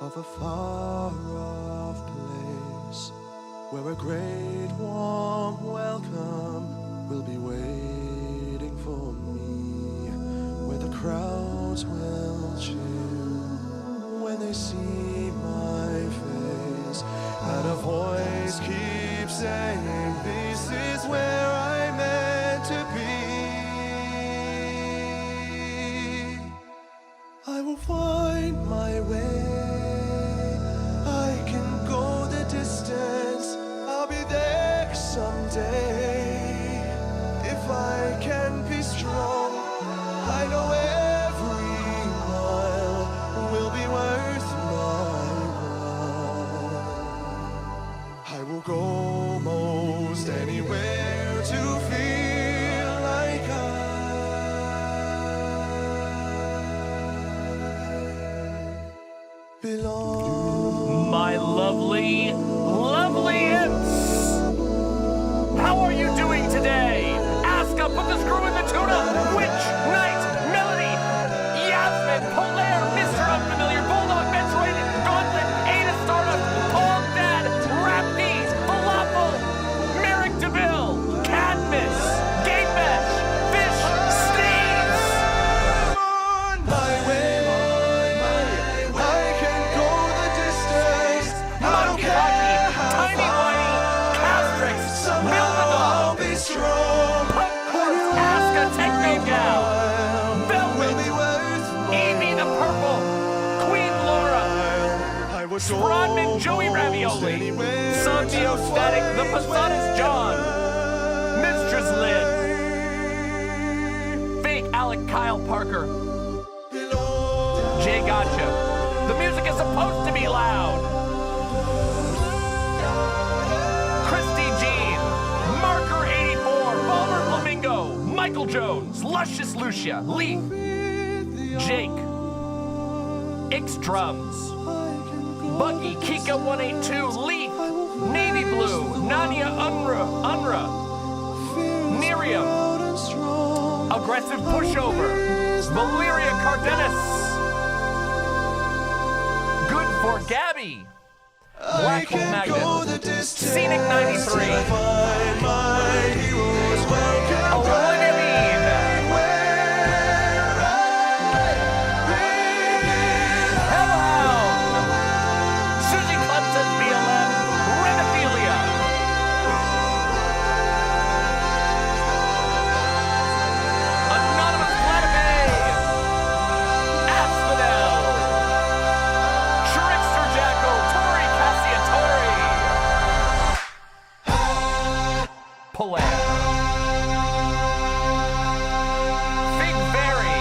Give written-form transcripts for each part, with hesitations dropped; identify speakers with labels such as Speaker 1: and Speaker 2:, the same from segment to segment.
Speaker 1: of a far-off place where a great warm welcome will be waiting for me, where the crowds will cheer when they see my face, and a voice keeps saying, this is where I'm meant to be. I will find my way, I can go the distance, I'll be there someday. If I can be strong, I know every mile will be worth my while. I will go most anywhere to feel like I belong.
Speaker 2: My lovely, lovely imps! How are you doing today? Aska, put the screw in the tuna! Witch, Knight, Melody, Yasmin, Polaire, Mr. Unfamiliar, Bulldog, Metroid, Gauntlet, Ada Stardust, Paul Dad, Rapnese, Falafel, Merrick DeVille, Cadmus, Gamemesh, Fish, Sneeze!
Speaker 1: On my way, I can go the distance. I don't
Speaker 2: Monkey Hockey,
Speaker 1: care
Speaker 2: Tiny
Speaker 1: how
Speaker 2: Whitey, Castrix,
Speaker 1: somehow
Speaker 2: Mildenog,
Speaker 1: I'll be strong.
Speaker 2: Aska, Techno Gal,
Speaker 1: Will
Speaker 2: Velvet,
Speaker 1: be worth
Speaker 2: Evie the Purple, Queen Laura,
Speaker 1: I would
Speaker 2: Bronman, Joey Ravioli, Santio Static, The Posadas John, Mistress Lynn, Fake Alec Kyle Parker, Jay Gotcha. The music is supposed to be loud. Christy Jean, Marker 84, Balmer Flamingo, Michael Jones, Luscious Lucia, Leaf, Jake, X Drums, Buggy, Kika 182, Leaf, Navy Blue, Nania Unra, Miriam, Aggressive Pushover, Valeria Cardenas, Good for Gabby, Black Hole Magnet, Scenic 93, Olivia Mead, Hellhound, Susie Clemson, BLM, Renophilia, Anonymous Platypay, Asphodel, Trickster Jackal, Tori Cassiatori, Polaire, Fig Fairy.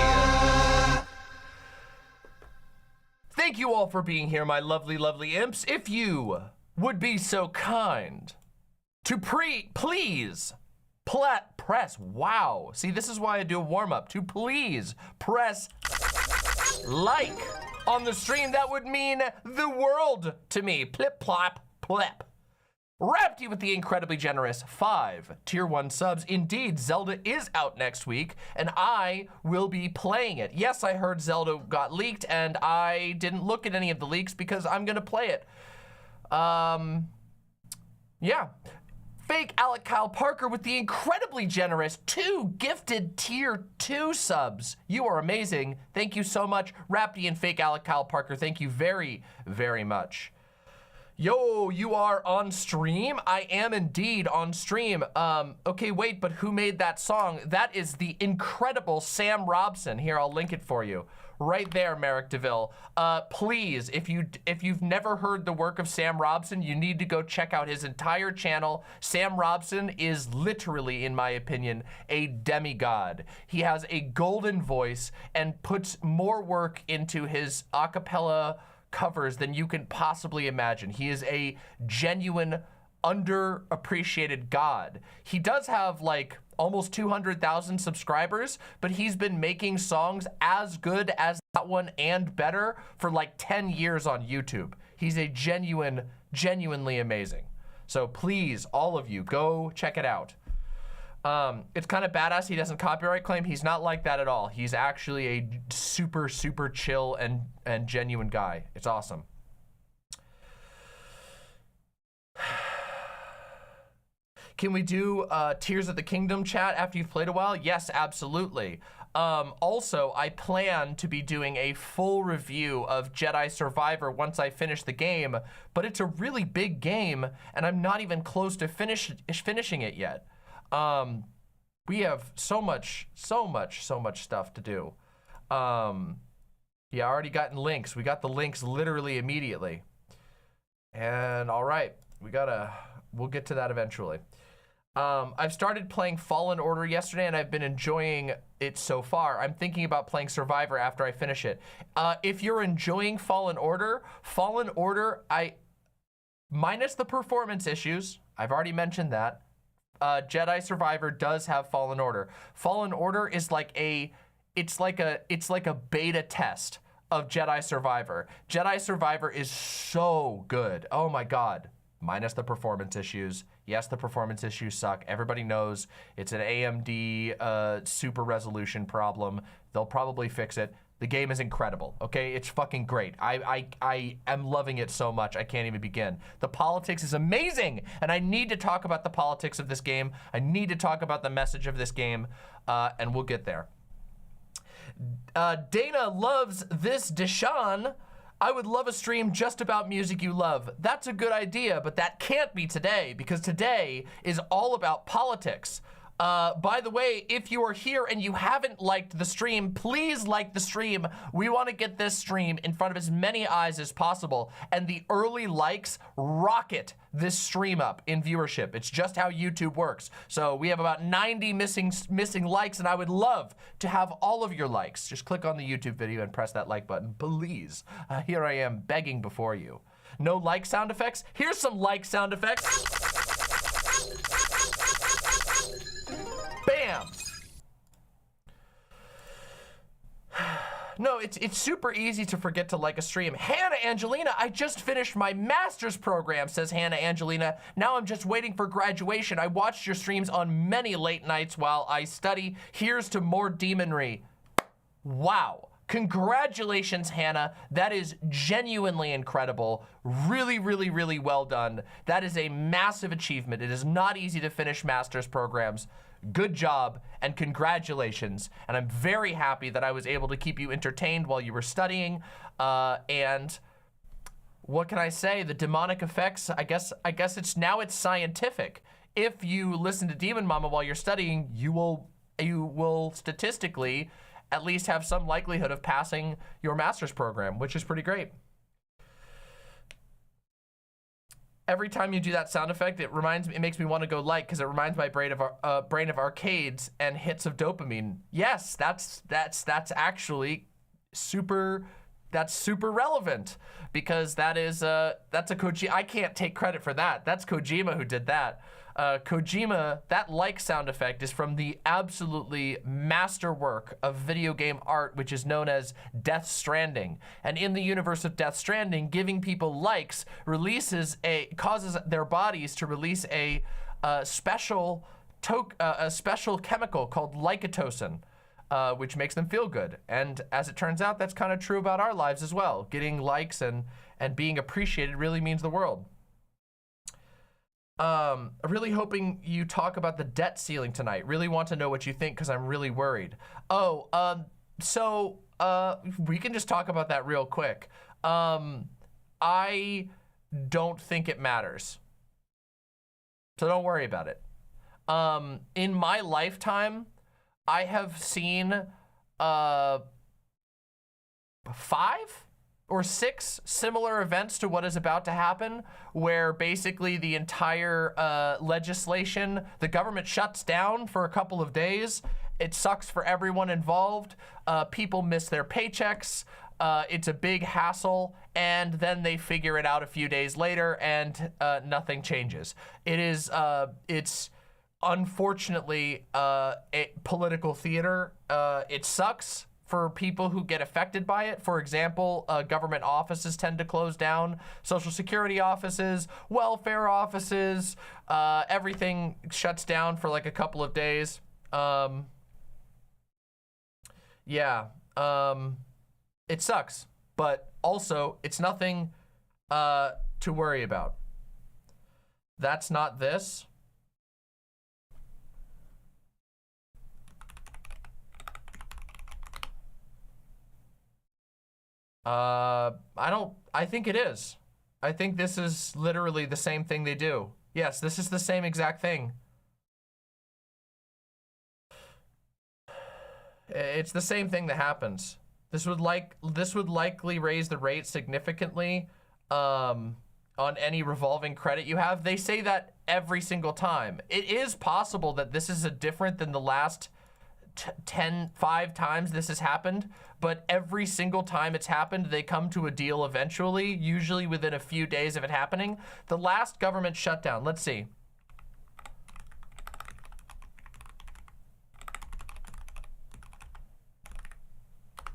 Speaker 2: Thank you all for being here, my lovely, lovely imps. If you would be so kind to please press, wow. See, this is why I do a warm-up. To please press like on the stream. That would mean the world to me. Plip, plop, plep. Wrapped you with the incredibly generous 5 tier 1 subs. Indeed, Zelda is out next week, and I will be playing it. Yes, I heard Zelda got leaked, and I didn't look at any of the leaks because I'm gonna play it. Yeah. Fake Alec Kyle Parker with the incredibly generous 2 gifted tier 2 subs. You are amazing. Thank you so much. Rapty and Fake Alec Kyle Parker, thank you very, very much. Yo, you are on stream? I am indeed on stream. Okay, wait, but who made that song? That is the incredible Sam Robson. Here, I'll link it for you. Right there, Merrick DeVille. Please, if you've never heard the work of Sam Robson, you need to go check out his entire channel. Sam Robson is literally, in my opinion, a demigod. He has a golden voice and puts more work into his a cappella covers than you can possibly imagine. He is a genuine, underappreciated god. He does have like almost 200,000 subscribers, but he's been making songs as good as that one and better for like 10 years on YouTube. He's a genuinely amazing. So please, all of you, go check it out. It's kind of badass he doesn't copyright claim. He's not like that at all. He's actually a super chill and genuine guy. It's awesome. Can we do Tears of the Kingdom chat after you've played a while? Yes, absolutely. Also, I plan to be doing a full review of Jedi Survivor once I finish the game, but it's a really big game, and I'm not even close to finishing it yet. We have so much stuff to do. Yeah, already gotten links. We got the links literally immediately. And all right, we'll get to that eventually. I've started playing Fallen Order yesterday and I've been enjoying it so far. I'm thinking about playing Survivor after I finish it. If you're enjoying Fallen Order, minus the performance issues, I've already mentioned that, Jedi Survivor does have Fallen Order. Fallen Order is it's like a beta test of Jedi Survivor. Jedi Survivor is so good. Oh my God. Minus the performance issues. Yes, the performance issues suck. Everybody knows it's an AMD super resolution problem. They'll probably fix it. The game is incredible, okay? It's fucking great. I am loving it so much, I can't even begin. The politics is amazing, and I need to talk about the politics of this game. I need to talk about the message of this game, and we'll get there. Dana loves this Deshaun. I would love a stream just about music you love. That's a good idea, but that can't be today because today is all about politics. By the way, if you are here and you haven't liked the stream, please like the stream. We want to get this stream in front of as many eyes as possible, and the early likes rocket this stream up in viewership. It's just how YouTube works. So we have about 90 missing likes, and I would love to have all of your likes. Just click on the YouTube video and press that like button, please. Here I am begging before you. No like sound effects? Here's some like sound effects. Bam! No, it's super easy to forget to like a stream. Hannah Angelina, I just finished my master's program, says Hannah Angelina. Now I'm just waiting for graduation. I watched your streams on many late nights while I study. Here's to more demonry. Wow. Congratulations, Hannah. That is genuinely incredible. Really, really, really well done. That is a massive achievement. It is not easy to finish master's programs. Good job and congratulations. And I'm very happy that I was able to keep you entertained while you were studying. And what can I say? The demonic effects, I guess it's scientific. If you listen to Demon Mama while you're studying, you will statistically at least have some likelihood of passing your master's program, which is pretty great. Every time you do that sound effect, it makes me want to go like, because it reminds my brain of arcades and hits of dopamine. Yes, that's actually super relevant, because that's a Kojima. I can't take credit for that. That's Kojima who did that. Kojima, that like sound effect is from the absolutely masterwork of video game art, which is known as Death Stranding. And in the universe of Death Stranding, giving people likes causes their bodies to release a special chemical called lycotocin, which makes them feel good. And as it turns out, that's kind of true about our lives as well. Getting likes and being appreciated really means the world. Really hoping you talk about the debt ceiling tonight. Really want to know what you think, because I'm really worried. So we can just talk about that real quick. I don't think it matters, so don't worry about it. In my lifetime, I have seen 5 or 6 similar events to what is about to happen, where basically the entire legislation, the government shuts down for a couple of days. It sucks for everyone involved. People miss their paychecks. It's a big hassle, and then they figure it out a few days later, and nothing changes. It's unfortunately a political theater. It sucks for people who get affected by it. For example, government offices tend to close down, Social Security offices, welfare offices, everything shuts down for like a couple of days. It sucks, but also it's nothing to worry about. That's not this. I think it is. I think this is literally the same thing they do. Yes, this is the same exact thing. It's the same thing that happens. This would likely raise the rate significantly on any revolving credit you have. They say that every single time. It is possible that this is different than the last 5 times this has happened, but every single time it's happened, they come to a deal eventually, usually within a few days of it happening. The last government shutdown, let's see.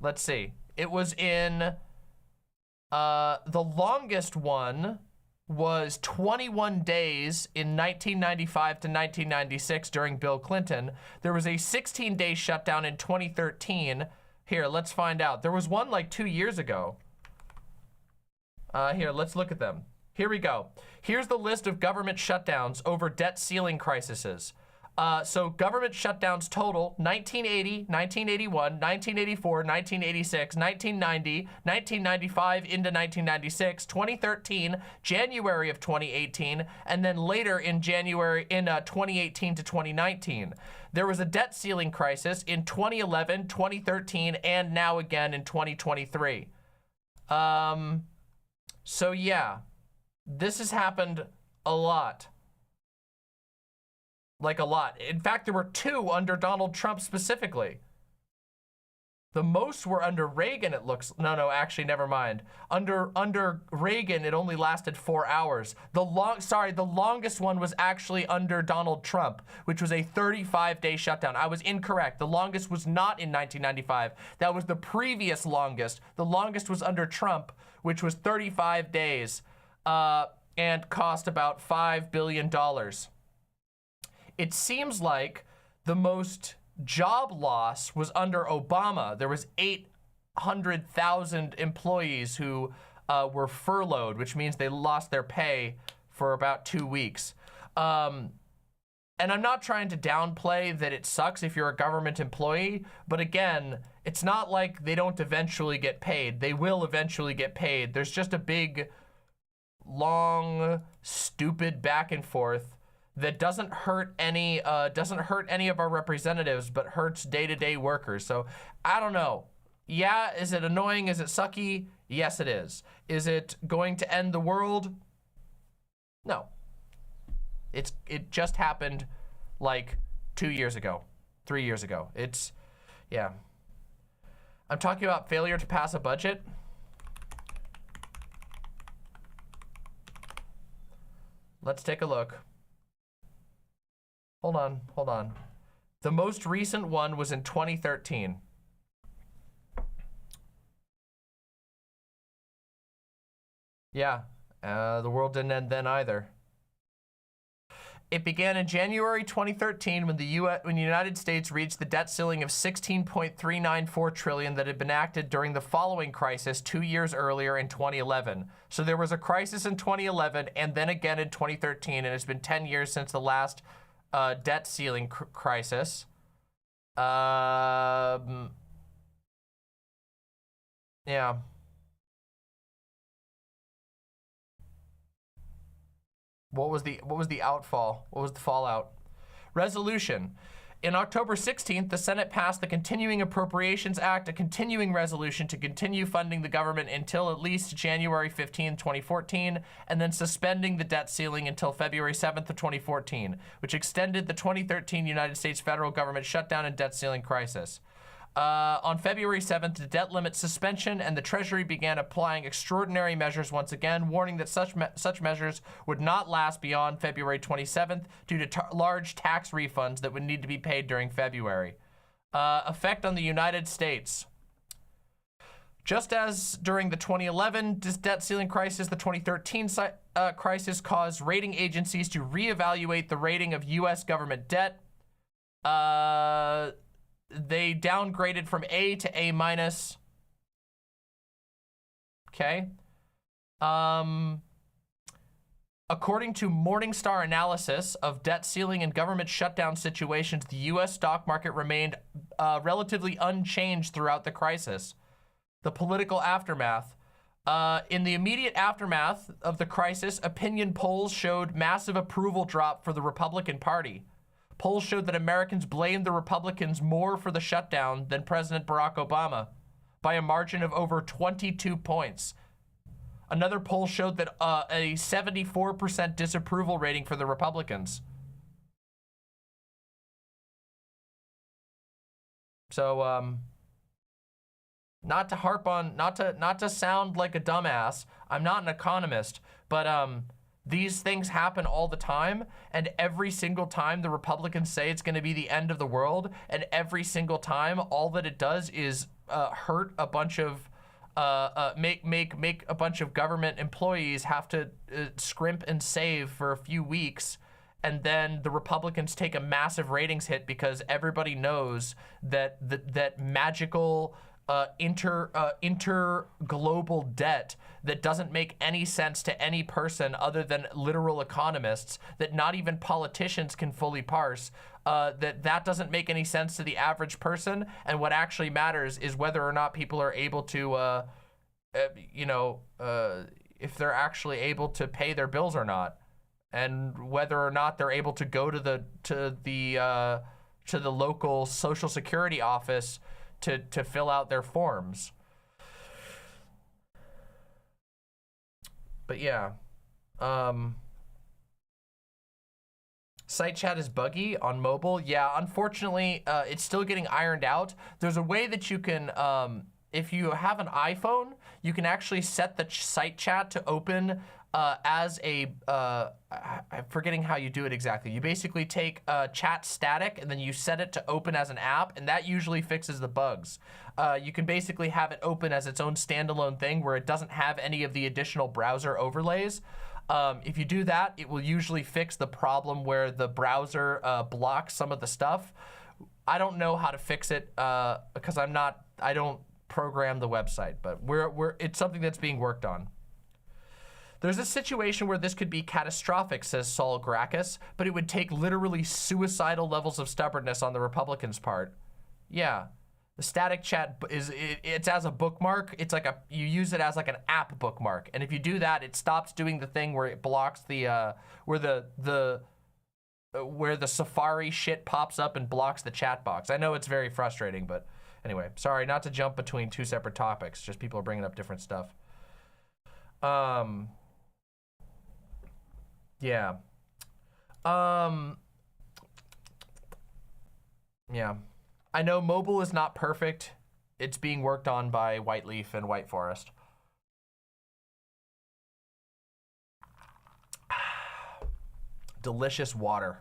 Speaker 2: Let's see. It was in, the longest one was 21 days in 1995 to 1996 during Bill Clinton. There was a 16-day shutdown in 2013. Here, let's find out. There was one like 2 years ago. Here, let's look at them. Here we go. Here's the list of government shutdowns over debt ceiling crises. So government shutdowns total 1980, 1981, 1984, 1986, 1990, 1995 into 1996, 2013, January of 2018, and then later in 2018 to 2019. There was a debt ceiling crisis in 2011, 2013, and now again in 2023. So yeah, this has happened a lot. Like a lot. In fact, there were 2 under Donald Trump specifically. The most were under Reagan, it looks. No, actually, never mind. Under Reagan, it only lasted 4 hours. The longest one was actually under Donald Trump, which was a 35-day shutdown. I was incorrect. The longest was not in 1995. That was the previous longest. The longest was under Trump, which was 35 days and cost about $5 billion. It seems like the most job loss was under Obama. There was 800,000 employees who were furloughed, which means they lost their pay for about 2 weeks. And I'm not trying to downplay that it sucks if you're a government employee, but again, it's not like they don't eventually get paid. They will eventually get paid. There's just a big, long, stupid back and forth that doesn't hurt any of our representatives, but hurts day-to-day workers. So I don't know. Yeah, is it annoying? Is it sucky? Yes, it is. Is it going to end the world? No. It just happened like 2 years ago, 3 years ago. Yeah. I'm talking about failure to pass a budget. Let's take a look. Hold on. The most recent one was in 2013. Yeah, the world didn't end then either. It began in January 2013 when the United States reached the debt ceiling of $16.394 trillion that had been enacted during the following crisis 2 years earlier in 2011. So there was a crisis in 2011 and then again in 2013, and it's been 10 years since the last debt ceiling crisis. Yeah. What was the outfall? What was the fallout? Resolution. In October 16th, the Senate passed the Continuing Appropriations Act, a continuing resolution to continue funding the government until at least January 15, 2014, and then suspending the debt ceiling until February 7th of 2014, which extended the 2013 United States federal government shutdown and debt ceiling crisis. On February 7th, the debt limit suspension and the Treasury began applying extraordinary measures once again, warning that such measures would not last beyond February 27th due to large tax refunds that would need to be paid during February. Effect on the United States. Just as during the 2011 debt ceiling crisis, the 2013 crisis caused rating agencies to reevaluate the rating of U.S. government debt. They downgraded from A to A minus. Okay. According to Morningstar analysis of debt ceiling and government shutdown situations, the U.S. stock market remained relatively unchanged throughout the crisis. The political aftermath. In the immediate aftermath of the crisis, opinion polls showed massive approval drop for the Republican Party. Polls showed that Americans blamed the Republicans more for the shutdown than President Barack Obama by a margin of over 22 points. Another poll showed that a 74% disapproval rating for the Republicans. So, not to harp on, not to sound like a dumbass, I'm not an economist, but these things happen all the time, and every single time the Republicans say it's gonna be the end of the world, and every single time all that it does is hurt a bunch of, make a bunch of government employees have to scrimp and save for a few weeks, and then the Republicans take a massive ratings hit because everybody knows that that magical interglobal debt that doesn't make any sense to any person other than literal economists, that not even politicians can fully parse, that doesn't make any sense to the average person. And what actually matters is whether or not people are able to, if they're actually able to pay their bills or not, and whether or not they're able to go to the local Social Security office to fill out their forms. But yeah, site chat is buggy on mobile. Yeah, unfortunately, it's still getting ironed out. There's a way that you can, if you have an iPhone, you can actually set the site chat to open as a, I'm forgetting how you do it exactly. You basically take chat static and then you set it to open as an app, and that usually fixes the bugs. You can basically have it open as its own standalone thing where it doesn't have any of the additional browser overlays. If you do that, it will usually fix the problem where the browser blocks some of the stuff. I don't know how to fix it because I don't program the website, but it's something that's being worked on. There's a situation where this could be catastrophic, says Saul Gracchus, but it would take literally suicidal levels of stubbornness on the Republicans' part. Yeah, the static chat it's as a bookmark. It's like you use it as like an app bookmark, and if you do that, it stops doing the thing where it blocks the where the Safari shit pops up and blocks the chat box. I know it's very frustrating, but anyway, sorry, not to jump between two separate topics. Just people are bringing up different stuff. Yeah. Yeah. I know mobile is not perfect. It's being worked on by Whiteleaf and White Forest. Delicious water.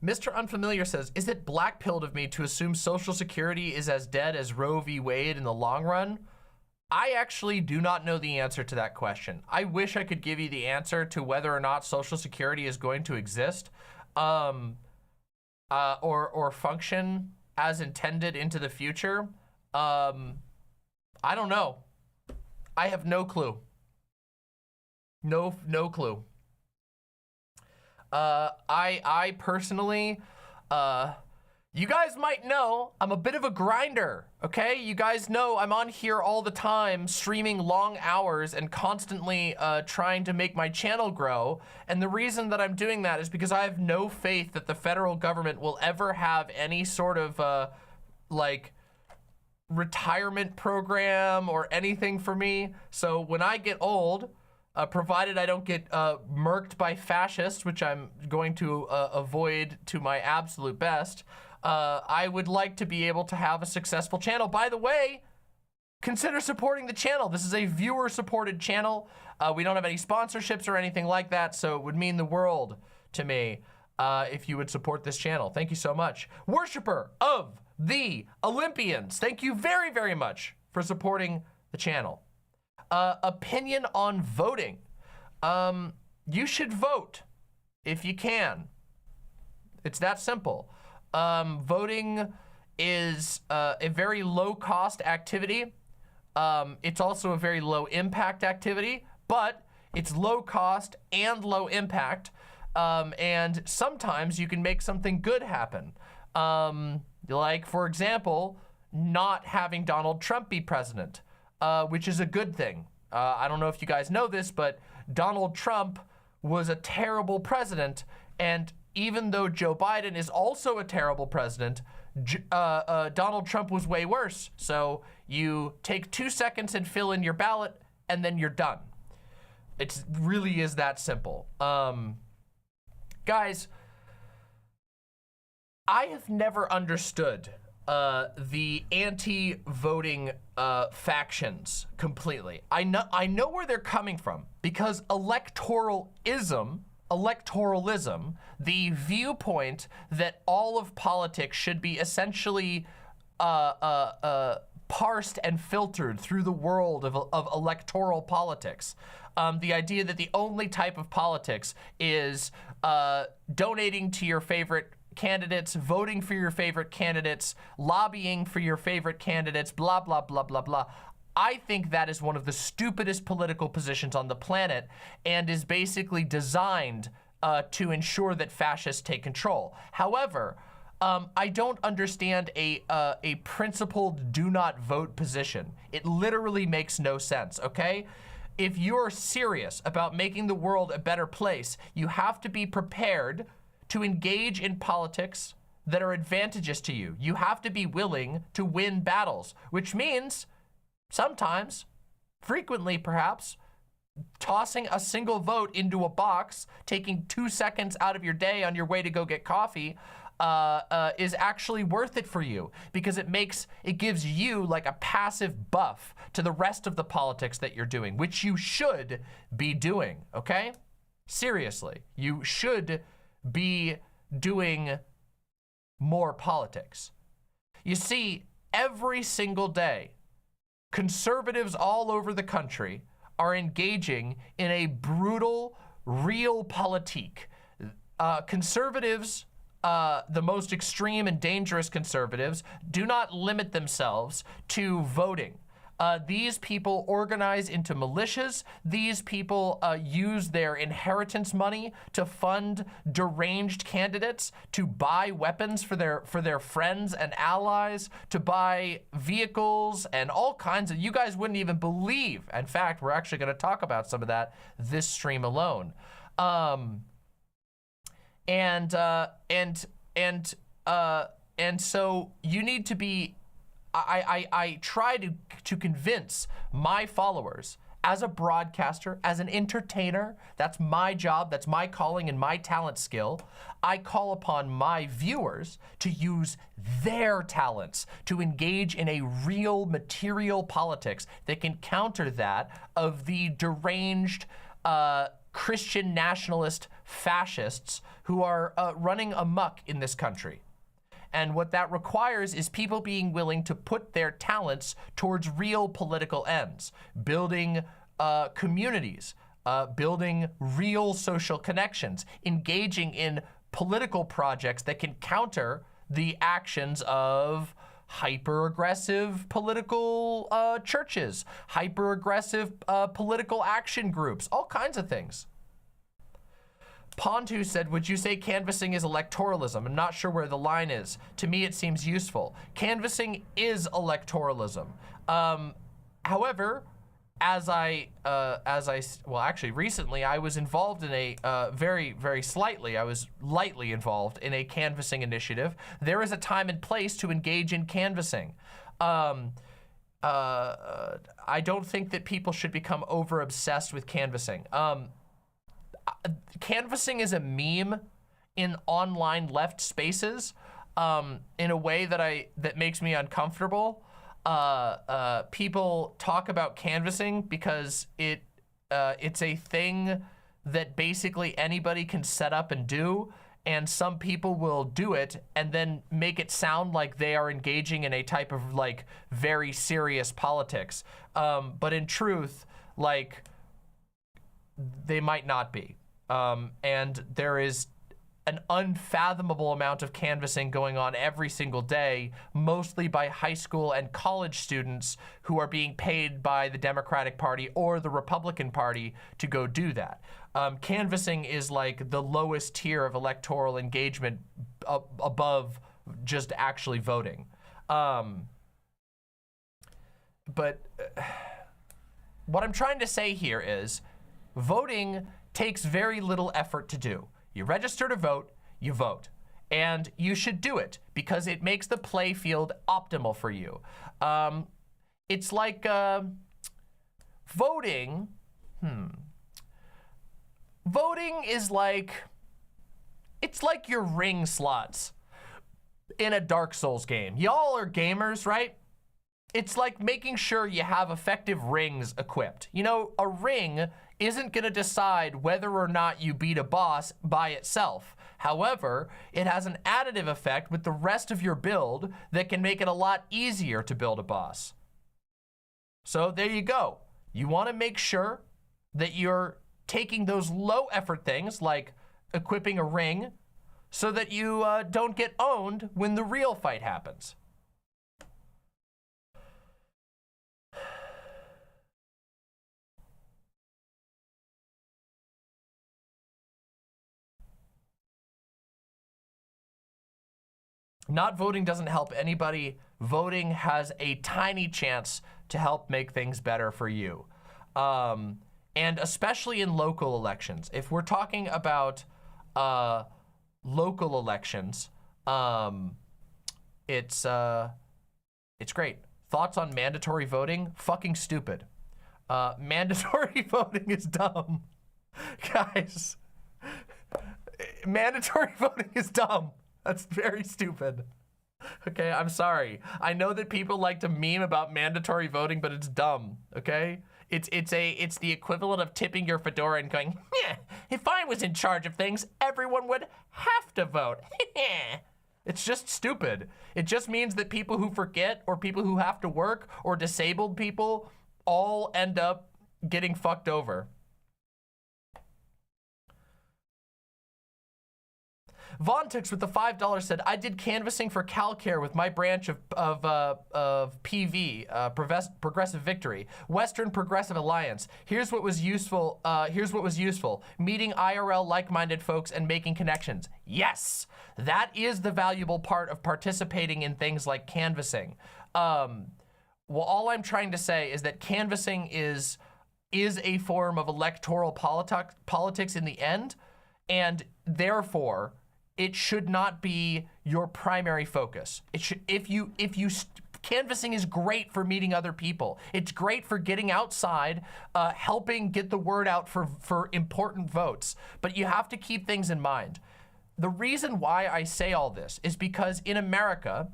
Speaker 2: Mr. Unfamiliar says, is it black-pilled of me to assume Social Security is as dead as Roe v. Wade in the long run? I actually do not know the answer to that question. I wish I could give you the answer to whether or not Social Security is going to exist or function as intended into the future. I don't know. I have no clue. No clue. I personally, you guys might know I'm a bit of a grinder, okay? You guys know I'm on here all the time streaming long hours and constantly trying to make my channel grow. And the reason that I'm doing that is because I have no faith that the federal government will ever have any sort of like retirement program or anything for me. So when I get old, provided I don't get murked by fascists, which I'm going to avoid to my absolute best, I would like to be able to have a successful channel. By the way, consider supporting the channel. This is a viewer-supported channel. We don't have any sponsorships or anything like that, so it would mean the world to me if you would support this channel. Thank you so much. Worshipper of the Olympians, thank you very, very much for supporting the channel. Opinion on voting. You should vote if you can. It's that simple. Voting is a very low-cost activity. It's also a very low-impact activity, but it's low-cost and low-impact, and sometimes you can make something good happen. Like, for example, not having Donald Trump be president, which is a good thing. I don't know if you guys know this, but Donald Trump was a terrible president, and even though Joe Biden is also a terrible president, Donald Trump was way worse. So you take 2 seconds and fill in your ballot, and then you're done. It really is that simple. Guys, I have never understood the anti-voting factions completely. I know where they're coming from, because electoralism, the viewpoint that all of politics should be essentially parsed and filtered through the world of electoral politics. The idea that the only type of politics is donating to your favorite candidates, voting for your favorite candidates, lobbying for your favorite candidates, blah, blah, blah, blah, blah. I think that is one of the stupidest political positions on the planet, and is basically designed to ensure that fascists take control. However, I don't understand a principled do not vote position. It literally makes no sense, okay? If you're serious about making the world a better place, you have to be prepared to engage in politics that are advantageous to you. You have to be willing to win battles, which means sometimes, frequently perhaps, tossing a single vote into a box, taking 2 seconds out of your day on your way to go get coffee, is actually worth it for you, because it gives you like a passive buff to the rest of the politics that you're doing, which you should be doing, okay? Seriously, you should be doing more politics. You see, every single day, conservatives all over the country are engaging in a brutal realpolitik. Conservatives, the most extreme and dangerous conservatives, do not limit themselves to voting. These people organize into militias. These people use their inheritance money to fund deranged candidates, to buy weapons for their friends and allies, to buy vehicles and all kinds of, you guys wouldn't even believe. In fact, we're actually going to talk about some of that this stream alone. And so you need to be, I try to convince my followers as a broadcaster, as an entertainer. That's my job, that's my calling and my talent skill. I call upon my viewers to use their talents to engage in a real material politics that can counter that of the deranged Christian nationalist fascists who are running amok in this country. And what that requires is people being willing to put their talents towards real political ends, building communities, building real social connections, engaging in political projects that can counter the actions of hyper-aggressive political churches, hyper-aggressive political action groups, all kinds of things. Pontu said, would you say canvassing is electoralism? I'm not sure where the line is. To me, it seems useful. Canvassing is electoralism. However, well, actually, recently, I was involved in a I was lightly involved in a canvassing initiative. There is a time and place to engage in canvassing. I don't think that people should become over-obsessed with canvassing. Canvassing is a meme in online left spaces in a way that makes me uncomfortable. People talk about canvassing because it's a thing that basically anybody can set up and do, and some people will do it and then make it sound like they are engaging in a type of like very serious politics. But in truth, like, they might not be. And there is an unfathomable amount of canvassing going on every single day, mostly by high school and college students who are being paid by the Democratic Party or the Republican Party to go do that. Canvassing is like the lowest tier of electoral engagement above just actually voting. But what I'm trying to say here is voting takes very little effort to do. You register to vote, you vote. And you should do it because it makes the play field optimal for you. It's like voting. Voting is like, it's like your ring slots in a Dark Souls game. Y'all are gamers, right? It's like making sure you have effective rings equipped. You know, a ring isn't gonna decide whether or not you beat a boss by itself. However, it has an additive effect with the rest of your build that can make it a lot easier to build a boss. So there you go. You wanna make sure that you're taking those low effort things like equipping a ring so that you don't get owned when the real fight happens. Not voting doesn't help anybody. Voting has a tiny chance to help make things better for you. And especially in local elections. If we're talking about local elections, it's great. Thoughts on mandatory voting? Fucking stupid. Mandatory voting is dumb. Guys, mandatory voting is dumb. That's very stupid. Okay, I'm sorry. I know that people like to meme about mandatory voting, but it's dumb, okay? It's the equivalent of tipping your fedora and going, yeah, if I was in charge of things, everyone would have to vote. It's just stupid. It just means that people who forget or people who have to work or disabled people all end up getting fucked over. Vontix with the $5 said, I did canvassing for CalCare with my branch of PV, Progressive Victory, Western Progressive Alliance. Here's what was useful. Meeting IRL like-minded folks and making connections. Yes, that is the valuable part of participating in things like canvassing. Well, all I'm trying to say is that canvassing is a form of electoral politics in the end, and therefore, it should not be your primary focus. It should, canvassing is great for meeting other people. It's great for getting outside, helping get the word out for important votes. But you have to keep things in mind. The reason why I say all this is because in America,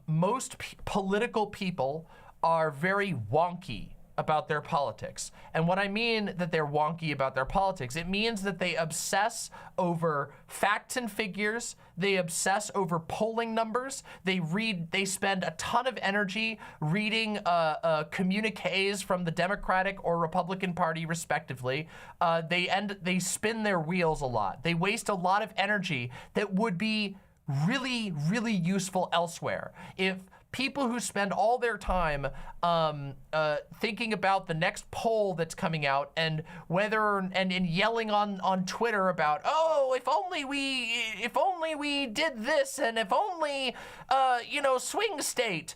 Speaker 2: most political people are very wonky about their politics. And what I mean that they're wonky about their politics, it means that they obsess over facts and figures, they obsess over polling numbers, they spend a ton of energy reading communiques from the Democratic or Republican Party respectively. They spin their wheels a lot. They waste a lot of energy that would be really, really useful elsewhere. If people who spend all their time thinking about the next poll that's coming out and yelling on Twitter about, oh, if only we did this, and if only swing state.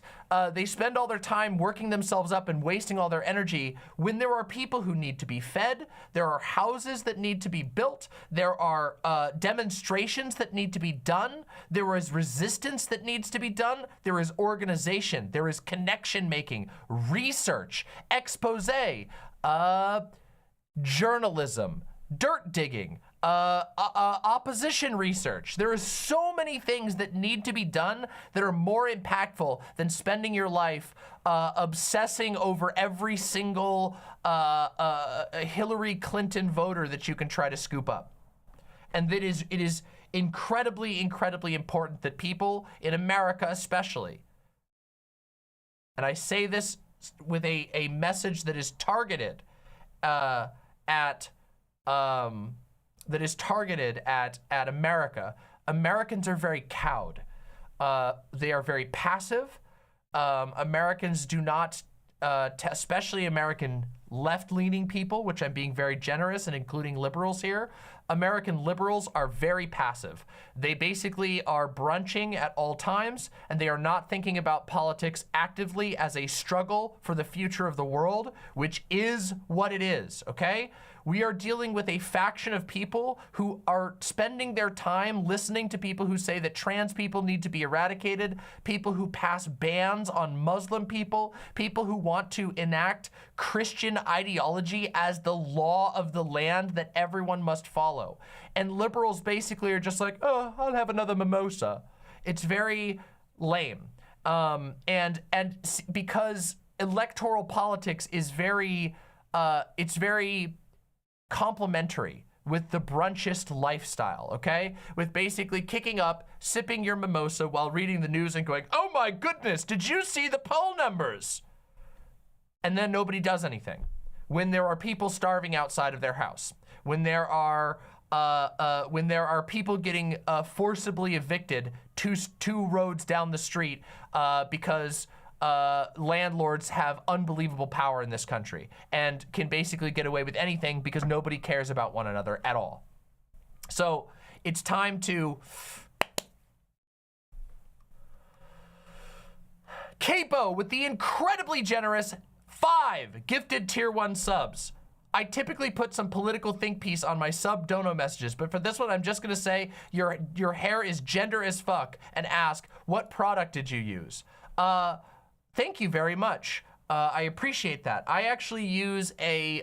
Speaker 2: They spend all their time working themselves up and wasting all their energy when there are people who need to be fed, there are houses that need to be built, there are demonstrations that need to be done, there is resistance that needs to be done, there is organization, there is connection making, research, expose, journalism, dirt digging, opposition research. There are so many things that need to be done that are more impactful than spending your life obsessing over every single Hillary Clinton voter that you can try to scoop up. And it is incredibly, incredibly important that people in America especially, and I say this with a message that is targeted at America. Americans are very cowed. They are very passive. Americans do not, especially American left-leaning people, which I'm being very generous and including liberals here, American liberals are very passive. They basically are brunching at all times, and they are not thinking about politics actively as a struggle for the future of the world, which is what it is, okay? We are dealing with a faction of people who are spending their time listening to people who say that trans people need to be eradicated, people who pass bans on Muslim people, people who want to enact Christian ideology as the law of the land that everyone must follow. And liberals basically are just like, oh, I'll have another mimosa. It's very lame. And because electoral politics is very, it's very complementary with the brunchist lifestyle, okay? With basically kicking up, sipping your mimosa while reading the news and going, oh my goodness, did you see the poll numbers? And then nobody does anything. When there are people starving outside of their house, when there are people getting forcibly evicted two roads down the street because landlords have unbelievable power in this country and can basically get away with anything because nobody cares about one another at all. So it's time to Capo with the incredibly generous 5 gifted tier 1 subs. I typically put some political think piece on my sub dono messages, but for this one, I'm just gonna say your hair is gender as fuck and ask, what product did you use? Thank you very much. I appreciate that. I actually use a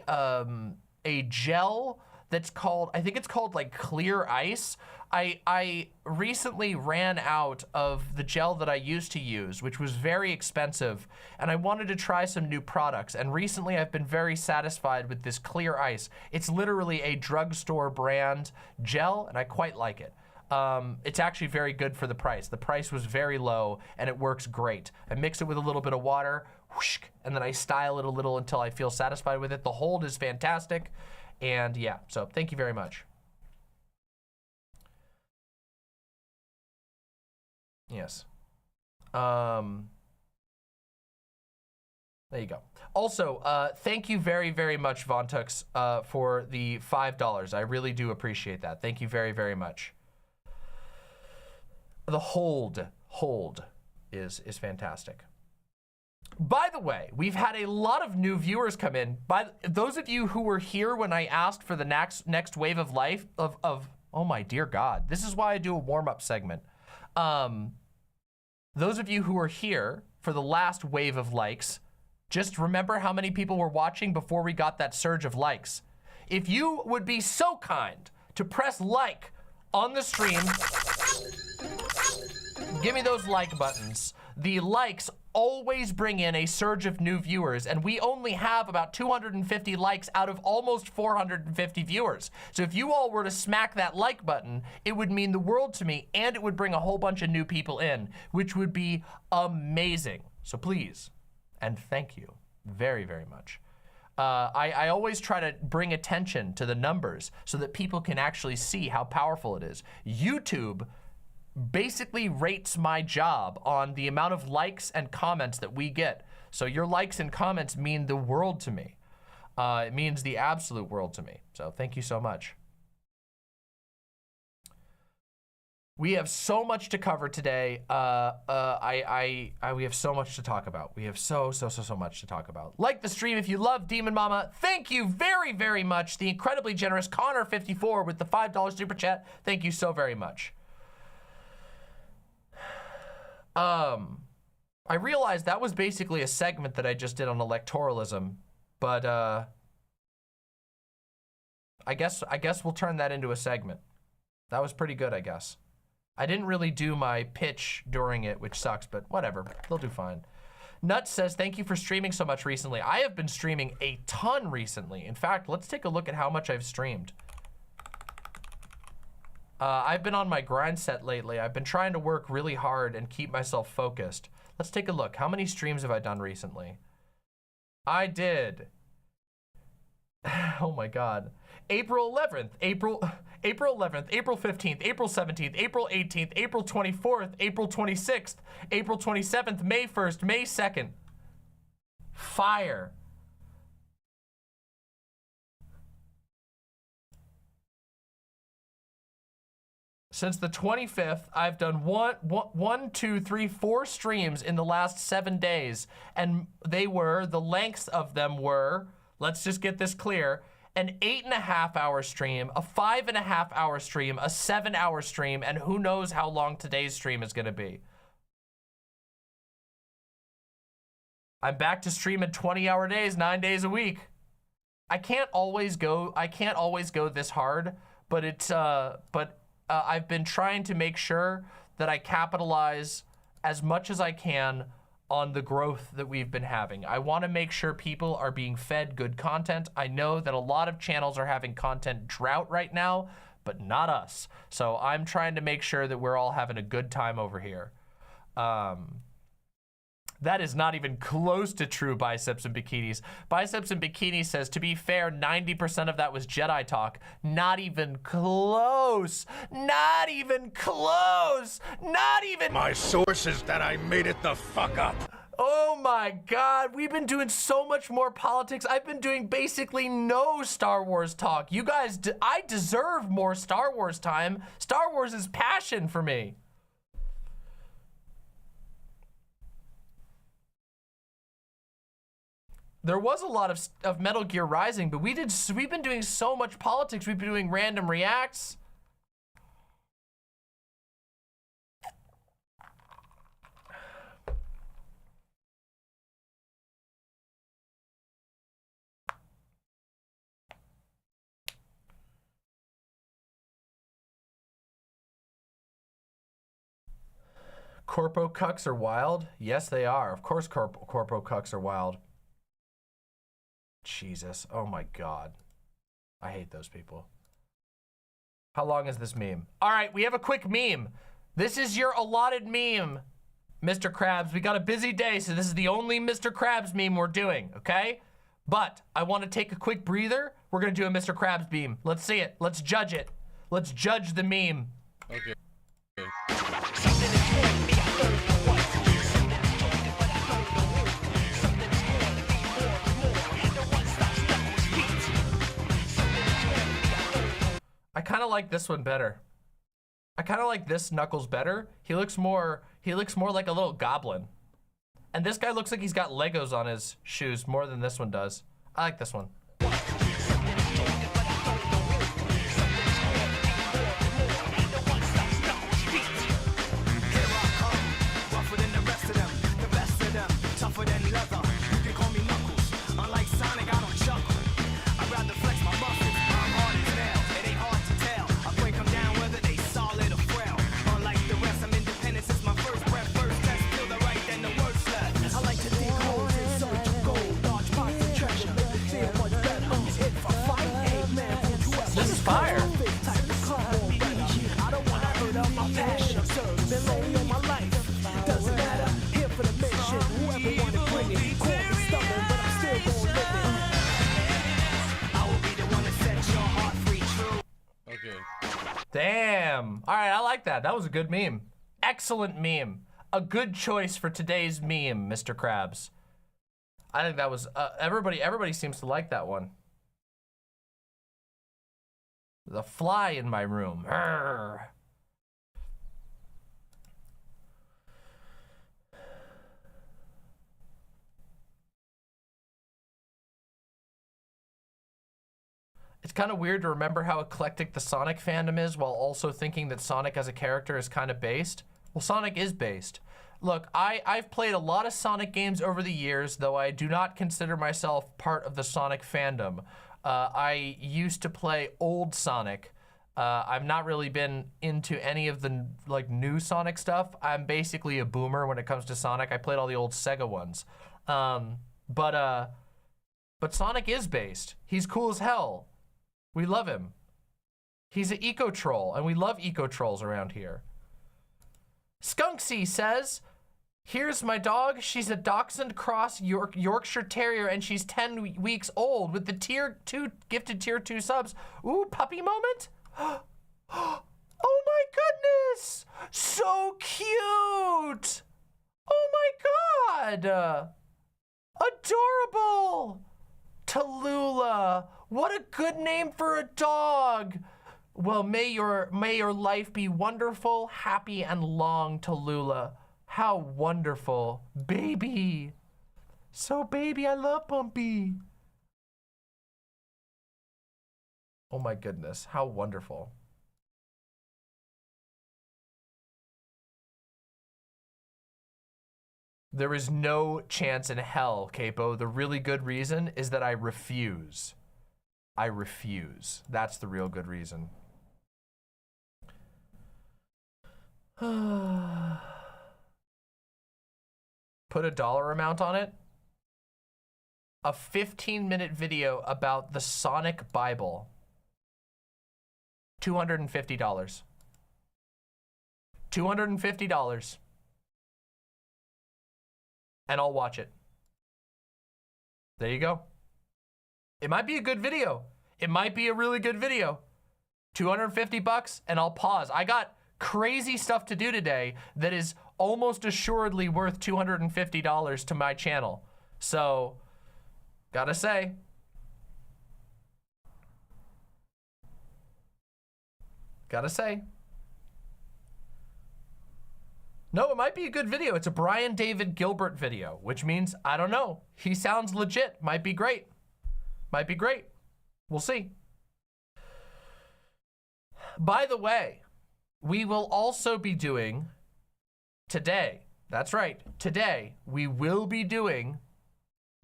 Speaker 2: gel that's called, I think it's called like Clear Ice. I recently ran out of the gel that I used to use, which was very expensive, and I wanted to try some new products. And recently I've been very satisfied with this Clear Ice. It's literally a drugstore brand gel, and I quite like it. It's actually very good for the price. The price was very low and it works great. I mix it with a little bit of water, whoosh, and then I style it a little until I feel satisfied with it. The hold is fantastic. And yeah, so thank you very much. Yes. There you go. Also, thank you very, very much, Vontux, for the $5. I really do appreciate that. Thank you very, very much. The hold is fantastic. By the way, we've had a lot of new viewers come in. By those of you who were here when I asked for the next wave of life of oh my dear God, this is why I do a warm-up segment. Those of you who were here for the last wave of likes, just remember how many people were watching before we got that surge of likes. If you would be so kind to press like on the stream, give me those like buttons. The likes always bring in a surge of new viewers, and we only have about 250 likes out of almost 450 viewers. So if you all were to smack that like button, it would mean the world to me, and it would bring a whole bunch of new people in, which would be amazing. So please, and thank you very, very much. I always try to bring attention to the numbers so that people can actually see how powerful it is. YouTube basically rates my job on the amount of likes and comments that we get. So your likes and comments mean the world to me. It means the absolute world to me. So thank you so much. We have so much to cover today. We have so much to talk about. We have so much to talk about. Like the stream if you love Demon Mama. Thank you very, very much. The incredibly generous Connor54 with the $5 super chat. Thank you so very much. I realized that was basically a segment that I just did on electoralism, but I guess we'll turn that into a segment. That was pretty good, I guess. I didn't really do my pitch during it, which sucks, but whatever, they'll do fine. Nuts says, thank you for streaming so much recently. I have been streaming a ton recently. In fact, let's take a look at how much I've streamed. I've been on my grind set lately. I've been trying to work really hard and keep myself focused. Let's take a look. How many streams have I done recently? I did. Oh my God. April 11th, April 11th, April 15th, April 17th, April 18th, April 24th, April 26th, April 27th, May 1st, May 2nd. Fire. Since the 25th, I've done one, two, three, 4 streams in the last 7 days. And the lengths of them were, let's just get this clear, an 8.5-hour stream, a 5.5-hour stream, a 7-hour stream, and who knows how long today's stream is gonna be. I'm back to streaming 20-hour days, 9 days a week. I can't always go this hard, but I've been trying to make sure that I capitalize as much as I can on the growth that we've been having. I want to make sure people are being fed good content. I know that a lot of channels are having content drought right now, but not us. So I'm trying to make sure that we're all having a good time over here. That is not even close to true, Biceps and Bikinis. Biceps and Bikinis says, to be fair, 90% of that was Jedi talk. Not even close. Not even close. Not even.
Speaker 3: My source is that I made it the fuck up.
Speaker 2: Oh my God, we've been doing so much more politics. I've been doing basically no Star Wars talk. You guys, I deserve more Star Wars time. Star Wars is passion for me. There was a lot of Metal Gear Rising, but we've been doing so much politics. We've been doing random reacts. Corpo cucks are wild? Yes, they are. Of course corpo cucks are wild. Jesus, oh my God. I hate those people. How long is this meme? All right, we have a quick meme. This is your allotted meme, Mr. Krabs. We got a busy day, so this is the only Mr. Krabs meme we're doing, okay? But I want to take a quick breather. We're gonna do a Mr. Krabs meme. Let's see it, let's judge it. Let's judge the meme.
Speaker 3: Okay.
Speaker 2: I kind of like this one better. I kind of like this Knuckles better. He looks more like a little goblin. And this guy looks like he's got Legos on his shoes more than this one does. I like this one. Damn. All right, I like that. That was a good meme. Excellent meme. A good choice for today's meme, Mr. Krabs. I think that was, everybody seems to like that one. The fly in my room. Arrgh. It's kind of weird to remember how eclectic the Sonic fandom is while also thinking that Sonic as a character is kind of based. Well, Sonic is based. Look, I've played a lot of Sonic games over the years, though I do not consider myself part of the Sonic fandom. I used to play old Sonic. I've not really been into any of the like new Sonic stuff. I'm basically a boomer when it comes to Sonic. I played all the old Sega ones. But Sonic is based. He's cool as hell. We love him. He's an eco-troll, and we love eco-trolls around here. Skunksy says, here's my dog. She's a Dachshund Cross Yorkshire Terrier, and she's 10 weeks old with the gifted tier 2 subs. Ooh, puppy moment. Oh my goodness. So cute. Oh my God. Adorable. Tallulah. What a good name for a dog. Well, may your life be wonderful, happy, and long, Tallulah. How wonderful. Baby. So, baby, I love Bumpy. Oh my goodness, how wonderful. There is no chance in hell, Capo. The really good reason is that I refuse. I refuse. That's the real good reason. Put a dollar amount on it. A 15-minute video about the Sonic Bible. $250. $250. And I'll watch it. There you go. It might be a good video. It might be a really good video. 250 bucks and I'll pause. I got crazy stuff to do today that is almost assuredly worth $250 to my channel. So, gotta say. Gotta say. No, it might be a good video. It's a Brian David Gilbert video, which means, I don't know. He sounds legit. Might be great. Might be great. We'll see. By the way, we will also be doing today, that's right, today, we will be doing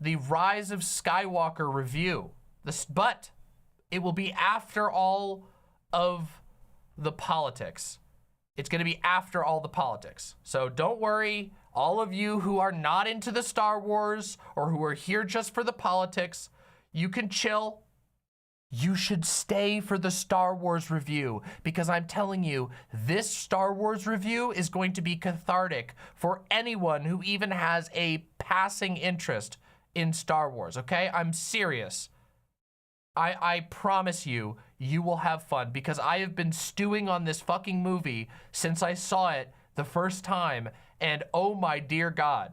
Speaker 2: the Rise of Skywalker review. But it will be after all of the politics. It's gonna be after all the politics. So don't worry, all of you who are not into the Star Wars or who are here just for the politics, you can chill. You should stay for the Star Wars review because I'm telling you, this Star Wars review is going to be cathartic for anyone who even has a passing interest in Star Wars, okay? I'm serious. I promise you, you will have fun because I have been stewing on this fucking movie since I saw it the first time, and oh my dear God.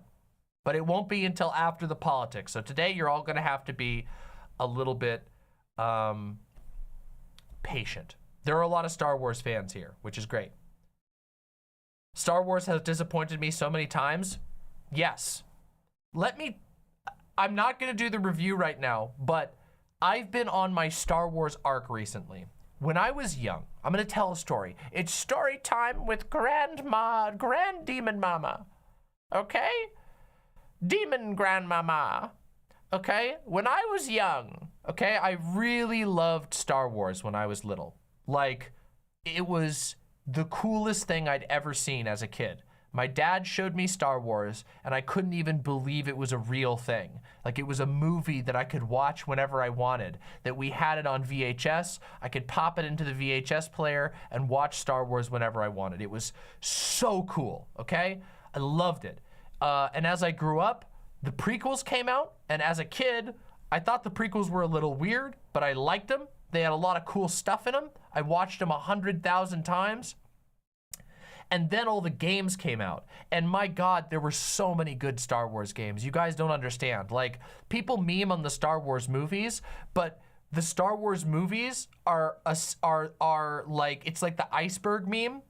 Speaker 2: But it won't be until after the politics. So today you're all gonna have to be a little bit patient. There are a lot of Star Wars fans here, which is great. Star Wars has disappointed me so many times. Yes. I'm not gonna do the review right now, but I've been on my Star Wars arc recently. When I was young, I'm gonna tell a story. It's story time with Grand Demon Mama. Okay? Demon Grandmama. Okay? When I was young, okay, I really loved Star Wars when I was little. Like, it was the coolest thing I'd ever seen as a kid. My dad showed me Star Wars, and I couldn't even believe it was a real thing. Like, it was a movie that I could watch whenever I wanted, that we had it on VHS. I could pop it into the VHS player and watch Star Wars whenever I wanted. It was so cool, okay? I loved it. And as I grew up, the prequels came out, and as a kid, I thought the prequels were a little weird, but I liked them. They had a lot of cool stuff in them. I watched them 100,000 times. And then all the games came out. And my God, there were so many good Star Wars games. You guys don't understand. Like, people meme on the Star Wars movies, but the Star Wars movies are like, it's like the iceberg meme,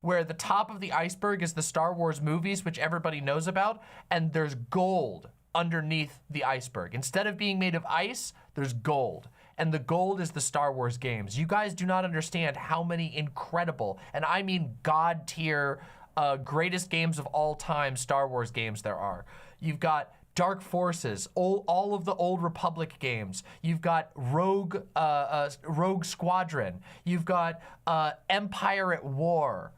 Speaker 2: where the top of the iceberg is the Star Wars movies, which everybody knows about, and there's gold underneath the iceberg. Instead of being made of ice, there's gold. And the gold is the Star Wars games. You guys do not understand how many incredible, and I mean God tier, greatest games of all time Star Wars games there are. You've got Dark Forces, all of the old Republic games. You've got Rogue Squadron. You've got Empire at War.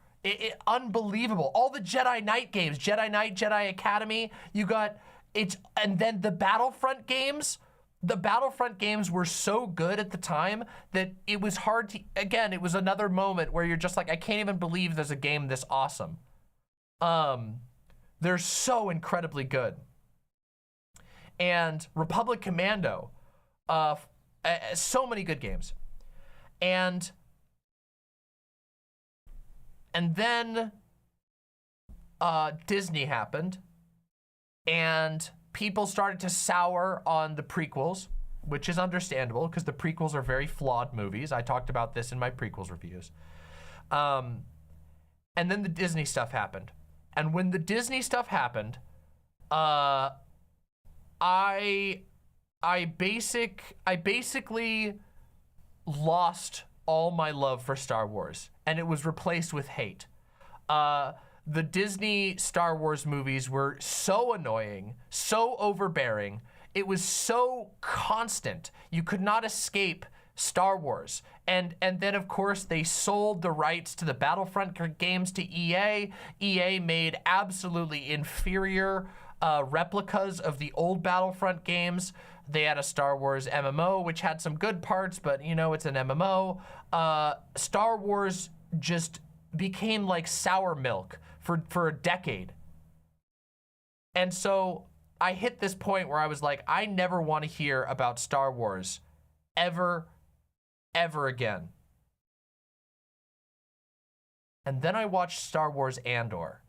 Speaker 2: Unbelievable. All the Jedi Knight games, Jedi Knight, Jedi Academy. You got, and then the Battlefront games. The Battlefront games were so good at the time that it was hard to, again, it was another moment where you're just like, I can't even believe there's a game this awesome. They're so incredibly good. And Republic Commando, so many good games. And then Disney happened, and people started to sour on the prequels, which is understandable because the prequels are very flawed movies. I talked about this in my prequels reviews. And then the Disney stuff happened. And when the Disney stuff happened, I basically lost all my love for Star Wars, and it was replaced with hate. The Disney Star Wars movies were so annoying, so overbearing. It was so constant. You could not escape Star Wars. And then, of course, they sold the rights to the Battlefront games to EA. EA made absolutely inferior replicas of the old Battlefront games. They had a Star Wars MMO, which had some good parts, but, you know, it's an MMO. Star Wars just became like sour milk for a decade. And so I hit this point where I was like, I never want to hear about Star Wars ever again. And then I watched Star Wars Andor.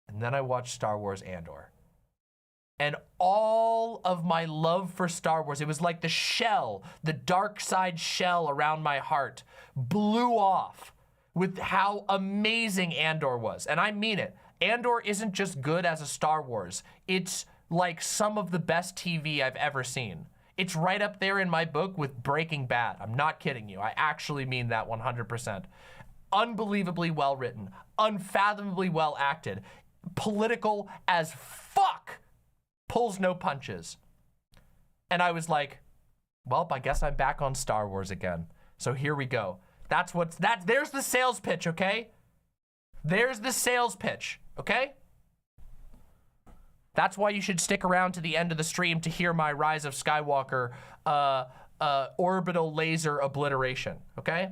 Speaker 2: And then I watched Star Wars Andor. And all of my love for Star Wars, it was like the shell, the dark side shell around my heart blew off with how amazing Andor was. And I mean it. Andor isn't just good as a Star Wars. It's like some of the best TV I've ever seen. It's right up there in my book with Breaking Bad. I'm not kidding you. I actually mean that 100%. Unbelievably well written, unfathomably well acted, political as fuck, pulls no punches. And I was like, well, I guess I'm back on Star Wars again. So here we go. There's the sales pitch, okay? There's the sales pitch, okay? That's why you should stick around to the end of the stream to hear my Rise of Skywalker orbital laser obliteration, okay?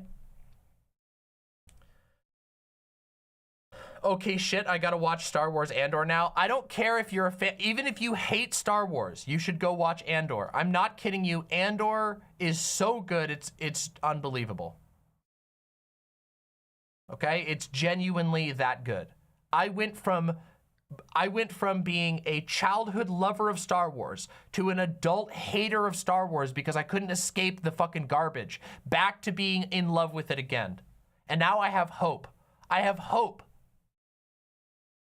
Speaker 2: Okay, shit, I gotta watch Star Wars Andor now. I don't care if you're a fan, even if you hate Star Wars, you should go watch Andor. I'm not kidding you. Andor is so good, it's unbelievable. Okay, it's genuinely that good. I went from being a childhood lover of Star Wars to an adult hater of Star Wars because I couldn't escape the fucking garbage, back to being in love with it again. And now I have hope. I have hope.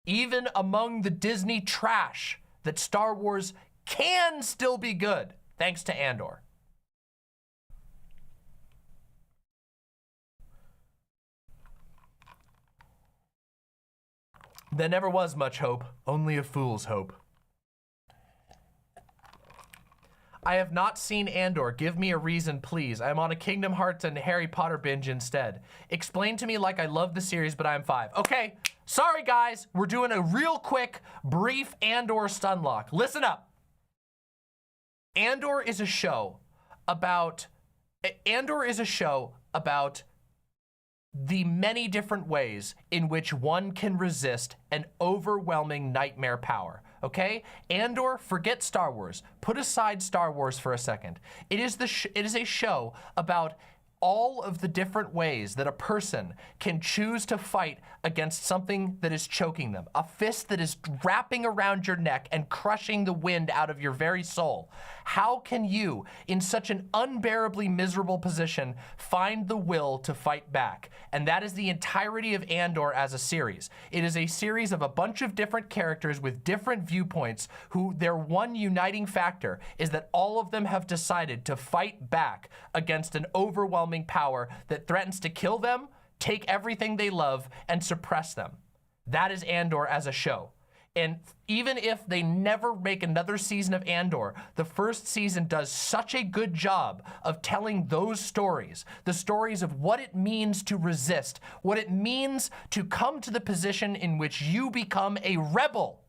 Speaker 2: Even among the Disney trash, that Star Wars can still be good, thanks to Andor. There never was much hope, only a fool's hope. I have not seen Andor. Give me a reason, please. I'm on a Kingdom Hearts and Harry Potter binge instead. Explain to me like I love the series, but I'm 5. Okay, sorry guys. We're doing a real quick, brief Andor stunlock. Listen up. Andor is a show about the many different ways in which one can resist an overwhelming nightmare power, okay? Andor, forget Star Wars. Put aside Star Wars for a second. It is a show about all of the different ways that a person can choose to fight against something that is choking them. A fist that is wrapping around your neck and crushing the wind out of your very soul. How can you, in such an unbearably miserable position, find the will to fight back? And that is the entirety of Andor as a series. It is a series of a bunch of different characters with different viewpoints who their one uniting factor is that all of them have decided to fight back against an overwhelming power that threatens to kill them, take everything they love, and suppress them. That is Andor as a show. And even if they never make another season of Andor, the first season does such a good job of telling those stories, the stories of what it means to resist, what it means to come to the position in which you become a rebel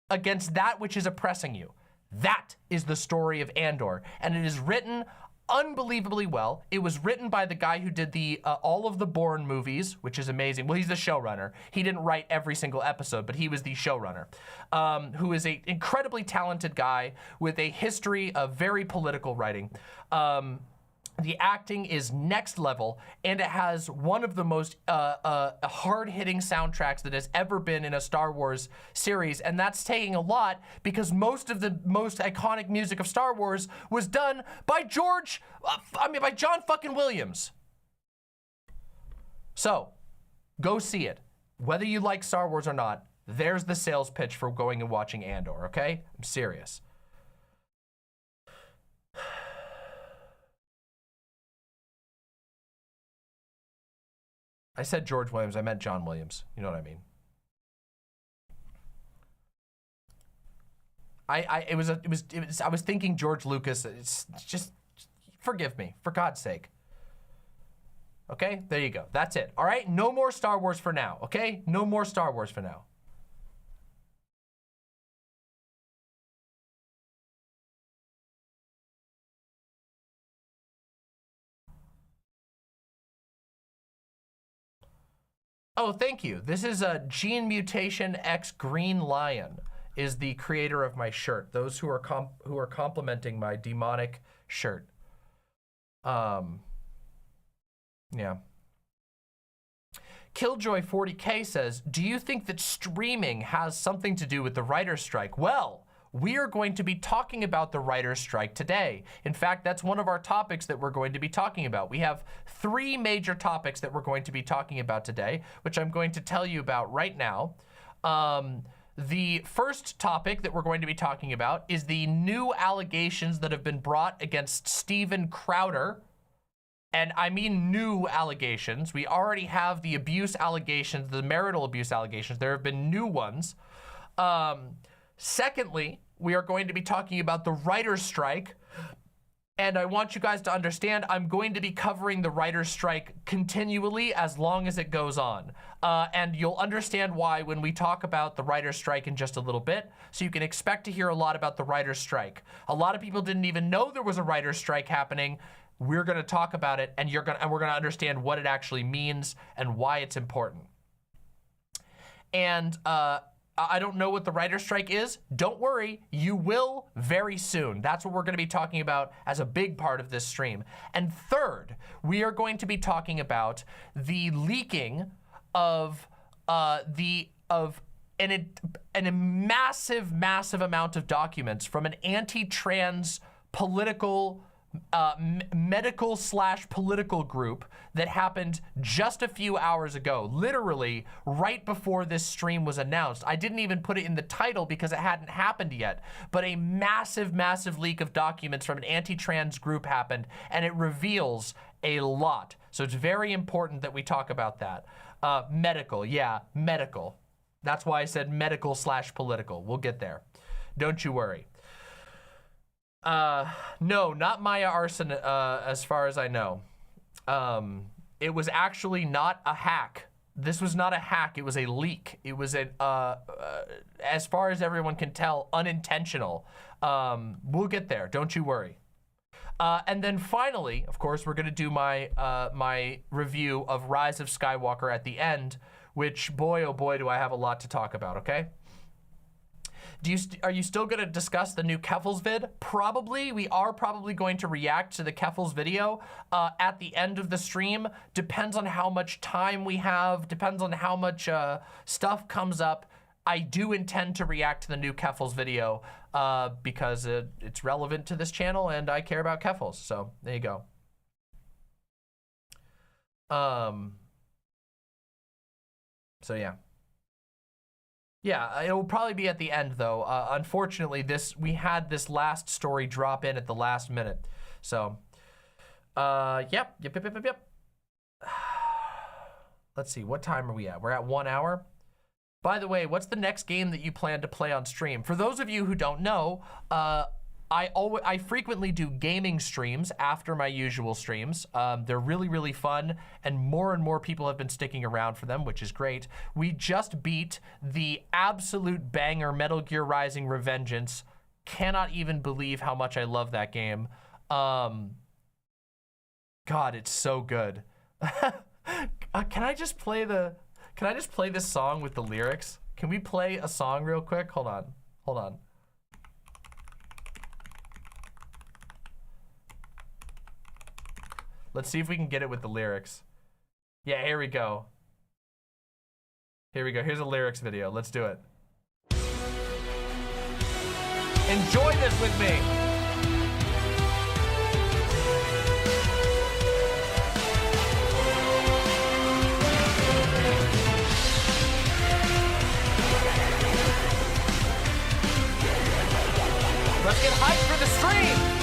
Speaker 2: against that which is oppressing you. That is the story of Andor, and it is written unbelievably well. It was written by the guy who did the all of the Bourne movies, which is amazing. Well, he's the showrunner. He didn't write every single episode, but he was the showrunner, who is an incredibly talented guy with a history of very political writing. The acting is next level, and it has one of the most hard-hitting soundtracks that has ever been in a Star Wars series, and that's saying a lot because most of the most iconic music of Star Wars was done by by John fucking Williams. So, go see it. Whether you like Star Wars or not, there's the sales pitch for going and watching Andor, okay? I'm serious. I said George Williams, I meant John Williams. You know what I mean? I was thinking George Lucas. It's just, forgive me, for God's sake. Okay, there you go. That's it. All right, no more Star Wars for now, okay? No more Star Wars for now. Oh, thank you. This is a Gene Mutation X Green Lion is the creator of my shirt. Those who are complimenting my demonic shirt. Yeah. Killjoy 40K says, do you think that streaming has something to do with the writer's strike? Well, we are going to be talking about the writer's strike today. In fact, that's one of our topics that we're going to be talking about. We have 3 major topics that we're going to be talking about today, which I'm going to tell you about right now. The first topic that we're going to be talking about is the new allegations that have been brought against Steven Crowder. And I mean new allegations. We already have the abuse allegations, the marital abuse allegations. There have been new ones. Secondly, we are going to be talking about the writer's strike. And I want you guys to understand, I'm going to be covering the writer's strike continually as long as it goes on. And you'll understand why when we talk about the writer's strike in just a little bit. So you can expect to hear a lot about the writer's strike. A lot of people didn't even know there was a writer's strike happening. We're gonna talk about it, and we're gonna understand what it actually means and why it's important. And I don't know what the writer's strike is. Don't worry, you will very soon. That's what we're gonna be talking about as a big part of this stream. And third, we are going to be talking about the leaking of a massive amount of documents from an anti-trans political medical/political group that happened just a few hours ago, literally right before this stream was announced. I didn't even put it in the title because it hadn't happened yet, but a massive leak of documents from an anti-trans group happened, and it reveals a lot. So it's very important that we talk about that. Medical, yeah, medical. That's why I said medical/political. We'll get there. Don't you worry. No, not Maya Arson, as far as I know. It was actually not a hack. This was not a hack, it was a leak. It was as far as everyone can tell, unintentional. We'll get there, don't you worry. And then finally, of course, we're gonna do my, my review of Rise of Skywalker at the end, which, boy, oh boy, do I have a lot to talk about, okay? Are you still gonna discuss the new Keffels vid? Probably. We are probably going to react to the Keffels video at the end of the stream. Depends on how much time we have, depends on how much stuff comes up. I do intend to react to the new Keffels video because it's relevant to this channel and I care about Keffels, so there you go. So yeah. Yeah, it will probably be at the end though. Unfortunately, we had this last story drop in at the last minute. So, yep. Let's see, what time are we at? We're at 1 hour. By the way, what's the next game that you plan to play on stream? For those of you who don't know, I frequently do gaming streams after my usual streams. They're really fun, and more people have been sticking around for them, which is great. We just beat the absolute banger Metal Gear Rising: Revengeance. Cannot even believe how much I love that game. God, it's so good. Can I just play this song with the lyrics? Can we play a song real quick? Hold on. Let's see if we can get it with the lyrics. Yeah, here we go. Here we go. Here's a lyrics video. Let's do it. Enjoy this with me. Let's get hyped for the stream.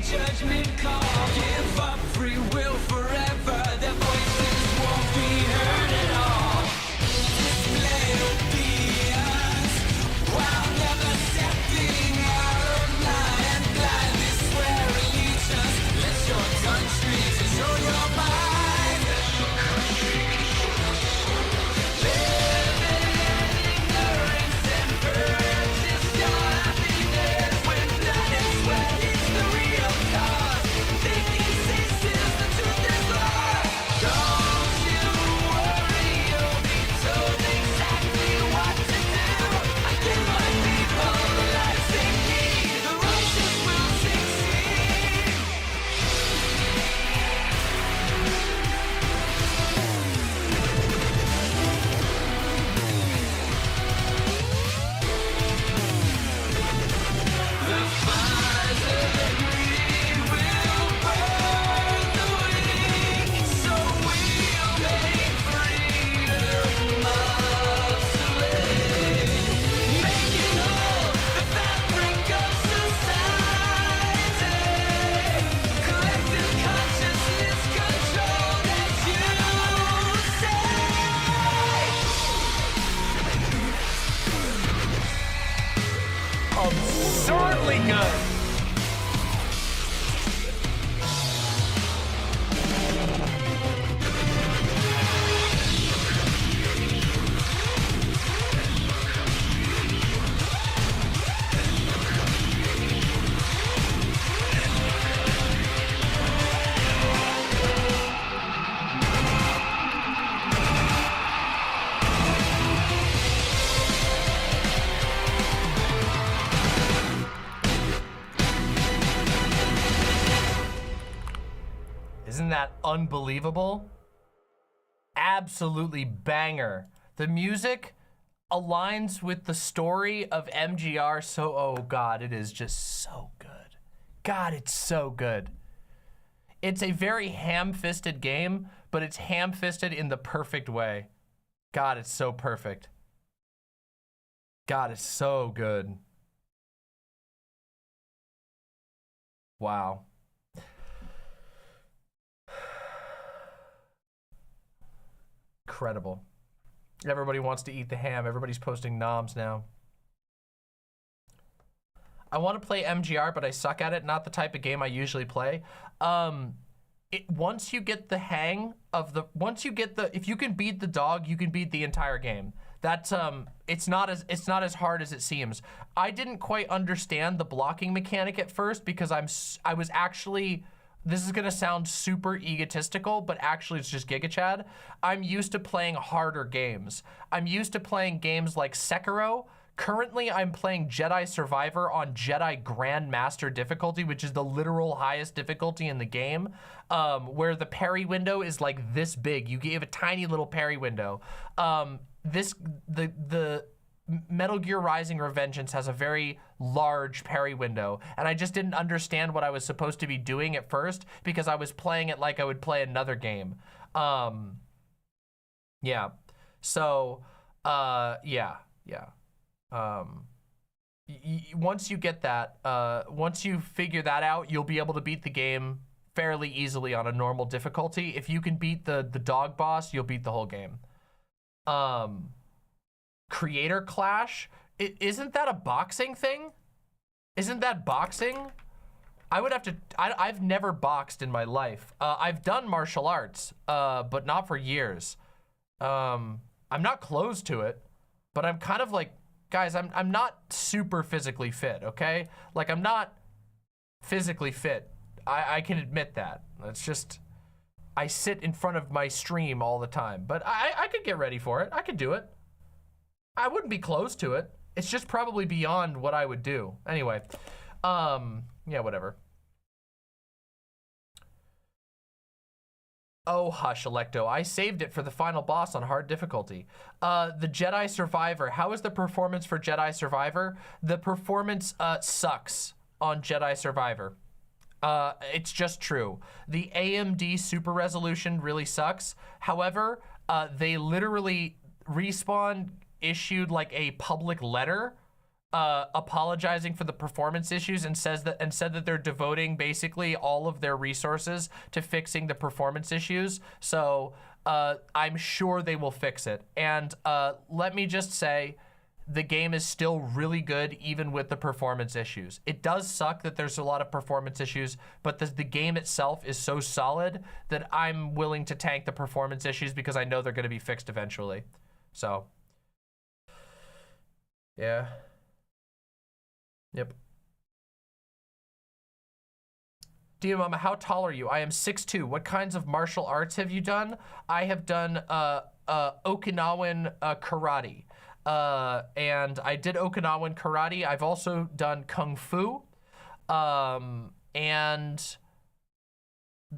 Speaker 4: Judgment call, give up free will forever. Their voices won't be heard at all. Display obedience while never stepping out of line. And blindly swear allegiance. Let your country control your mind. Let your country live in ignorance and purchase your happiness when blood and sweat is the real. Absurdly good. Isn't that unbelievable? Absolutely banger. The music aligns with the story of MGR so, oh God, it is just so good. God, it's so good. It's a very ham-fisted game, but it's ham-fisted in the perfect way. God, it's so perfect. God, it's so good. Wow. Incredible. Everybody wants to eat the ham. Everybody's posting noms now. I want to play MGR, but I suck at it. Not the type of game I usually play. Once you get the hang of if you can beat the dog, you can beat the entire game. That's it's not as hard as it seems. I didn't quite understand the blocking mechanic at first because I was actually. This is gonna sound super egotistical, but actually it's just Giga Chad. I'm used to playing harder games. I'm used to playing games like Sekiro. Currently, I'm playing Jedi Survivor on Jedi Grandmaster difficulty, which is the literal highest difficulty in the game, where the parry window is like this big. You give a tiny little parry window. The Metal Gear Rising: Revengeance has a very large parry window, and I just didn't understand what I was supposed to be doing at first because I was playing it like I would play another game. Yeah. So, yeah. Once you get that, once you figure that out, you'll be able to beat the game fairly easily on a normal difficulty. If you can beat the dog boss, you'll beat the whole game. Creator Clash, isn't that a boxing thing? Isn't that boxing? I would have to, I've never boxed in my life. I've done martial arts, but not for years. I'm not close to it, but I'm kind of like, guys, I'm not super physically fit, okay? Like, I'm not physically fit. I can admit that. It's just, I sit in front of my stream all the time. But I could get ready for it. I could do it. I wouldn't be close to it. It's just probably beyond what I would do. Anyway, yeah, whatever. Oh, hush, Electo. I saved it for the final boss on hard difficulty. The Jedi Survivor. How is the performance for Jedi Survivor? The performance sucks on Jedi Survivor. It's just true. The AMD super resolution really sucks. However, they literally Respawn issued like a public letter apologizing for the performance issues and said that they're devoting basically all of their resources to fixing the performance issues. So I'm sure they will fix it. And let me just say, the game is still really good even with the performance issues. It does suck that there's a lot of performance issues, but the game itself is so solid that I'm willing to tank the performance issues because I know they're going to be fixed eventually. So, yeah. Yep. Dear Mama, how tall are you? I am 6'2". What kinds of martial arts have you done? I have done Okinawan karate. And I did Okinawan karate. I've also done kung fu. And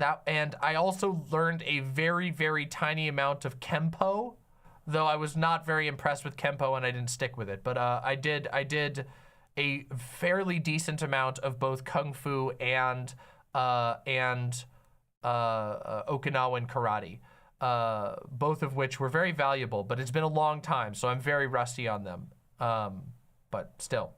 Speaker 4: I also learned a very, very tiny amount of Kempo, though I was not very impressed with Kempo and I didn't stick with it. But I did a fairly decent amount of both kung fu and Okinawan karate, both of which were very valuable, but it's been a long time, so I'm very rusty on them. But still.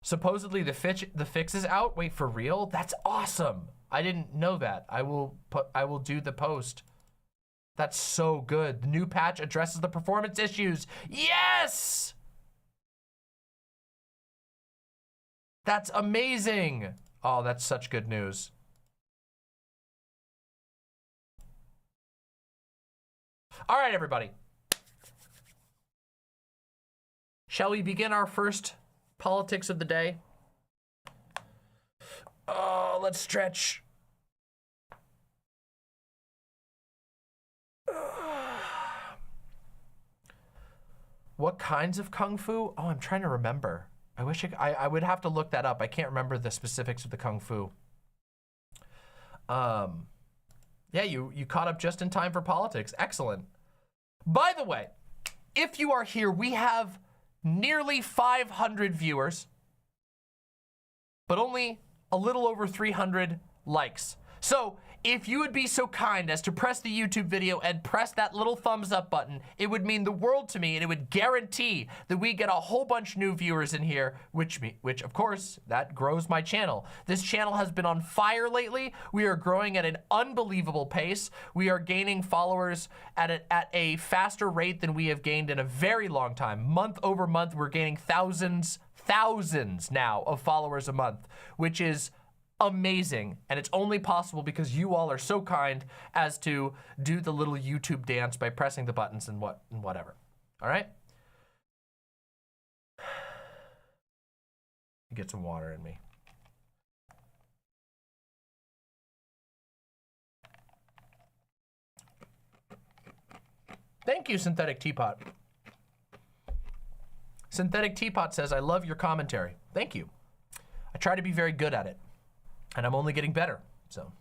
Speaker 4: Supposedly the fix is out. Wait, for real? That's awesome. I didn't know that. I will do the post. That's so good. The new patch addresses the performance issues. Yes! That's amazing. Oh, that's such good news. All right, everybody. Shall we begin our first politics of the day? Oh, let's stretch. What kinds of kung fu? Oh, I'm trying to remember. I wish I would have to look that up. I can't remember the specifics of the kung fu. Yeah, you caught up just in time for politics. Excellent. By the way, if you are here, we have nearly 500 viewers, but only a little over 300 likes. So if you would be so kind as to press the YouTube video and press that little thumbs up button, it would mean the world to me, and it would guarantee that we get a whole bunch new viewers in here, which of course, that grows my channel. This channel has been on fire lately. We are growing at an unbelievable pace. We are gaining followers at a faster rate than we have gained in a very long time. Month over month, we're gaining thousands now of followers a month, which is amazing, and it's only possible because you all are so kind as to do the little YouTube dance by pressing the buttons and whatever. All right? Get some water in me. Thank you, Synthetic Teapot. Synthetic Teapot says, I love your commentary. Thank you. I try to be very good at it. And I'm only getting better, so.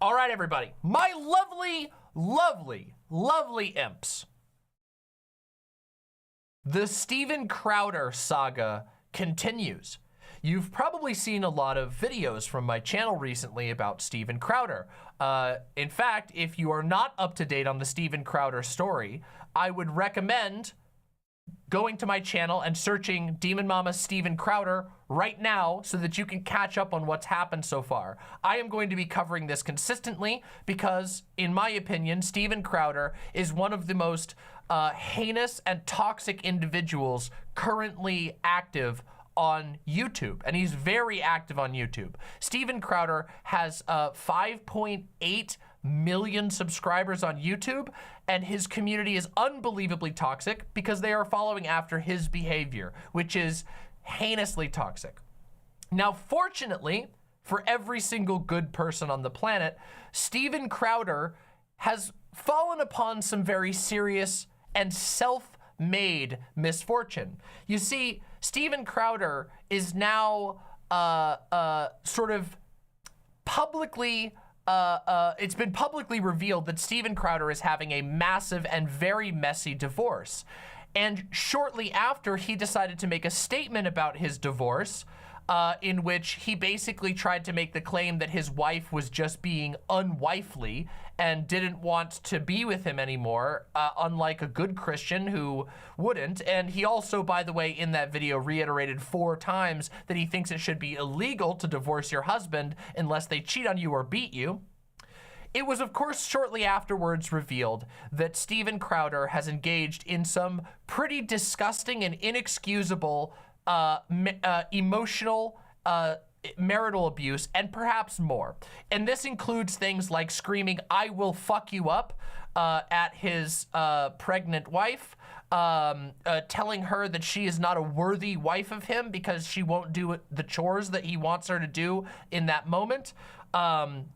Speaker 4: All right, everybody. My lovely, lovely, lovely imps. The Steven Crowder saga continues. You've probably seen a lot of videos from my channel recently about Steven Crowder. In fact, if you are not up to date on the Steven Crowder story, I would recommend going to my channel and searching Demon Mama Steven Crowder right now so that you can catch up on what's happened so far. I am going to be covering this consistently because, in my opinion, Steven Crowder is one of the most heinous and toxic individuals currently active on YouTube, and he's very active on YouTube. Steven Crowder has 5.8 million subscribers on YouTube, and his community is unbelievably toxic because they are following after his behavior, which is heinously toxic. Now, fortunately, for every single good person on the planet, Steven Crowder has fallen upon some very serious and self-made misfortune. You see, Steven Crowder is now sort of publicly, it's been publicly revealed that Steven Crowder is having a massive and very messy divorce. And shortly after, he decided to make a statement about his divorce, in which he basically tried to make the claim that his wife was just being unwifely and didn't want to be with him anymore, unlike a good Christian who wouldn't. And he also, by the way, in that video reiterated 4 times that he thinks it should be illegal to divorce your husband unless they cheat on you or beat you. It was, of course, shortly afterwards revealed that Steven Crowder has engaged in some pretty disgusting and inexcusable emotional marital abuse, and perhaps more. And this includes things like screaming, "I will fuck you up," at his pregnant wife, telling her that she is not a worthy wife of him because she won't do the chores that he wants her to do in that moment.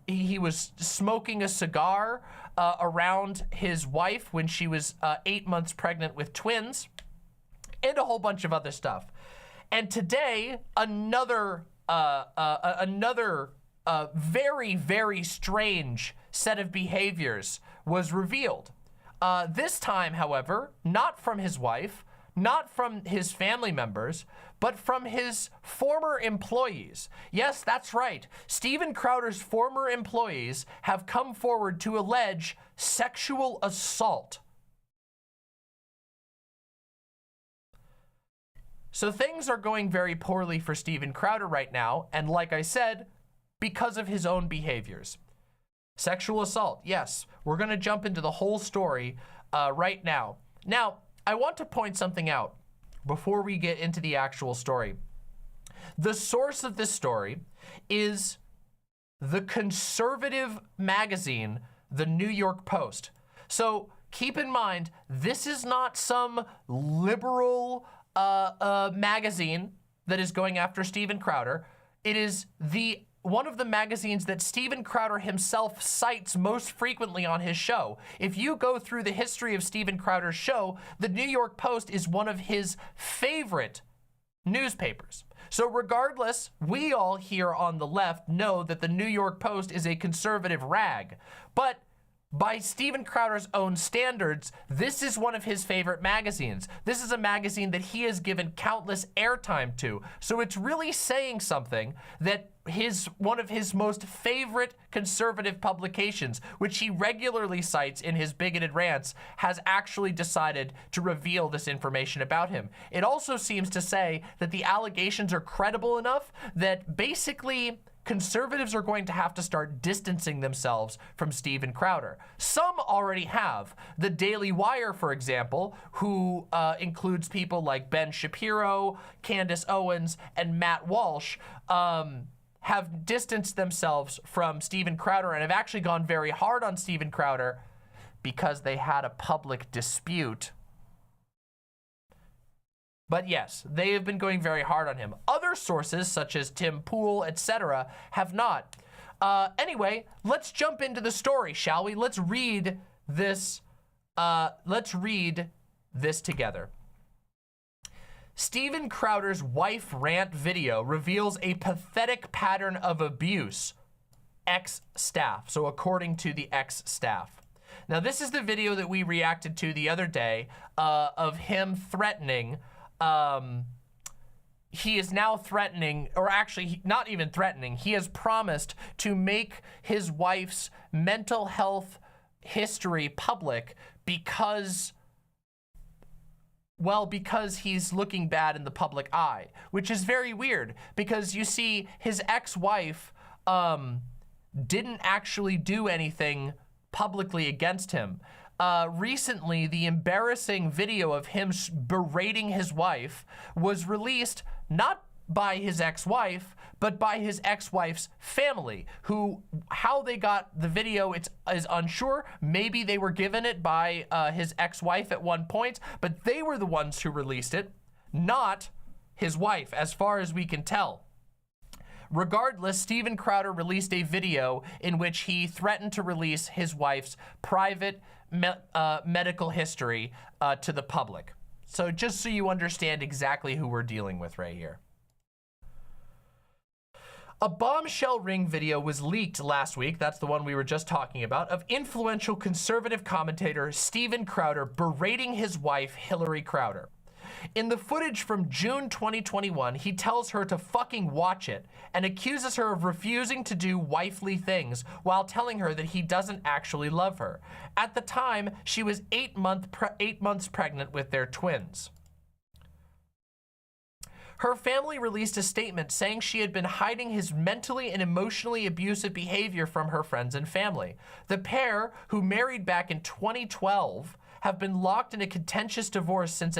Speaker 4: He was smoking a cigar around his wife when she was 8 months pregnant with twins, and a whole bunch of other stuff. And today, another very, very strange set of behaviors was revealed. This time, however, not from his wife, not from his family members, but from his former employees. Yes, that's right. Steven Crowder's former employees have come forward to allege sexual assault. So things are going very poorly for Steven Crowder right now, and like I said, because of his own behaviors. Sexual assault, yes. We're gonna jump into the whole story right now. Now, I want to point something out before we get into the actual story. The source of this story is the conservative magazine, the New York Post. So keep in mind, this is not some liberal magazine that is going after Steven Crowder. It is one of the magazines that Steven Crowder himself cites most frequently on his show. If you go through the history of Steven Crowder's show, the New York Post is one of his favorite newspapers. So regardless, we all here on the left know that the New York Post is a conservative rag, but by Steven Crowder's own standards, this is one of his favorite magazines. This is a magazine that he has given countless airtime to. So it's really saying something that one of his most favorite conservative publications, which he regularly cites in his bigoted rants, has actually decided to reveal this information about him. It also seems to say that the allegations are credible enough that basically conservatives are going to have to start distancing themselves from Steven Crowder. Some already have. The Daily Wire, for example, who includes people like Ben Shapiro, Candace Owens, and Matt Walsh, have distanced themselves from Steven Crowder and have actually gone very hard on Steven Crowder because they had a public dispute. But yes, they have been going very hard on him. Other sources, such as Tim Pool, etc., have not. Anyway, let's jump into the story, shall we? Let's read this. Let's read this together. Steven Crowder's wife rant video reveals a pathetic pattern of abuse. Ex-staff. So according to the ex-staff. Now, this is the video that we reacted to the other day of him threatening. He is now threatening, or actually not even threatening, he has promised to make his wife's mental health history public because, well, because he's looking bad in the public eye, which is very weird because you see his ex-wife didn't actually do anything publicly against him. Recently, the embarrassing video of him berating his wife was released not by his ex-wife, but by his ex-wife's family, who, how they got the video is unsure. Maybe they were given it by his ex-wife at one point, but they were the ones who released it, not his wife, as far as we can tell.
Speaker 2: Regardless, Steven Crowder released a video in which he threatened to release his wife's private medical history to the public. So just so you understand exactly who we're dealing with right here. A bombshell ring video was leaked last week, that's the one we were just talking about, of influential conservative commentator Steven Crowder berating his wife, Hillary Crowder. In the footage from June 2021, he tells her to fucking watch it and accuses her of refusing to do wifely things while telling her that he doesn't actually love her. At the time, she was 8 months pregnant with their twins. Her family released a statement saying she had been hiding his mentally and emotionally abusive behavior from her friends and family. The pair, who married back in 2012, have been locked in a contentious divorce since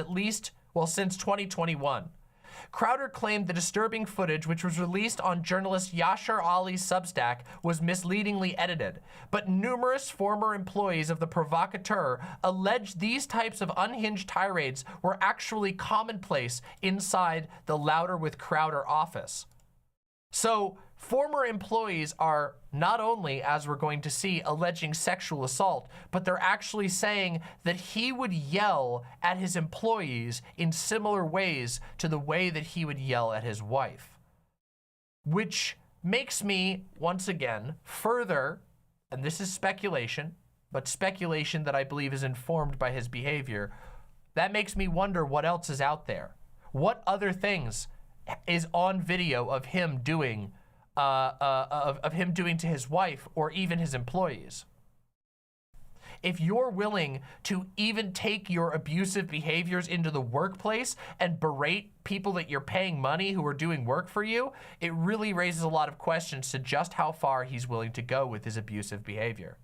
Speaker 2: since 2021. Crowder claimed the disturbing footage, which was released on journalist Yashar Ali's Substack, was misleadingly edited. But numerous former employees of the provocateur alleged these types of unhinged tirades were actually commonplace inside the Louder with Crowder office. So former employees are not only, as we're going to see, alleging sexual assault, but they're actually saying that he would yell at his employees in similar ways to the way that he would yell at his wife. Which makes me, once again, further, and this is speculation, but speculation that I believe is informed by his behavior, that makes me wonder what else is out there. What other things is on video of him doing to his wife or even his employees? If you're willing to even take your abusive behaviors into the workplace and berate people that you're paying money who are doing work for you, it really raises a lot of questions to just how far he's willing to go with his abusive behavior.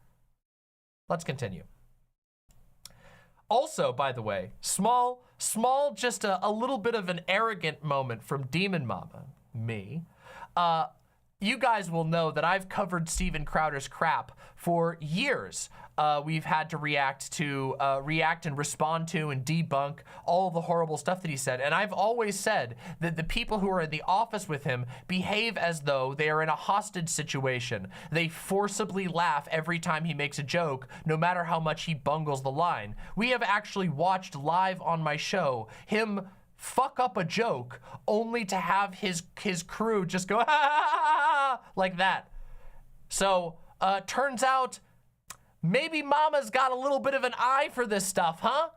Speaker 2: Let's continue. Also, by the way, small, just a little bit of an arrogant moment from Demon Mama, me. You guys will know that I've covered Steven Crowder's crap for years. We've had to react and respond to and debunk all the horrible stuff that he said. And I've always said that the people who are in the office with him behave as though they are in a hostage situation. They forcibly laugh every time he makes a joke, no matter how much he bungles the line. We have actually watched live on my show him fuck up a joke only to have his crew just go like that. So turns out maybe Mama's got a little bit of an eye for this stuff, huh?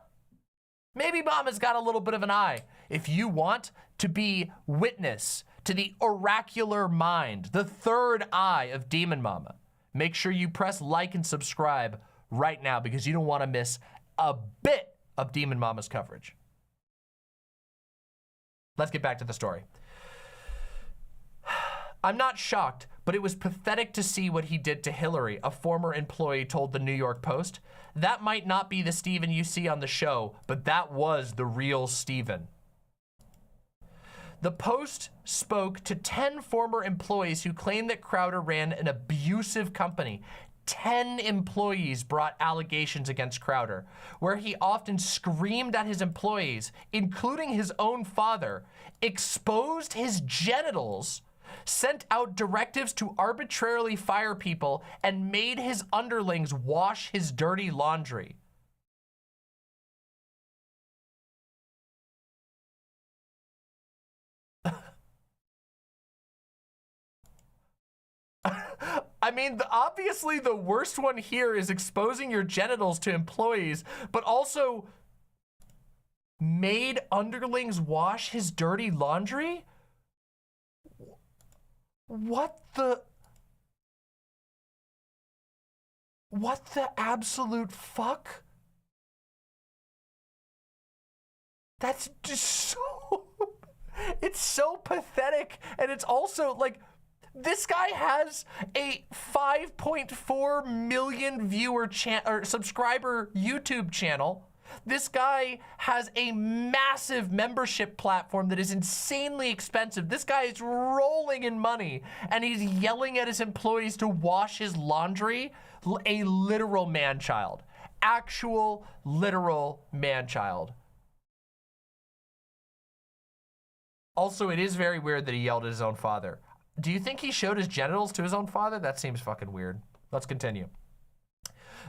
Speaker 2: Maybe Mama's got a little bit of an eye. If you want to be witness to the oracular mind, the third eye of Demon Mama, make sure you press like and subscribe right now because you don't want to miss a bit of Demon Mama's coverage. Let's get back to the story. I'm not shocked, but it was pathetic to see what he did to Hillary, a former employee told the New York Post. That might not be the Steven you see on the show, but that was the real Steven. The Post spoke to 10 former employees who claimed that Crowder ran an abusive company. 10 employees brought allegations against Crowder, where he often screamed at his employees, including his own father, exposed his genitals, sent out directives to arbitrarily fire people, and made his underlings wash his dirty laundry. I mean, obviously the worst one here is exposing your genitals to employees, but also made underlings wash his dirty laundry? What the absolute fuck? That's just so, it's so pathetic. And it's also like, this guy has a 5.4 million subscriber YouTube channel. This guy has a massive membership platform that is insanely expensive. This guy is rolling in money and he's yelling at his employees to wash his laundry. A literal man-child. Actual literal man-child. Also, it is very weird that he yelled at his own father.
Speaker 4: Do you think he showed his genitals to his own father? That seems fucking weird. Let's continue.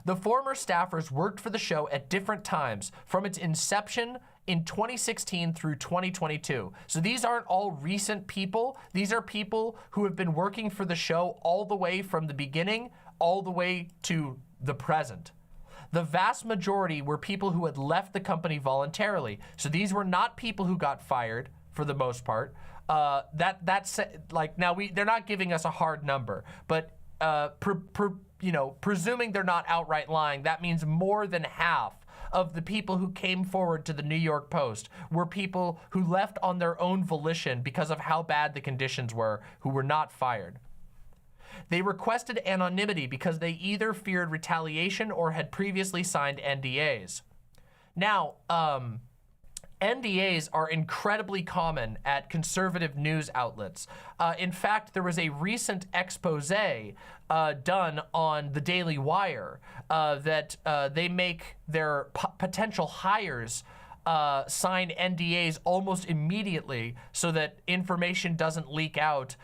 Speaker 4: The former staffers worked for the show at different times from its inception in 2016 through 2022. So these aren't all recent people. These are people who have been working for the show all the way from the beginning, all the way to the present. The vast majority were people who had left the company voluntarily. So these were not people who got fired for the most part. That's like, now they're not giving us a hard number, but presuming they're not outright lying, that means more than half of the people who came forward to the New York Post were people who left on their own volition because of how bad the conditions were, who were not fired. They requested anonymity because they either feared retaliation or had previously signed NDAs. Now, NDAs are incredibly common at conservative news outlets. In fact, there was a recent expose done on the Daily Wire that they make their potential hires sign NDAs almost immediately so that information doesn't leak out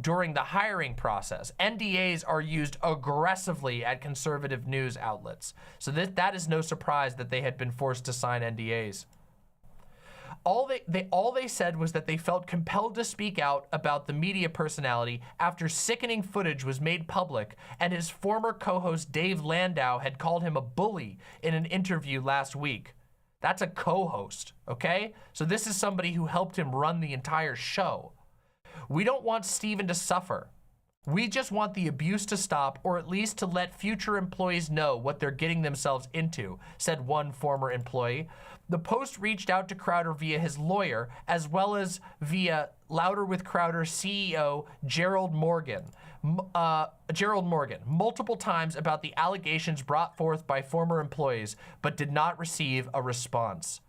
Speaker 4: during the hiring process. NDAs are used aggressively at conservative news outlets. So that is no surprise that they had been forced to sign NDAs. All they said was that they felt compelled to speak out about the media personality after sickening footage was made public, and his former co-host Dave Landau had called him a bully in an interview last week. That's a co-host, okay? So this is somebody who helped him run the entire show. We don't want Steven to suffer. We just want the abuse to stop, or at least to let future employees know what they're getting themselves into, said one former employee. The Post reached out to Crowder via his lawyer, as well as via Louder with Crowder CEO Gerald Morgan, multiple times about the allegations brought forth by former employees, but did not receive a response.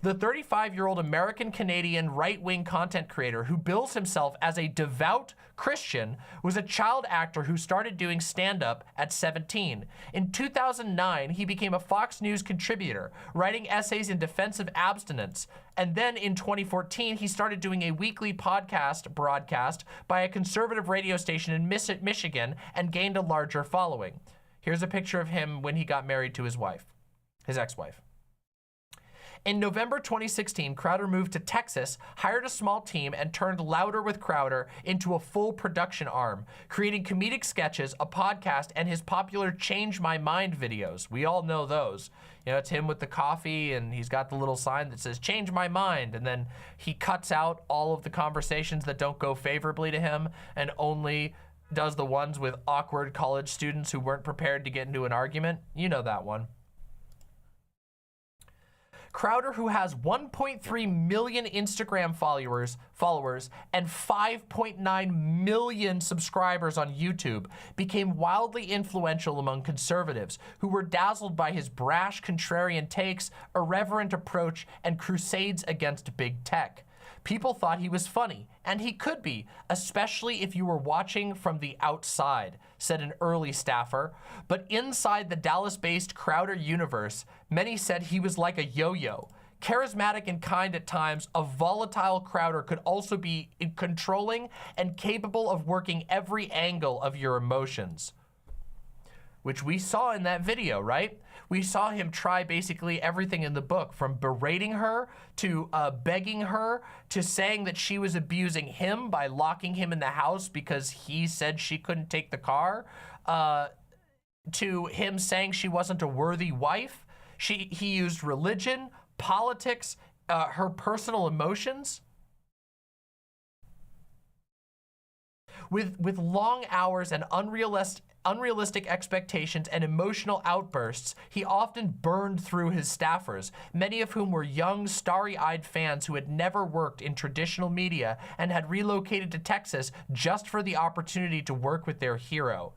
Speaker 4: The 35-year-old American-Canadian right-wing content creator who bills himself as a devout Christian was a child actor who started doing stand-up at 17. In 2009, he became a Fox News contributor, writing essays in defense of abstinence. And then in 2014, he started doing a weekly broadcast by a conservative radio station in Michigan and gained a larger following. Here's a picture of him when he got married to his wife, his ex-wife. In November 2016, Crowder moved to Texas, hired a small team, and turned Louder with Crowder into a full production arm, creating comedic sketches, a podcast, and his popular Change My Mind videos. We all know those. You know, it's him with the coffee, and he's got the little sign that says, Change My Mind, and then he cuts out all of the conversations that don't go favorably to him and only does the ones with awkward college students who weren't prepared to get into an argument. You know that one. Crowder, who has 1.3 million Instagram followers and 5.9 million subscribers on YouTube, became wildly influential among conservatives who were dazzled by his brash contrarian takes, irreverent approach, and crusades against big tech. People thought he was funny, and he could be, especially if you were watching from the outside, said an early staffer. But inside the Dallas-based Crowder universe, many said he was like a yo-yo. Charismatic and kind at times, a volatile Crowder could also be controlling and capable of working every angle of your emotions. Which we saw in that video, right? We saw him try basically everything in the book, from berating her to begging her to saying that she was abusing him by locking him in the house because he said she couldn't take the car, to him saying she wasn't a worthy wife. He used religion, politics, her personal emotions. With long hours and unrealistic expectations and emotional outbursts, he often burned through his staffers, many of whom were young, starry-eyed fans who had never worked in traditional media and had relocated to Texas just for the opportunity to work with their hero.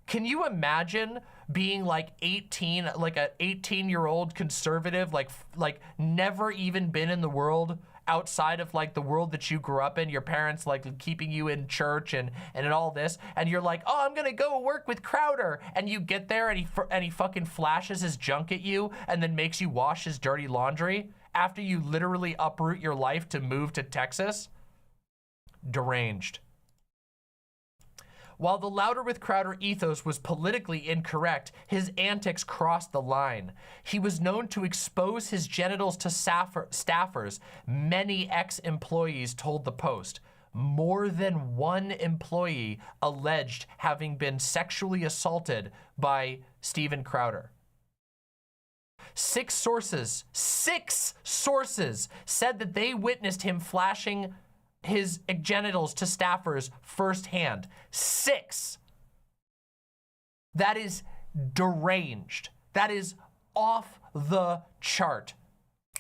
Speaker 4: Can you imagine being like 18, like an 18-year-old conservative, like never even been in the world outside of like the world that you grew up in, your parents like keeping you in church and all this, and you're like, oh, I'm gonna go work with Crowder, and you get there and he fucking flashes his junk at you and then makes you wash his dirty laundry after you literally uproot your life to move to Texas? Deranged.
Speaker 2: While the louder with Crowder ethos was politically incorrect, his antics crossed the line. He was known to expose his genitals to staffers, many ex-employees told the Post. More than one employee alleged having been sexually assaulted by Steven Crowder. Six sources said that they witnessed him flashing his genitals to staffers firsthand. 6. That is deranged. That is off the chart.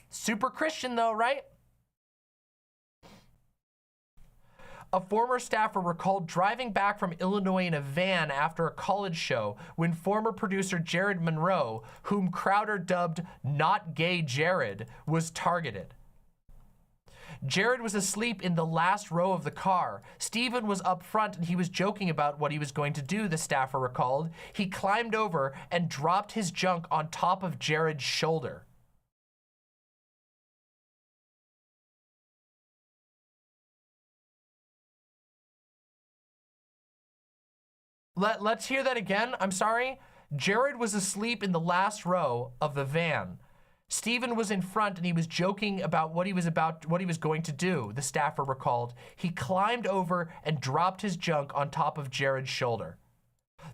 Speaker 2: Super Christian though, right? A former staffer recalled driving back from Illinois in a van after a college show when former producer Jared Monroe, whom Crowder dubbed "Not Gay Jared," was targeted. Jared was asleep in the last row of the car. Steven was up front and he was joking about what he was going to do, the staffer recalled. He climbed over and dropped his junk on top of Jared's shoulder. Let's hear that again. I'm sorry. Jared was asleep in the last row of the van. Steven was in front and he was joking about what he was going to do, the staffer recalled. He climbed over and dropped his junk on top of Jared's shoulder.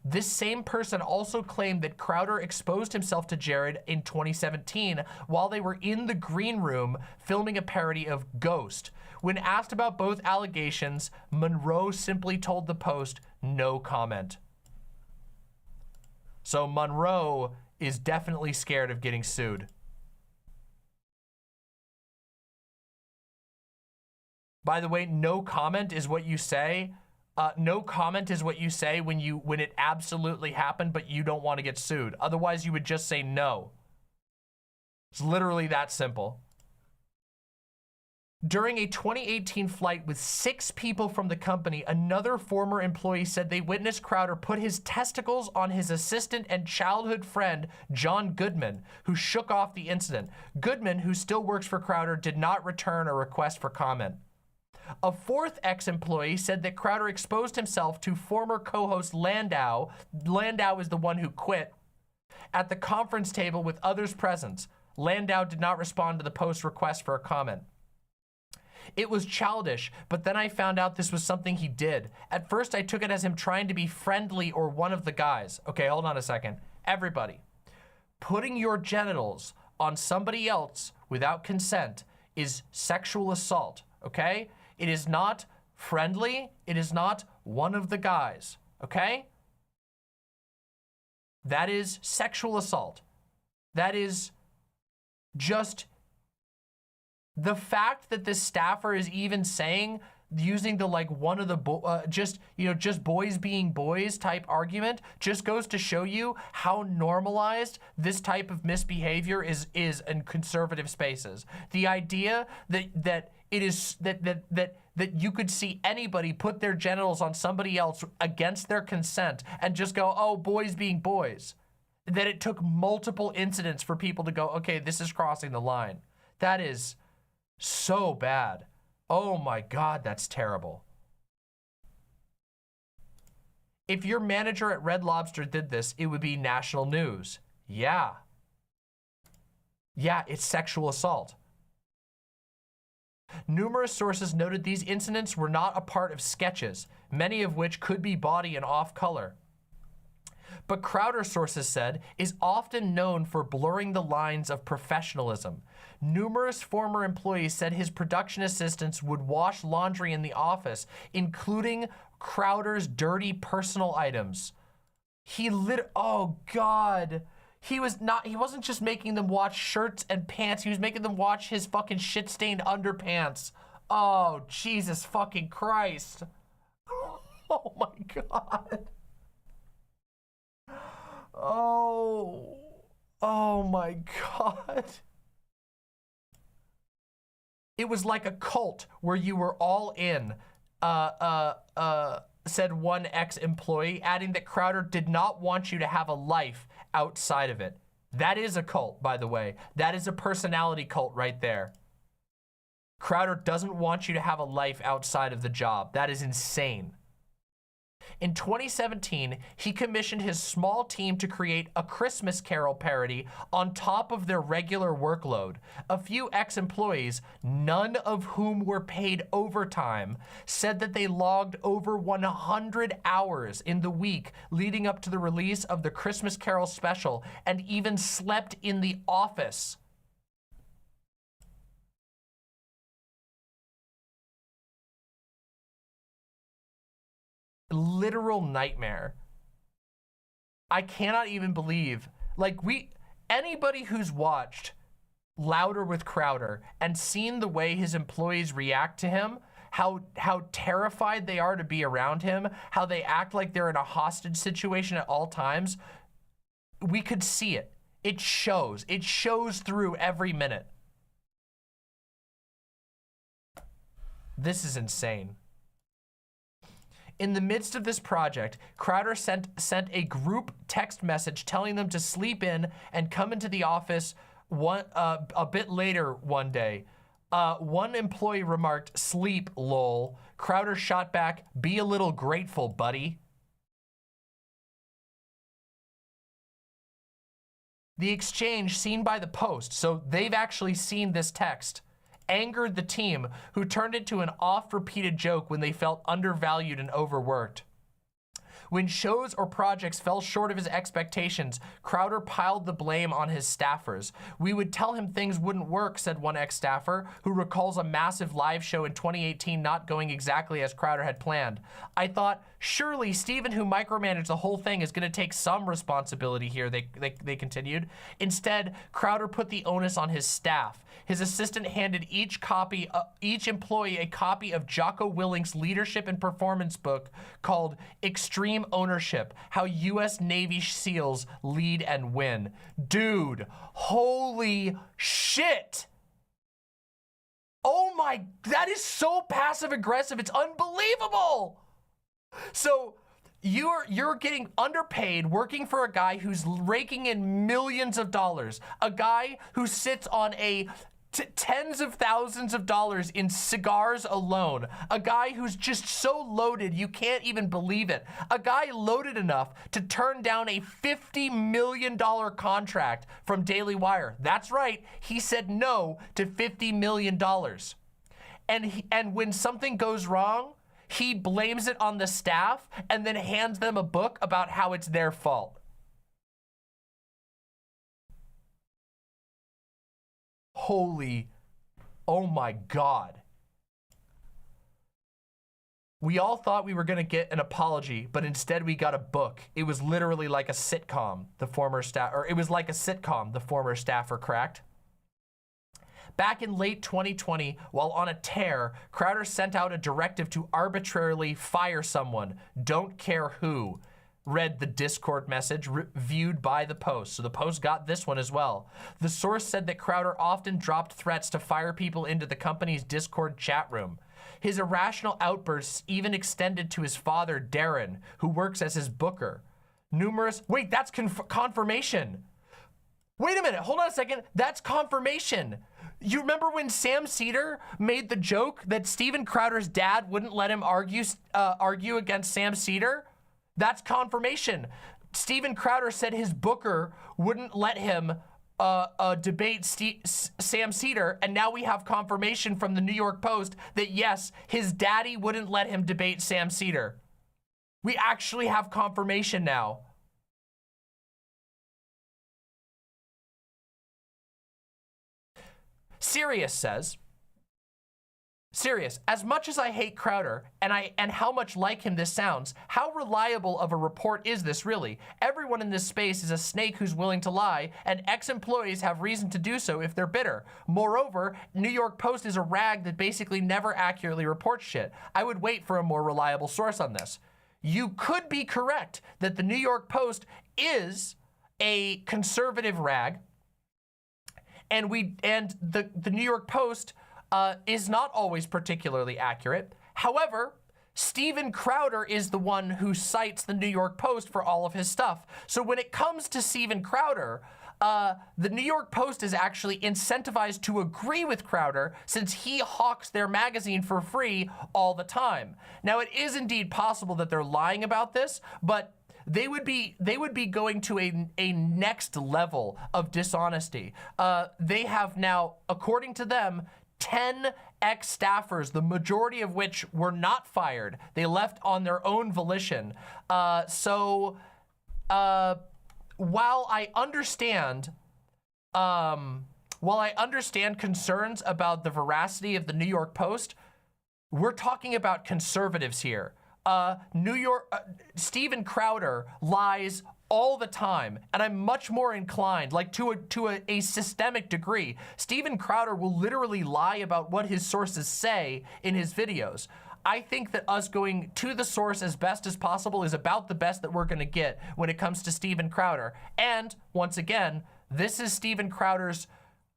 Speaker 2: This same person also claimed that Crowder exposed himself to Jared in 2017 while they were in the green room filming a parody of Ghost. When asked about both allegations, Monroe simply told the Post, no comment. So Monroe is definitely scared of getting sued. By the way, no comment is what you say. No comment is what you say when it absolutely happened, but you don't want to get sued. Otherwise, you would just say no. It's literally that simple. During a 2018 flight with 6 people from the company, another former employee said they witnessed Crowder put his testicles on his assistant and childhood friend, John Goodman, who shook off the incident. Goodman, who still works for Crowder, did not return a request for comment. A 4th ex-employee said that Crowder exposed himself to former co-host Landau. Landau is the one who quit. At the conference table with others present. Landau did not respond to the Post's request for a comment. It was childish, but then I found out this was something he did. At first, I took it as him trying to be friendly or one of the guys. Okay, hold on a second. Everybody, putting your genitals on somebody else without consent is sexual assault, okay? It is not friendly. It is not one of the guys, okay? That is sexual assault. That is just the fact that this staffer is even saying, using the like one of the just boys being boys type argument just goes to show you how normalized this type of misbehavior is in conservative spaces. The idea that you could see anybody put their genitals on somebody else against their consent and just go, oh, boys being boys. That it took multiple incidents for people to go, okay, this is crossing the line. That is so bad. Oh my God, that's terrible. If your manager at Red Lobster did this, it would be national news. Yeah. Yeah, it's sexual assault. Numerous sources noted these incidents were not a part of sketches, many of which could be bawdy and off color. But Crowder, sources said, is often known for blurring the lines of professionalism. Numerous former employees said his production assistants would wash laundry in the office, including Crowder's dirty personal items. Oh God. He wasn't just making them watch shirts and pants, he was making them watch his fucking shit-stained underpants. Oh, Jesus fucking Christ. Oh my God. Oh my God. It was like a cult where you were all in, said one ex-employee, adding that Crowder did not want you to have a life outside of it. That is a cult, by the way. That is a personality cult right there. Crowder doesn't want you to have a life outside of the job. That is insane.
Speaker 4: In 2017, he commissioned his small team to create a Christmas Carol parody on top of their regular workload. A few ex-employees, none of whom were paid overtime, said that they logged over 100 hours in the week leading up to the release of the Christmas Carol special and even slept in the office. Literal nightmare. I cannot even believe, like, anybody who's watched Louder with Crowder and seen the way his employees react to him, how terrified they are to be around him, how they act like they're in a hostage situation at all times, we could see it. It shows through every minute. This is insane. In the midst of this project, Crowder sent a group text message telling them to sleep in and come into the office a bit later one day. One employee remarked, "Sleep, lol." Crowder shot back, "Be a little grateful, buddy." The exchange seen by the Post, so they've actually seen this text, angered the team, who turned it to an oft-repeated joke when they felt undervalued and overworked. When shows or projects fell short of his expectations, Crowder piled the blame on his staffers. "We would tell him things wouldn't work," said one ex-staffer, who recalls a massive live show in 2018 not going exactly as Crowder had planned. "I thought, surely Steven, who micromanaged the whole thing, is gonna take some responsibility here," they continued. Instead, Crowder put the onus on his staff. His assistant handed each employee a copy of Jocko Willink's leadership and performance book called Extreme Ownership: How U.S. Navy SEALs Lead and Win. Dude, holy shit. Oh my, that is so passive aggressive. It's unbelievable. So you're getting underpaid working for a guy who's raking in millions of dollars, a guy who sits on tens of thousands of dollars in cigars alone, a guy who's just so loaded you can't even believe it, a guy loaded enough to turn down a $50 million contract from Daily Wire. That's right, he said no to $50 million. And when something goes wrong, he blames it on the staff and then hands them a book about how it's their fault. Holy, oh my God. We all thought we were gonna get an apology, but instead we got a book. It was literally like a sitcom, the former staffer cracked. Back in late 2020, while on a tear, Crowder sent out a directive to arbitrarily fire someone, don't care who, read the Discord message viewed by the Post. So the Post got this one as well. The source said that Crowder often dropped threats to fire people into the company's Discord chat room. His irrational outbursts even extended to his father, Darren, who works as his booker. Wait, that's confirmation. Wait a minute, hold on a second. That's confirmation. You remember when Sam Cedar made the joke that Steven Crowder's dad wouldn't let him argue against Sam Cedar? That's confirmation. Steven Crowder said his booker wouldn't let him debate Sam Cedar, and now we have confirmation from the New York Post that yes, his daddy wouldn't let him debate Sam Cedar. We actually have confirmation now. Sirius says, Serious, as much as I hate Crowder and how much like him this sounds, how reliable of a report is this really? Everyone in this space is a snake who's willing to lie, and ex-employees have reason to do so if they're bitter. Moreover, New York Post is a rag that basically never accurately reports shit. I would wait for a more reliable source on this. You could be correct that the New York Post is a conservative rag, and the New York Post is not always particularly accurate. However, Steven Crowder is the one who cites the New York Post for all of his stuff. So when it comes to Steven Crowder, The New York Post is actually incentivized to agree with Crowder since he hawks their magazine for free all the time. Now, it is indeed possible that they're lying about this, but they would be going to a next level of dishonesty. They have now, according to them, 10 ex-staffers, the majority of which were not fired. They left on their own volition. While I understand concerns about the veracity of the New York Post, we're talking about conservatives here. Steven Crowder lies all the time, and I'm much more inclined, like to a systemic degree. Steven Crowder will literally lie about what his sources say in his videos. I think that us going to the source as best as possible is about the best that we're gonna get when it comes to Steven Crowder. And once again, this is Steven Crowder's,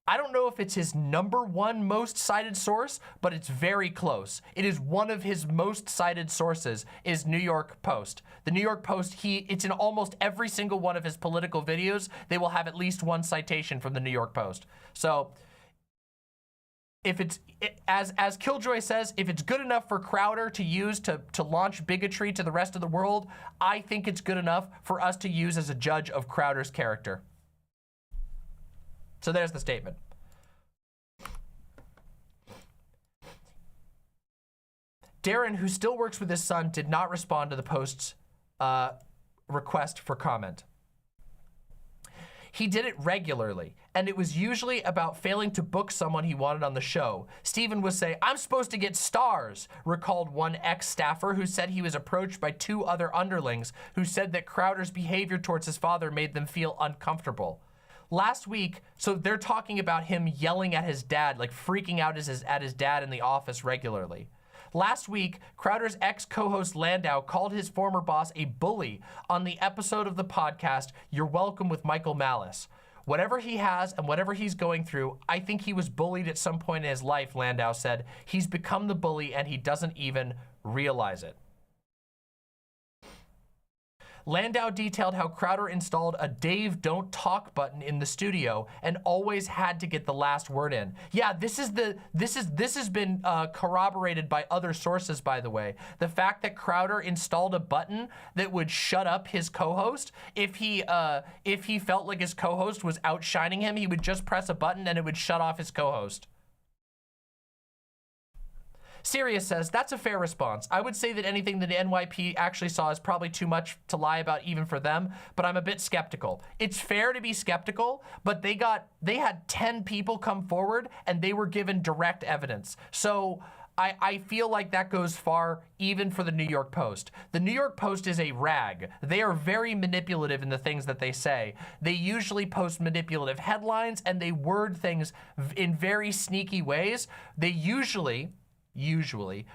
Speaker 4: I don't know if it's his #1 most cited source, but it's very close. It is one of his most cited sources is New York Post. The New York Post, it's in almost every single one of his political videos. They will have at least one citation from the New York Post. So if as Killjoy says, if it's good enough for Crowder to use to launch bigotry to the rest of the world, I think it's good enough for us to use as a judge of Crowder's character. So there's the statement. Darren, who still works with his son, did not respond to the Post's request for comment. He did it regularly, and it was usually about failing to book someone he wanted on the show. Steven would say, "I'm supposed to get stars," recalled one ex-staffer who said he was approached by 2 other underlings who said that Crowder's behavior towards his father made them feel uncomfortable. Last week, so they're talking about him yelling at his dad, like freaking out at his dad in the office regularly. Last week, Crowder's ex-co-host Landau called his former boss a bully on the episode of the podcast, You're Welcome with Michael Malice. Whatever he has and whatever he's going through, I think he was bullied at some point in his life, Landau said. He's become the bully and he doesn't even realize it. Landau detailed how Crowder installed a Dave Don't Talk button in the studio and always had to get the last word in. Yeah, this has been corroborated by other sources, by the way. The fact that Crowder installed a button that would shut up his co-host, if he felt like his co-host was outshining him, he would just press a button and it would shut off his co-host. Sirius says, that's a fair response. I would say that anything that the NYP actually saw is probably too much to lie about even for them, but I'm a bit skeptical. It's fair to be skeptical, but they had 10 people come forward and they were given direct evidence. So I feel like that goes far even for the New York Post. The New York Post is a rag. They are very manipulative in the things that they say. They usually post manipulative headlines and they word things in very sneaky ways. They usually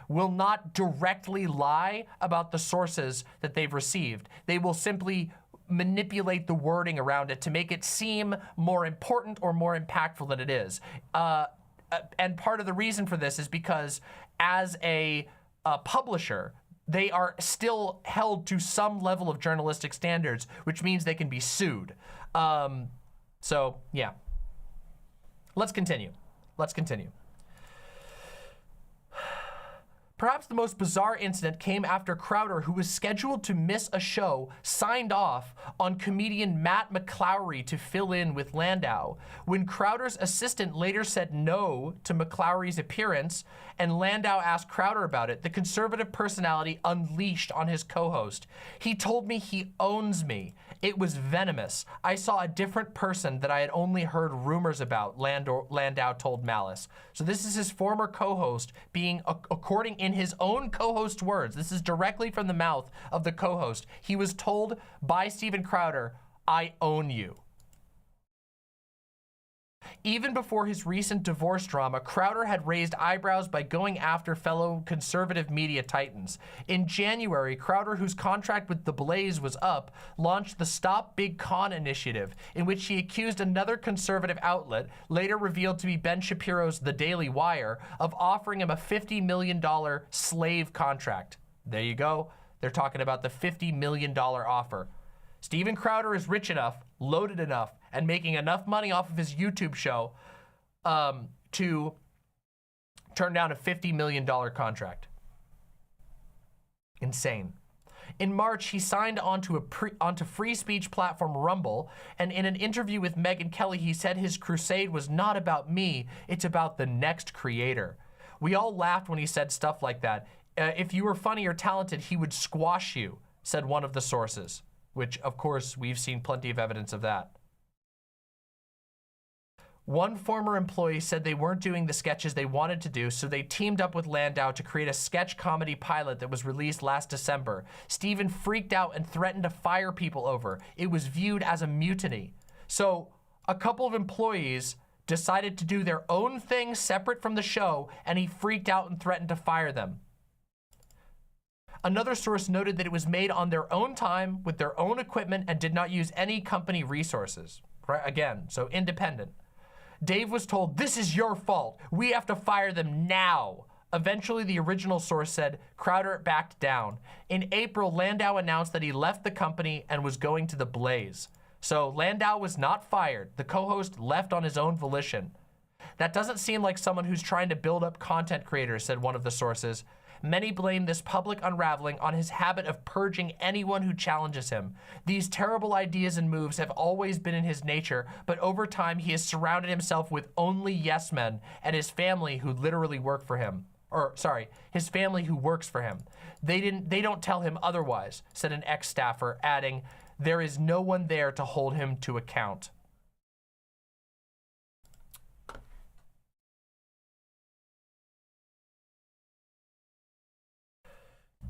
Speaker 4: will not directly lie about the sources that they've received. They will simply manipulate the wording around it to make it seem more important or more impactful than it is. And part of the reason for this is because as a publisher, they are still held to some level of journalistic standards, which means they can be sued. So yeah, let's continue. Perhaps the most bizarre incident came after Crowder, who was scheduled to miss a show, signed off on comedian Matt McClowry to fill in with Landau. When Crowder's assistant later said no to McClowry's appearance and Landau asked Crowder about it, the conservative personality unleashed on his co-host. He told me he owns me. It was venomous. I saw a different person that I had only heard rumors about, Landau told Malice. So this is his former co-host being, according in his own co-host words, this is directly from the mouth of the co-host. He was told by Steven Crowder, I own you. Even before his recent divorce drama, Crowder had raised eyebrows by going after fellow conservative media titans. In January, Crowder, whose contract with The Blaze was up, launched the Stop Big Con initiative, in which he accused another conservative outlet, later revealed to be Ben Shapiro's The Daily Wire, of offering him a $50 million slave contract. There you go. They're talking about the $50 million offer. Steven Crowder is rich enough, loaded enough, and making enough money off of his YouTube show to turn down a $50 million contract. Insane. In March, he signed onto free speech platform Rumble, and in an interview with Megyn Kelly, he said his crusade was not about me, it's about the next creator. We all laughed when he said stuff like that. If you were funny or talented, he would squash you, said one of the sources, which, of course, we've seen plenty of evidence of that. One former employee said they weren't doing the sketches they wanted to do, so they teamed up with Landau to create a sketch comedy pilot that was released last December. Steven freaked out and threatened to fire people over. It was viewed as a mutiny. So a couple of employees decided to do their own thing separate from the show, and he freaked out and threatened to fire them. Another source noted that it was made on their own time with their own equipment and did not use any company resources. Right? Again, so independent. Dave was told, "This is your fault. We have to fire them now." Eventually, the original source said Crowder backed down. In April, Landau announced that he left the company and was going to the Blaze. So Landau was not fired. The co-host left on his own volition. That doesn't seem like someone who's trying to build up content creators, said one of the sources. Many blame this public unraveling on his habit of purging anyone who challenges him. These terrible ideas and moves have always been in his nature, but over time he has surrounded himself with only yes men and his family who literally work for him. Or, sorry, his family who works for him. They don't tell him otherwise, said an ex-staffer, adding, there is no one there to hold him to account.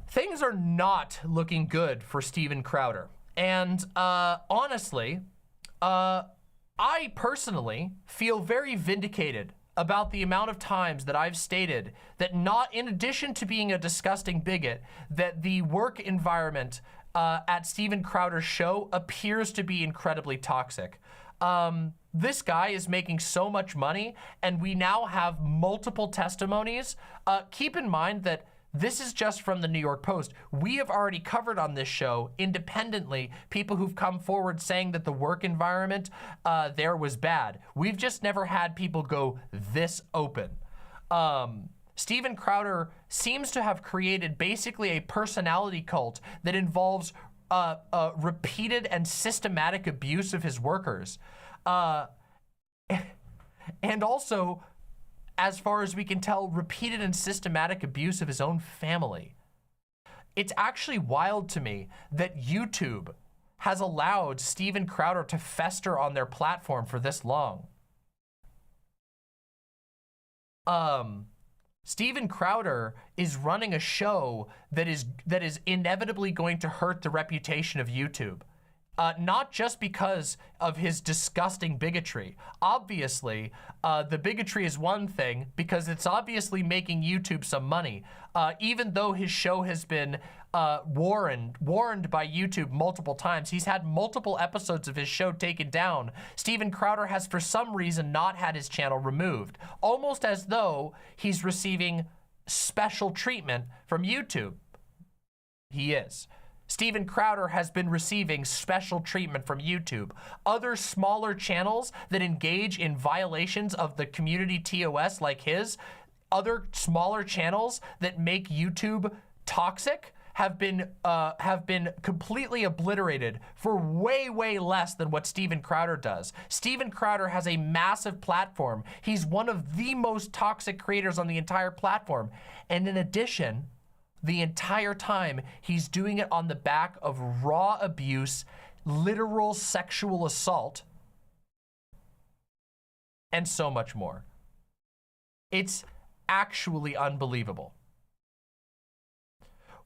Speaker 4: Things are not looking good for Steven Crowder. And honestly, I personally feel very vindicated about the amount of times that I've stated that not in addition to being a disgusting bigot, that the work environment at Steven Crowder's show appears to be incredibly toxic. This guy is making so much money, and we now have multiple testimonies. Keep in mind that this is just from the New York Post. We have already covered on this show independently people who've come forward saying that the work environment there was bad. We've just never had people go this open. Steven Crowder seems to have created basically a personality cult that involves repeated and systematic abuse of his workers. And also, as far as we can tell, repeated and systematic abuse of his own family. It's actually wild to me that YouTube has allowed Steven Crowder to fester on their platform for this long. Steven Crowder is running a show that is inevitably going to hurt the reputation of YouTube. Not just because of his disgusting bigotry. Obviously, the bigotry is one thing because it's obviously making YouTube some money. Even though his show has been warned by YouTube multiple times, he's had multiple episodes of his show taken down. Steven Crowder has for some reason not had his channel removed, almost as though he's receiving special treatment from YouTube. He is. Steven Crowder has been receiving special treatment from YouTube. Other smaller channels that engage in violations of the community TOS like his, other smaller channels that make YouTube toxic have been completely obliterated for way, way less than what Steven Crowder does. Steven Crowder has a massive platform. He's one of the most toxic creators on the entire platform. And in addition, the entire time, he's doing it on the back of raw abuse, literal sexual assault, and so much more. It's actually unbelievable.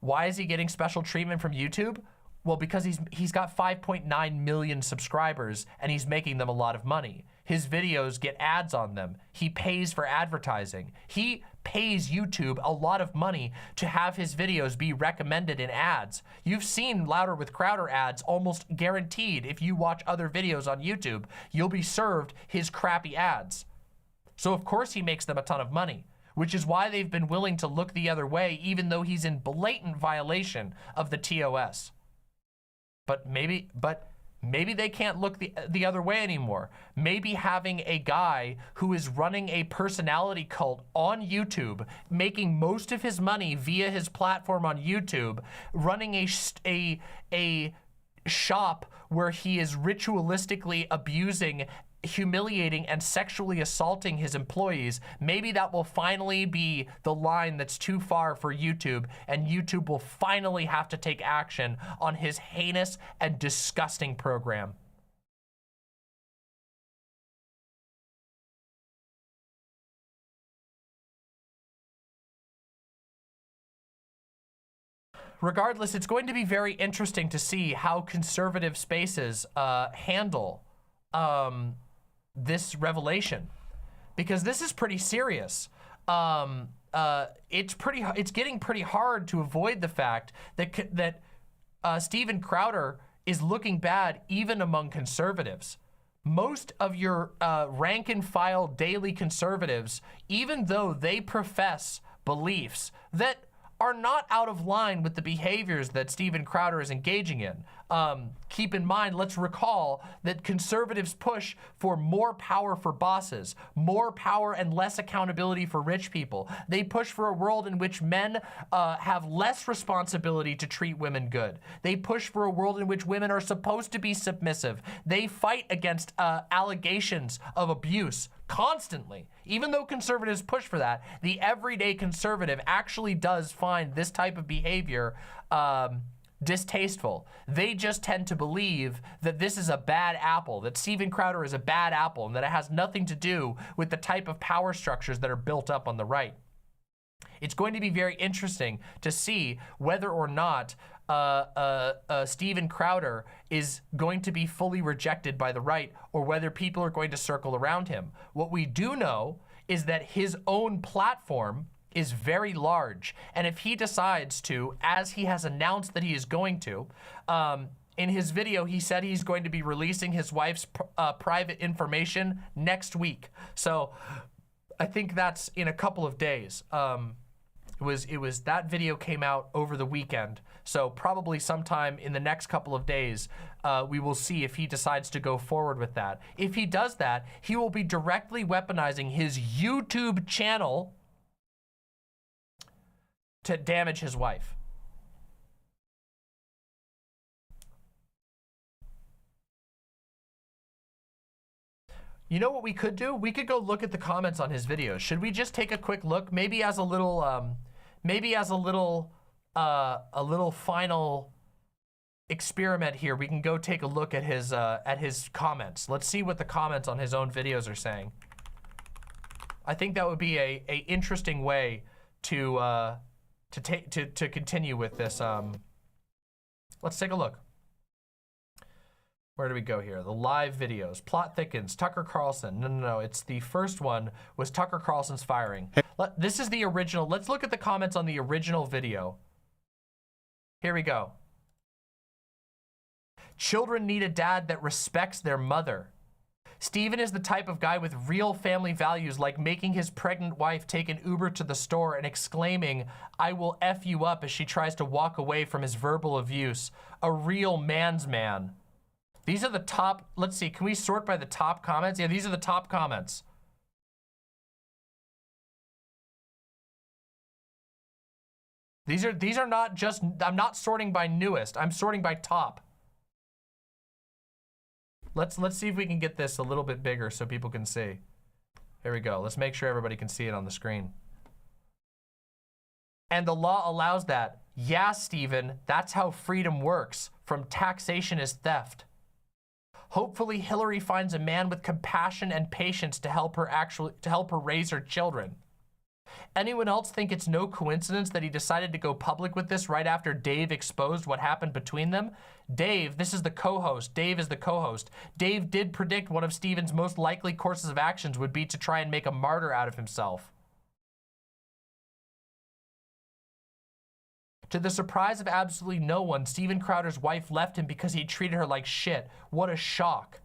Speaker 4: Why is he getting special treatment from YouTube? Well, because he's got 5.9 million subscribers and he's making them a lot of money. His videos get ads on them. He pays for advertising. He pays YouTube a lot of money to have his videos be recommended in ads. You've seen Louder with Crowder ads almost guaranteed. If you watch other videos on YouTube, you'll be served his crappy ads. So of course he makes them a ton of money, which is why they've been willing to look the other way even though he's in blatant violation of the TOS. but maybe they can't look the other way anymore. Maybe having a guy who is running a personality cult on YouTube, making most of his money via his platform on YouTube, running a shop where he is ritualistically abusing, humiliating, and sexually assaulting his employees, maybe that will finally be the line that's too far for YouTube, and YouTube will finally have to take action on his heinous and disgusting program. Regardless, it's going to be very interesting to see how conservative spaces handle this revelation, because this is pretty serious. It's getting pretty hard to avoid the fact that Steven Crowder is looking bad even among conservatives. Most of your rank and file daily conservatives, even though they profess beliefs that are not out of line with the behaviors that Steven Crowder is engaging in. Keep in mind, let's recall that conservatives push for more power for bosses, more power and less accountability for rich people. They push for a world in which men have less responsibility to treat women good. They push for a world in which women are supposed to be submissive. They fight against allegations of abuse constantly. Even though conservatives push for that, the everyday conservative actually does find this type of behavior distasteful. They just tend to believe that this is a bad apple, that Steven Crowder is a bad apple, and that it has nothing to do with the type of power structures that are built up on the right. It's going to be very interesting to see whether or not Steven Crowder is going to be fully rejected by the right, or whether people are going to circle around him. What we do know is that his own platform is very large, and if he decides to, as he has announced that he is going to, in his video, he said he's going to be releasing his wife's private information next week. So I think that's in a couple of days. It was that video came out over the weekend, so probably sometime in the next couple of days, we will see if he decides to go forward with that. If he does that, he will be directly weaponizing his YouTube channel to damage his wife. You know what we could do? We could go look at the comments on his videos. Should we just take a quick look? Maybe as a little, a little final experiment here, we can go take a look at his comments. Let's see what the comments on his own videos are saying. I think that would be a interesting way to continue with this. Let's take a look. Where do we go here? The live videos. Plot thickens. Tucker Carlson. No. It's the first one was Tucker Carlson's firing. This is the original. Let's look at the comments on the original video. Here we go. Children need a dad that respects their mother. Steven is the type of guy with real family values, like making his pregnant wife take an Uber to the store and exclaiming, "I will F you up," as she tries to walk away from his verbal abuse. A real man's man. These are the top, let's see, can we sort by the top comments? Yeah, these are the top comments. These are not just, I'm not sorting by newest, I'm sorting by top. Let's see if we can get this a little bit bigger so people can see. Here we go. Let's make sure everybody can see it on the screen. And the law allows that. Yeah, Steven, that's how freedom works. From taxation is theft. Hopefully Hillary finds a man with compassion and patience to help her raise her children. Anyone else think it's no coincidence that he decided to go public with this right after Dave exposed what happened between them? Dave, this is the co-host. Dave is the co-host. Dave did predict one of Steven's most likely courses of actions would be to try and make a martyr out of himself. To the surprise of absolutely no one, Steven Crowder's wife left him because he treated her like shit. What a shock.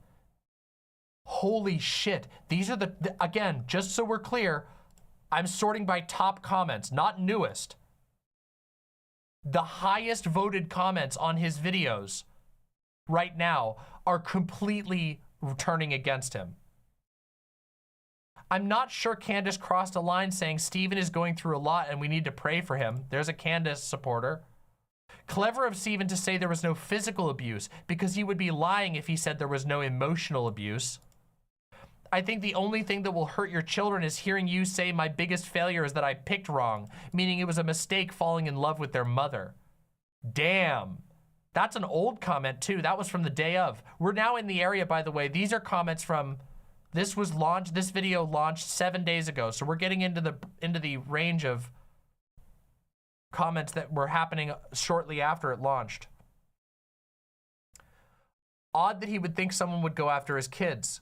Speaker 4: Holy shit. These are again, just so we're clear, I'm sorting by top comments, not newest. The highest voted comments on his videos right now are completely turning against him. I'm not sure Candace crossed a line saying Steven is going through a lot and we need to pray for him. There's a Candace supporter. Clever of Steven to say there was no physical abuse because he would be lying if he said there was no emotional abuse. I think the only thing that will hurt your children is hearing you say my biggest failure is that I picked wrong, meaning it was a mistake falling in love with their mother. Damn. That's an old comment too. That was from the day of. We're now in the area, by the way. These are comments from, this video launched 7 days ago. So we're getting into the range of comments that were happening shortly after it launched. Odd that he would think someone would go after his kids.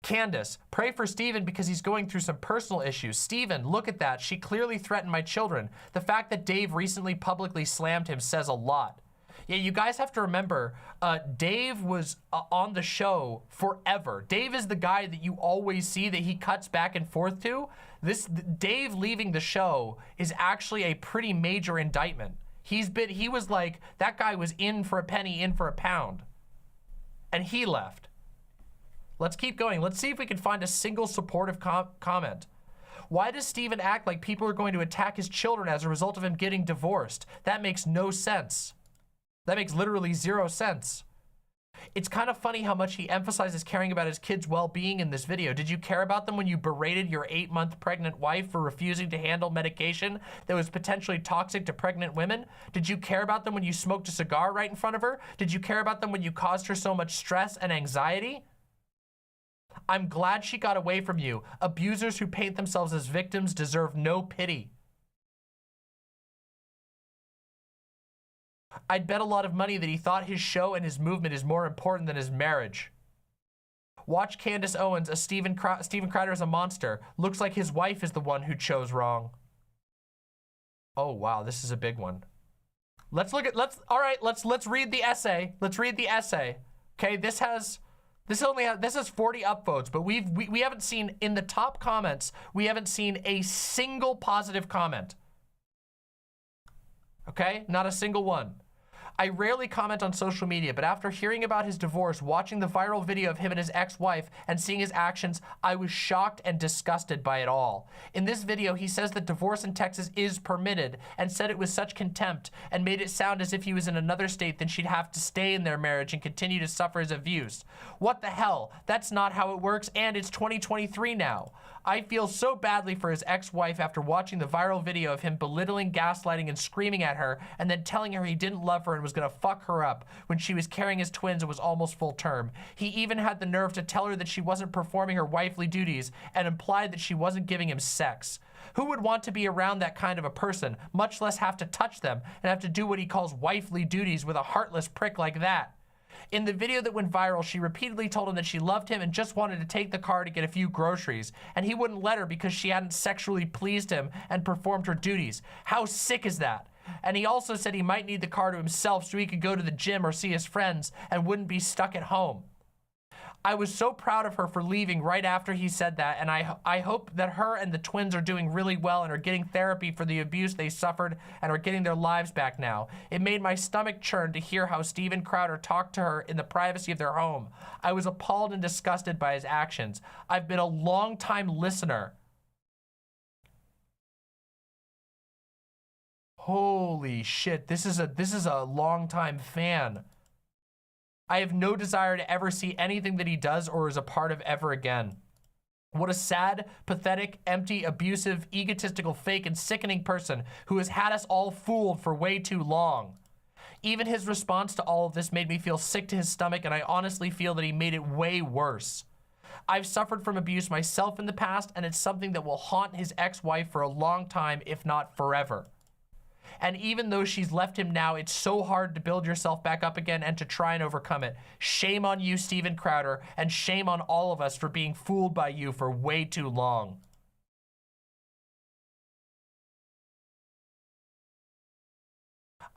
Speaker 4: Candace, pray for Steven because he's going through some personal issues. Steven, look at that. She clearly threatened my children. The fact that Dave recently publicly slammed him says a lot. Yeah, you guys have to remember, Dave was on the show forever. Dave is the guy that you always see that he cuts back and forth to. Dave leaving the show is actually a pretty major indictment. He was like, that guy was in for a penny, in for a pound. And he left. Let's keep going. Let's see if we can find a single supportive comment. Why does Steven act like people are going to attack his children as a result of him getting divorced? That makes no sense. That makes literally 0 sense. It's kind of funny how much he emphasizes caring about his kids' well-being in this video. Did you care about them when you berated your 8-month pregnant wife for refusing to handle medication that was potentially toxic to pregnant women? Did you care about them when you smoked a cigar right in front of her? Did you care about them when you caused her so much stress and anxiety? I'm glad she got away from you. Abusers who paint themselves as victims deserve no pity. I'd bet a lot of money that he thought his show and his movement is more important than his marriage. Watch Candace Owens, Steven Crowder is a monster. Looks like his wife is the one who chose wrong. Oh wow, this is a big one. Let's read the essay. Let's read the essay. Okay, this has 40 upvotes, but we haven't seen, in the top comments, we haven't seen a single positive comment. Okay, not a single one. I rarely comment on social media, but after hearing about his divorce, watching the viral video of him and his ex-wife, and seeing his actions, I was shocked and disgusted by it all. In this video, he says that divorce in Texas is permitted, and said it with such contempt, and made it sound as if he was in another state, then she'd have to stay in their marriage and continue to suffer his abuse. What the hell? That's not how it works, and it's 2023 now. I feel so badly for his ex-wife after watching the viral video of him belittling, gaslighting, and screaming at her, and then telling her he didn't love her and was gonna fuck her up when she was carrying his twins and was almost full term. He even had the nerve to tell her that she wasn't performing her wifely duties and implied that she wasn't giving him sex. Who would want to be around that kind of a person, much less have to touch them and have to do what he calls wifely duties with a heartless prick like that? In the video that went viral, she repeatedly told him that she loved him and just wanted to take the car to get a few groceries, and he wouldn't let her because she hadn't sexually pleased him and performed her duties. How sick is that? And he also said he might need the car to himself so he could go to the gym or see his friends and wouldn't be stuck at home. I was so proud of her for leaving right after he said that, and I hope that her and the twins are doing really well and are getting therapy for the abuse they suffered and are getting their lives back now. It made my stomach churn to hear how Steven Crowder talked to her in the privacy of their home. I was appalled and disgusted by his actions. I've been a long-time listener. Holy shit, this is a long-time fan. I have no desire to ever see anything that he does or is a part of ever again. What a sad, pathetic, empty, abusive, egotistical, fake, and sickening person who has had us all fooled for way too long. Even his response to all of this made me feel sick to his stomach, and I honestly feel that he made it way worse. I've suffered from abuse myself in the past, and it's something that will haunt his ex-wife for a long time, if not forever. And even though she's left him now, it's so hard to build yourself back up again and to try and overcome it. Shame on you, Steven Crowder, and shame on all of us for being fooled by you for way too long.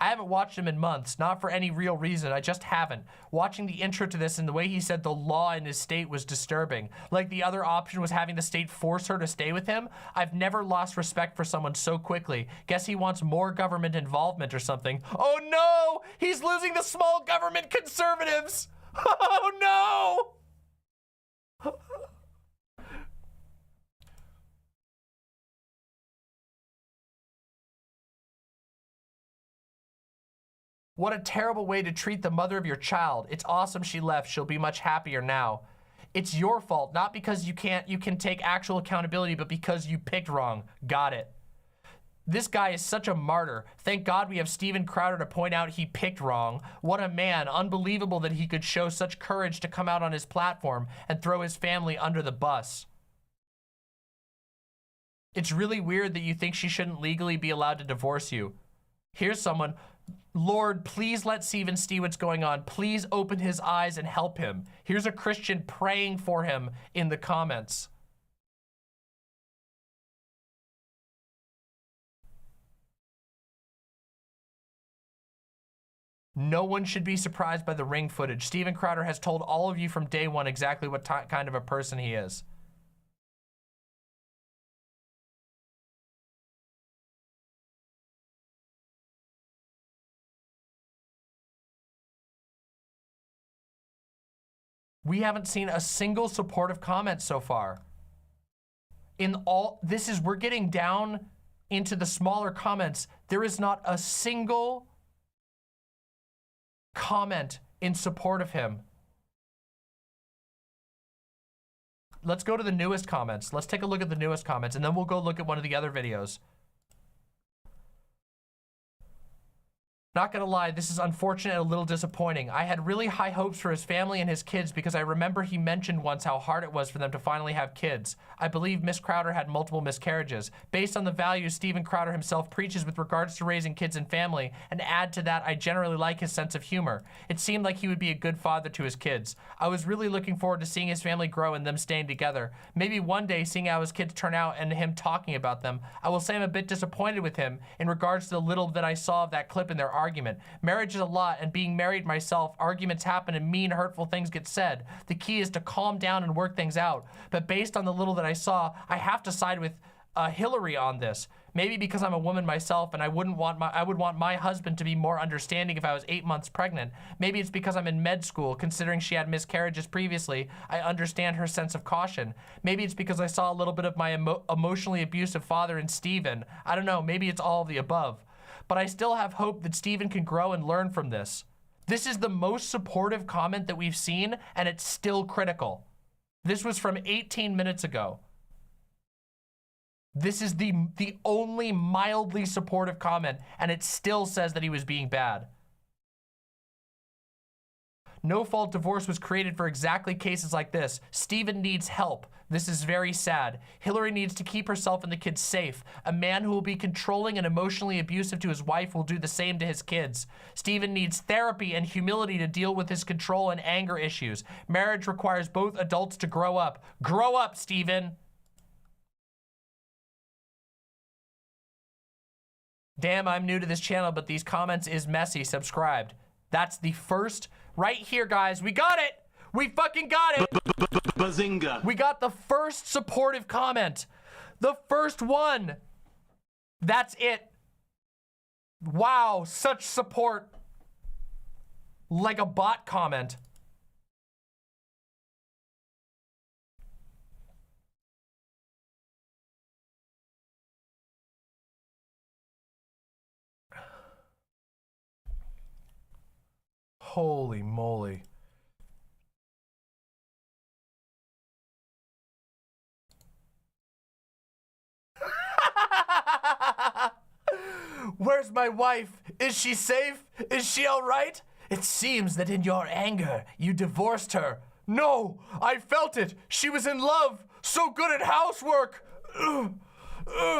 Speaker 4: I haven't watched him in months, not for any real reason, I just haven't. Watching the intro to this and the way he said the law in his state was disturbing. Like the other option was having the state force her to stay with him. I've never lost respect for someone so quickly. Guess he wants more government involvement or something. Oh no! He's losing the small government conservatives! Oh no! What a terrible way to treat the mother of your child. It's awesome she left. She'll be much happier now. It's your fault, not because you can take actual accountability, but because you picked wrong. Got it. This guy is such a martyr. Thank God we have Steven Crowder to point out he picked wrong. What a man. Unbelievable that he could show such courage to come out on his platform and throw his family under the bus. It's really weird that you think she shouldn't legally be allowed to divorce you. Here's someone. Lord, please let Steven see what's going on. Please open his eyes and help him. Here's a Christian praying for him in the comments. No one should be surprised by the ring footage. Steven Crowder has told all of you from day one exactly what kind of a person he is. We haven't seen a single supportive comment so far. We're getting down into the smaller comments. There is not a single comment in support of him. Let's go to the newest comments. Let's take a look at the newest comments, and then we'll go look at one of the other videos. Not gonna lie, this is unfortunate and a little disappointing. I had really high hopes for his family and his kids because I remember he mentioned once how hard it was for them to finally have kids. I believe Miss Crowder had multiple miscarriages. Based on the values Steven Crowder himself preaches with regards to raising kids and family, and add to that, I generally like his sense of humor. It seemed like he would be a good father to his kids. I was really looking forward to seeing his family grow and them staying together. Maybe one day seeing how his kids turn out and him talking about them. I will say I'm a bit disappointed with him in regards to the little that I saw of that clip in their argument. Marriage is a lot, and being married myself, arguments happen and mean, hurtful things get said. The key is to calm down and work things out. But based on the little that I saw, I have to side with Hillary on this. Maybe because I'm a woman myself and I would want my husband to be more understanding if I was 8 months pregnant. Maybe it's because I'm in med school, considering she had miscarriages previously. I understand her sense of caution. Maybe it's because I saw a little bit of my emotionally abusive father in Steven. I don't know, maybe it's all of the above. But I still have hope that Steven can grow and learn from this. This is the most supportive comment that we've seen, and it's still critical. This was from 18 minutes ago. This is the only mildly supportive comment, and it still says that he was being bad. No-fault divorce was created for exactly cases like this. Steven needs help. This is very sad. Hillary needs to keep herself and the kids safe. A man who will be controlling and emotionally abusive to his wife will do the same to his kids. Steven needs therapy and humility to deal with his control and anger issues. Marriage requires both adults to grow up. Grow up, Steven. Damn, I'm new to this channel, but these comments is messy. Subscribed. That's the first, right here, guys. We got it. We fucking got it.
Speaker 5: Bazinga.
Speaker 4: We got the first supportive comment. The first one. That's it. Wow, such support. Like a bot comment. Holy moly. Where's my wife? Is she safe? Is she all right? It seems that in your anger, you divorced her. No, I felt it. She was in love. So good at housework. No!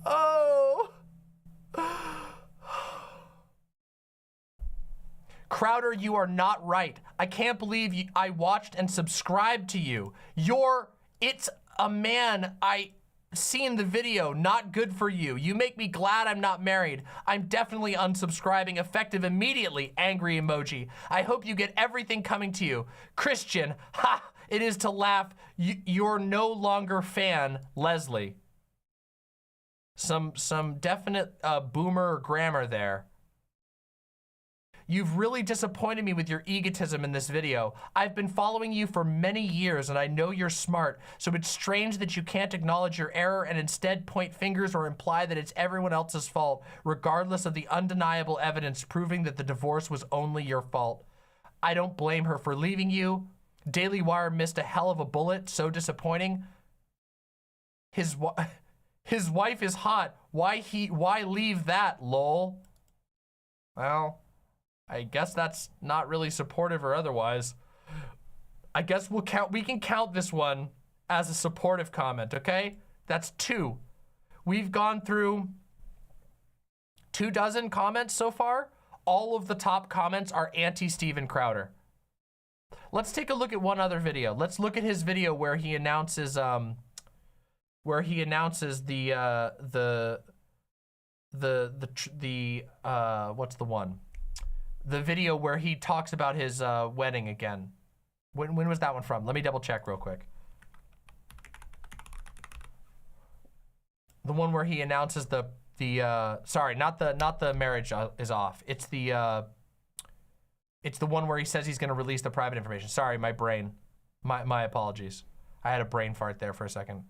Speaker 4: Oh. Crowder, you are not right. I can't believe I watched and subscribed to you. It's a man, I seen the video, not good for you. You make me glad I'm not married. I'm definitely unsubscribing, effective immediately, angry emoji. I hope you get everything coming to you. Christian, ha, it is to laugh. You're no longer fan, Leslie. Some definite boomer grammar there. You've really disappointed me with your egotism in this video. I've been following you for many years and I know you're smart, so it's strange that you can't acknowledge your error and instead point fingers or imply that it's everyone else's fault, regardless of the undeniable evidence proving that the divorce was only your fault. I don't blame her for leaving you. Daily Wire missed a hell of a bullet, so disappointing. His wife is hot. Why leave that, lol? Well, I guess that's not really supportive or otherwise. I guess we can count this one as a supportive comment, okay? That's 2. We've gone through 24 comments so far. All of the top comments are anti-Steven Crowder. Let's take a look at one other video. Let's look at his video where he announces the what's the one? The video where he talks about his wedding again. When was that one from? Let me double check real quick. The one where he announces sorry, not the marriage is off. It's the one where he says he's gonna release the private information. Sorry, my brain. My apologies. I had a brain fart there for a second.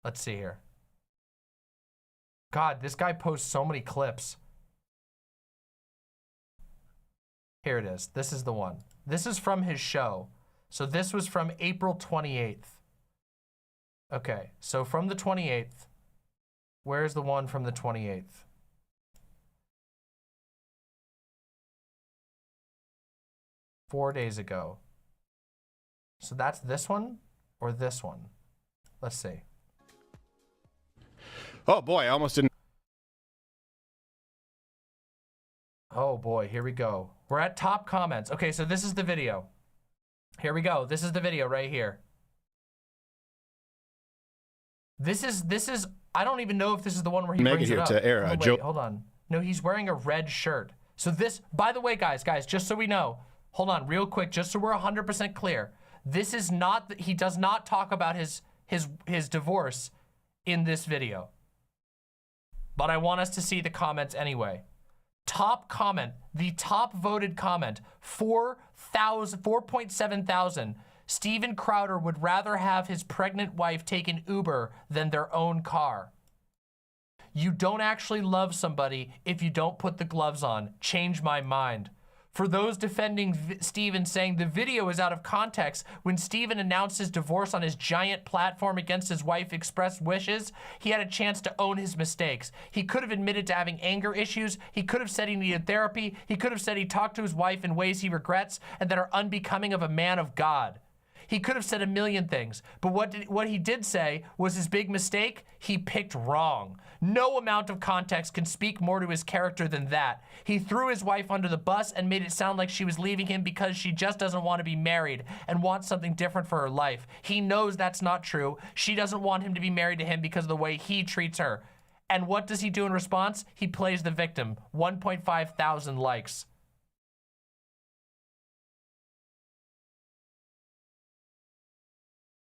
Speaker 4: Let's see here. God, this guy posts so many clips. Here it is. This is the one. This is from his show. So this was from April 28th. Okay, so from the 28th, where's the one from the 28th? Four days ago. So that's this one or this one? Let's see.
Speaker 5: Oh boy, I almost didn't.
Speaker 4: Oh boy, here we go. We're at top comments. Okay, so this is the video. Here we go. This is the video right here. This is, I don't even know if this is the one where he brings it up.
Speaker 5: To air,
Speaker 4: oh, wait, hold on. No, he's wearing a red shirt. So this, by the way, guys, just so we know, hold on real quick, just so we're 100% clear. This is not, he does not talk about his divorce in this video. But I want us to see the comments anyway. Top comment, the top voted comment, 4.7 thousand. Steven Crowder would rather have his pregnant wife take an Uber than their own car. You don't actually love somebody if you don't put the gloves on. Change my mind. For those defending Steven, saying the video is out of context, when Steven announced his divorce on his giant platform against his wife expressed wishes, he had a chance to own his mistakes. He could have admitted to having anger issues. He could have said he needed therapy. He could have said he talked to his wife in ways he regrets and that are unbecoming of a man of God. He could have said a million things, but what he did say was his big mistake. He picked wrong. No amount of context can speak more to his character than that. He threw his wife under the bus and made it sound like she was leaving him because she just doesn't want to be married and wants something different for her life. He knows that's not true. She doesn't want him to be married to him because of the way he treats her. And what does he do in response? He plays the victim. 1.5 thousand likes.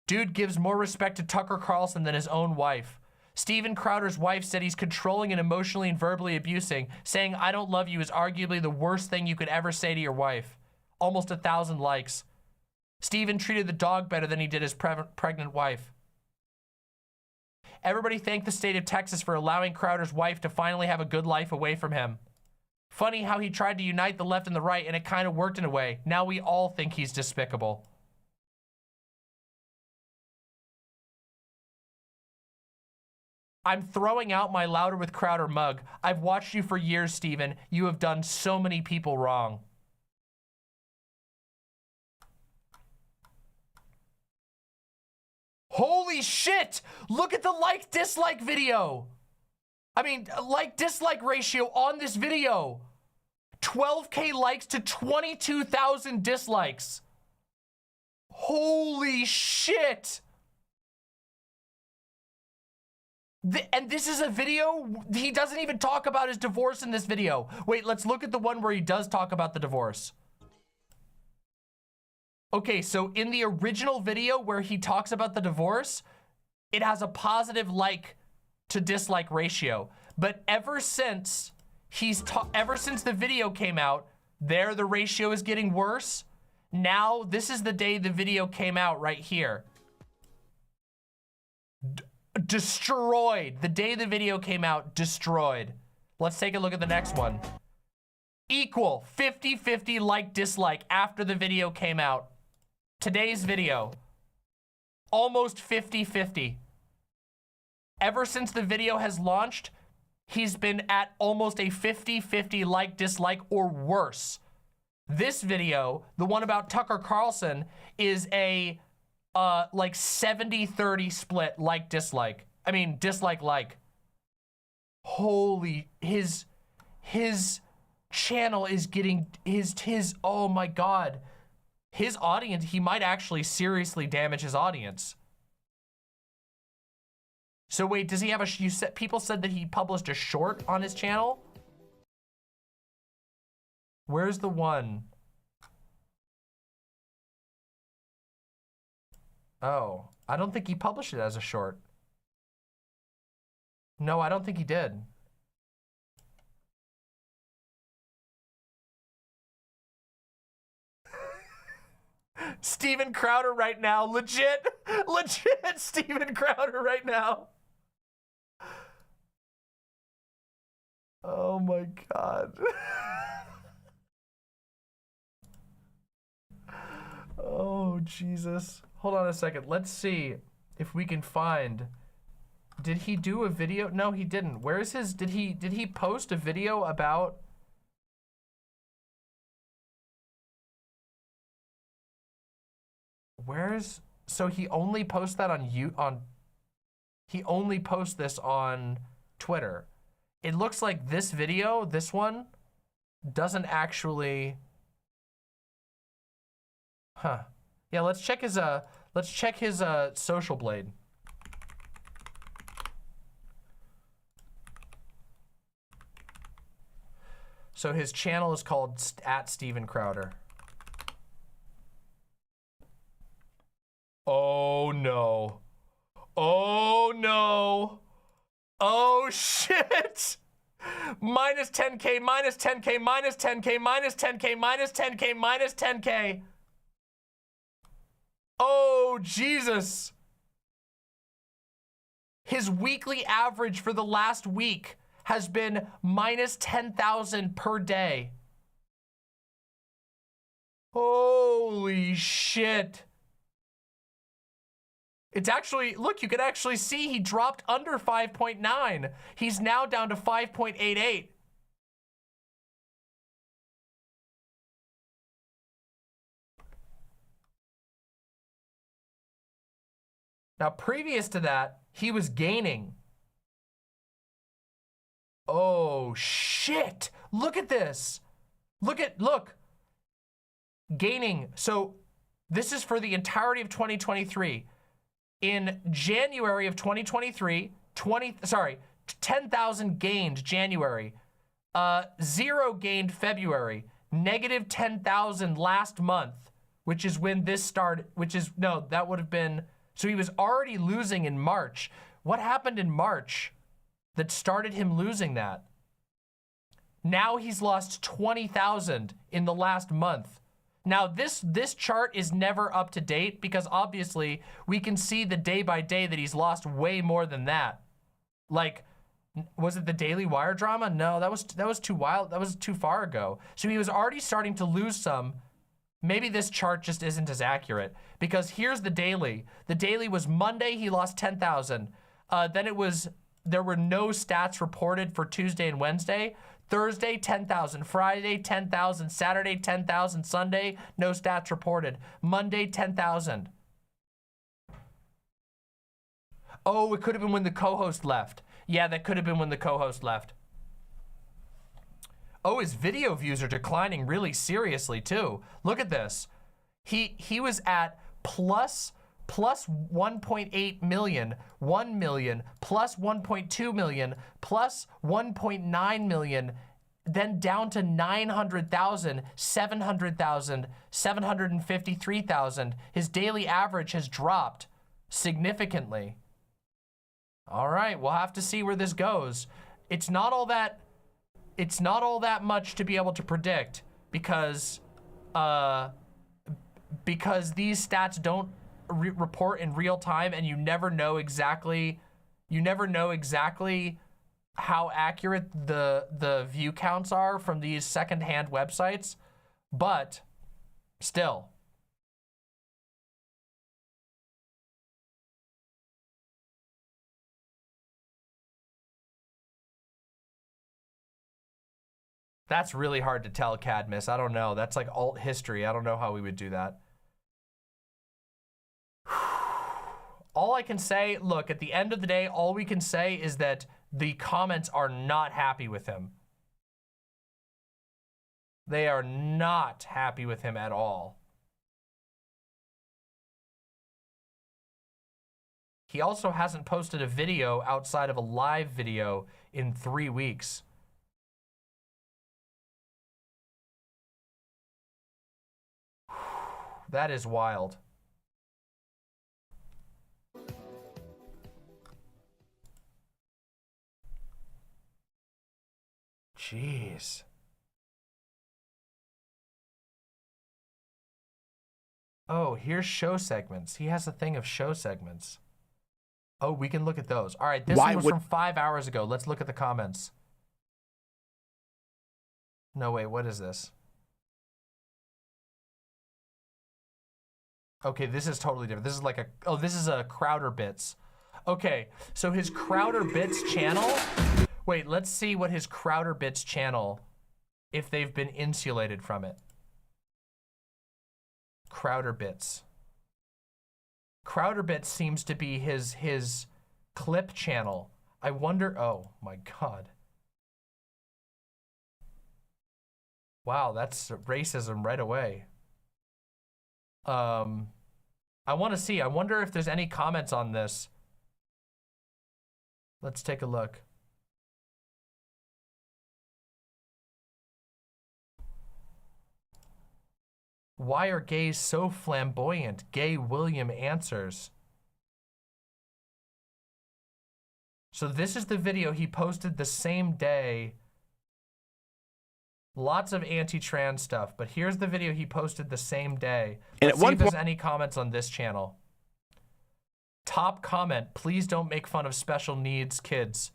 Speaker 4: Dude gives more respect to Tucker Carlson than his own wife. Steven Crowder's wife said he's controlling and emotionally and verbally abusing. Saying, I don't love you is arguably the worst thing you could ever say to your wife. Almost 1,000 likes. Steven treated the dog better than he did his pregnant wife. Everybody thanked the state of Texas for allowing Crowder's wife to finally have a good life away from him. Funny how he tried to unite the left and the right and it kind of worked in a way. Now we all think he's despicable. I'm throwing out my Louder with Crowder mug. I've watched you for years, Steven. You have done so many people wrong. Holy shit! Look at the like-dislike video. I mean, like-dislike ratio on this video.
Speaker 2: 12K likes to 22,000 dislikes. Holy shit. And this is a video, he doesn't even talk about his divorce in this video. Wait, let's look at the one where he does talk about the divorce. Okay, so in the original video where he talks about the divorce, it has a positive like to dislike ratio. But ever since the video came out, the ratio is getting worse. Now, this is the day the video came out right here. Destroyed. The day the video came out, destroyed. Let's take a look at the next one. Equal 50-50 like dislike after the video came out. Today's video. Almost 50-50. Ever since the video has launched, he's been at almost a 50-50 like dislike or worse. This video, the one about Tucker Carlson, is a like 70-30 split like dislike. I mean, dislike like. Holy, his channel is getting, oh my God. His audience, he might actually seriously damage his audience. So wait, does he have people said that he published a short on his channel? Where's the one? Oh, I don't think he published it as a short. No, I don't think he did. Steven Crowder right now, legit Steven Crowder right now. Oh my God. Oh, Jesus. Hold on a second. Let's see if we can find. Did he do a video? No, he didn't. Where is his? Did he post a video about? Where's? So he only posts that on he only posts this on Twitter. It looks like this video, this one, doesn't actually. Huh. Yeah, let's check his Social Blade. So his channel is called @StevenCrowder. Oh no. Oh no. Oh shit. Minus 10K, minus 10K, minus 10K, minus 10K, minus 10K, minus 10K. Oh, Jesus. His weekly average for the last week has been minus 10,000 per day. Holy shit. It's actually, look, you can actually see he dropped under 5.9. He's now down to 5.88. Now, previous to that, he was gaining. Oh, shit. Look at this. Look. Gaining. So this is for the entirety of 2023. In January of 2023, 10,000 gained January. 0 gained February. Negative 10,000 last month, which is when this started, that would have been, so he was already losing in March. What happened in March that started him losing that? Now he's lost 20,000 in the last month. Now this chart is never up to date because obviously we can see the day by day that he's lost way more than that. Like, was it the Daily Wire drama? No, that was too wild. That was too far ago. So he was already starting to lose some. Maybe this chart just isn't as accurate because here's the daily. The daily was Monday, he lost 10,000. Then there were no stats reported for Tuesday and Wednesday. Thursday, 10,000. Friday, 10,000. Saturday, 10,000. Sunday, no stats reported. Monday, 10,000. Oh, it could have been when the co-host left. Yeah, that could have been when the co-host left.
Speaker 4: Oh, his video views are declining really seriously too. Look at this. He was at plus 1.8 million, 1 million, plus 1.2 million, plus 1.9 million, then down to 900,000, 700,000, 753,000. His daily average has dropped significantly. All right, we'll have to see where this goes. It's not all that much to be able to predict because these stats don't report in real time, and you never know exactly how accurate the view counts are from these secondhand websites, but still. That's really hard to tell, Cadmus. I don't know. That's like alt history. I don't know how we would do that. All I can say, look, at the end of the day, all we can say is that the comments are not happy with him. They are not happy with him at all. He also hasn't posted a video outside of a live video in 3 weeks. That is wild. Jeez. Oh, here's show segments. He has a thing of show segments. Oh, we can look at those. All right, this one was from 5 hours ago. Let's look at the comments. No, wait, what is this? Okay, this is totally different. This is like this is a Crowder Bits. Okay, so his Crowder Bits channel. Wait, let's see what his Crowder Bits channel, if they've been insulated from it. Crowder Bits. Crowder Bits seems to be his clip channel. I wonder, oh my God. Wow, that's racism right away. I want to see. I wonder if there's any comments on this. Let's take a look. Why are gays so flamboyant? Gay William answers. So this is the video he posted the same day. Lots of anti-trans stuff, but here's the video he posted the same day. Let's see if there's any comments on this channel. Top comment, please don't make fun of special needs kids.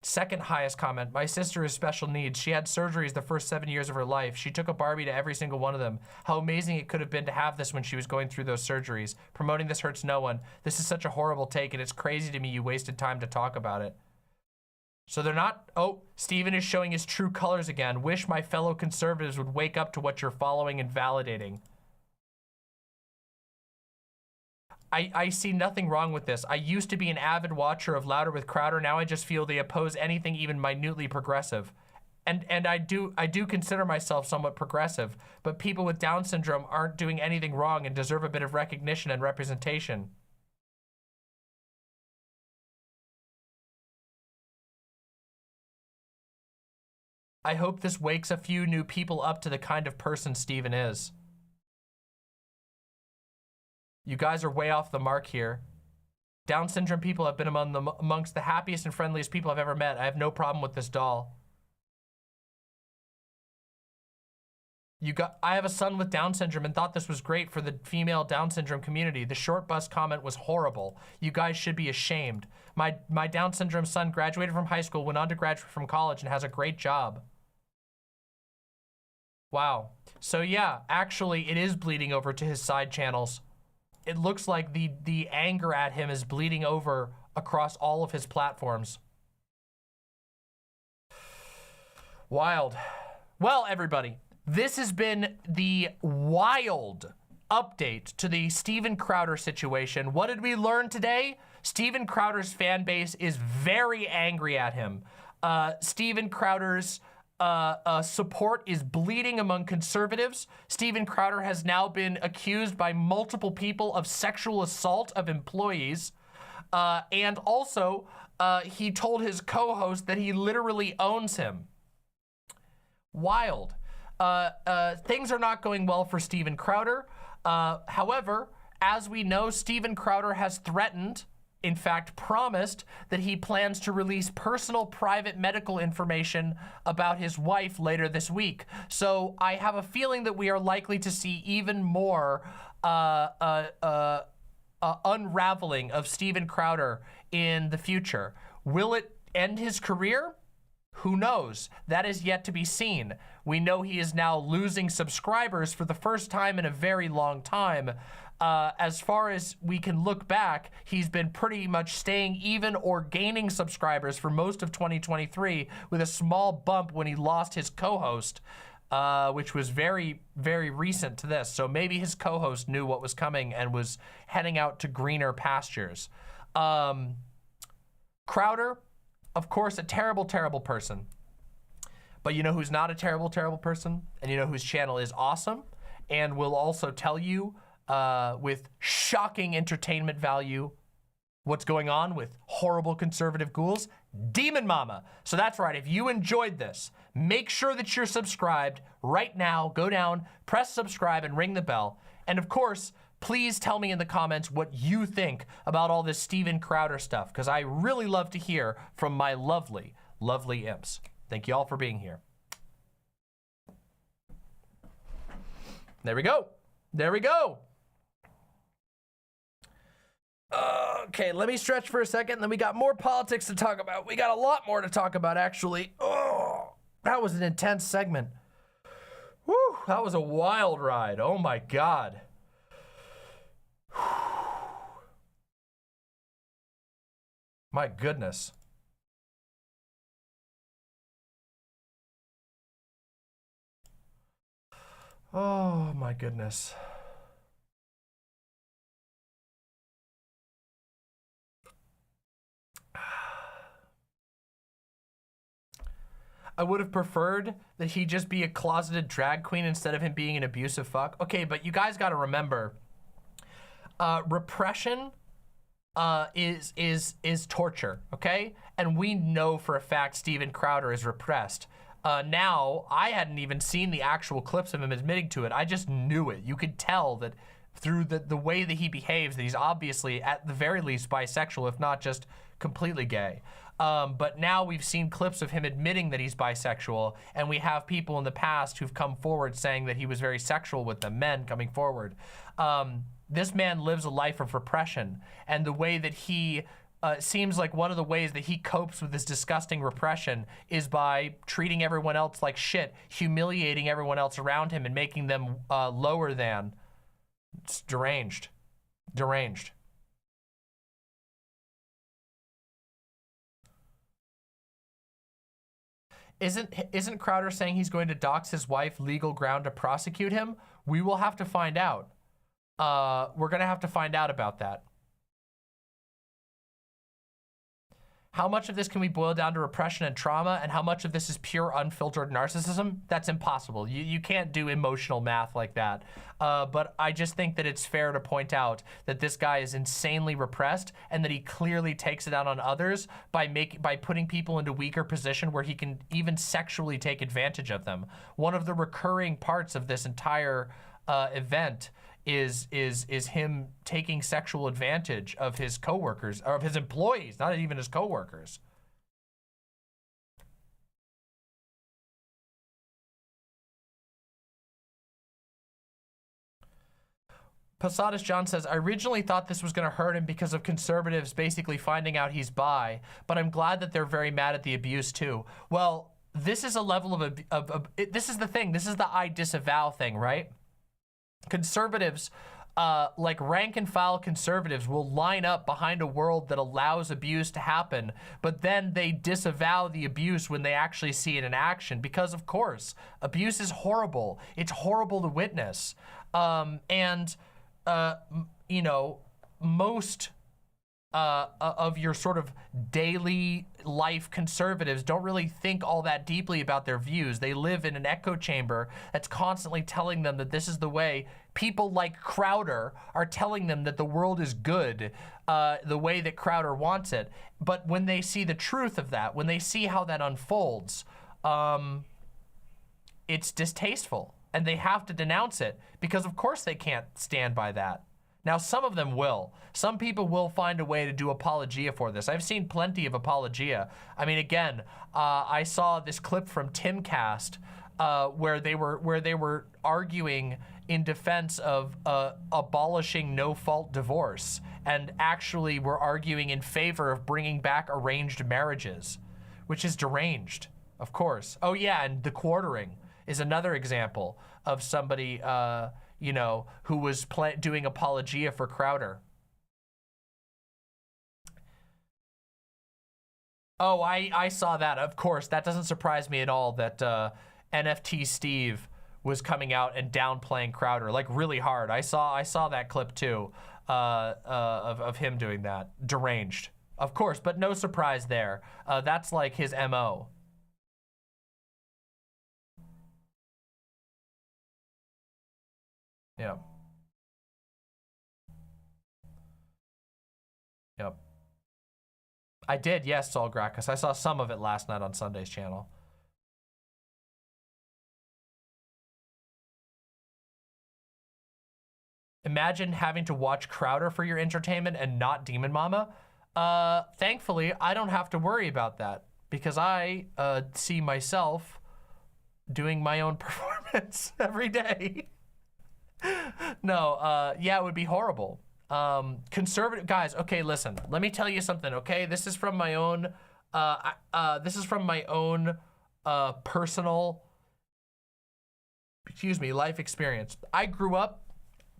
Speaker 4: Second highest comment, my sister is special needs. She had surgeries the first 7 years of her life. She took a Barbie to every single one of them. How amazing it could have been to have this when she was going through those surgeries. Promoting this hurts no one. This is such a horrible take, and it's crazy to me you wasted time to talk about it. So they're not, oh, Steven is showing his true colors again. Wish my fellow conservatives would wake up to what you're following and validating. I see nothing wrong with this. I used to be an avid watcher of Louder with Crowder. Now I just feel they oppose anything even minutely progressive. And I do consider myself somewhat progressive, but people with Down syndrome aren't doing anything wrong and deserve a bit of recognition and representation. I hope this wakes a few new people up to the kind of person Steven is. You guys are way off the mark here. Down syndrome people have been amongst the happiest and friendliest people I've ever met. I have no problem with this doll. I have a son with Down syndrome and thought this was great for the female Down syndrome community. The short bus comment was horrible. You guys should be ashamed. My Down syndrome son graduated from high school, went on to graduate from college, and has a great job. Wow. So yeah, actually it is bleeding over to his side channels. It looks like the anger at him is bleeding over across all of his platforms. Wild. Well, everybody, this has been the wild update to the Steven Crowder situation. What did we learn today? Steven Crowder's fan base is very angry at him. Steven Crowder's support is bleeding among conservatives. Steven Crowder has now been accused by multiple people of sexual assault of employees. And also, he told his co-host that he literally owns him. Wild. Things are not going well for Steven Crowder. However, as we know, Steven Crowder has threatened, in fact, promised that he plans to release personal private medical information about his wife later this week. So I have a feeling that we are likely to see even more unraveling of Steven Crowder in the future. Will it end his career? Who knows? That is yet to be seen. We know he is now losing subscribers for the first time in a very long time. As far as we can look back, he's been pretty much staying even or gaining subscribers for most of 2023, with a small bump when he lost his co-host, which was very, very recent to this. So maybe his co-host knew what was coming and was heading out to greener pastures. Crowder, of course, a terrible, terrible person. But you know who's not a terrible, terrible person? And you know whose channel is awesome and will also tell you with shocking entertainment value what's going on with horrible conservative ghouls? Demon Mama. So that's right, if you enjoyed this, make sure that you're subscribed right now. Go down, press subscribe, and ring the bell. And of course, please tell me in the comments what you think about all this Steven Crowder stuff, because I really love to hear from my lovely, lovely imps. Thank you all for being here. There we go. There we go. Okay, let me stretch for a second, then we got more politics to talk about. We got a lot more to talk about, actually. Oh, that was an intense segment. Whew, that was a wild ride. Oh my God. My goodness. Oh my goodness. I would have preferred that he just be a closeted drag queen instead of him being an abusive fuck. Okay, but you guys got to remember, repression is torture, okay? And we know for a fact Steven Crowder is repressed. Now, I hadn't even seen the actual clips of him admitting to it. I just knew it. You could tell that through the way that he behaves, that he's obviously, at the very least, bisexual, if not just completely gay. But now we've seen clips of him admitting that he's bisexual, and we have people in the past who've come forward saying that he was very sexual with them, men coming forward. This man lives a life of repression, and the way that he seems like one of the ways that he copes with this disgusting repression is by treating everyone else like shit, humiliating everyone else around him, and making them lower than. It's deranged. Deranged. Isn't Crowder saying he's going to dox his wife, legal ground to prosecute him? We will have to find out. We're gonna have to find out about that. How much of this can we boil down to repression and trauma, and how much of this is pure unfiltered narcissism? That's impossible. You can't do emotional math like that. But I just think that it's fair to point out that this guy is insanely repressed, and that he clearly takes it out on others by putting people into weaker position where he can even sexually take advantage of them. One of the recurring parts of this entire event is him taking sexual advantage of his coworkers, or of his employees, not even his coworkers. Posadas John says, I originally thought this was gonna hurt him because of conservatives basically finding out he's bi, but I'm glad that they're very mad at the abuse too. Well, this is a level of this is the thing, this is the I disavow thing, right? Conservatives, like rank and file conservatives, will line up behind a world that allows abuse to happen, but then they disavow the abuse when they actually see it in action, because of course, abuse is horrible. It's horrible to witness. You know, most of your sort of daily life conservatives don't really think all that deeply about their views. They live in an echo chamber that's constantly telling them that this is the way. People like Crowder are telling them that the world is good the way that Crowder wants it. But when they see the truth of that, when they see how that unfolds, it's distasteful, and they have to denounce it because of course they can't stand by that. Now, some of them will. Some people will find a way to do apologia for this. I've seen plenty of apologia. I mean, again, I saw this clip from Timcast where they were arguing in defense of abolishing no-fault divorce, and actually were arguing in favor of bringing back arranged marriages, which is deranged, of course. Oh yeah, and the quartering is another example of somebody you know, who was doing apologia for Crowder. Oh, I saw that. Of course, that doesn't surprise me at all that NFT Steve was coming out and downplaying Crowder like really hard. I saw that clip too of him doing that. Deranged, of course, but no surprise there. That's like his MO. Yeah. Yep. I did, yes, Saul Gracchus. I saw some of it last night on Sunday's channel. Imagine having to watch Crowder for your entertainment and not Demon Mama. Thankfully, I don't have to worry about that because I see myself doing my own performance every day. No, yeah, it would be horrible. Conservative guys, okay, listen, let me tell you something, okay? This is from my own, personal, life experience. I grew up,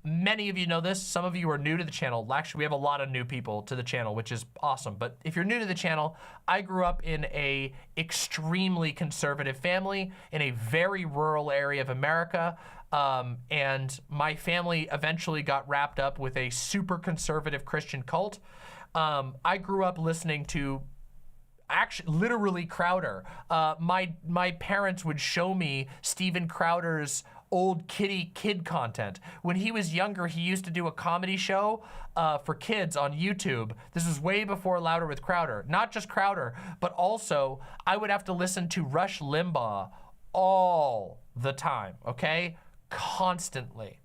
Speaker 4: many of you know this, some of you are new to the channel. Actually, we have a lot of new people to the channel, which is awesome. But if you're new to the channel, I grew up in a extremely conservative family in a very rural area of America. And my family eventually got wrapped up with a super conservative Christian cult. I grew up listening to actually literally Crowder. My parents would show me Steven Crowder's old kid content. When he was younger, he used to do a comedy show for kids on YouTube. This was way before Louder with Crowder. Not just Crowder, but also I would have to listen to Rush Limbaugh all the time, okay? Constantly.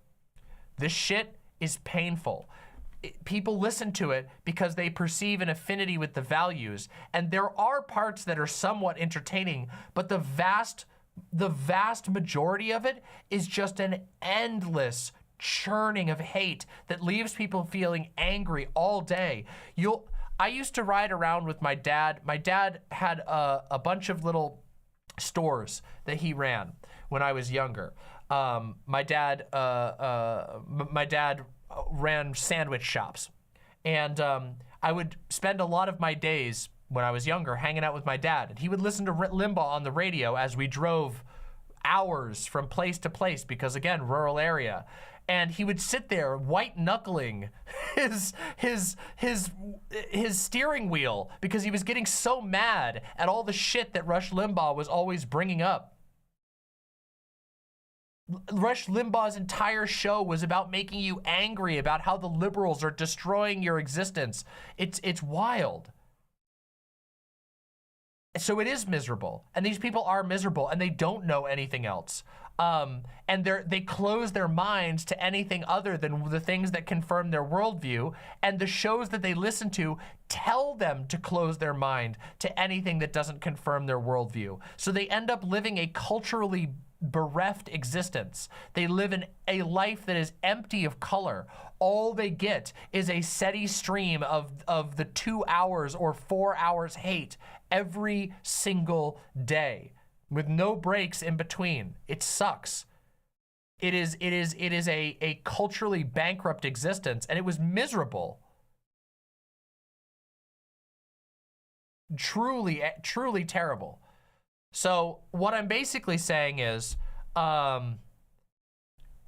Speaker 4: This shit is painful. People listen to it because they perceive an affinity with the values, and there are parts that are somewhat entertaining, but the vast majority of it is just an endless churning of hate that leaves people feeling angry all day. I used to ride around with my dad. My dad had a bunch of little stores that he ran when I was younger. My dad ran sandwich shops, and I would spend a lot of my days when I was younger hanging out with my dad, and he would listen to Limbaugh on the radio as we drove hours from place to place because, again, rural area. And he would sit there white knuckling his steering wheel because he was getting so mad at all the shit that Rush Limbaugh was always bringing up. Rush Limbaugh's entire show was about making you angry about how the liberals are destroying your existence. It's wild. So it is miserable, and these people are miserable, and they don't know anything else. And they close their minds to anything other than the things that confirm their worldview, and the shows that they listen to tell them to close their mind to anything that doesn't confirm their worldview. So they end up living a culturally bereft existence. They live in a life that is empty of color. All they get is a steady stream of the 2 hours or 4 hours hate every single day with no breaks in between. It sucks. It is a culturally bankrupt existence, and it was miserable. Truly, truly terrible. So what I'm basically saying is,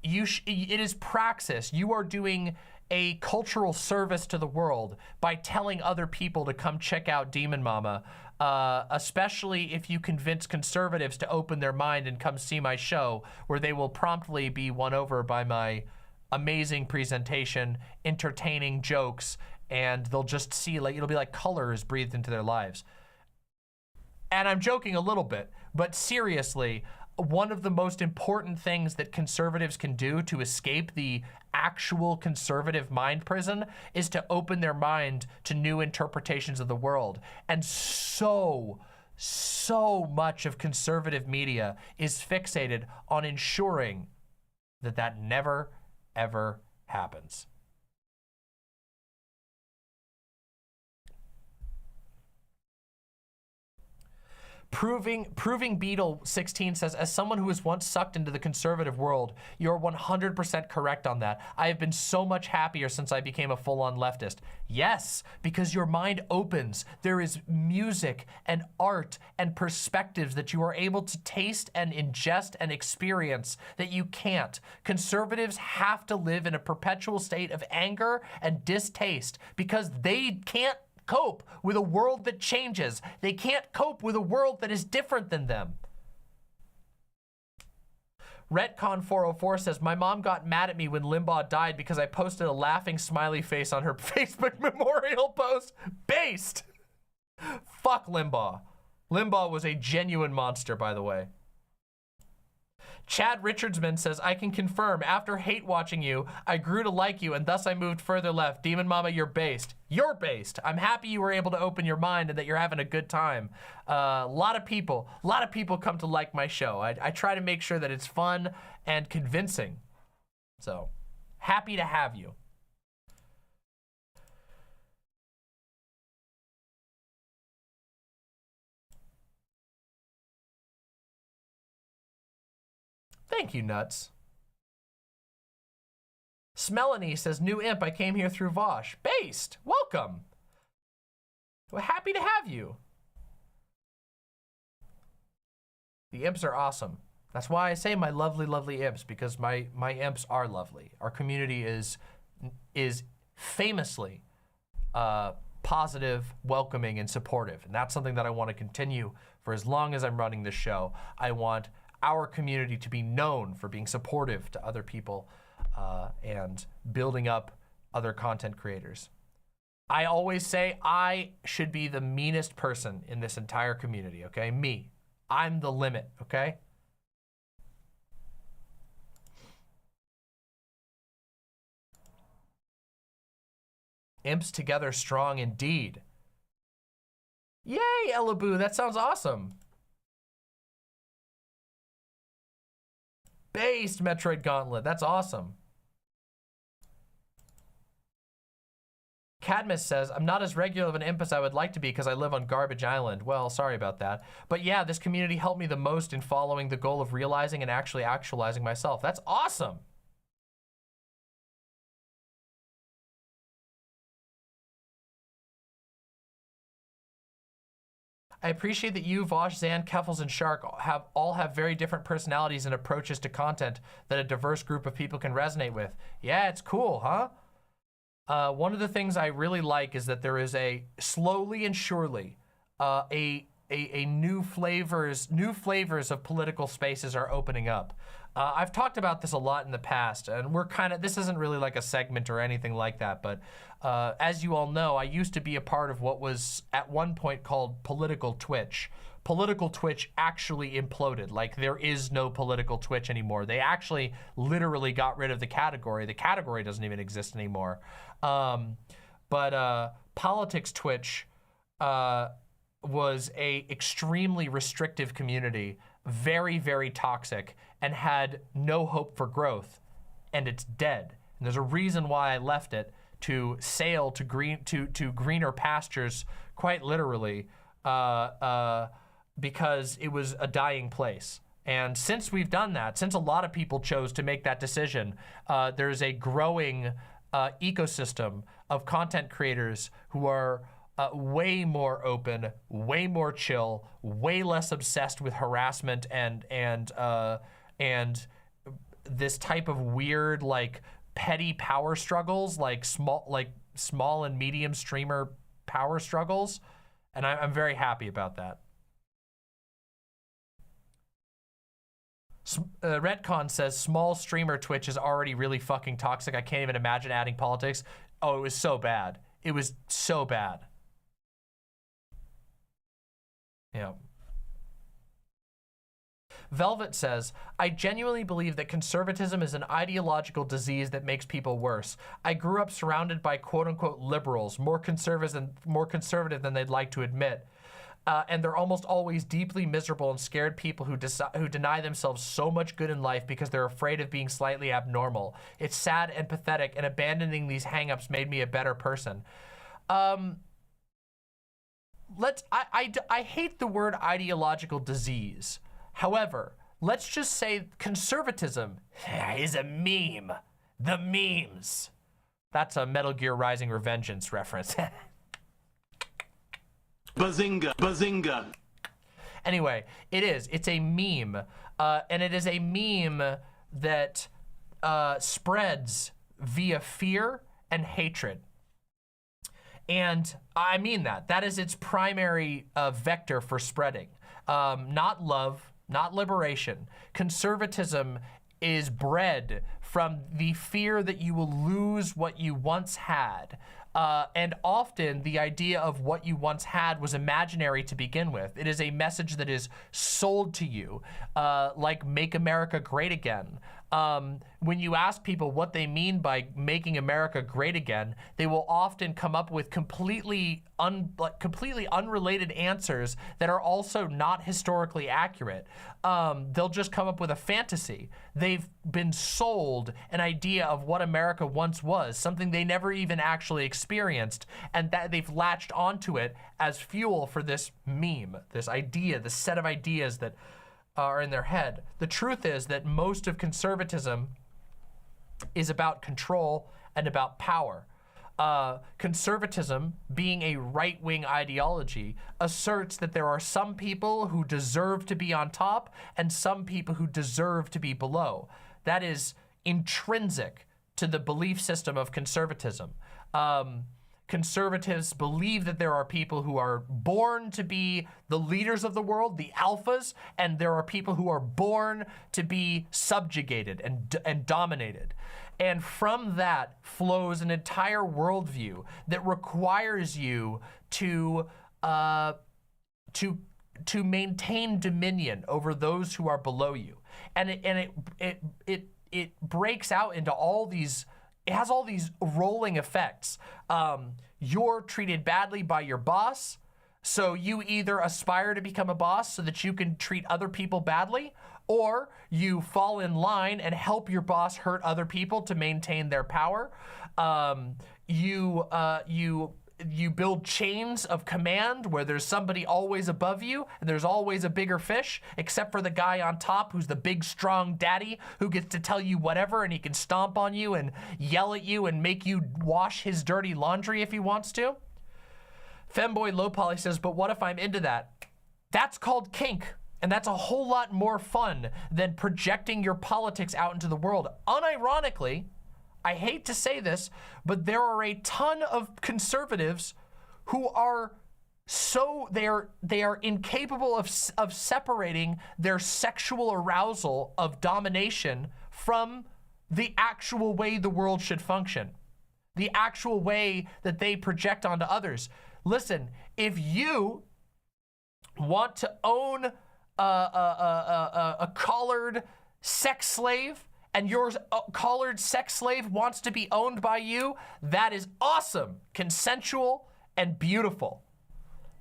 Speaker 4: it is praxis. You are doing a cultural service to the world by telling other people to come check out Demon Mama, especially if you convince conservatives to open their mind and come see my show, where they will promptly be won over by my amazing presentation, entertaining jokes, and they'll just see, like, it'll be like colors breathed into their lives. And I'm joking a little bit, but seriously, one of the most important things that conservatives can do to escape the actual conservative mind prison is to open their mind to new interpretations of the world. And so much of conservative media is fixated on ensuring that that never, ever happens. Proving Beetle 16 says, as someone who was once sucked into the conservative world, you're 100% correct on that. I have been so much happier since I became a full-on leftist. Yes, because your mind opens. There is music and art and perspectives that you are able to taste and ingest and experience that you can't. Conservatives have to live in a perpetual state of anger and distaste because they can't cope with a world that changes. They can't cope with a world that is different than them. Retcon404 says, my mom got mad at me when Limbaugh died because I posted a laughing smiley face on her Facebook memorial post. Based! Fuck Limbaugh. Limbaugh was a genuine monster, by the way. Chad Richardsman says, I can confirm, after hate watching you, I grew to like you and thus I moved further left. Demon Mama, you're based. You're based. I'm happy you were able to open your mind and that you're having a good time. A lot of people come to like my show. I try to make sure that it's fun and convincing. So, happy to have you. Thank you, Nuts. Smelanie says, new imp, I came here through Vosh. Based, welcome. We're happy to have you. The imps are awesome. That's why I say my lovely, lovely imps, because my imps are lovely. Our community is famously positive, welcoming, and supportive. And that's something that I want to continue for as long as I'm running this show. I want our community to be known for being supportive to other people and building up other content creators. I always say I should be the meanest person in this entire community, okay? Me. I'm the limit, okay? Imps together strong indeed. Yay, Elaboo, that sounds awesome. Based Metroid Gauntlet, that's awesome. Cadmus says, I'm not as regular of an imp as I would like to be because I live on Garbage Island. Well, sorry about that. But yeah, this community helped me the most in following the goal of realizing and actually actualizing myself. That's awesome. I appreciate that you, Vosh, Zan, Keffels, and Shark all have very different personalities and approaches to content that a diverse group of people can resonate with. Yeah, it's cool, huh? One of the things I really like is that there is a slowly and surely new flavors of political spaces are opening up. I've talked about this a lot in the past, and this isn't really like a segment or anything like that, but as you all know, I used to be a part of what was at one point called Political Twitch. Political Twitch actually imploded. Like, there is no Political Twitch anymore. They actually literally got rid of the category. The category doesn't even exist anymore. But Politics Twitch was a extremely restrictive community, very, very toxic, and had no hope for growth, and it's dead. And there's a reason why I left it, to sail to greener pastures, quite literally, because it was a dying place. And since we've done that, since a lot of people chose to make that decision, there's a growing ecosystem of content creators who are way more open, way more chill, way less obsessed with harassment and this type of weird, like, petty power struggles, like small and medium streamer power struggles, and I'm very happy about that. Retcon says small streamer Twitch is already really fucking toxic. I can't even imagine adding politics. Oh, it was so bad. It was so bad. Yeah. Velvet says, I genuinely believe that conservatism is an ideological disease that makes people worse. I grew up surrounded by quote-unquote liberals, more conservative than they'd like to admit. And they're almost always deeply miserable and scared people who deny themselves so much good in life because they're afraid of being slightly abnormal. It's sad and pathetic, and abandoning these hang-ups made me a better person. I hate the word ideological disease. However, let's just say conservatism is a meme. The memes. That's a Metal Gear Rising Revengeance reference.
Speaker 5: Bazinga, bazinga.
Speaker 4: Anyway, it's a meme. And it is a meme that spreads via fear and hatred. And I mean that. That is its primary vector for spreading. Not love, not liberation. Conservatism is bred from the fear that you will lose what you once had. And often the idea of what you once had was imaginary to begin with. It is a message that is sold to you, like Make America Great Again. When you ask people what they mean by making America great again, they will often come up with completely unrelated answers that are also not historically accurate. They'll just come up with a fantasy. They've been sold an idea of what America once was, something they never even actually experienced, and that they've latched onto it as fuel for this meme, this idea, this set of ideas that are in their head. The truth is that most of conservatism is about control and about power. Conservatism, being a right-wing ideology, asserts that there are some people who deserve to be on top and some people who deserve to be below. That is intrinsic to the belief system of conservatism. Conservatives believe that there are people who are born to be the leaders of the world, the alphas, and there are people who are born to be subjugated and dominated. And from that flows an entire worldview that requires you to maintain dominion over those who are below you. And it breaks out into all these. It has all these rolling effects. You're treated badly by your boss, so you either aspire to become a boss so that you can treat other people badly, or you fall in line and help your boss hurt other people to maintain their power. You build chains of command where there's somebody always above you and there's always a bigger fish, except for the guy on top who's the big strong daddy who gets to tell you whatever, and he can stomp on you and yell at you and make you wash his dirty laundry if he wants to. Femboy Low Poly says, but what if I'm into that? That's called kink. And that's a whole lot more fun than projecting your politics out into the world. Unironically, I hate to say this, but there are a ton of conservatives who are they are incapable of separating their sexual arousal of domination from the actual way the world should function, the actual way that they project onto others. Listen, if you want to own a collared sex slave, and your collared sex slave wants to be owned by you, that is awesome, consensual, and beautiful.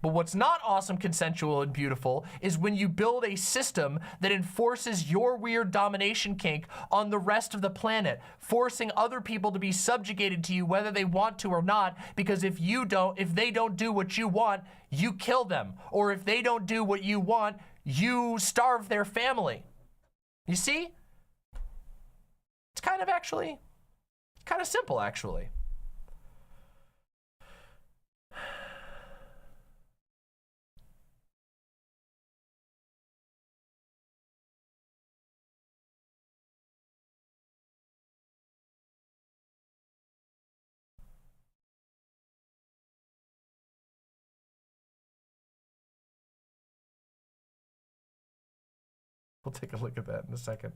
Speaker 4: But what's not awesome, consensual, and beautiful is when you build a system that enforces your weird domination kink on the rest of the planet, forcing other people to be subjugated to you whether they want to or not, because if they don't do what you want, you kill them. Or if they don't do what you want, you starve their family. You see? It's kind of simple, actually. We'll take a look at that in a second.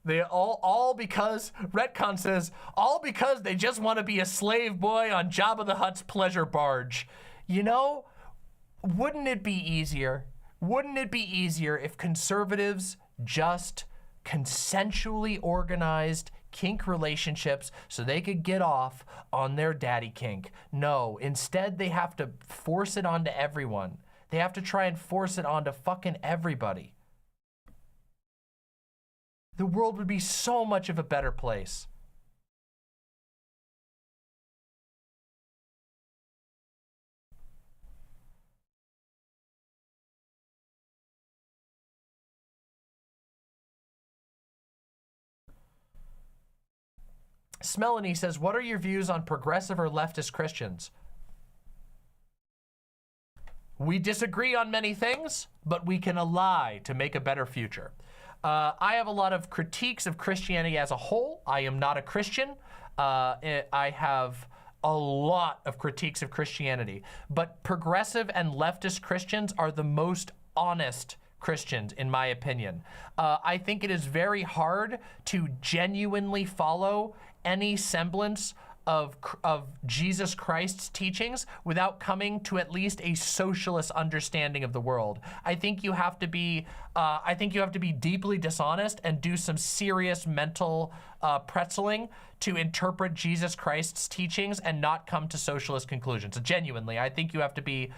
Speaker 4: They all because, Retcon says, all because they just want to be a slave boy on Jabba the Hutt's pleasure barge. You know, wouldn't it be easier? Wouldn't it be easier if conservatives just consensually organized kink relationships so they could get off on their daddy kink? No, instead they have to force it onto everyone. They have to try and force it onto fucking everybody. The world would be so much of a better place. Smelanie says, what are your views on progressive or leftist Christians? We disagree on many things, but we can ally to make a better future. I have a lot of critiques of Christianity as a whole. I am not a Christian. I have a lot of critiques of Christianity, but progressive and leftist Christians are the most honest Christians, in my opinion. I think it is very hard to genuinely follow any semblance of Jesus Christ's teachings without coming to at least a socialist understanding of the world. I think you have to be deeply dishonest and do some serious mental pretzeling to interpret Jesus Christ's teachings and not come to socialist conclusions. Genuinely, I think you have to be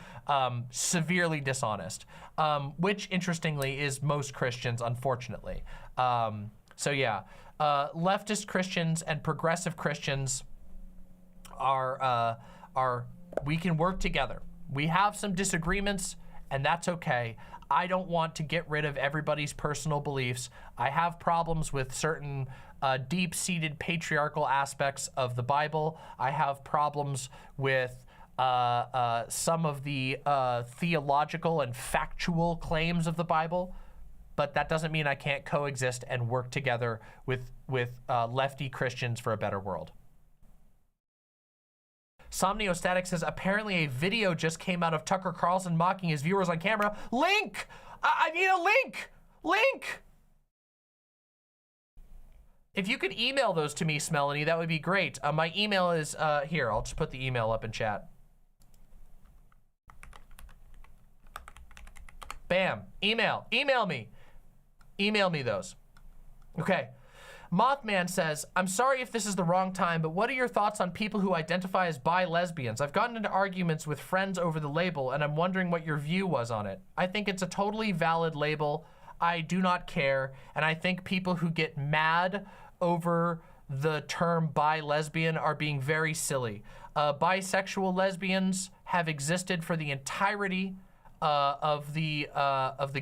Speaker 4: severely dishonest, which interestingly is most Christians, unfortunately. So yeah, leftist Christians and progressive Christians we can work together. We have some disagreements, and that's okay. I don't want to get rid of everybody's personal beliefs. I have problems with certain deep-seated patriarchal aspects of the Bible. I have problems with some of the theological and factual claims of the Bible, but that doesn't mean I can't coexist and work together with lefty Christians for a better world. Somniostatic says, apparently a video just came out of Tucker Carlson mocking his viewers on camera. Link! I need a link! Link! If you could email those to me, Smelanie, that would be great. My email is, here, I'll just put the email up in chat. Bam, email me. Email me those. Okay. Mothman says, I'm sorry if this is the wrong time, but what are your thoughts on people who identify as bi-lesbians? I've gotten into arguments with friends over the label, and I'm wondering what your view was on it. I think it's a totally valid label. I do not care, and I think people who get mad over the term bi-lesbian are being very silly. Bisexual lesbians have existed for the entirety of the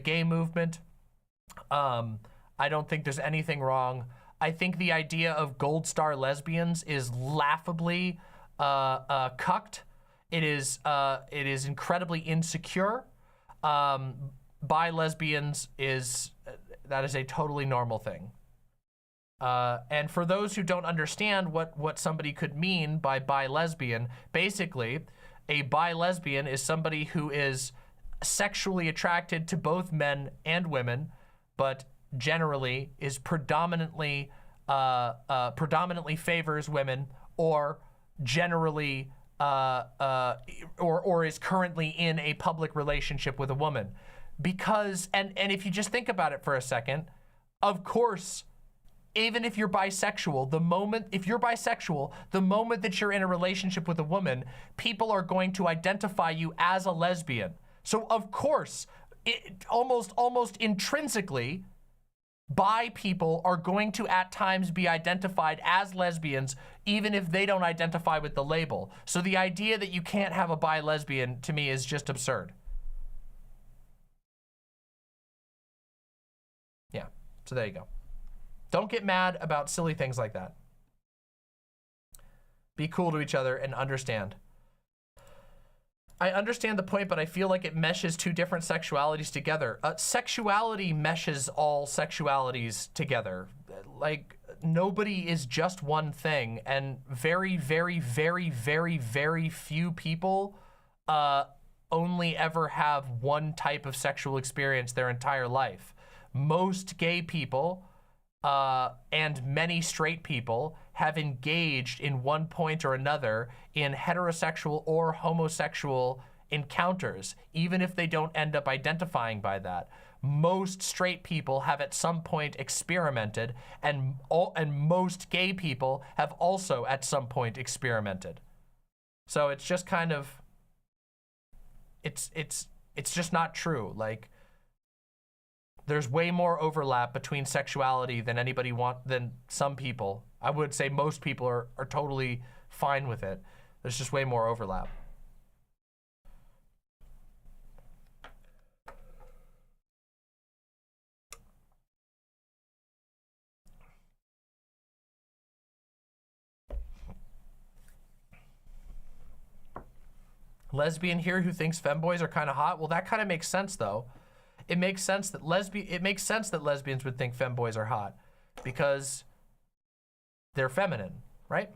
Speaker 4: gay movement. I don't think there's anything wrong. I think the idea of gold star lesbians is laughably cucked. It is incredibly insecure. Bi-lesbians that is a totally normal thing. And for those who don't understand what somebody could mean by bi-lesbian, basically, a bi-lesbian is somebody who is sexually attracted to both men and women, but generally is predominantly favors women, or generally or is currently in a public relationship with a woman. Because and if you just think about it for a second, of course, even if you're bisexual, the moment that you're in a relationship with a woman, people are going to identify you as a lesbian. So of course, almost intrinsically, bi people are going to at times be identified as lesbians, even if they don't identify with the label. So the idea that you can't have a bi-lesbian, to me, is just absurd. Yeah, so there you go. Don't get mad about silly things like that. Be cool to each other and understand. I understand the point, but I feel like it meshes two different sexualities together. Sexuality meshes all sexualities together. Like, nobody is just one thing, and very, very, very, very, very few people only ever have one type of sexual experience their entire life. Most gay people and many straight people have engaged in one point or another in heterosexual or homosexual encounters, even if they don't end up identifying by that. Most straight people have at some point experimented, and most gay people have also at some point experimented. So it's just kind of, it's just not true. Like, there's way more overlap between sexuality than some people. I would say most people are totally fine with it. There's just way more overlap. Lesbian here who thinks femboys are kind of hot. Well, that kind of makes sense though. It makes sense that lesbians would think femboys are hot because they're feminine, right?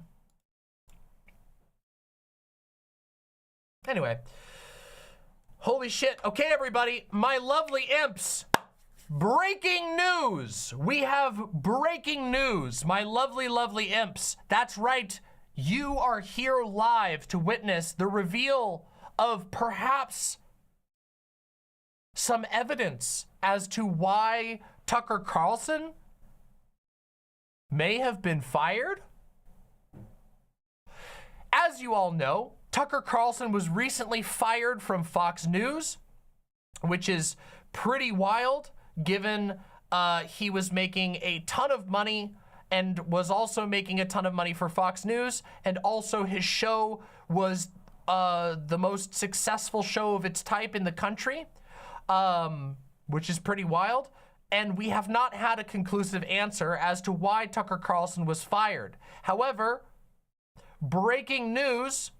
Speaker 4: Anyway, holy shit. Okay, everybody, my lovely imps. Breaking news. We have breaking news, my lovely, lovely imps. That's right. You are here live to witness the reveal of perhaps some evidence as to why Tucker Carlson may have been fired. As you all know, Tucker Carlson was recently fired from Fox News, which is pretty wild given he was making a ton of money and was also making a ton of money for Fox News, and also his show was the most successful show of its type in the country, which is pretty wild. And we have not had a conclusive answer as to why Tucker Carlson was fired. However, breaking news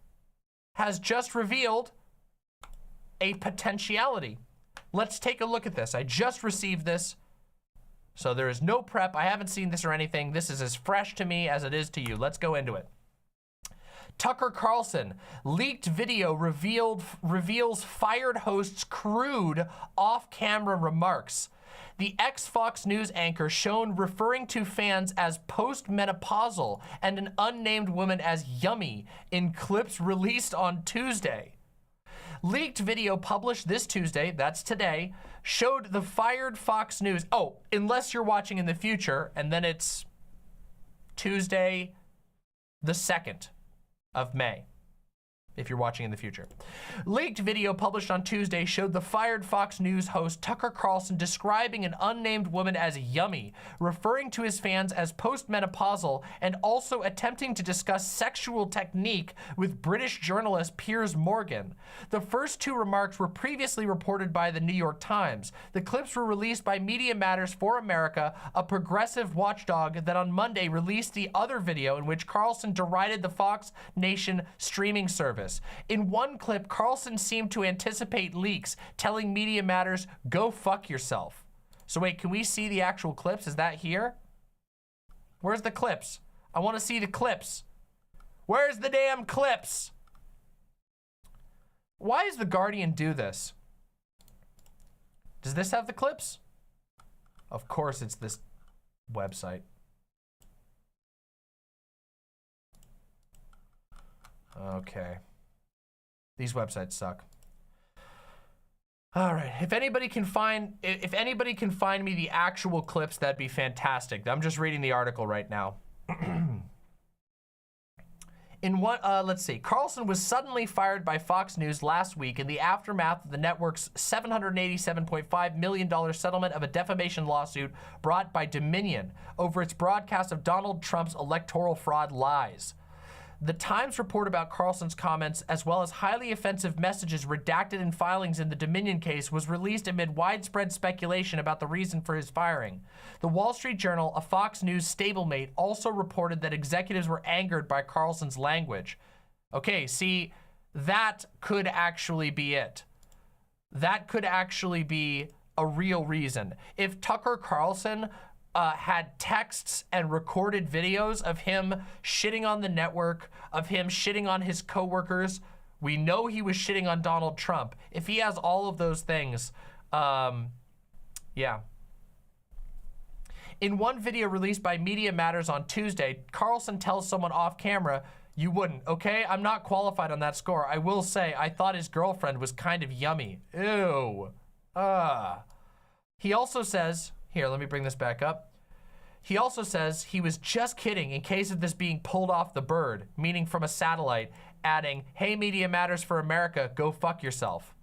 Speaker 4: has just revealed a potentiality. Let's take a look at this. I just received this. So there is no prep. I haven't seen this or anything. This is as fresh to me as it is to you. Let's go into it. Tucker Carlson, leaked video reveals fired host's crude off-camera remarks. The ex-Fox News anchor shown referring to fans as post-menopausal and an unnamed woman as yummy in clips released on Tuesday. Leaked video published this Tuesday, that's today, showed the fired Fox News, oh, unless you're watching in the future, and then it's Tuesday the 2nd of May, if you're watching in the future. Leaked video published on Tuesday showed the fired Fox News host Tucker Carlson describing an unnamed woman as yummy, referring to his fans as postmenopausal, and also attempting to discuss sexual technique with British journalist Piers Morgan. The first two remarks were previously reported by the New York Times. The clips were released by Media Matters for America, a progressive watchdog that on Monday released the other video in which Carlson derided the Fox Nation streaming service. In one clip, Carlson seemed to anticipate leaks, telling Media Matters, go fuck yourself. So wait, can we see the actual clips? Is that here? Where's the clips? I want to see the clips. Where's the damn clips? Why does The Guardian do this? Does this have the clips? Of course it's this website. Okay. These websites suck. All right, if anybody can find me the actual clips, that'd be fantastic. I'm just reading the article right now. Let's see. Carlson was suddenly fired by Fox News last week in the aftermath of the network's $787.5 million settlement of a defamation lawsuit brought by Dominion over its broadcast of Donald Trump's electoral fraud lies. The Times report about Carlson's comments, as well as highly offensive messages redacted in filings in the Dominion case, was released amid widespread speculation about the reason for his firing. The Wall Street Journal, a Fox News stablemate, also reported that executives were angered by Carlson's language. Okay, see, that could actually be it. That could actually be a real reason. If Tucker Carlson had texts and recorded videos of him shitting on the network, of him shitting on his coworkers We know he was shitting on Donald Trump. If he has all of those things, yeah. In one video released by Media Matters on Tuesday, Carlson tells someone off camera, "You wouldn't, okay? I'm not qualified on that score. I will say, I thought his girlfriend was kind of yummy." Ew. He also says, here, let me bring this back up. He also says he was just kidding in case of this being pulled off the bird, meaning from a satellite, adding, "Hey, Media Matters for America, go fuck yourself."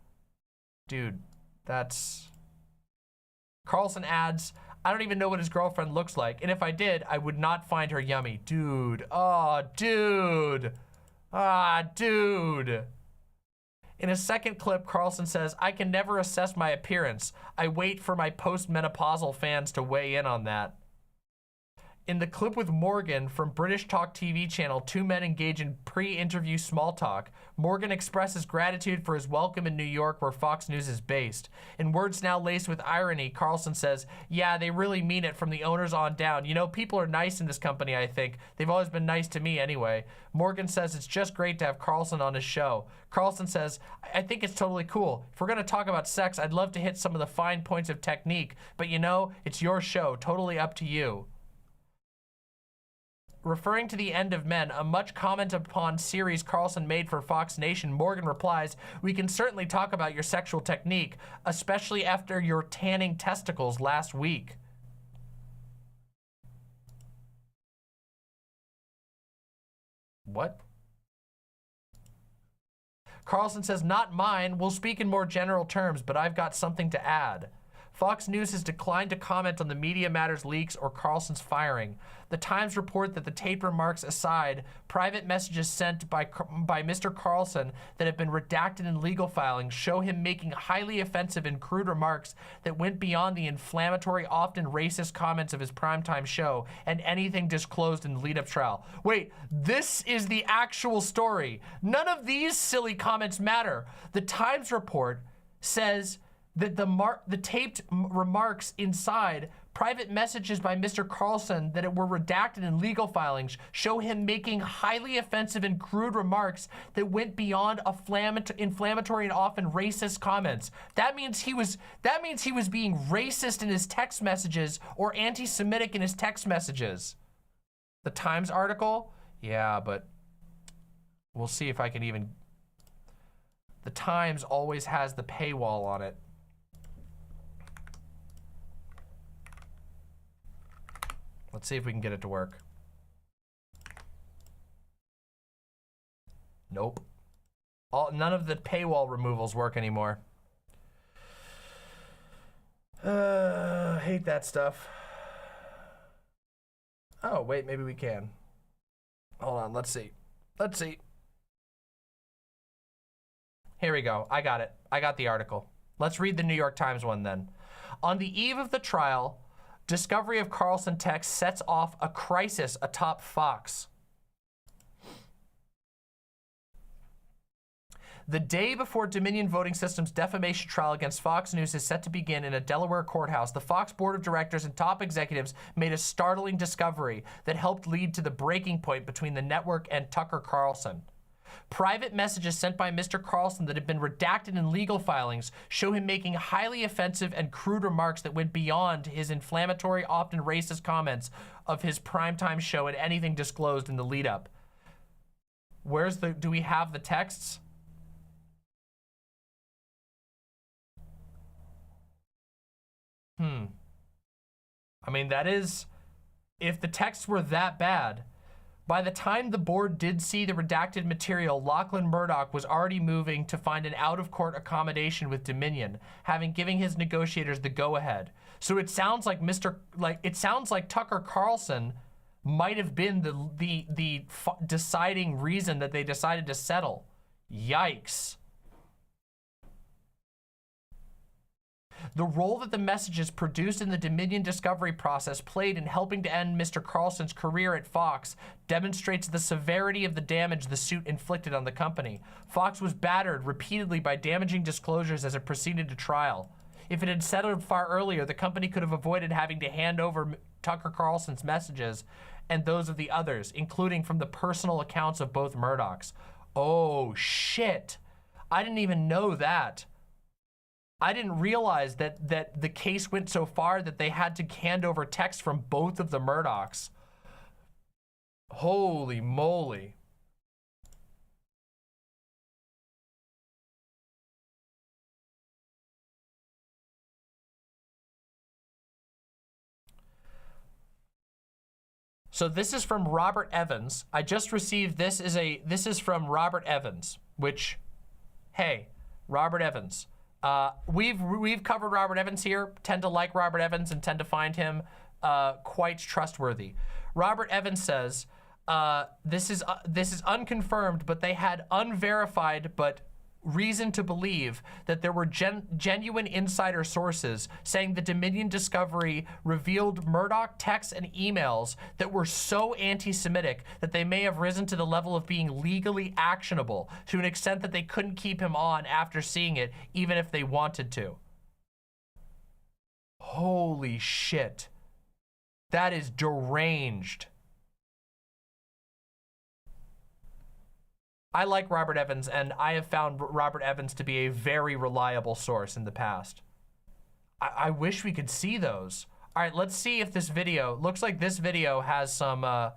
Speaker 4: Dude, that's... Carlson adds, "I don't even know what his girlfriend looks like, and if I did, I would not find her yummy." Dude, oh, dude. Ah, dude. In a second clip, Carlson says, "I can never assess my appearance. I wait for my post-menopausal fans to weigh in on that." In the clip with Morgan from British Talk TV channel, two men engage in pre-interview small talk. Morgan expresses gratitude for his welcome in New York, where Fox News is based. In words now laced with irony, Carlson says, "Yeah, they really mean it from the owners on down. You know, people are nice in this company, I think. They've always been nice to me anyway." Morgan says it's just great to have Carlson on his show. Carlson says, "I think it's totally cool. If we're gonna talk about sex, I'd love to hit some of the fine points of technique, but you know, it's your show, totally up to you." Referring to The End of Men, a much commented upon series Carlson made for Fox Nation, Morgan replies, "We can certainly talk about your sexual technique, especially after your tanning testicles last week." What? Carlson says, "Not mine. We'll speak in more general terms, but I've got something to add." Fox News has declined to comment on the Media Matters leaks or Carlson's firing. The Times report that the taped remarks aside, private messages sent by Mr. Carlson that have been redacted in legal filings show him making highly offensive and crude remarks that went beyond the inflammatory, often racist comments of his primetime show and anything disclosed in the lead-up trial. Wait, this is the actual story. None of these silly comments matter. The Times report says that the taped remarks inside private messages by Mr. Carlson that were redacted in legal filings show him making highly offensive and crude remarks that went beyond inflammatory and often racist comments. That means he was being racist in his text messages or anti-Semitic in his text messages. The Times article? Yeah, but we'll see if I can even... The Times always has the paywall on it. Let's see if we can get it to work. Nope. None of the paywall removals work anymore. Hate that stuff. Oh, wait, maybe we can. Hold on, let's see. Let's see. Here we go. I got it. I got the article. Let's read the New York Times one then. On the eve of the trial, discovery of Carlson text sets off a crisis atop Fox. The day before Dominion Voting Systems defamation trial against Fox News is set to begin in a Delaware courthouse, the Fox board of directors and top executives made a startling discovery that helped lead to the breaking point between the network and Tucker Carlson. Private messages sent by Mr. Carlson that have been redacted in legal filings show him making highly offensive and crude remarks that went beyond his inflammatory, often racist comments of his primetime show and anything disclosed in the lead-up. Do we have the texts? I mean, that is, if the texts were that bad, by the time the board did see the redacted material, Lachlan Murdoch was already moving to find an out-of-court accommodation with Dominion, having given his negotiators the go-ahead. So it sounds like Tucker Carlson might have been the deciding reason that they decided to settle. Yikes. The role that the messages produced in the Dominion discovery process played in helping to end Mr. Carlson's career at Fox demonstrates the severity of the damage the suit inflicted on the company. Fox was battered repeatedly by damaging disclosures as it proceeded to trial. If it had settled far earlier, the company could have avoided having to hand over Tucker Carlson's messages and those of the others, including from the personal accounts of both Murdochs. Oh, shit. I didn't even know that. I didn't realize that the case went so far that they had to hand over text from both of the Murdochs. Holy moly. So this is from Robert Evans. I just received this is from Robert Evans, which, hey, Robert Evans. We've covered Robert Evans here, tend to like Robert Evans and tend to find him quite trustworthy. Robert Evans says, this is unconfirmed, but they had unverified but reason to believe that there were genuine insider sources saying the Dominion discovery revealed Murdoch texts and emails that were so anti-Semitic that they may have risen to the level of being legally actionable to an extent that they couldn't keep him on after seeing it, even if they wanted to. Holy shit. That is deranged. I like Robert Evans, and I have found Robert Evans to be a very reliable source in the past. I wish we could see those. All right, let's see if this video, looks like this video has some of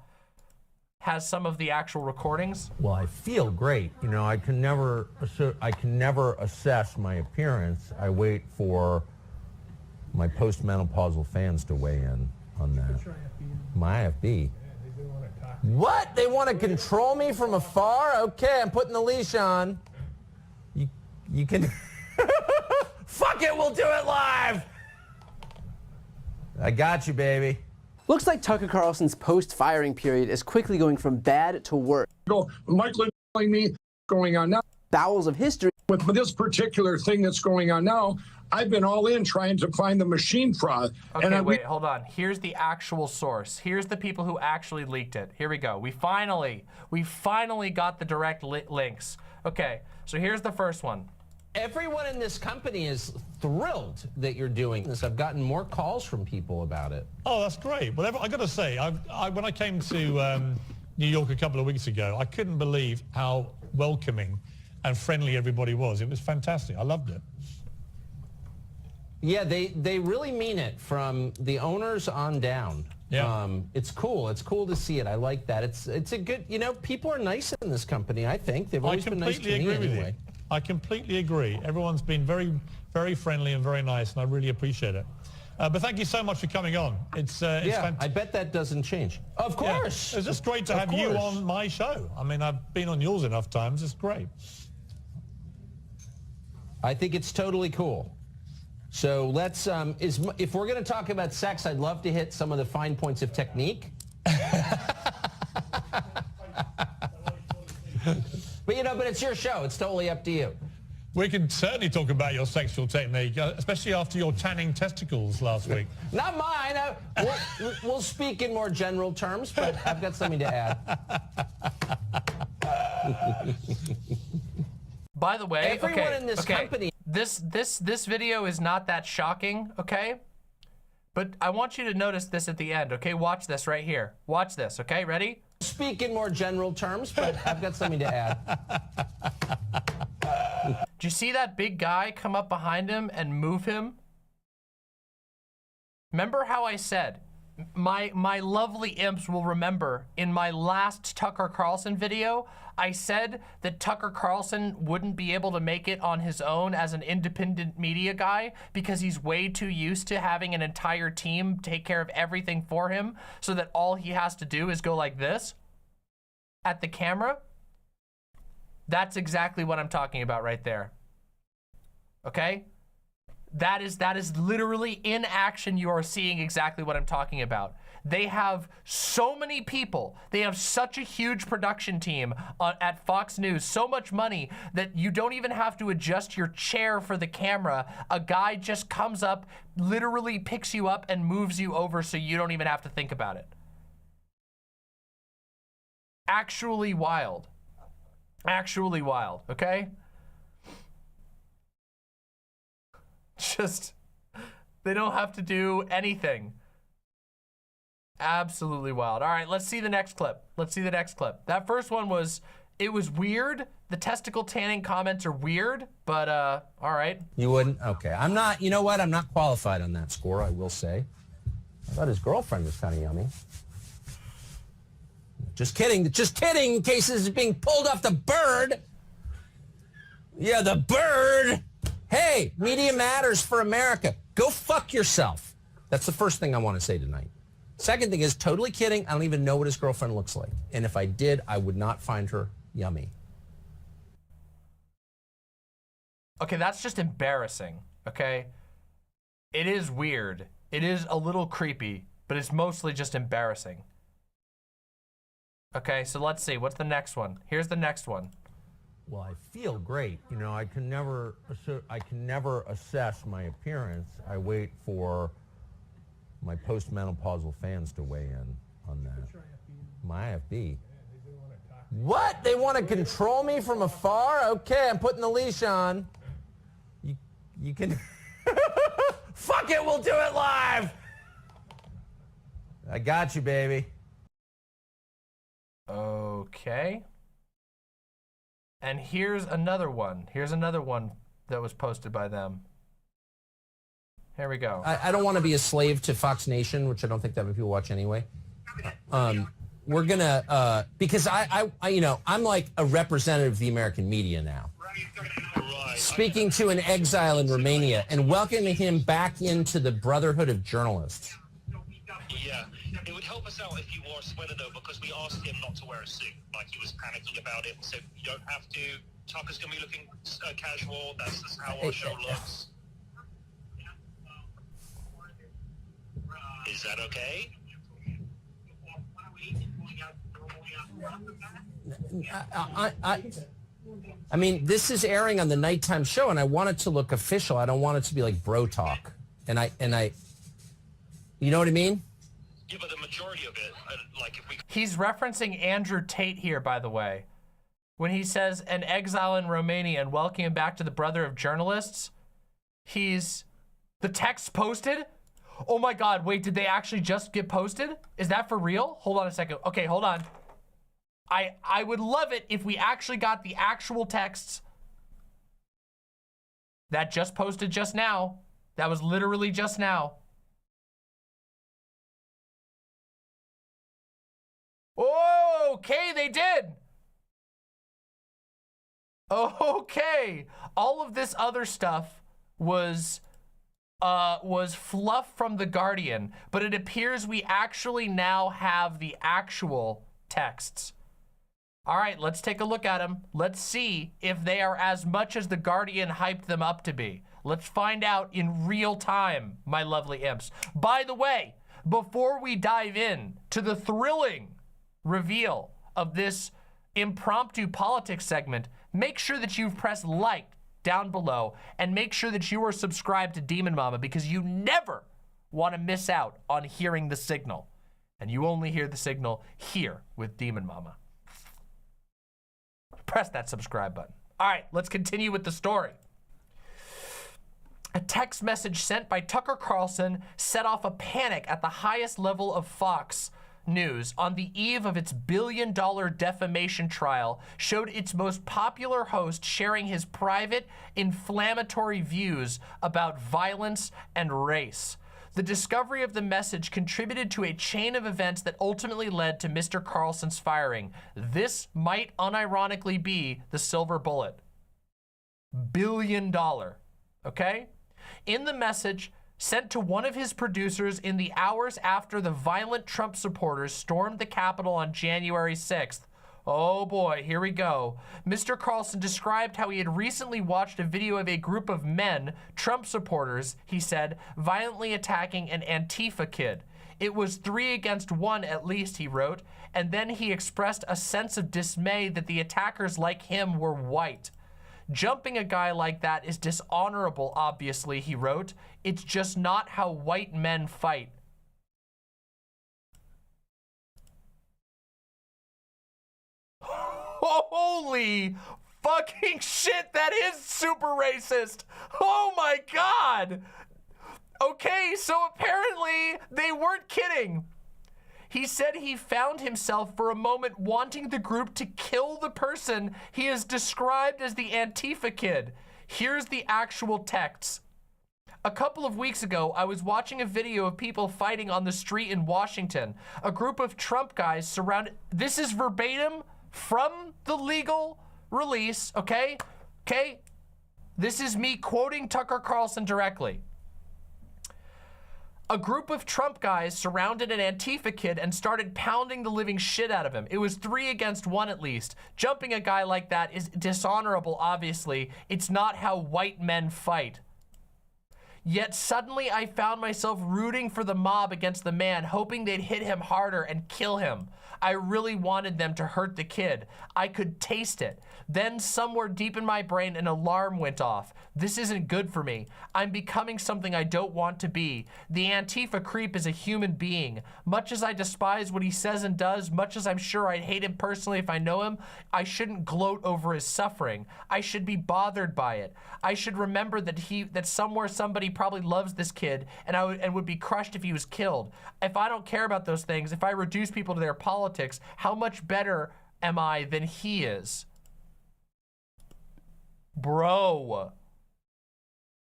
Speaker 4: the actual recordings.
Speaker 6: Well, I feel great. You know, I can never assess my appearance. I wait for my postmenopausal fans to weigh in on that. My IFB. What? They want to control me from afar? Okay, I'm putting the leash on. You can... Fuck it, we'll do it live! I got you, baby.
Speaker 7: Looks like Tucker Carlson's post-firing period is quickly going from bad to worse.
Speaker 3: Michael telling me going on now.
Speaker 7: Bowels of history.
Speaker 3: With this particular thing that's going on now, I've been all in trying to find the machine fraud.
Speaker 4: Okay, wait, hold on. Here's the actual source. Here's the people who actually leaked it. Here we go. We finally got the direct links. Okay, so here's the first one.
Speaker 6: Everyone in this company is thrilled that you're doing this. I've gotten more calls from people about it.
Speaker 8: Oh, that's great. Well, I got to say, when I came to New York a couple of weeks ago, I couldn't believe how welcoming and friendly everybody was. It was fantastic. I loved it.
Speaker 6: Yeah, they really mean it from the owners on down.
Speaker 8: Yeah.
Speaker 6: It's cool. It's cool to see it. I like that. It's a good, you know, people are nice in this company, I think. They've always been nice to me anyway.
Speaker 8: I completely agree. Everyone's been very, very friendly and very nice, and I really appreciate it. But thank you so much for coming on. It's fantastic.
Speaker 6: I bet that doesn't change. Of course.
Speaker 8: Yeah. It's just great to have you on my show. I mean, I've been on yours enough times. It's great.
Speaker 6: I think it's totally cool. So let's, if we're going to talk about sex, I'd love to hit some of the fine points of technique. But, you know, but it's your show. It's totally up to you.
Speaker 8: We can certainly talk about your sexual technique, especially after your tanning testicles last week.
Speaker 6: Not mine. We'll speak in more general terms, but I've got something to add.
Speaker 4: By the way,
Speaker 6: everyone in this company...
Speaker 4: This video is not that shocking, okay? But I want you to notice this at the end, okay? Watch this right here. Watch this, okay? Ready?
Speaker 6: Speak in more general terms, but I've got something to add.
Speaker 4: Did you see that big guy come up behind him and move him? Remember how I said, my lovely imps will remember in my last Tucker Carlson video, I said that Tucker Carlson wouldn't be able to make it on his own as an independent media guy because he's way too used to having an entire team take care of everything for him so that all he has to do is go like this at the camera. That's exactly what I'm talking about right there. Okay? That is literally in action. You are seeing exactly what I'm talking about. They have so many people. They have such a huge production team at Fox News, so much money that you don't even have to adjust your chair for the camera. A guy just comes up, literally picks you up and moves you over so you don't even have to think about it. Actually wild. Actually wild, okay? Just, they don't have to do anything. Absolutely wild. All right, let's see the next clip. Let's see the next clip. That first one was It was weird. The testicle tanning comments are weird, but all right.
Speaker 6: You wouldn't? Okay. I'm not, you know what? I'm not qualified on that score, I will say. I thought his girlfriend was kind of yummy. Just kidding, in case this is being pulled off the bird. Yeah, the bird. Hey, media matters for America. Go fuck yourself. That's the first thing I want to say tonight. Second thing is, totally kidding, I don't even know what his girlfriend looks like. And if I did, I would not find her yummy.
Speaker 4: Okay, that's just embarrassing, okay? It is weird. It is a little creepy, but it's mostly just embarrassing. Okay, so let's see. What's the next one? Here's the next one.
Speaker 6: Well, I feel great. You know, I can never assess my appearance. I wait for my postmenopausal fans to weigh in on that. My IFB. What? They want to control me from afar? Okay, I'm putting the leash on. You can... Fuck it, we'll do it live! I got you, baby.
Speaker 4: Okay. And here's another one. Here's another one that was posted by them. Here we go.
Speaker 6: I don't want to be a slave to Fox Nation, which I don't think that many people watch anyway. We're gonna, because you know, I'm like a representative of the American media now. Speaking to an exile in Romania and welcoming him back into the Brotherhood of Journalists.
Speaker 9: Yeah, it would help us out if you wore a sweater though, because we asked him not to wear a suit. Like, he was panicking about it, so you don't have to. Tucker's gonna be looking casual. That's just how our show looks. Is that okay?
Speaker 6: I mean, this is airing on the nighttime show, and I want it to look official. I don't want it to be like bro talk. And I, you know what I mean?
Speaker 9: Yeah, but the majority of it, like if we...
Speaker 4: He's referencing Andrew Tate here, by the way. When he says an exile in Romania and welcome him back to the Brother of Journalists, he's... The text posted? Oh my God, wait, did they actually just get posted? Is that for real? Hold on a second. Okay, hold on. I would love it if we actually got the actual texts that just posted just now. That was literally just now. Okay, they did. Okay. All of this other stuff was fluff from The Guardian, but it appears we actually now have the actual texts. All right, let's take a look at them. Let's see if they are as much as The Guardian hyped them up to be. Let's find out in real time, my lovely imps. By the way, before we dive in to the thrilling reveal of this impromptu politics segment, make sure that you've pressed like down below and make sure that you are subscribed to Demon Mama, because you never want to miss out on hearing the signal. And you only hear the signal here with Demon Mama. Press that subscribe button. All right, let's continue with the story. A text message sent by Tucker Carlson set off a panic at the highest level of Fox News on the eve of its billion-dollar defamation trial, showed its most popular host sharing his private, inflammatory views about violence and race. The discovery of the message contributed to a chain of events that ultimately led to Mr. Carlson's firing. This might unironically be the silver bullet. $1 billion, okay? In the message sent to one of his producers in the hours after the violent Trump supporters stormed the Capitol on January 6th, oh boy, here we go. Mr. Carlson described how he had recently watched a video of a group of men, Trump supporters, he said, violently attacking an Antifa kid. It was 3 against 1 at least, he wrote, and then he expressed a sense of dismay that the attackers like him were white. Jumping a guy like that is dishonorable, obviously, he wrote. It's just not how white men fight. Holy fucking shit, that is super racist. Oh my God. Okay, so apparently they weren't kidding. He said he found himself for a moment wanting the group to kill the person he has described as the Antifa kid. Here's the actual text. A couple of weeks ago, I was watching a video of people fighting on the street in Washington. A group of Trump guys surrounded... This is verbatim from the legal release, okay? Okay? This is me quoting Tucker Carlson directly. A group of Trump guys surrounded an Antifa kid and started pounding the living shit out of him. It was 3 against 1 at least. Jumping a guy like that is dishonorable, obviously. It's not how white men fight. Yet suddenly I found myself rooting for the mob against the man, hoping they'd hit him harder and kill him. I really wanted them to hurt the kid. I could taste it. Then somewhere deep in my brain, an alarm went off. This isn't good for me. I'm becoming something I don't want to be. The Antifa creep is a human being. Much as I despise what he says and does, much as I'm sure I'd hate him personally if I know him, I shouldn't gloat over his suffering. I should be bothered by it. I should remember that somewhere somebody probably loves this kid and would be crushed if he was killed. If I don't care about those things, if I reduce people to their politics, how much better am I than he is? Bro.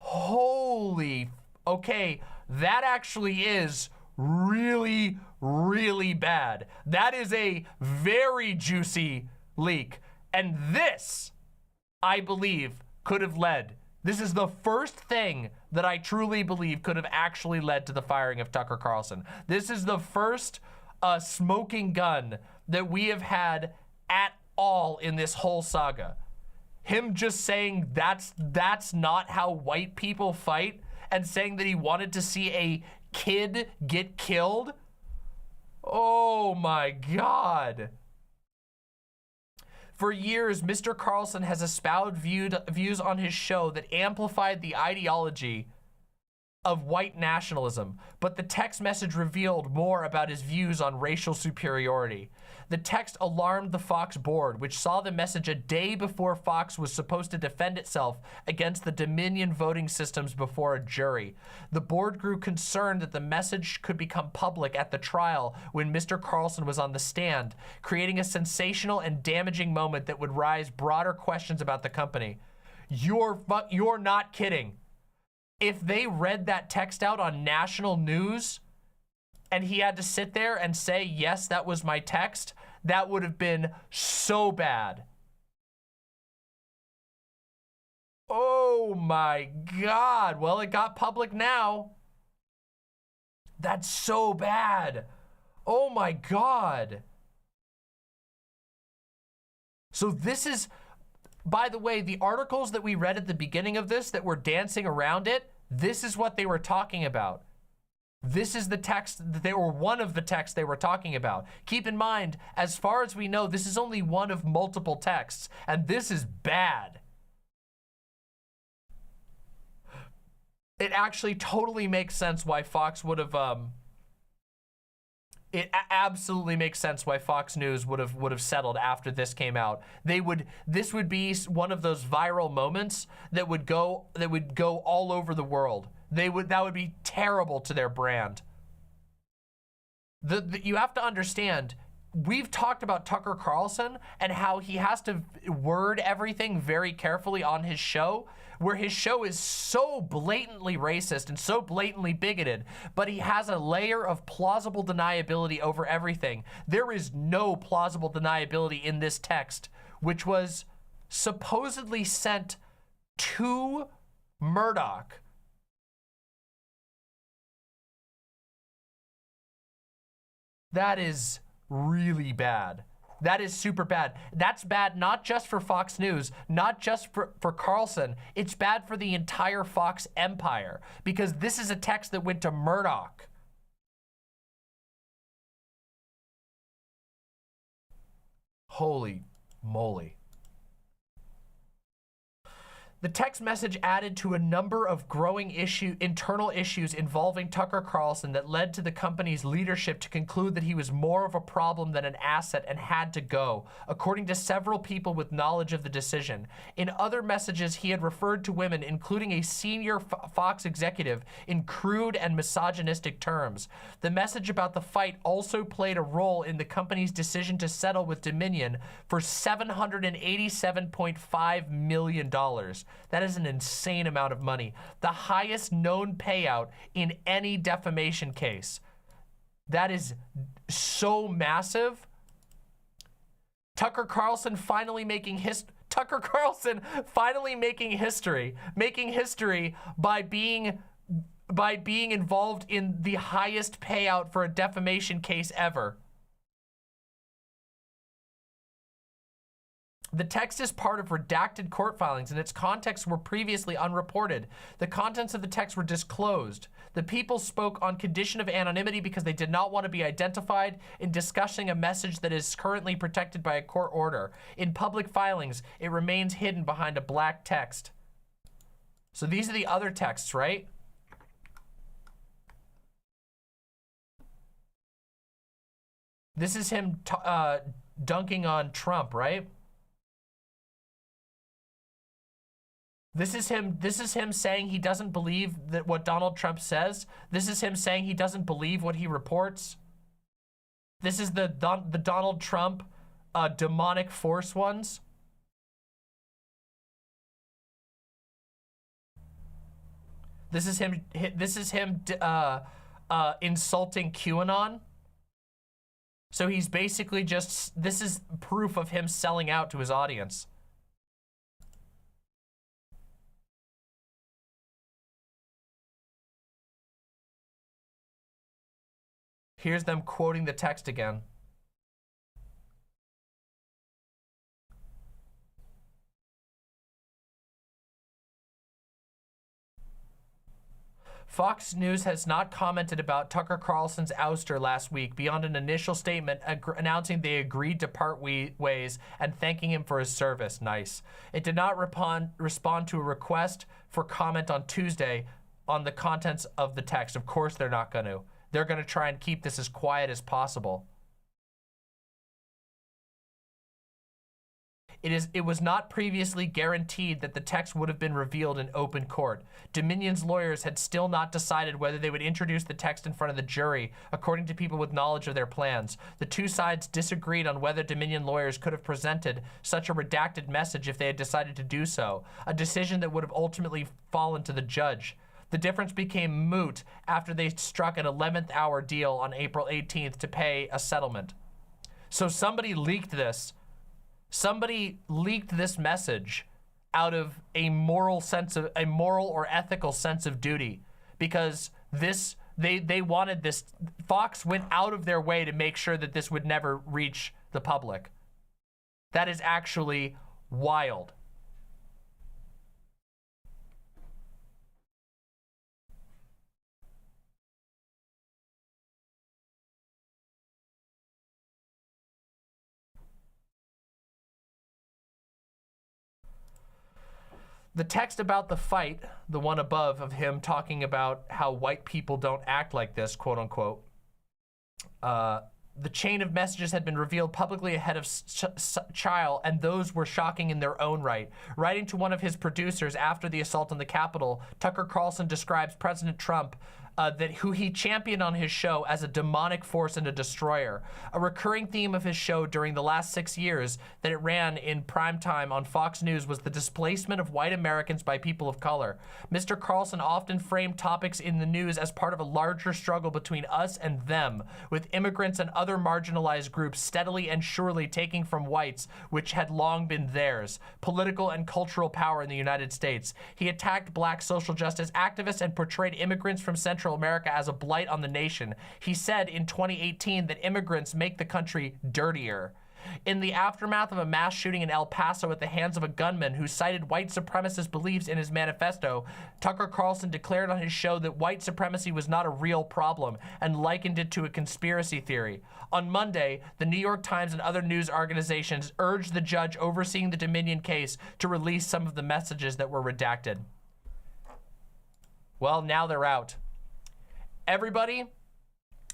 Speaker 4: Holy, okay, that actually is really, really bad. That is a very juicy leak. And this, I believe, could have led. This is the first thing that I truly believe could have actually led to the firing of Tucker Carlson. This is the first smoking gun that we have had at all in this whole saga. Him just saying that's not how white people fight, and saying that he wanted to see a kid get killed. Oh my God. For years, Mr. Carlson has espoused views on his show that amplified the ideology of white nationalism, but the text message revealed more about his views on racial superiority. The text alarmed the Fox board, which saw the message a day before Fox was supposed to defend itself against the Dominion voting systems before a jury. The board grew concerned that the message could become public at the trial when Mr. Carlson was on the stand, creating a sensational and damaging moment that would raise broader questions about the company. You're not kidding. If they read that text out on national news and he had to sit there and say, yes, that was my text, that would have been so bad. Oh my God. Well, it got public now. That's so bad. Oh my God. So this is... By the way, the articles that we read at the beginning of this that were dancing around it, this is what they were talking about. This is the text that one of the texts they were talking about. Keep in mind, as far as we know, this is only one of multiple texts, and this is bad. It actually totally makes sense why Fox would have, it absolutely makes sense why Fox News would have settled after this came out. This would be one of those viral moments that would go all over the world. That would be terrible to their brand. You have to understand, we've talked about Tucker Carlson and how he has to word everything very carefully on his show, where his show is so blatantly racist and so blatantly bigoted, but he has a layer of plausible deniability over everything. There is no plausible deniability in this text, which was supposedly sent to Murdoch. That is really bad. That is super bad. That's bad not just for Fox News, not just for Carlson. It's bad for the entire Fox empire, because this is a text that went to Murdoch. Holy moly. The text message added to a number of growing internal issues involving Tucker Carlson that led to the company's leadership to conclude that he was more of a problem than an asset and had to go, according to several people with knowledge of the decision. In other messages, he had referred to women, including a senior Fox executive, in crude and misogynistic terms. The message about the fight also played a role in the company's decision to settle with Dominion for $787.5 million. That is an insane amount of money. The highest known payout in any defamation case. That is so massive. Tucker Carlson finally making history by being involved in the highest payout for a defamation case ever. The text is part of redacted court filings, and its contexts were previously unreported. The contents of the text were disclosed. The people spoke on condition of anonymity because they did not want to be identified in discussing a message that is currently protected by a court order. In public filings, it remains hidden behind a black text. So these are the other texts, right? This is him dunking on Trump, right? This is him saying he doesn't believe that what Donald Trump says. This is him saying he doesn't believe what he reports. This is the Donald Trump demonic force ones. This is him insulting QAnon. So he's basically just, this is proof of him selling out to his audience. Here's them quoting the text again. Fox News has not commented about Tucker Carlson's ouster last week beyond an initial statement announcing they agreed to part ways and thanking him for his service. Nice. It did not respond to a request for comment on Tuesday on the contents of the text. Of course they're not going to. They're going to try and keep this as quiet as possible. It was not previously guaranteed that the text would have been revealed in open court. Dominion's lawyers had still not decided whether they would introduce the text in front of the jury, according to people with knowledge of their plans. The two sides disagreed on whether Dominion lawyers could have presented such a redacted message if they had decided to do so, a decision that would have ultimately fallen to the judge. The difference became moot after they struck an 11th hour deal on April 18th to pay a settlement. So somebody leaked this. Somebody leaked this message out of a moral or ethical sense of duty, because they wanted this. Fox went out of their way to make sure that this would never reach the public. That is actually wild. The text about the fight, the one above of him talking about how white people don't act like this, quote unquote, the chain of messages had been revealed publicly ahead of trial, and those were shocking in their own right. Writing to one of his producers after the assault on the Capitol, Tucker Carlson describes President Trump, who he championed on his show, as a demonic force and a destroyer. A recurring theme of his show during the last 6 years that it ran in primetime on Fox News was the displacement of white Americans by people of color. Mr. Carlson often framed topics in the news as part of a larger struggle between us and them, with immigrants and other marginalized groups steadily and surely taking from whites, which had long been theirs, political and cultural power in the United States. He attacked black social justice activists and portrayed immigrants from Central America as a blight on the nation. He said in 2018 that immigrants make the country dirtier.
Speaker 2: In the aftermath of a mass shooting in El Paso at the hands of a gunman who cited white supremacist beliefs in his manifesto, Tucker Carlson declared on his show that white supremacy was not a real problem and likened it to a conspiracy theory. On Monday, the New York Times and other news organizations urged the judge overseeing the Dominion case to release some of the messages that were redacted. Well, now they're out. Everybody,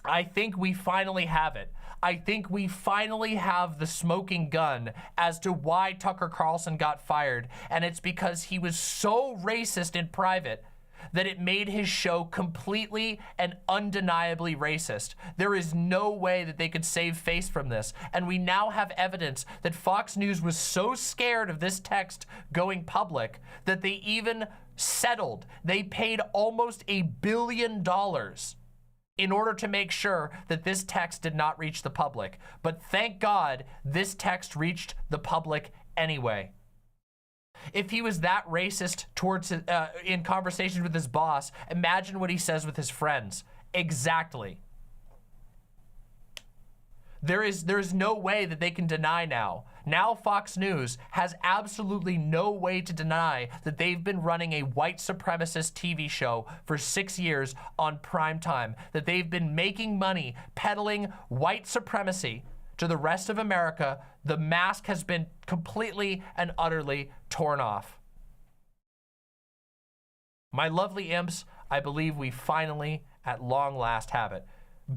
Speaker 2: I think we finally have it. I think we finally have the smoking gun as to why Tucker Carlson got fired. And it's because he was so racist in private that it made his show completely and undeniably racist. There is no way that they could save face from this. And we now have evidence that Fox News was so scared of this text going public that they even settled. They paid almost $1 billion in order to make sure that this text did not reach the public. But thank God this text reached the public anyway. If he was that racist towards in conversations with his boss, imagine what he says with his friends. Exactly. There's no way that they can deny now. Now Fox News has absolutely no way to deny that they've been running a white supremacist TV show for 6 years on prime time, that they've been making money peddling white supremacy to the rest of America. The mask has been completely and utterly torn off. My lovely imps, I believe we finally, at long last, have it.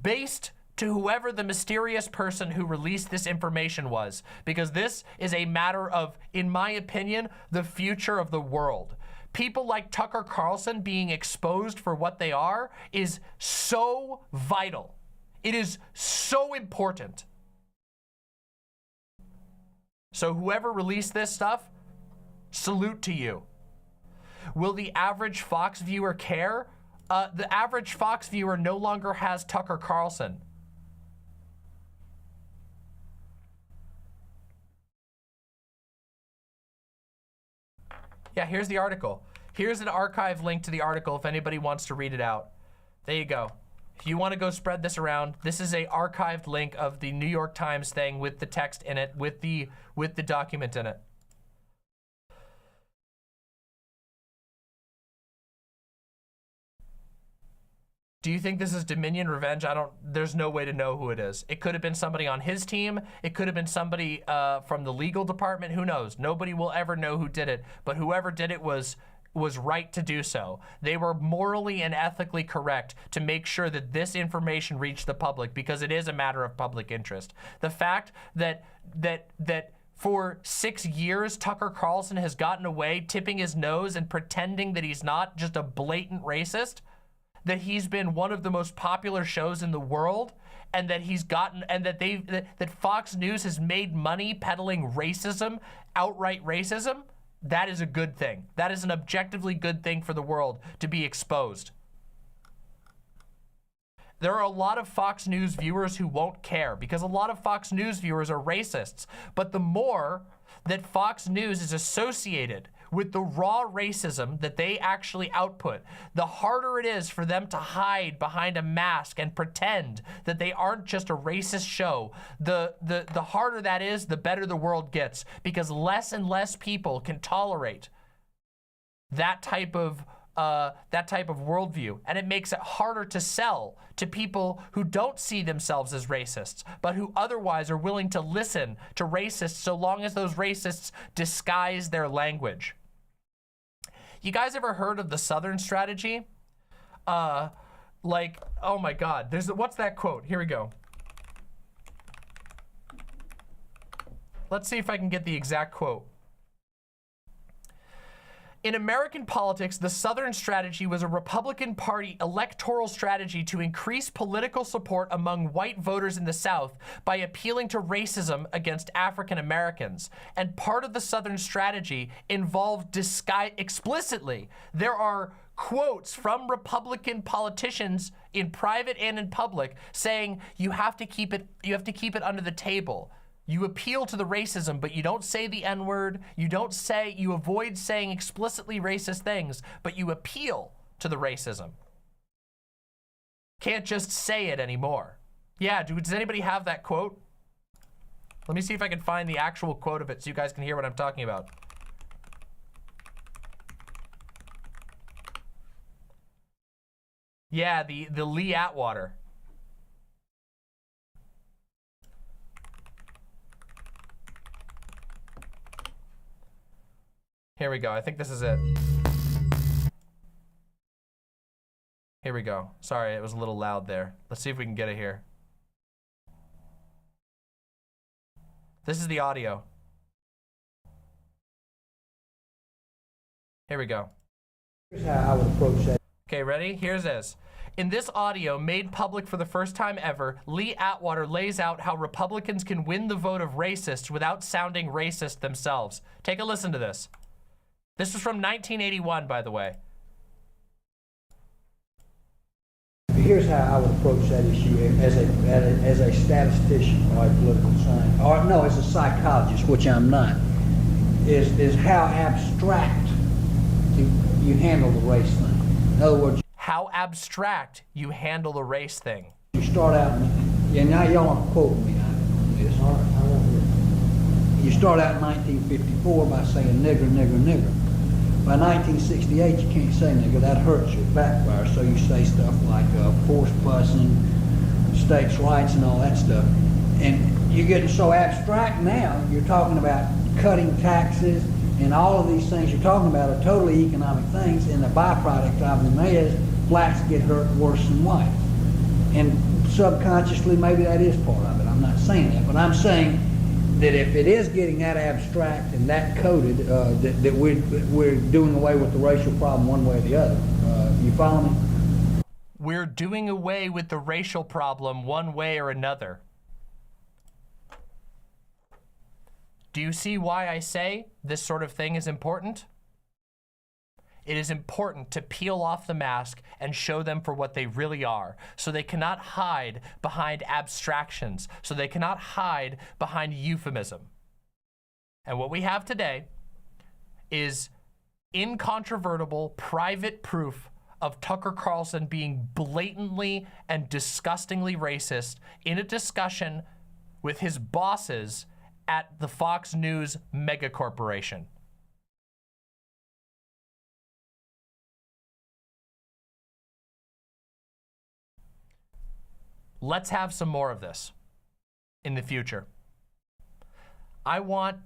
Speaker 2: Based to whoever the mysterious person who released this information was, because this is a matter of, in my opinion, the future of the world. People like Tucker Carlson being exposed for what they are is so vital. It is so important. So whoever released this stuff, salute to you. Will the average Fox viewer care? The average Fox viewer no longer has Tucker Carlson. Yeah, here's the article. Here's an archive link to the article if anybody wants to read it out. There you go. If you want to go spread this around, this is a archived link of the New York Times thing with the text in it, with the document in it. Do you think this is Dominion revenge? There's no way to know who it is. It could have been somebody on his team. It could have been somebody from the legal department. Who knows? Nobody will ever know who did it, but whoever did it was right to do so. They were morally and ethically correct to make sure that this information reached the public because it is a matter of public interest. The fact that for 6 years, Tucker Carlson has gotten away tipping his nose and pretending that he's not just a blatant racist, that he's been one of the most popular shows in the world, and that he's gotten, and that Fox News has made money peddling racism, outright racism, that is a good thing. That is an objectively good thing for the world to be exposed. There are a lot of Fox News viewers who won't care because a lot of Fox News viewers are racists. But the more that Fox News is associated with the raw racism that they actually output, the harder it is for them to hide behind a mask and pretend that they aren't just a racist show. The harder that is, the better the world gets, because less and less people can tolerate that type of worldview, and it makes it harder to sell to people who don't see themselves as racists, but who otherwise are willing to listen to racists so long as those racists disguise their language. You guys ever heard of the Southern strategy? Like, oh my God, what's that quote? Here we go. Let's see if I can get the exact quote. In American politics, the Southern strategy was a Republican Party electoral strategy to increase political support among white voters in the South by appealing to racism against African Americans. And part of the Southern strategy involved explicitly. There are quotes from Republican politicians in private and in public saying you have to keep it under the table. You appeal to the racism, but you don't say the N-word. You avoid saying explicitly racist things, but you appeal to the racism. Can't just say it anymore. Yeah, does anybody have that quote?
Speaker 4: Let me see if I can find the actual quote of it so you guys can hear what I'm talking about. Yeah, the Lee Atwater. Here we go. I think this is it. Here we go. Sorry, it was a little loud there. Let's see if we can get it here. This is the audio. Here we go.
Speaker 10: Here's how I would approach that.
Speaker 4: Okay, ready? Here's this. In this audio, made public for the first time ever, Lee Atwater lays out how Republicans can win the vote of racists without sounding racist themselves. Take a listen to this. This was from 1981, by the way.
Speaker 10: Here's how I would approach that issue as a statistician or a political scientist, or no, as a psychologist, which I'm not, is how abstract you handle the race thing. In other words,
Speaker 4: how abstract you handle the race thing.
Speaker 10: You start out, and now y'all are quoting me on this. All right, I won't hear it. You start out in 1954 by saying nigger, nigger, nigger. By 1968, you can't say nigger. That hurts you, backfires. So you say stuff like forced busing, states' rights, and all that stuff. And you're getting so abstract now. You're talking about cutting taxes, and all of these things you're talking about are totally economic things. And the byproduct of them is blacks get hurt worse than whites. And subconsciously, maybe that is part of it. I'm not saying that, but I'm saying that if it is getting that abstract and that coded, that we're doing away with the racial problem one way or the other. You follow me?
Speaker 4: We're doing away with the racial problem one way or another. Do you see why I say this sort of thing is important? It is important to peel off the mask and show them for what they really are. So they cannot hide behind abstractions. So they cannot hide behind euphemism. And what we have today is incontrovertible private proof of Tucker Carlson being blatantly and disgustingly racist in a discussion with his bosses at the Fox News megacorporation. Let's have some more of this in the future. I want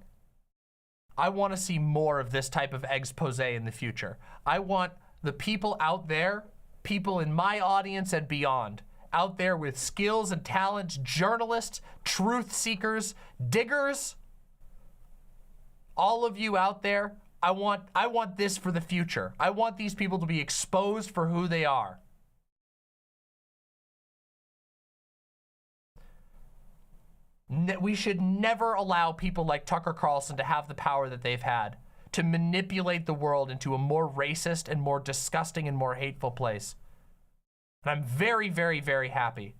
Speaker 4: to see more of this type of expose in the future. I want the people out there, people in my audience and beyond, out there with skills and talents, journalists, truth seekers, diggers, all of you out there, I want this for the future. I want these people to be exposed for who they are. We should never allow people like Tucker Carlson to have the power that they've had to manipulate the world into a more racist and more disgusting and more hateful place. And I'm very, very, very happy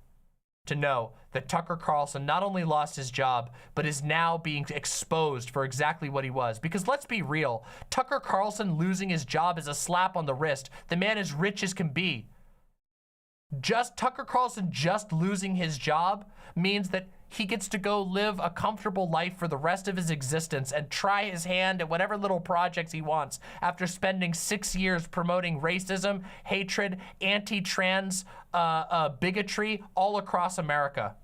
Speaker 4: to know that Tucker Carlson not only lost his job, but is now being exposed for exactly what he was. Because let's be real, Tucker Carlson losing his job is a slap on the wrist. The man is rich as can be. Tucker Carlson just losing his job means that he gets to go live a comfortable life for the rest of his existence and try his hand at whatever little projects he wants after spending 6 years promoting racism, hatred, anti-trans bigotry all across America.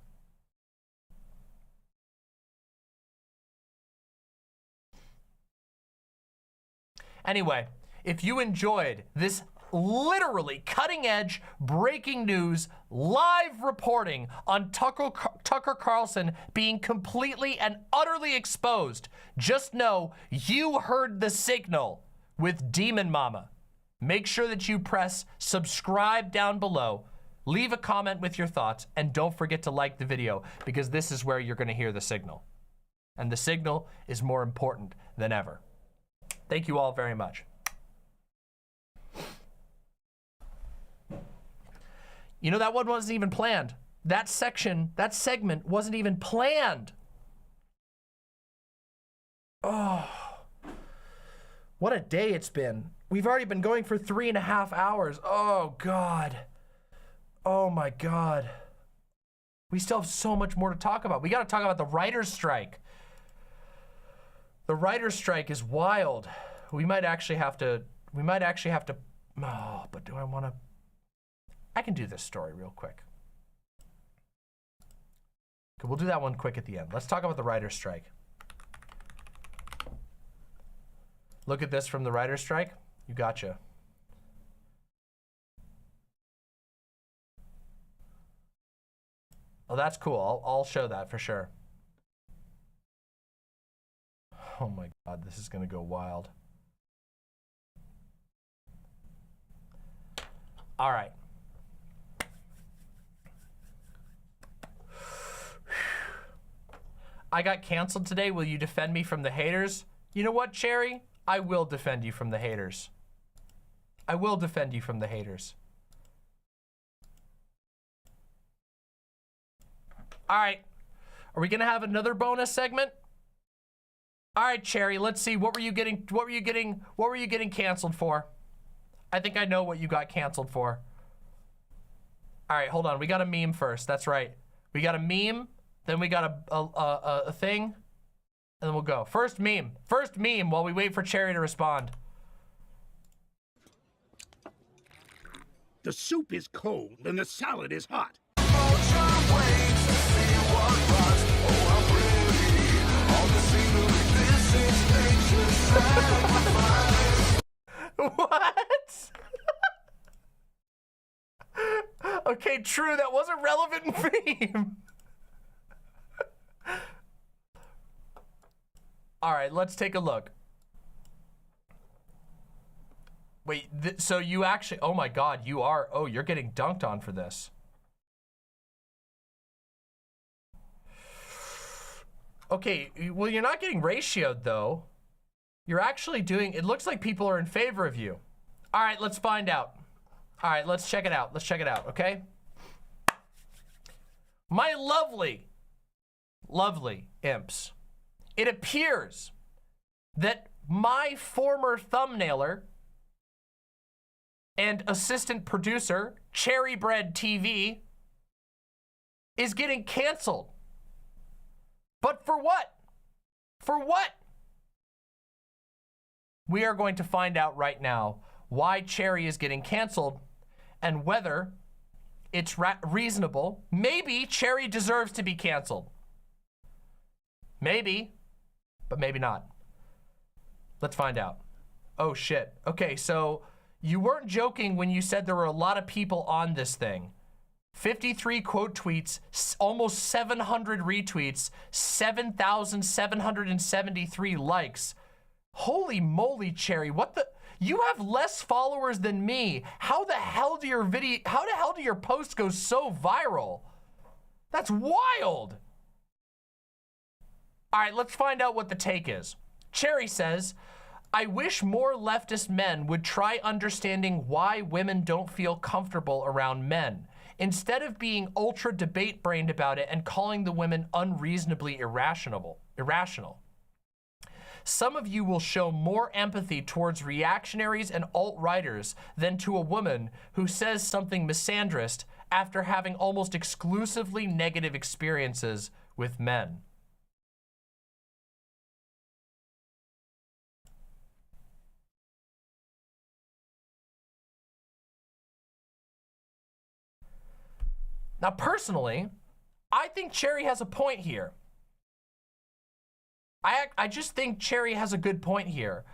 Speaker 4: Anyway, if you enjoyed this literally cutting-edge, breaking news, live reporting on Tucker Carlson being completely and utterly exposed, just know you heard the signal with Demon Mama. Make sure that you press subscribe down below, leave a comment with your thoughts, and don't forget to like the video, because this is where you're going to hear the signal. And the signal is more important than ever. Thank you all very much. You know, that one wasn't even planned. That section, that segment wasn't even planned. Oh, what a day it's been. We've already been going for 3.5 hours. Oh, God. Oh, my God. We still have so much more to talk about. We got to talk about the writer's strike. The writer's strike is wild. We might actually have to, oh, but do I want to? I can do this story real quick. Okay, we'll do that one quick at the end. Let's talk about the writer's strike. Look at this from the writer's strike. You gotcha. Oh, that's cool. I'll show that for sure. Oh my God, this is gonna go wild. All right. I got canceled today. Will you defend me from the haters? You know what, Cherry? I will defend you from the haters. I will defend you from the haters. All right. Are we gonna have another bonus segment? All right, Cherry, let's see. What were you getting canceled for? I think I know what you got canceled for. All right, hold on. We got a meme first. That's right. We got a meme, then we got a thing, and then we'll go. First meme while we wait for Cherry to respond.
Speaker 11: The soup is cold and the salad is hot.
Speaker 4: What? Okay, true, that was a relevant meme. All right, let's take a look. Wait, so you actually, oh my God, you're getting dunked on for this. Okay, well, you're not getting ratioed though. You're actually doing, it looks like people are in favor of you. All right, let's find out. All right, let's check it out. Let's check it out, okay? My lovely, lovely imps. It appears that my former thumbnailer and assistant producer, CherryBread TV, is getting canceled. But for what? For what? We are going to find out right now why Cherry is getting canceled and whether it's reasonable. Maybe Cherry deserves to be canceled. Maybe, but maybe not. Let's find out. Oh shit. Okay, so you weren't joking when you said there were a lot of people on this thing. 53 quote tweets, almost 700 retweets, 7,773 likes. Holy moly, Cherry, what the? You have less followers than me. How the hell do your posts go so viral? That's wild. All right, let's find out what the take is. Cherry says, I wish more leftist men would try understanding why women don't feel comfortable around men, instead of being ultra debate-brained about it and calling the women unreasonably irrational. Some of you will show more empathy towards reactionaries and alt-righters than to a woman who says something misandrist after having almost exclusively negative experiences with men. Now, personally, I think Cherry has a point here. I just think Cherry has a good point here.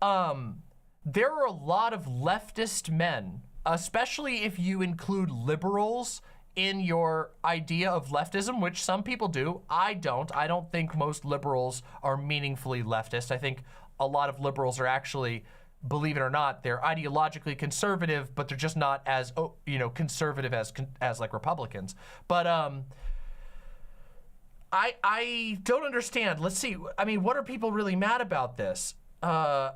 Speaker 4: There are a lot of leftist men, especially if you include liberals in your idea of leftism, which some people do. I don't. I don't think most liberals are meaningfully leftist. I think a lot of liberals are actually, believe it or not, they're ideologically conservative, but they're just not as, conservative as like Republicans. But I don't understand. Let's see. I mean, what are people really mad about this? Oh,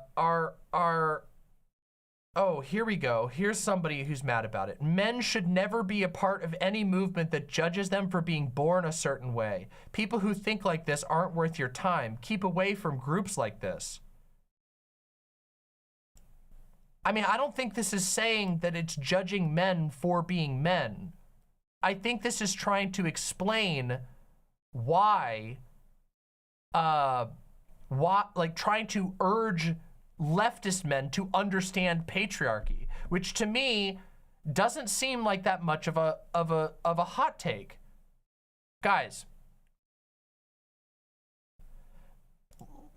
Speaker 4: here we go. Here's somebody who's mad about it. Men should never be a part of any movement that judges them for being born a certain way. People who think like this aren't worth your time. Keep away from groups like this. I mean, I don't think this is saying that it's judging men for being men. I think this is trying to explain why, like trying to urge leftist men to understand patriarchy, which to me doesn't seem like that much of a hot take. Guys,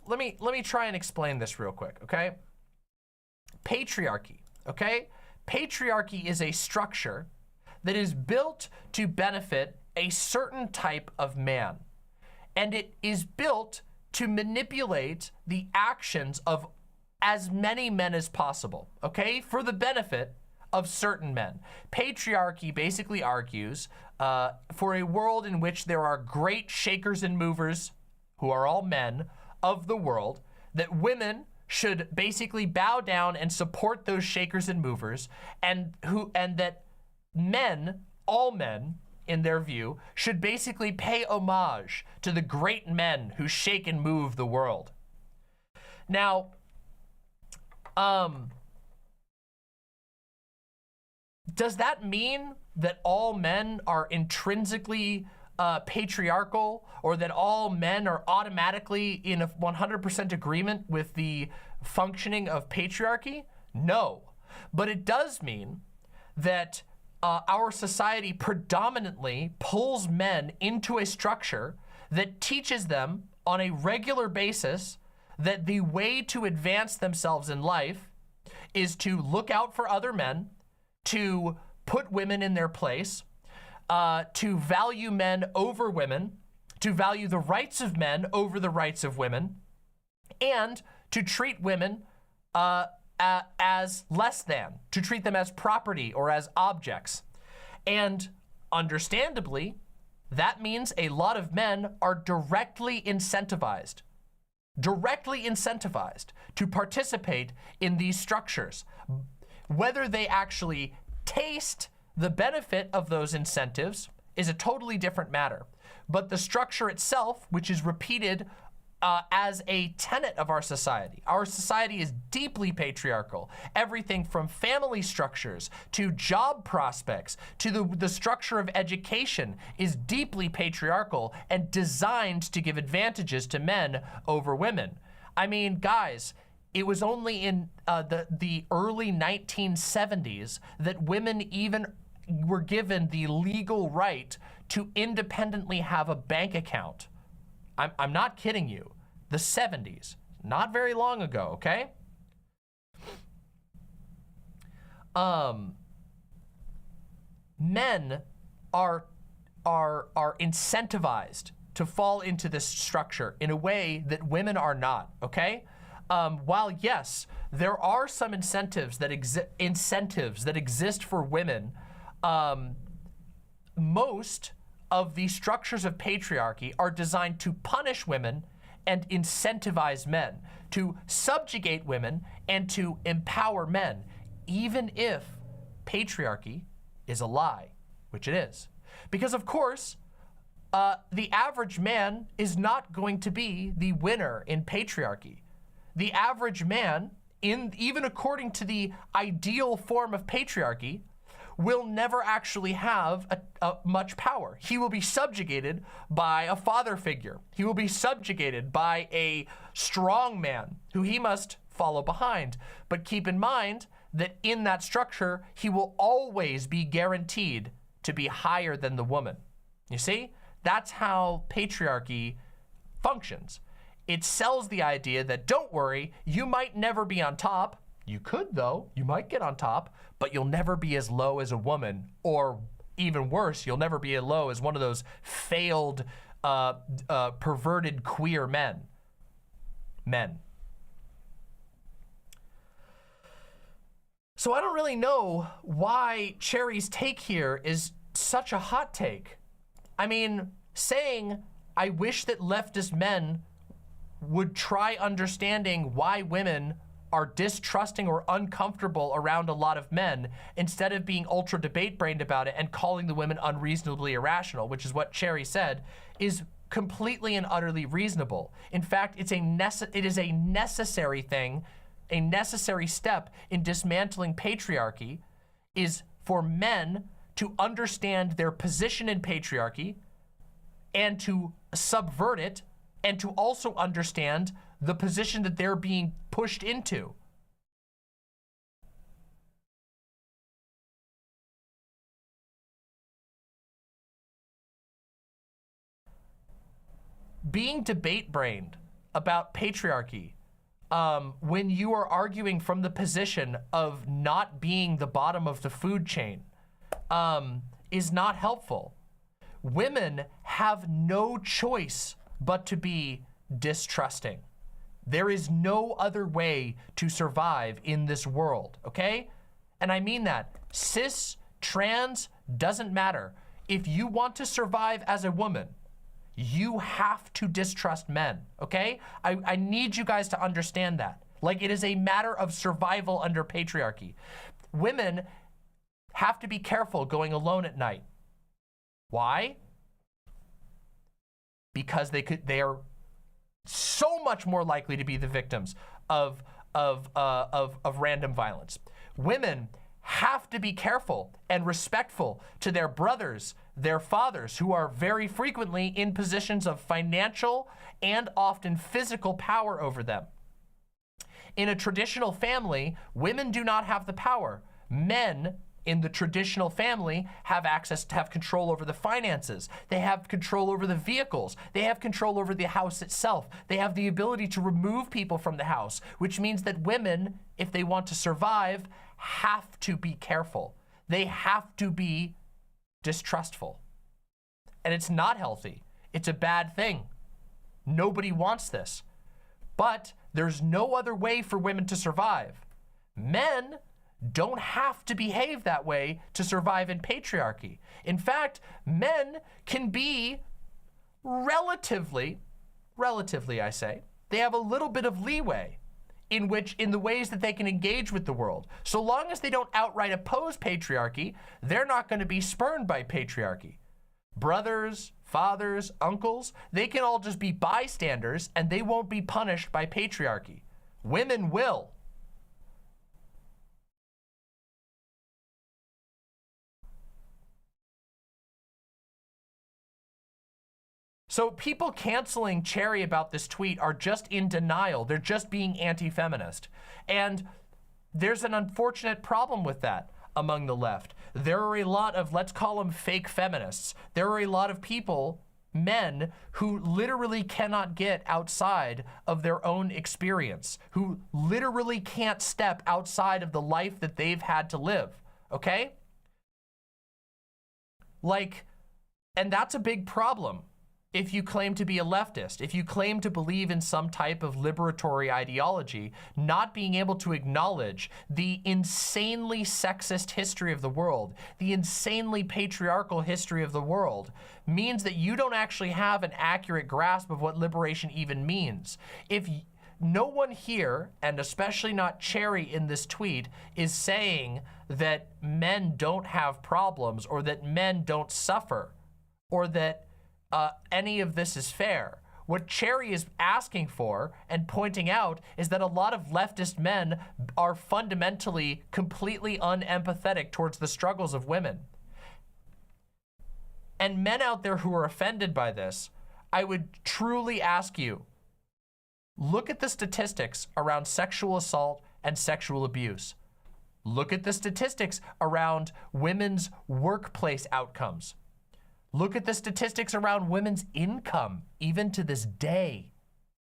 Speaker 4: let me try and explain this real quick, okay? Patriarchy, okay? Patriarchy is a structure that is built to benefit a certain type of man. And it is built to manipulate the actions of as many men as possible, okay? For the benefit of certain men. Patriarchy basically argues for a world in which there are great shakers and movers, who are all men, of the world, that women should basically bow down and support those shakers and movers, and that men, all men, in their view, should basically pay homage to the great men who shake and move the world. Now, does that mean that all men are intrinsically patriarchal, or that all men are automatically in a 100% agreement with the functioning of patriarchy? No, but it does mean that our society predominantly pulls men into a structure that teaches them on a regular basis that the way to advance themselves in life is to look out for other men, to put women in their place, to value men over women, to value the rights of men over the rights of women, and to treat women as less than, to treat them as property or as objects. And understandably, that means a lot of men are directly incentivized to participate in these structures. Whether they actually taste the benefit of those incentives is a totally different matter. But the structure itself, which is repeated as a tenet of our society is deeply patriarchal. Everything from family structures to job prospects to the structure of education is deeply patriarchal and designed to give advantages to men over women. I mean, guys, it was only in the early 1970s that women even were given the legal right to independently have a bank account. I'm not kidding you. The 70s, not very long ago, okay? Men are incentivized to fall into this structure in a way that women are not, okay? While yes, there are some incentives that exist for women, most of the structures of patriarchy are designed to punish women and incentivize men, to subjugate women and to empower men, even if patriarchy is a lie, which it is. Because of course, the average man is not going to be the winner in patriarchy. The average man, even according to the ideal form of patriarchy, will never actually have much power. He will be subjugated by a father figure. He will be subjugated by a strong man who he must follow behind. But keep in mind that in that structure, he will always be guaranteed to be higher than the woman. You see? That's how patriarchy functions. It sells the idea that, don't worry, you might never be on top. You could though, you might get on top, but you'll never be as low as a woman, or even worse, you'll never be as low as one of those failed, perverted queer men. So I don't really know why Cherry's take here is such a hot take. I mean, saying, I wish that leftist men would try understanding why women are distrusting or uncomfortable around a lot of men, instead of being ultra debate-brained about it and calling the women unreasonably irrational, which is what Cherry said, is completely and utterly reasonable. In fact, it is a necessary thing, a necessary step in dismantling patriarchy, is for men to understand their position in patriarchy and to subvert it, and to also understand the position that they're being pushed into. Being debate-brained about patriarchy when you are arguing from the position of not being the bottom of the food chain is not helpful. Women have no choice but to be distrusting. There is no other way to survive in this world, okay? And I mean that. Cis, trans, doesn't matter. If you want to survive as a woman, you have to distrust men, okay? I need you guys to understand that. Like, it is a matter of survival under patriarchy. Women have to be careful going alone at night. Why? Because they are so much more likely to be the victims of random violence. Women have to be careful and respectful to their brothers, their fathers, who are very frequently in positions of financial and often physical power over them. In a traditional family, women do not have the power. Men in the traditional family have control over the finances. They have control over the vehicles. They have control over the house itself. They have the ability to remove people from the house, which means that women, if they want to survive, have to be careful. They have to be distrustful. And it's not healthy. It's a bad thing. Nobody wants this. But there's no other way for women to survive. Men don't have to behave that way to survive in patriarchy. In fact, men can be relatively I say, they have a little bit of leeway in the ways that they can engage with the world. So long as they don't outright oppose patriarchy, they're not going to be spurned by patriarchy. Brothers, fathers, uncles, they can all just be bystanders and they won't be punished by patriarchy. Women will. So people canceling Cherry about this tweet are just in denial. They're just being anti-feminist. And there's an unfortunate problem with that among the left. There are a lot of, let's call them fake feminists. There are a lot of people, men, who literally cannot get outside of their own experience, who literally can't step outside of the life that they've had to live, okay? Like, and that's a big problem. If you claim to be a leftist, if you claim to believe in some type of liberatory ideology, not being able to acknowledge the insanely sexist history of the world, the insanely patriarchal history of the world, means that you don't actually have an accurate grasp of what liberation even means. If no one here, and especially not Cherry in this tweet, is saying that men don't have problems or that men don't suffer or that any of this is fair. What Cherry is asking for and pointing out is that a lot of leftist men are fundamentally completely unempathetic towards the struggles of women. And men out there who are offended by this, I would truly ask you, look at the statistics around sexual assault and sexual abuse. Look at the statistics around women's workplace outcomes. Look at the statistics around women's income, even to this day,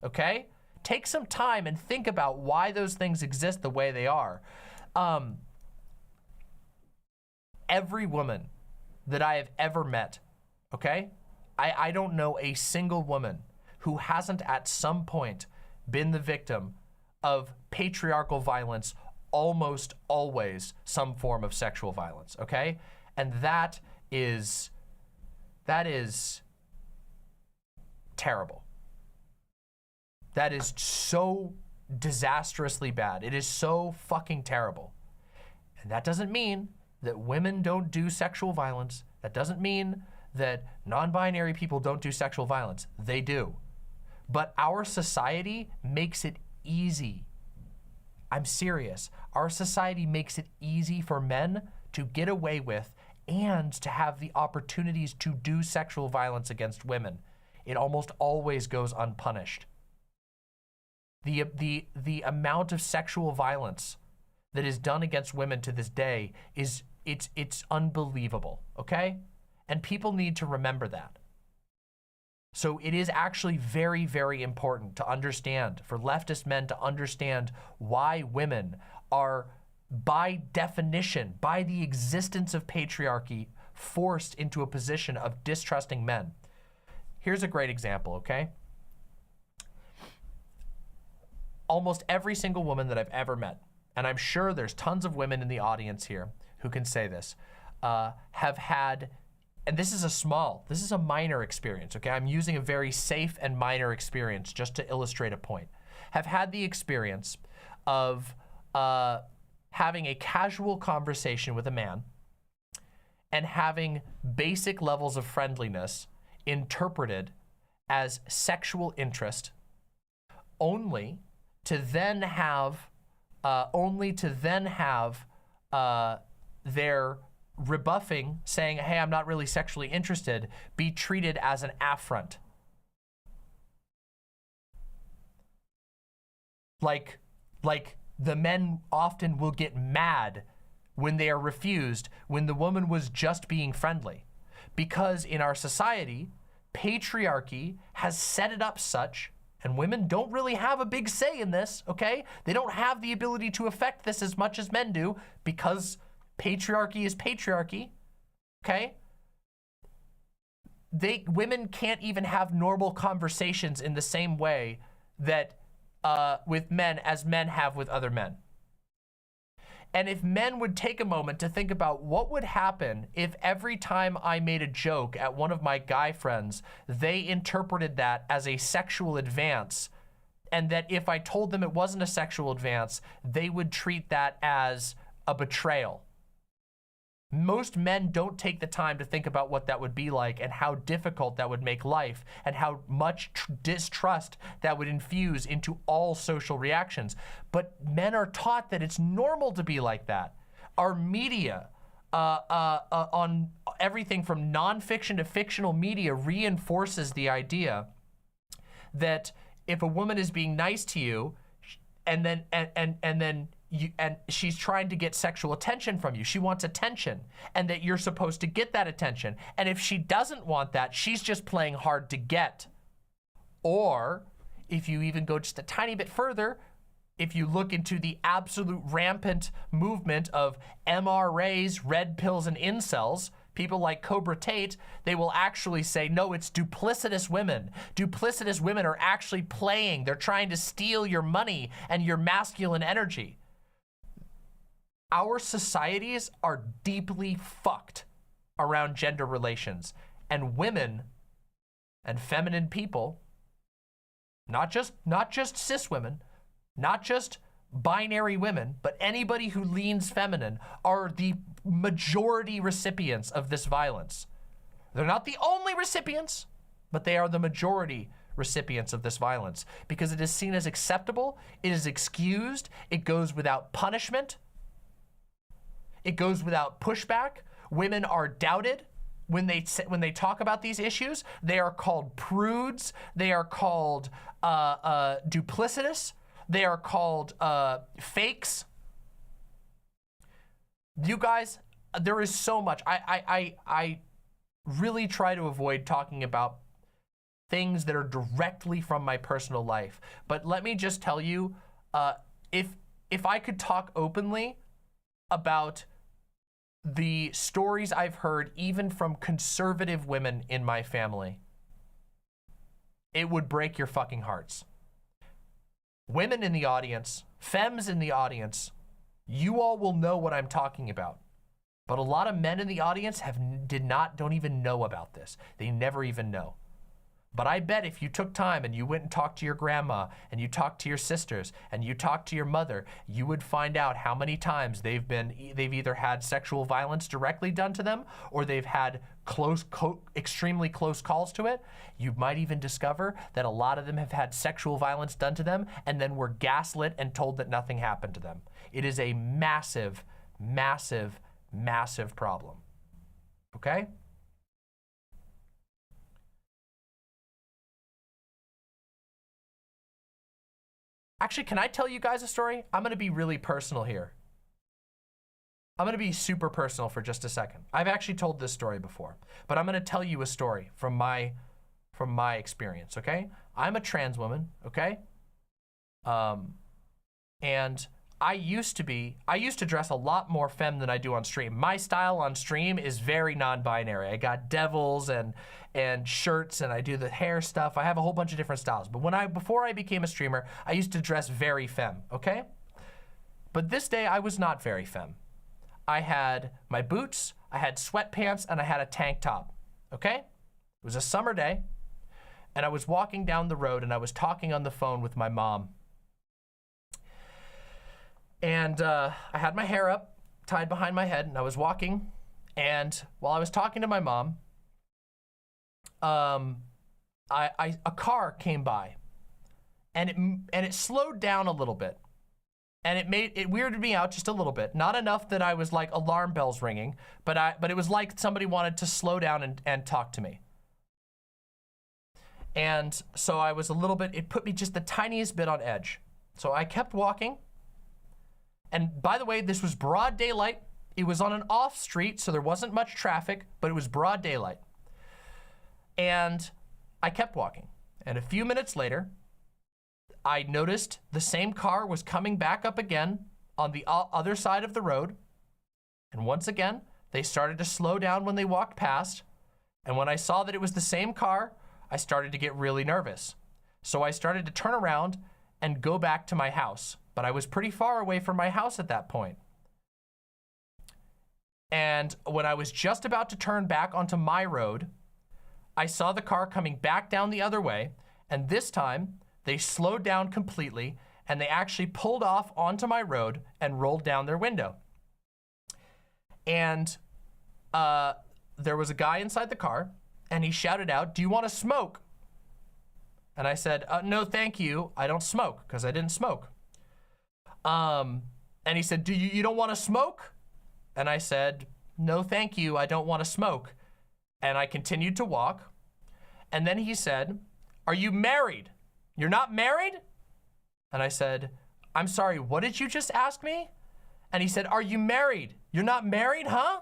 Speaker 4: okay? Take some time and think about why those things exist the way they are. Every woman that I have ever met, okay? I don't know a single woman who hasn't at some point been the victim of patriarchal violence, almost always some form of sexual violence, okay? And that is terrible. That is so disastrously bad. It is so fucking terrible. And that doesn't mean that women don't do sexual violence. That doesn't mean that non-binary people don't do sexual violence. They do. But our society makes it easy. I'm serious. Our society makes it easy for men to get away with and to have the opportunities to do sexual violence against women. It almost always goes unpunished. The amount of sexual violence that is done against women to this day is it's unbelievable, okay? And people need to remember that. So it is actually very, very important to understand, for leftist men to understand why women are, by definition, by the existence of patriarchy, forced into a position of distrusting men. Here's a great example, okay? Almost every single woman that I've ever met, and I'm sure there's tons of women in the audience here who can say this, have had, and this is a minor experience, okay? I'm using a very safe and minor experience just to illustrate a point. Have had the experience of having a casual conversation with a man and having basic levels of friendliness interpreted as sexual interest, only to then have their rebuffing, saying, hey, I'm not really sexually interested, be treated as an affront. Like the men often will get mad when they are refused when the woman was just being friendly. Because in our society, patriarchy has set it up such, and women don't really have a big say in this, okay? They don't have the ability to affect this as much as men do because patriarchy is patriarchy, okay? Women can't even have normal conversations in the same way that with men as men have with other men. And if men would take a moment to think about what would happen if every time I made a joke at one of my guy friends, they interpreted that as a sexual advance, and that if I told them it wasn't a sexual advance, they would treat that as a betrayal. Most men don't take the time to think about what that would be like and how difficult that would make life and how much distrust that would infuse into all social reactions. But men are taught that it's normal to be like that. Our media, on everything from nonfiction to fictional media, reinforces the idea that if a woman is being nice to you and then she's trying to get sexual attention from you. She wants attention, and that you're supposed to get that attention. And if she doesn't want that, she's just playing hard to get. Or if you even go just a tiny bit further, if you look into the absolute rampant movement of MRAs, red pills, and incels, people like Cobra Tate, they will actually say, no, it's duplicitous women. Duplicitous women are actually playing. They're trying to steal your money and your masculine energy. Our societies are deeply fucked around gender relations, and women and feminine people, not just cis women, not just binary women, but anybody who leans feminine, are the majority recipients of this violence. They're not the only recipients, but they are the majority recipients of this violence because it is seen as acceptable, it is excused, it goes without punishment. It goes without pushback. Women are doubted when they talk about these issues. They are called prudes. They are called duplicitous. They are called fakes. You guys, there is so much. I really try to avoid talking about things that are directly from my personal life. But let me just tell you, if I could talk openly about the stories I've heard, even from conservative women in my family, it would break your fucking hearts. Women in the audience, femmes in the audience, you all will know what I'm talking about. But a lot of men in the audience don't even know about this. They never even know. But I bet if you took time and you went and talked to your grandma and you talked to your sisters and you talked to your mother, you would find out how many times they've either had sexual violence directly done to them or they've had extremely close calls to it. You might even discover that a lot of them have had sexual violence done to them and then were gaslit and told that nothing happened to them. It is a massive, massive, massive problem. okay? Actually, can I tell you guys a story? I'm gonna be really personal here. I'm gonna be super personal for just a second. I've actually told this story before, but I'm gonna tell you a story from my experience, okay? I'm a trans woman, okay? And I used to dress a lot more femme than I do on stream. My style on stream is very non-binary. I got devils and shirts, and I do the hair stuff. I have a whole bunch of different styles. But before I became a streamer, I used to dress very femme, okay? But this day I was not very femme. I had my boots, I had sweatpants, and I had a tank top, okay? It was a summer day, and I was walking down the road, and I was talking on the phone with my mom. And I had my hair up, tied behind my head, and I was walking, and while I was talking to my mom, a car came by, and it slowed down a little bit. And it weirded me out just a little bit. Not enough that I was like alarm bells ringing, but it was like somebody wanted to slow down and talk to me. And so I was a little bit, it put me just the tiniest bit on edge. So I kept walking. And by the way, this was broad daylight. It was on an off street, so there wasn't much traffic, but it was broad daylight. And I kept walking. And a few minutes later, I noticed the same car was coming back up again on the other side of the road. And once again, they started to slow down when they walked past. And when I saw that it was the same car, I started to get really nervous. So I started to turn around and go back to my house. But I was pretty far away from my house at that point. And when I was just about to turn back onto my road, I saw the car coming back down the other way. And this time, they slowed down completely, and they actually pulled off onto my road and rolled down their window. And there was a guy inside the car, and he shouted out, "Do you want to smoke?" And I said, "No, thank you. I don't smoke," because I didn't smoke. And he said, you don't want to smoke?" And I said, "No, thank you. I don't want to smoke." And I continued to walk. And then he said, "Are you married? You're not married?" And I said, "I'm sorry, what did you just ask me?" And he said, "Are you married? You're not married, huh?"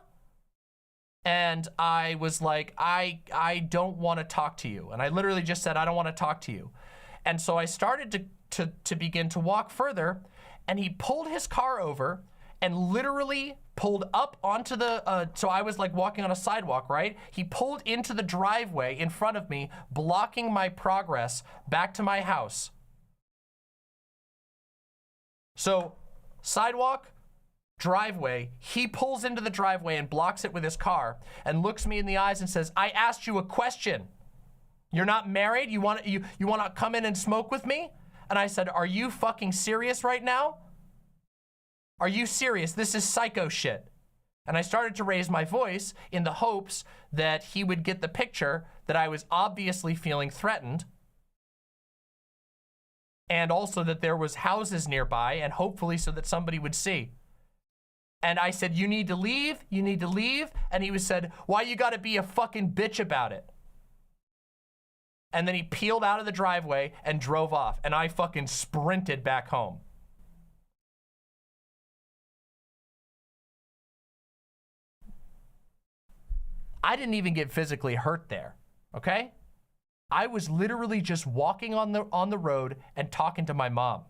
Speaker 4: And I was like, I don't want to talk to you. And I literally just said, "I don't want to talk to you." And so I started to begin to walk further, and he pulled his car over and literally pulled up onto the, so I was like walking on a sidewalk, right? He pulled into the driveway in front of me, blocking my progress back to my house. So sidewalk, driveway, he pulls into the driveway and blocks it with his car and looks me in the eyes and says, "I asked you a question. You're not married? You want to come in and smoke with me?" And I said, "Are you fucking serious right now? Are you serious? This is psycho shit." And I started to raise my voice in the hopes that he would get the picture that I was obviously feeling threatened. And also that there was houses nearby, and hopefully so that somebody would see. And I said, "You need to leave, you need to leave." And he said, "Why you gotta be a fucking bitch about it?" And then he peeled out of the driveway and drove off, and I fucking sprinted back home. I didn't even get physically hurt there, okay? I was literally just walking on the road and talking to my mom.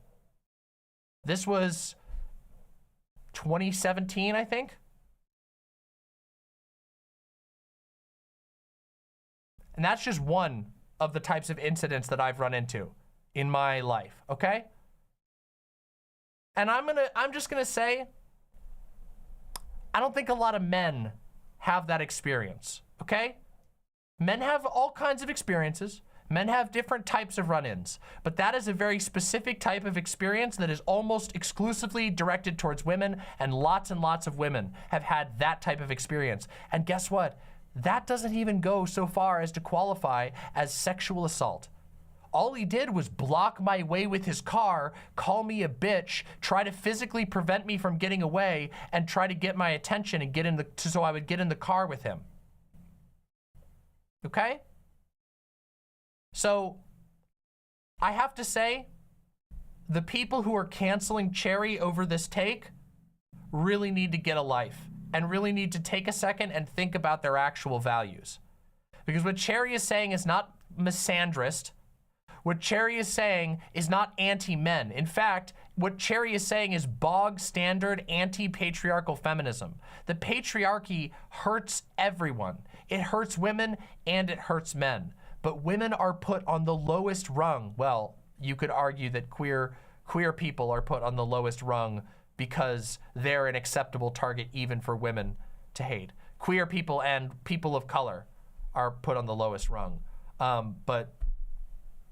Speaker 4: This was 2017, I think. And that's just one of the types of incidents that I've run into in my life, okay? And I'm just gonna say, I don't think a lot of men have that experience, okay? Men have all kinds of experiences. Men have different types of run-ins, but that is a very specific type of experience that is almost exclusively directed towards women, and lots of women have had that type of experience. And guess what? That doesn't even go so far as to qualify as sexual assault. All he did was block my way with his car, call me a bitch, try to physically prevent me from getting away, and try to get my attention and so I would get in the car with him. Okay? So I have to say, the people who are canceling Cherry over this take really need to get a life and really need to take a second and think about their actual values. Because what Cherry is saying is not misandrist. What Cherry is saying is not anti-men. In fact, what Cherry is saying is bog standard anti-patriarchal feminism. The patriarchy hurts everyone. It hurts women and it hurts men. But women are put on the lowest rung. Well, you could argue that queer people are put on the lowest rung because they're an acceptable target even for women to hate. Queer people and people of color are put on the lowest rung. But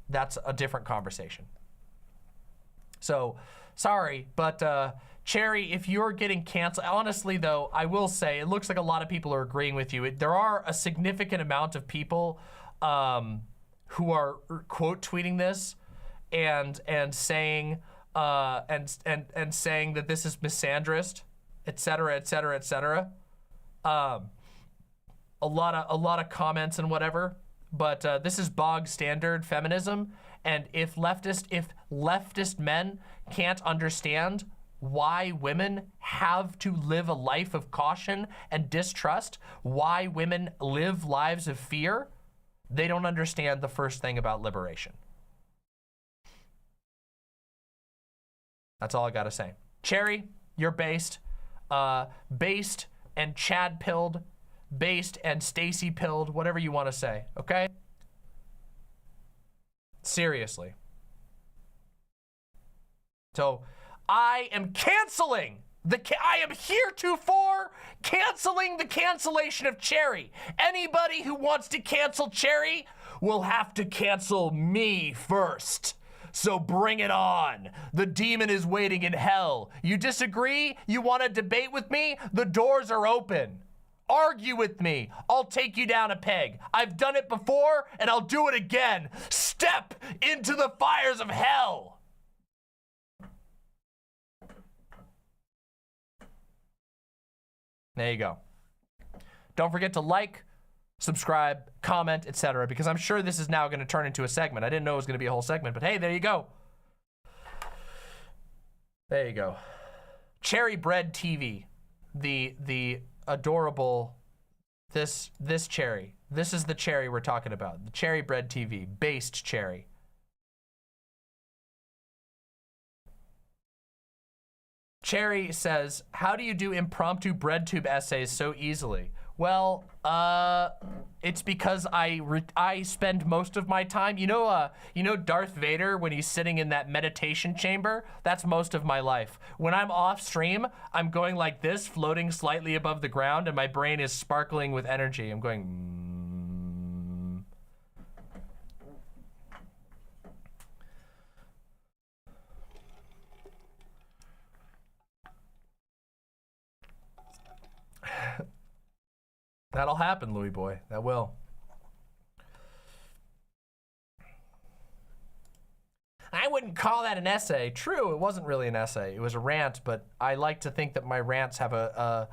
Speaker 4: that's a different conversation. So, sorry, but Cherry, if you're getting canceled, honestly though, I will say, it looks like a lot of people are agreeing with you. There are a significant amount of people who are quote tweeting this and saying saying that this is misandrist, etc., etc., etc. A lot of comments and whatever, but this is bog standard feminism, and if leftist men can't understand why women have to live a life of caution and distrust, why women live lives of fear, they don't understand the first thing about liberation. That's all I gotta say. Cherry, you're based. Based and Chad pilled. Based and Stacy pilled. Whatever you want to say, okay? Seriously. So, I am canceling I am heretofore canceling the cancellation of Cherry. Anybody who wants to cancel Cherry will have to cancel me first. So bring it on. The demon is waiting in hell. You disagree? You want to debate with me? The doors are open. Argue with me. I'll take you down a peg. I've done it before and I'll do it again. Step into the fires of hell. There you go. Don't forget to like, subscribe, comment, etc. because I'm sure this is now going to turn into a segment. I didn't know it was going to be a whole segment, but hey, there you go. There you go. CherryBread TV, the adorable this cherry. This is the cherry we're talking about. The CherryBread TV, based cherry. Cherry says, how do you do impromptu breadtube essays so easily? Well, it's because I spend most of my time, you know Darth Vader when he's sitting in that meditation chamber? That's most of my life. When I'm off stream, I'm going like this, floating slightly above the ground, and my brain is sparkling with energy. I'm going, That'll happen, Louis boy. That will. I wouldn't call that an essay. True, it wasn't really an essay. It was a rant, but I like to think that my rants have a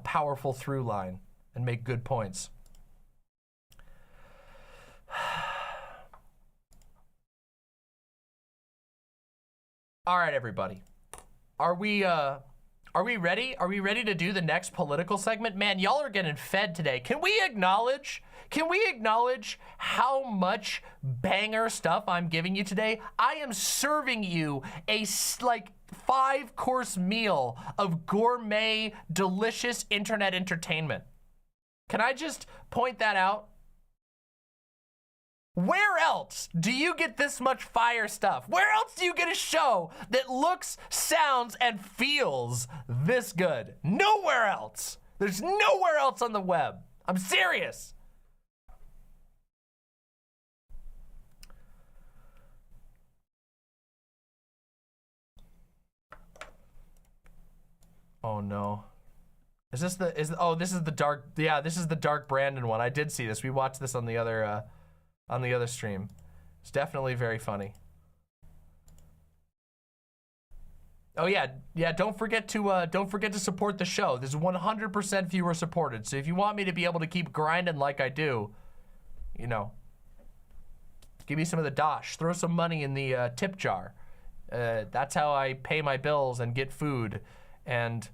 Speaker 4: powerful through line and make good points. All right, everybody. Are we ready? Are we ready to do the next political segment? Man, y'all are getting fed today. Can we acknowledge how much banger stuff I'm giving you today? I am serving you a like 5-course meal of gourmet, delicious internet entertainment. Can I just point that out? Where else do you get this much fire stuff? Where else do you get a show that looks, sounds, and feels this good? Nowhere else. There's nowhere else on the web. I'm serious. Oh no. Is this the, oh, this is the dark, yeah, this is the Dark Brandon one. I did see this. We watched this on the other stream. It's definitely very funny. Oh yeah, don't forget to support the show. This is 100% viewer supported. So if you want me to be able to keep grinding like I do, you know, give me some of the dosh. Throw some money in the tip jar. That's how I pay my bills and get food and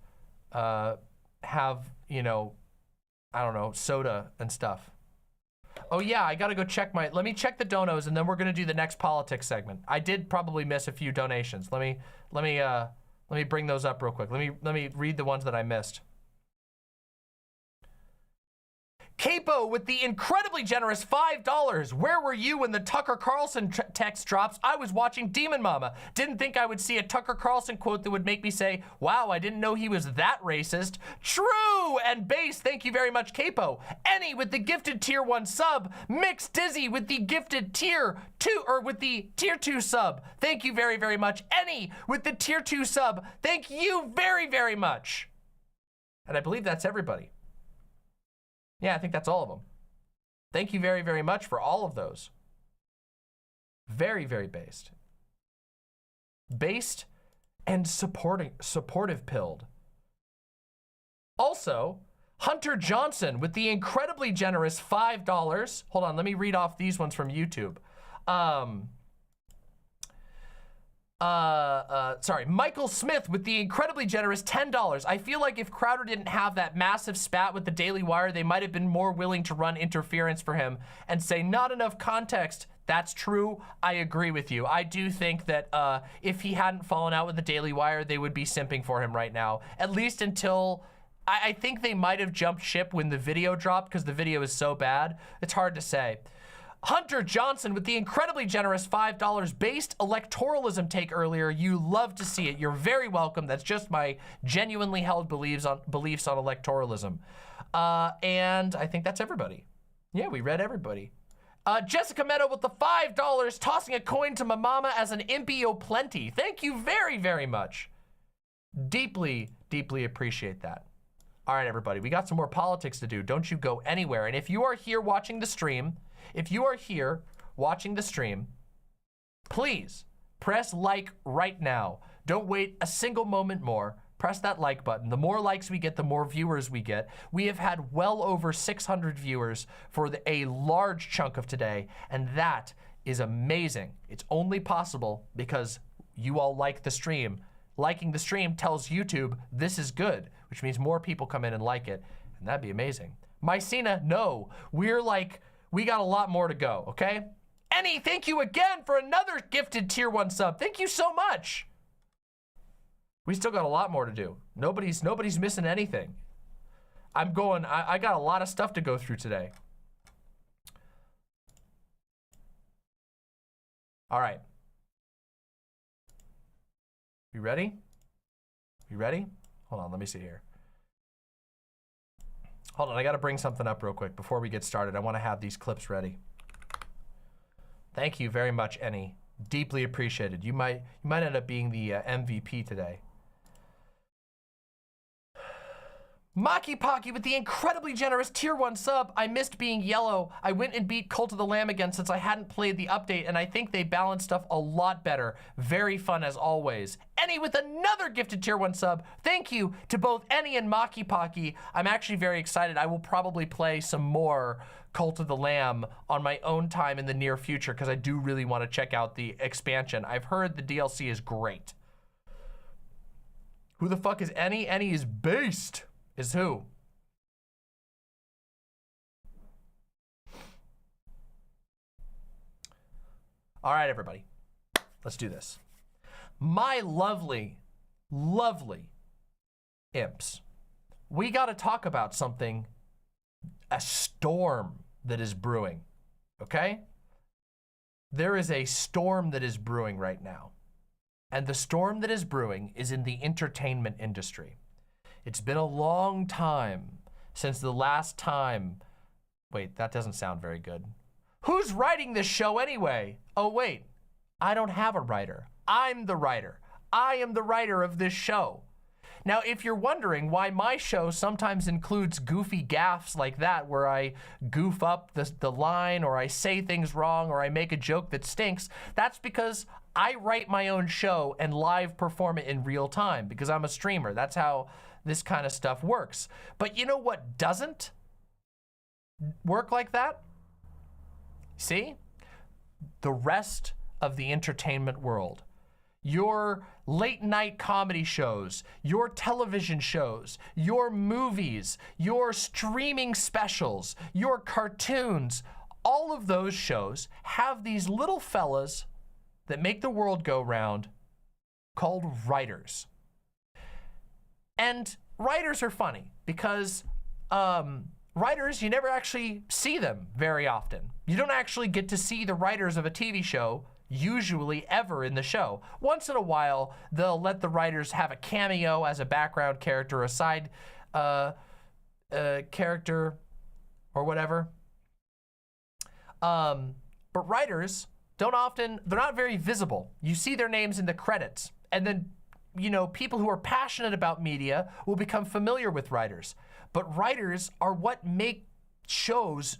Speaker 4: have, you know, I don't know, soda and stuff. Oh yeah, I gotta go check let me check the donos and then we're gonna do the next politics segment. I did probably miss a few donations. Let me bring those up real quick. Let me read the ones that I missed. Capo with the incredibly generous $5. Where were you when the Tucker Carlson text drops? I was watching Demon Mama. Didn't think I would see a Tucker Carlson quote that would make me say, wow, I didn't know he was that racist. True and base, thank you very much, Capo. Any with the gifted tier 1 sub. Mix Dizzy with the gifted tier 2, or with the tier 2 sub. Thank you very, very much. Any with the tier 2 sub. Thank you very, very much. And I believe that's everybody. Yeah, I think that's all of them. Thank you very, very much for all of those. Very, very based. Based and supportive pilled. Also, Hunter Johnson with the incredibly generous $5. Hold on, let me read off these ones from YouTube. Sorry, Michael Smith with the incredibly generous $10. I feel like if Crowder didn't have that massive spat with the Daily Wire, they might have been more willing to run interference for him and say not enough context. That's true. I agree with you. I do think that if he hadn't fallen out with the Daily Wire, they would be simping for him right now. At least until, I think they might have jumped ship when the video dropped because the video is so bad. It's hard to say. Hunter Johnson with the incredibly generous $5 based electoralism take earlier. You love to see it. You're very welcome. That's just my genuinely held beliefs on electoralism. And I think that's everybody. Yeah, we read everybody. Jessica Meadow with the $5, tossing a coin to my mama as an impio plenty. Thank you very, very much. Deeply, deeply appreciate that. All right, everybody, we got some more politics to do. Don't you go anywhere. And if you are here watching the stream, please press like right now. Don't wait a single moment more. Press that like button. The more likes we get, the more viewers we get. We have had well over 600 viewers for a large chunk of today, and that is amazing. It's only possible because you all like the stream. Liking the stream tells YouTube this is good, which means more people come in and like it, and that'd be amazing. Mycena, no, we got a lot more to go, okay? Any, thank you again for another gifted tier 1 sub. Thank you so much. We still got a lot more to do. Nobody's missing anything. I got a lot of stuff to go through today. All right. You ready? You ready? Hold on, let me see here. Hold on, I gotta bring something up real quick before we get started. I wanna have these clips ready. Thank you very much, Any. Deeply appreciated. You might end up being the MVP today. Maki Pocky with the incredibly generous tier 1 sub. I missed being yellow. I went and beat Cult of the Lamb again since I hadn't played the update, and I think they balanced stuff a lot better. Very fun as always. Any with another gifted tier 1 sub. Thank you to both Any and Maki Pocky. I'm actually very excited. I will probably play some more Cult of the Lamb on my own time in the near future because I do really want to check out the expansion. I've heard the DLC is great. Who the fuck is Any? Any is based. Is who? All right, everybody. Let's do this. My lovely, lovely imps. We got to talk about something, a storm that is brewing, okay? There is a storm that is brewing right now. And the storm that is brewing is in the entertainment industry. It's been a long time since the last time. Wait, that doesn't sound very good. Who's writing this show anyway? Oh, wait, I don't have a writer. I'm the writer. I am the writer of this show. Now, if you're wondering why my show sometimes includes goofy gaffes like that, where I goof up the line, or I say things wrong, or I make a joke that stinks, that's because I write my own show and live perform it in real time because I'm a streamer. That's how this kind of stuff works. But you know what doesn't work like that? See? The rest of the entertainment world, your late night comedy shows, your television shows, your movies, your streaming specials, your cartoons, all of those shows have these little fellas that make the world go round called writers. And writers are funny because writers, you never actually see them very often. You don't actually get to see the writers of a TV show usually ever in the show. Once in a while, they'll let the writers have a cameo as a background character, a side character or whatever. But writers don't often, they're not very visible. You see their names in the credits, and then, you know, people who are passionate about media will become familiar with writers. But writers are what make shows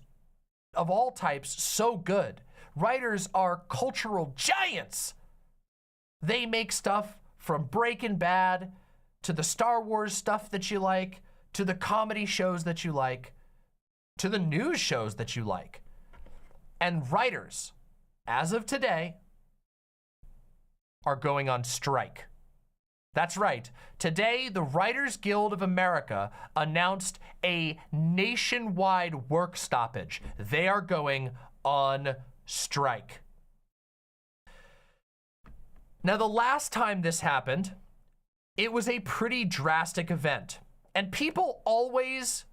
Speaker 4: of all types so good. Writers are cultural giants. They make stuff from Breaking Bad to the Star Wars stuff that you like, to the comedy shows that you like, to the news shows that you like. And writers, as of today, are going on strike. That's right. Today, the Writers Guild of America announced a nationwide work stoppage. They are going on strike. Now, the last time this happened, it was a pretty drastic event. And people always,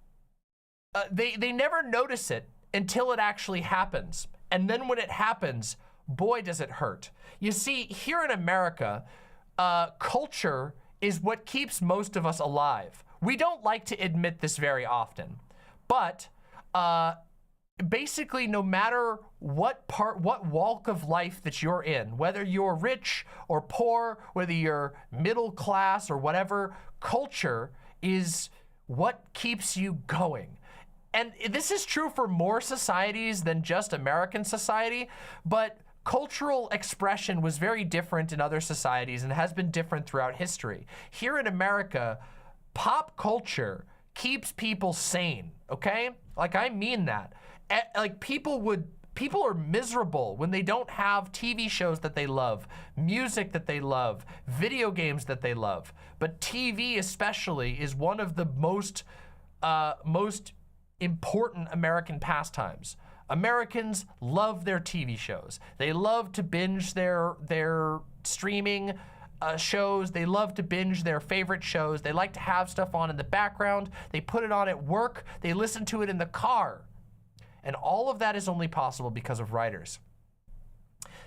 Speaker 4: they never notice it until it actually happens. And then when it happens, boy, does it hurt. You see, here in America, culture is what keeps most of us alive. We don't like to admit this very often, but basically no matter what walk of life that you're in, whether you're rich or poor, whether you're middle class or whatever, culture is what keeps you going. And this is true for more societies than just American society, but cultural expression was very different in other societies and has been different throughout history. Here in America, pop culture keeps people sane, okay? Like, I mean that. Like, people are miserable when they don't have TV shows that they love, music that they love, video games that they love. But TV especially is one of the most important American pastimes. Americans love their TV shows. They love to binge their streaming shows. They love to binge their favorite shows. They like to have stuff on in the background. They put it on at work. They listen to it in the car. And all of that is only possible because of writers.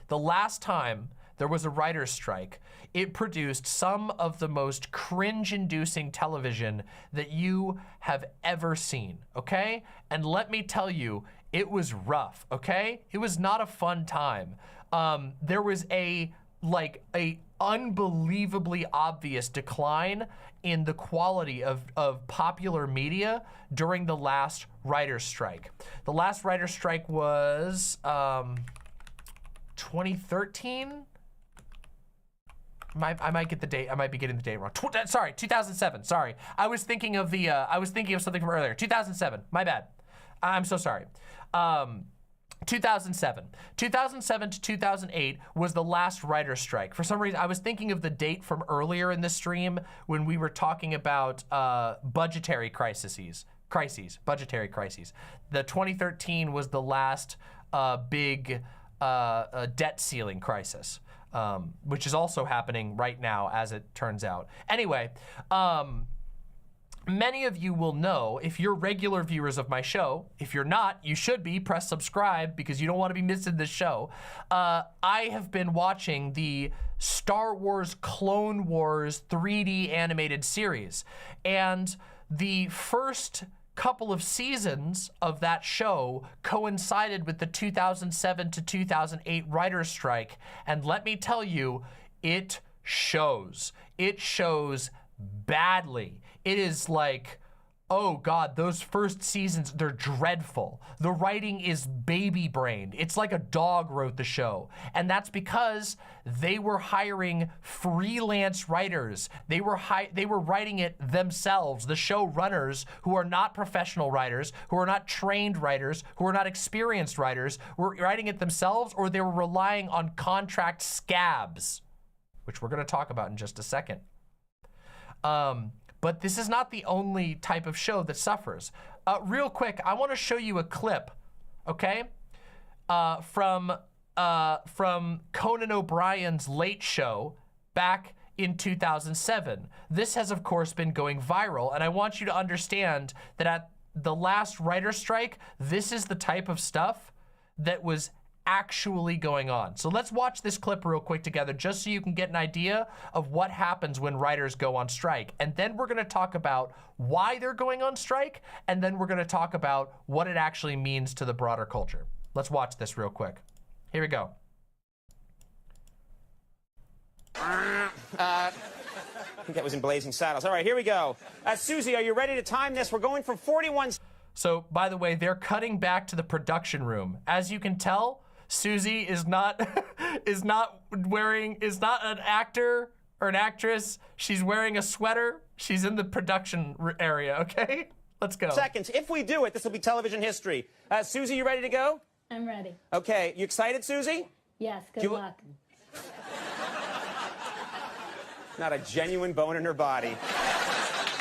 Speaker 4: The last time there was a writer's strike, it produced some of the most cringe-inducing television that you have ever seen, okay? And let me tell you, it was rough, okay? It was not a fun time. There was a unbelievably obvious decline in the quality of popular media during the last writer's strike. The last writer's strike was 2013? I might get the date. I might be getting the date wrong. Sorry, 2007. Sorry, I was thinking of something from earlier. 2007. My bad. I'm so sorry. 2007. 2007 to 2008 was the last writer's strike. For some reason, I was thinking of the date from earlier in the stream when we were talking about budgetary crises. Budgetary crises. The 2013 was the last big debt ceiling crisis. Which is also happening right now, as it turns out. Anyway, many of you will know, if you're regular viewers of my show, if you're not, you should be, press subscribe because you don't want to be missing this show. I have been watching the Star Wars Clone Wars 3D animated series, and the first couple of seasons of that show coincided with the 2007 to 2008 writer's strike. And let me tell you, it shows. It shows badly. It is like oh God, those first seasons, they're dreadful. The writing is baby-brained. It's like a dog wrote the show. And that's because they were hiring freelance writers. They were writing it themselves. The showrunners, who are not professional writers, who are not trained writers, who are not experienced writers, were writing it themselves, or they were relying on contract scabs, which we're gonna talk about in just a second. But this is not the only type of show that suffers. Real quick, I want to show you a clip, okay, from Conan O'Brien's Late Show back in 2007. This has, of course, been going viral, and I want you to understand that at the last writer strike, this is the type of stuff that was actually going on. So let's watch this clip real quick together, just so you can get an idea of what happens when writers go on strike. And then we're gonna talk about why they're going on strike, and then we're gonna talk about what it actually means to the broader culture. Let's watch this real quick. Here we go.
Speaker 12: I think that was in Blazing Saddles. All right, here we go. Susie, are you ready to time this? We're going from 41...
Speaker 4: So, by the way, they're cutting back to the production room. As you can tell, Susie is not an actor or an actress. She's wearing a sweater. She's in the production area, okay? Let's go.
Speaker 12: Seconds. If we do it, this will be television history. Susie, you ready to go?
Speaker 13: I'm ready.
Speaker 12: Okay, you excited, Susie?
Speaker 13: Yes, good luck.
Speaker 12: Not a genuine bone in her body.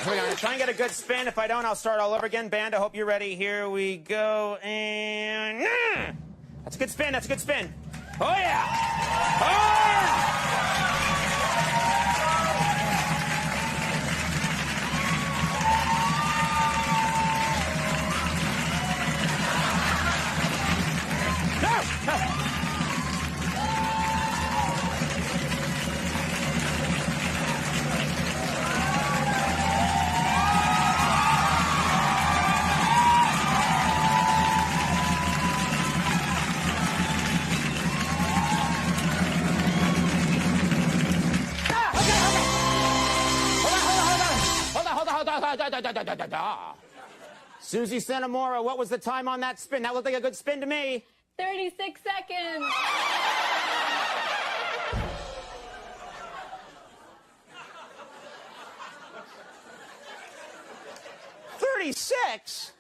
Speaker 12: Here we go. I'm trying to get a good spin. If I don't, I'll start all over again. Band, I hope you're ready. Here we go. And... That's a good spin. That's a good spin. Oh, yeah. Oh, yeah. Susie Santamora, what was the time on that spin? That looked like a good spin to me.
Speaker 13: 36 seconds.
Speaker 12: $36?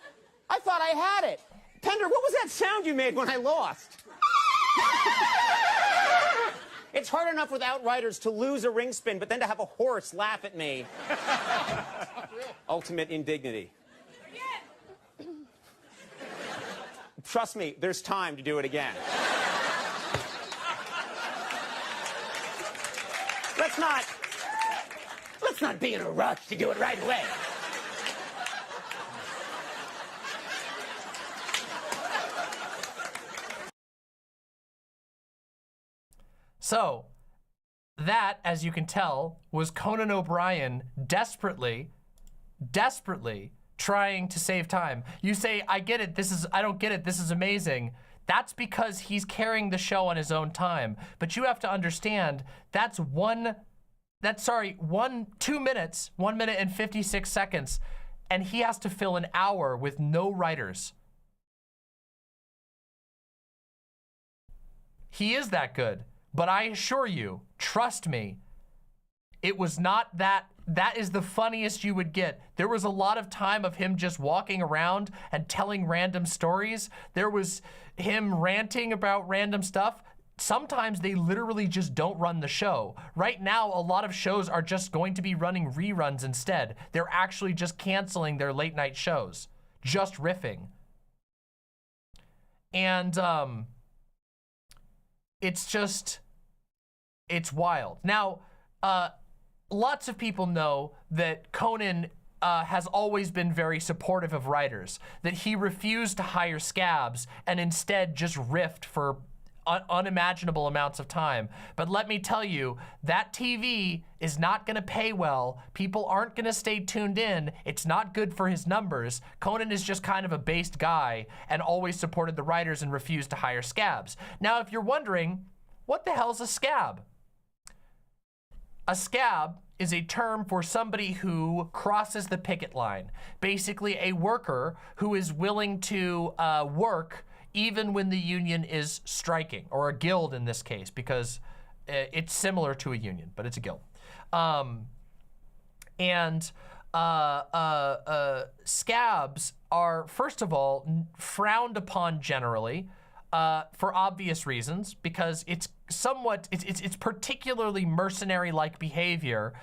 Speaker 12: I thought I had it. Pender, what was that sound you made when I lost? It's hard enough without writers to lose a ring spin, but then to have a horse laugh at me. Ultimate indignity. Trust me, there's time to do it again. Let's not be in a rush to do it right away.
Speaker 4: So, that, as you can tell, was Conan O'Brien desperately trying to save time. You say, I get it, I don't get it, this is amazing. That's because he's carrying the show on his own time. But you have to understand, that's 2 minutes, 1 minute and 56 seconds, and he has to fill an hour with no writers. He is that good. But I assure you, trust me, it was not that. That is the funniest you would get. There was a lot of time of him just walking around and telling random stories. There was him ranting about random stuff. Sometimes they literally just don't run the show. Right now, a lot of shows are just going to be running reruns instead. They're actually just canceling their late night shows, just riffing. And it's wild. Now, lots of people know that Conan has always been very supportive of writers, that he refused to hire scabs and instead just riffed for unimaginable amounts of time. But let me tell you, that TV is not gonna pay well. People aren't gonna stay tuned in. It's not good for his numbers. Conan is just kind of a based guy and always supported the writers and refused to hire scabs. Now, if you're wondering, what the hell's a scab? A scab is a term for somebody who crosses the picket line. Basically a worker who is willing to work even when the union is striking, or a guild in this case, because it's similar to a union, but it's a guild. Scabs are, first of all, frowned upon generally for obvious reasons, because it's particularly mercenary-like behavior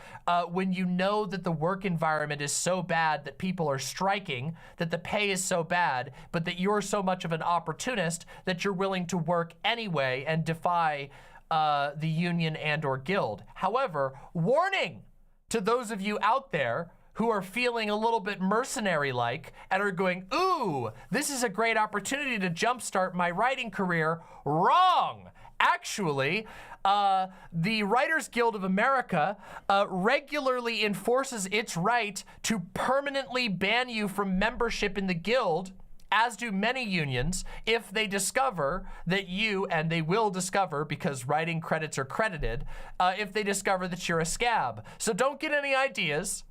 Speaker 4: when you know that the work environment is so bad that people are striking, that the pay is so bad, but that you're so much of an opportunist that you're willing to work anyway and defy the union and or guild. However, warning to those of you out there who are feeling a little bit mercenary-like and are going, ooh, this is a great opportunity to jumpstart my writing career. Wrong! Actually, the Writers Guild of America regularly enforces its right to permanently ban you from membership in the guild, as do many unions, if they discover that you, and they will discover because writing credits are credited, if they discover that you're a scab. So don't get any ideas.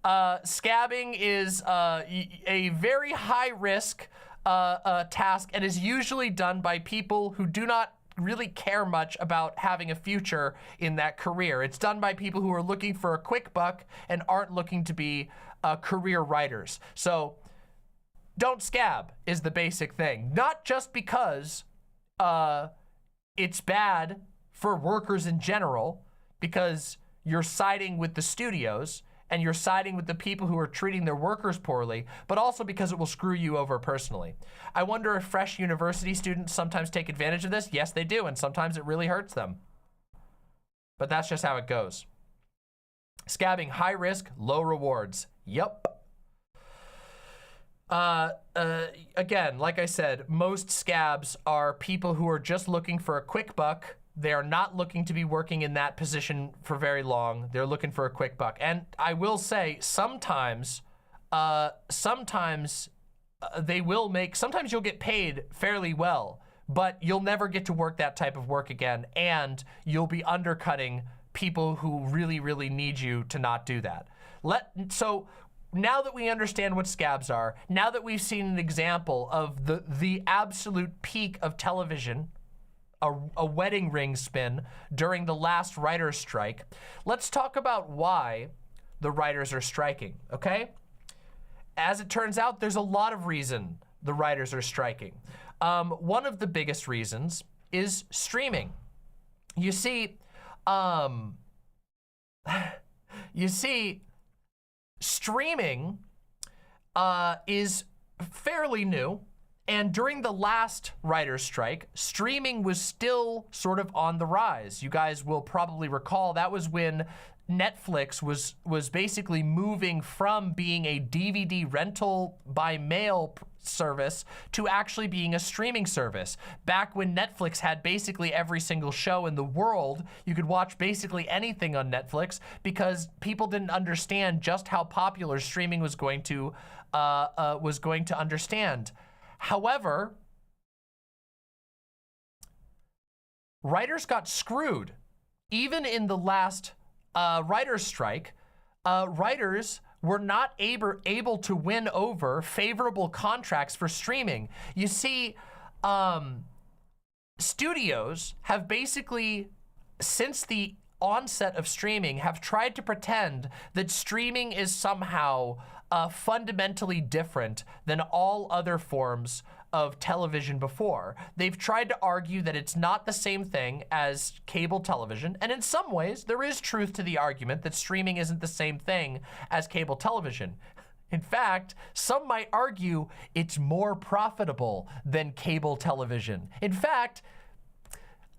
Speaker 4: Scabbing is a very high risk task and is usually done by people who do not really care much about having a future in that career. It's done by people who are looking for a quick buck and aren't looking to be career writers. So don't scab is the basic thing. Not just because it's bad for workers in general, because you're siding with the studios and you're siding with the people who are treating their workers poorly, but also because it will screw you over personally. I wonder if fresh university students sometimes take advantage of this. Yes, they do, and sometimes it really hurts them. But that's just how it goes. Scabbing, high risk, low rewards. Yep. Again, like I said, most scabs are people who are just looking for a quick buck. They are not looking to be working in that position for very long. They're looking for a quick buck. And I will say, sometimes they will make, sometimes you'll get paid fairly well, but you'll never get to work that type of work again, and you'll be undercutting people who really, really need you to not do that. So now that we understand what scabs are, now that we've seen an example of the absolute peak of television, a wedding ring spin during the last writer's strike, let's talk about why the writers are striking, okay? As it turns out, there's a lot of reason the writers are striking. One of the biggest reasons is streaming. You see, streaming is fairly new. And during the last writer's strike, streaming was still sort of on the rise. You guys will probably recall that was when Netflix was basically moving from being a DVD rental by mail service to actually being a streaming service. Back when Netflix had basically every single show in the world, you could watch basically anything on Netflix because people didn't understand just how popular streaming was going to understand. However, writers got screwed. Even in the last writer's strike, writers were not able to win over favorable contracts for streaming. You see, studios have basically, since the onset of streaming, have tried to pretend that streaming is somehow fundamentally different than all other forms of television before. They've tried to argue that it's not the same thing as cable television, and in some ways, there is truth to the argument that streaming isn't the same thing as cable television. In fact, some might argue it's more profitable than cable television. In fact,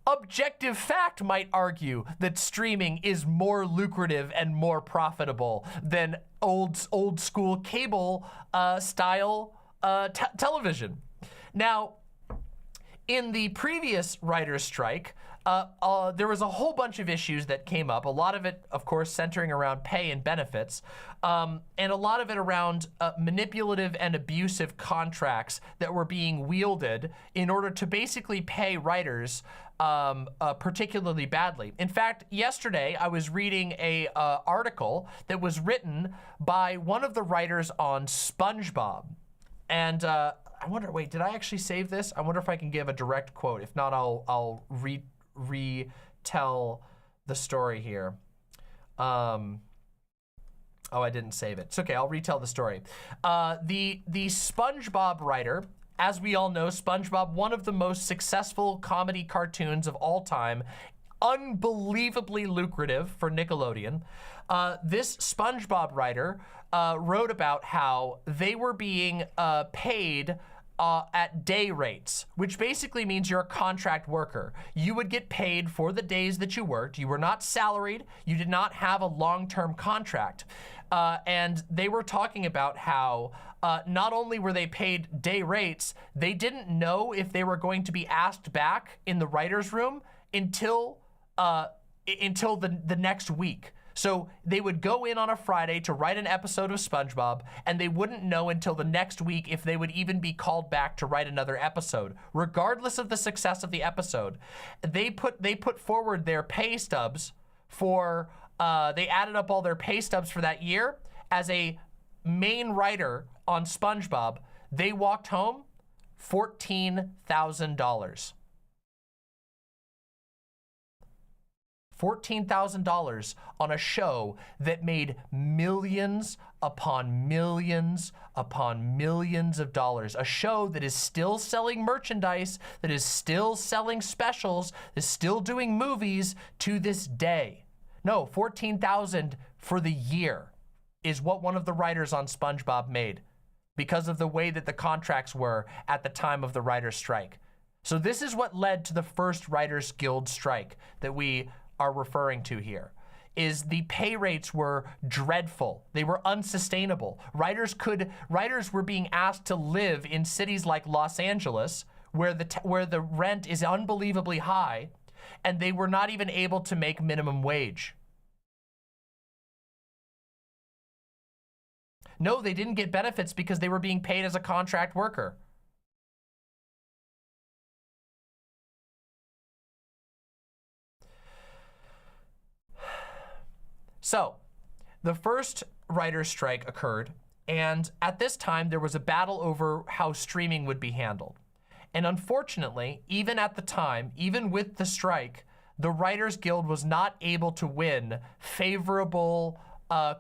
Speaker 4: objective fact might argue that streaming is more lucrative and more profitable than old school cable style television. Now, in the previous writer's strike, there was a whole bunch of issues that came up. A lot of it, of course, centering around pay and benefits, and a lot of it around manipulative and abusive contracts that were being wielded in order to basically pay writers particularly badly. In fact, yesterday I was reading a article that was written by one of the writers on SpongeBob, and I wonder, wait, did I actually save this? I wonder if I can give a direct quote. If not, I'll retell the story here. Oh, I didn't save it. It's okay, I'll retell the story. The SpongeBob writer, as we all know, SpongeBob, one of the most successful comedy cartoons of all time, unbelievably lucrative for Nickelodeon. This SpongeBob writer wrote about how they were being paid at day rates, which basically means you're a contract worker. You would get paid for the days that you worked. You were not salaried. You did not have a long-term contract. And they were talking about how not only were they paid day rates, they didn't know if they were going to be asked back in the writer's room until the next week. So they would go in on a Friday to write an episode of SpongeBob, and they wouldn't know until the next week if they would even be called back to write another episode, regardless of the success of the episode. They put forward their pay stubs for, they added up all their pay stubs for that year. As a main writer on SpongeBob, they walked home $14,000. $14,000 on a show that made millions upon millions upon millions of dollars. A show that is still selling merchandise, that is still selling specials, is still doing movies to this day. No, $14,000 for the year is what one of the writers on SpongeBob made because of the way that the contracts were at the time of the writer's strike. So this is what led to the first Writers Guild strike that we are referring to here, is the pay rates were dreadful. They were unsustainable. Writers were being asked to live in cities like Los Angeles, where the rent is unbelievably high, and they were not even able to make minimum wage. No, they didn't get benefits because they were being paid as a contract worker. So, the first writer's strike occurred, and at this time there was a battle over how streaming would be handled. And unfortunately, even at the time, even with the strike, the Writers Guild was not able to win favorable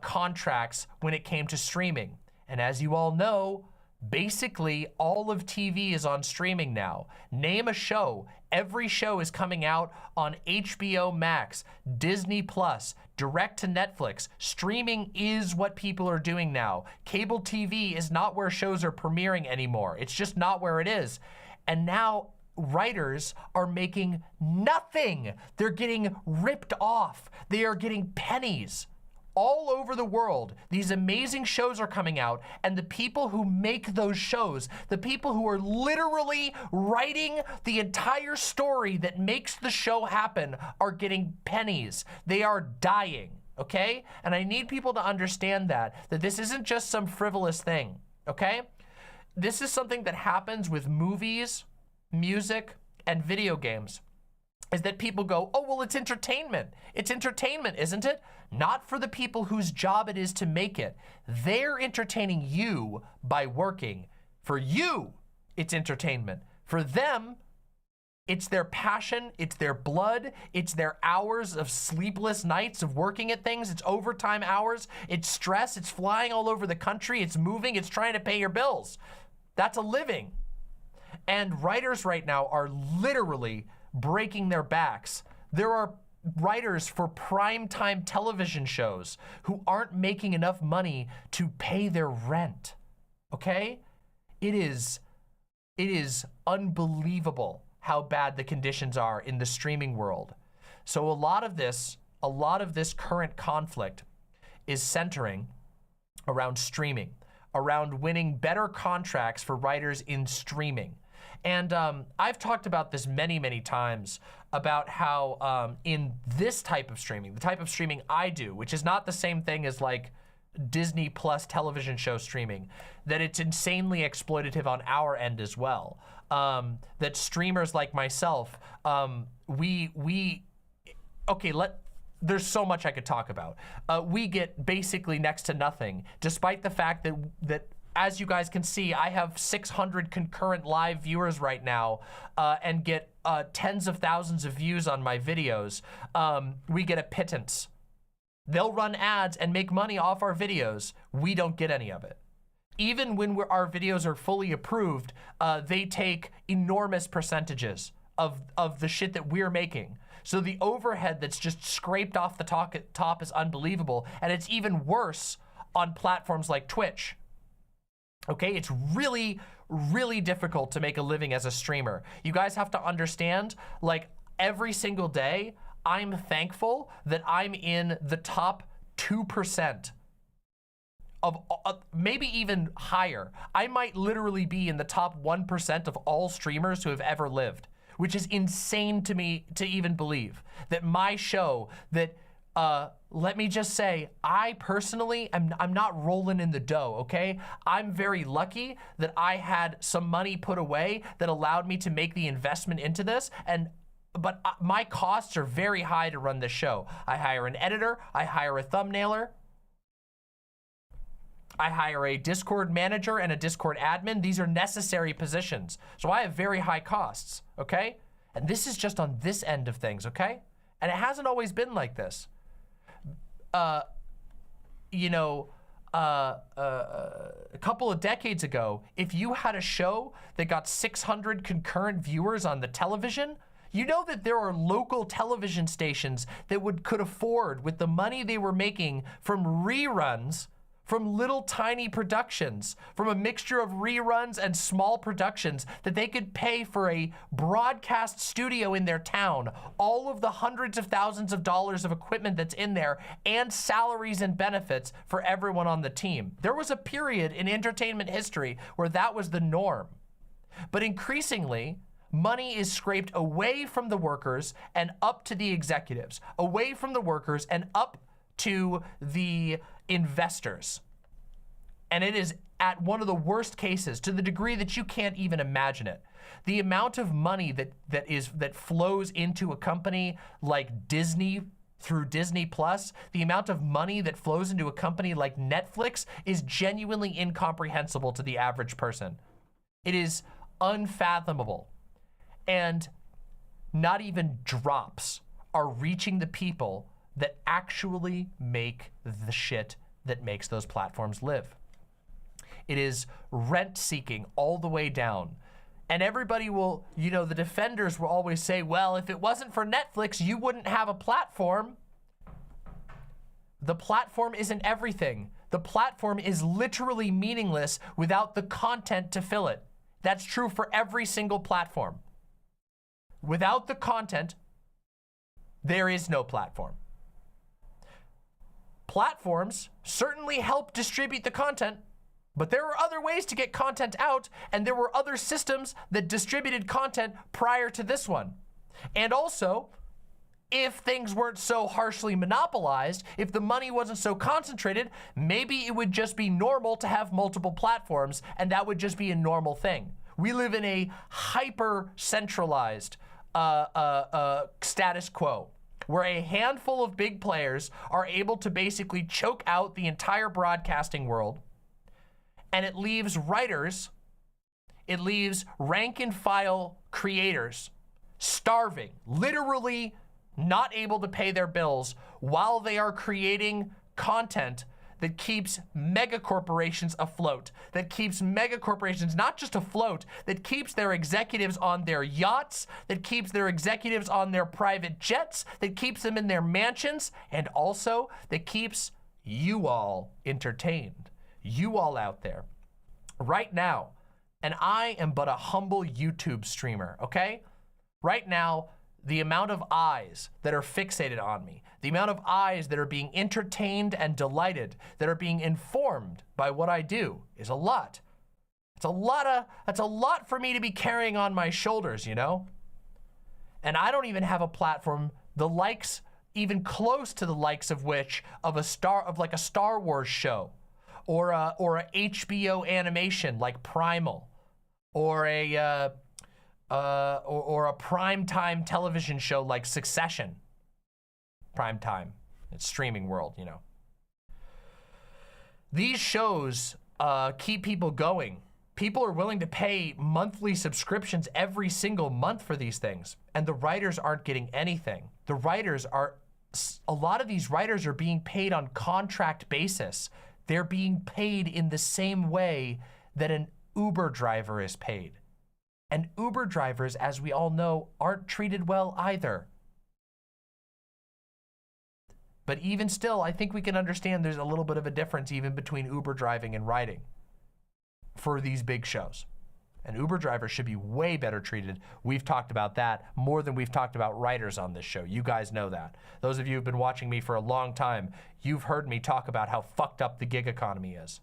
Speaker 4: contracts when it came to streaming. And as you all know, basically all of TV is on streaming now. Name a show. Every show is coming out on HBO Max, Disney Plus, direct to Netflix. Streaming is what people are doing now. Cable TV is not where shows are premiering anymore. It's just not where it is. And now writers are making nothing. They're getting ripped off. They are getting pennies. All over the world, these amazing shows are coming out, and the people who make those shows, the people who are literally writing the entire story that makes the show happen, are getting pennies. They are dying, okay? And I need people to understand that this isn't just some frivolous thing, okay? This is something that happens with movies, music, and video games. Is that people go, oh, well, it's entertainment. It's entertainment, isn't it? Not for the people whose job it is to make it. They're entertaining you by working. For you, it's entertainment. For them, it's their passion, it's their blood, it's their hours of sleepless nights of working at things, it's overtime hours, it's stress, it's flying all over the country, it's moving, it's trying to pay your bills. That's a living. And writers right now are literally breaking their backs. There are writers for primetime television shows who aren't making enough money to pay their rent, okay? It is unbelievable how bad the conditions are in the streaming world. So a lot of this current conflict is centering around streaming, around winning better contracts for writers in streaming. And I've talked about this many, many times about how in this type of streaming, the type of streaming I do, which is not the same thing as like Disney Plus television show streaming, that it's insanely exploitative on our end as well. That streamers like myself, there's so much I could talk about. We get basically next to nothing, despite the fact that as you guys can see, I have 600 concurrent live viewers right now and get tens of thousands of views on my videos. We get a pittance. They'll run ads and make money off our videos. We don't get any of it. Even when our videos are fully approved, they take enormous percentages of the shit that we're making. So the overhead that's just scraped off the top is unbelievable. And it's even worse on platforms like Twitch. Okay, it's really, really difficult to make a living as a streamer. You guys have to understand, like every single day, I'm thankful that I'm in the top 2% of maybe even higher. I might literally be in the top 1% of all streamers who have ever lived, which is insane to me to even believe that my show that, let me just say, I personally I'm not rolling in the dough, okay? I'm very lucky that I had some money put away that allowed me to make the investment into this, but my costs are very high to run this show. I hire an editor, I hire a thumbnailer, I hire a Discord manager and a Discord admin. These are necessary positions. So I have very high costs, okay? And this is just on this end of things, okay? And it hasn't always been like this. A couple of decades ago, if you had a show that got 600 concurrent viewers on the television, you know that there are local television stations that could afford, with the money they were making from reruns, from little tiny productions, from a mixture of reruns and small productions, that they could pay for a broadcast studio in their town, all of the hundreds of thousands of dollars of equipment that's in there, and salaries and benefits for everyone on the team. There was a period in entertainment history where that was the norm. But increasingly, money is scraped away from the workers and up to the executives, away from the workers and up to the investors. And it is at one of the worst cases, to the degree that you can't even imagine it. The amount of money that flows into a company like Disney through Disney Plus, the amount of money that flows into a company like Netflix is genuinely incomprehensible to the average person. It is unfathomable. And not even drops are reaching the people that actually make the shit that makes those platforms live. It is rent-seeking all the way down. And everybody will, the defenders will always say, well, if it wasn't for Netflix, you wouldn't have a platform. The platform isn't everything. The platform is literally meaningless without the content to fill it. That's true for every single platform. Without the content, there is no platform. Platforms certainly help distribute the content, but there are other ways to get content out, and there were other systems that distributed content prior to this one. And also, if things weren't so harshly monopolized, if the money wasn't so concentrated, maybe it would just be normal to have multiple platforms, and that would just be a normal thing. We live in a hyper-centralized status quo, where a handful of big players are able to basically choke out the entire broadcasting world, and it leaves writers, it leaves rank and file creators starving, literally not able to pay their bills while they are creating content that keeps mega corporations afloat, that keeps mega corporations not just afloat, that keeps their executives on their yachts, that keeps their executives on their private jets, that keeps them in their mansions, and also that keeps you all entertained, you all out there. Right now, and I am but a humble YouTube streamer, okay? Right now, the amount of eyes that are fixated on me, the amount of eyes that are being entertained and delighted, that are being informed by what I do is a lot. That's a lot for me to be carrying on my shoulders, you know? And I don't even have a platform the likes, even close to the likes of which of a Star Wars show, or a HBO animation like Primal, or a primetime television show like Succession. Primetime, it's streaming world, you know. These shows keep people going. People are willing to pay monthly subscriptions every single month for these things, and the writers aren't getting anything. The writers are, a lot of these writers are being paid on contract basis. They're being paid in the same way that an Uber driver is paid. And Uber drivers, as we all know, aren't treated well either. But even still, I think we can understand there's a little bit of a difference even between Uber driving and writing for these big shows. And Uber drivers should be way better treated. We've talked about that more than we've talked about writers on this show. You guys know that. Those of you who've been watching me for a long time, you've heard me talk about how fucked up the gig economy is.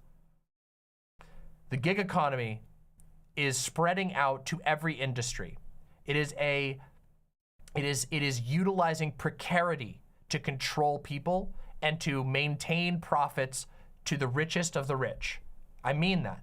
Speaker 4: The gig economy is spreading out to every industry. It is utilizing precarity to control people and to maintain profits to the richest of the rich. I mean that.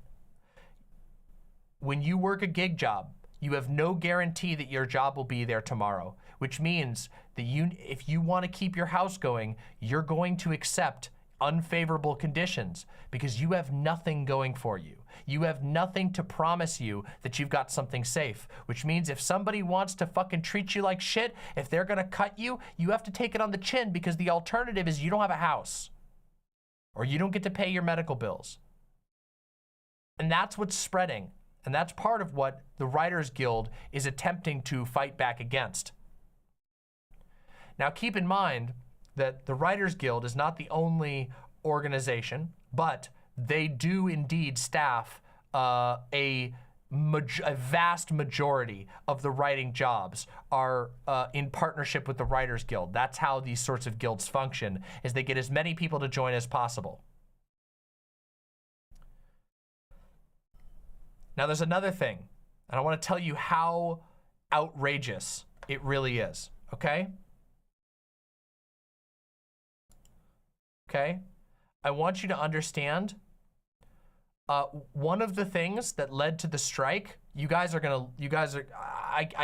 Speaker 4: When you work a gig job, you have no guarantee that your job will be there tomorrow, which means that if you want to keep your house going, you're going to accept unfavorable conditions because you have nothing going for you. You have nothing to promise you that you've got something safe, which means if somebody wants to fucking treat you like shit, if they're gonna cut you, you have to take it on the chin because the alternative is you don't have a house or you don't get to pay your medical bills. And that's what's spreading. And that's part of what the Writers Guild is attempting to fight back against. Now, keep in mind that the Writers Guild is not the only organization, but they do indeed staff a vast majority of the writing jobs are in partnership with the Writers Guild. That's how these sorts of guilds function, is they get as many people to join as possible. Now, there's another thing, and I want to tell you how outrageous it really is, okay? Okay? I want you to understand, one of the things that led to the strike, I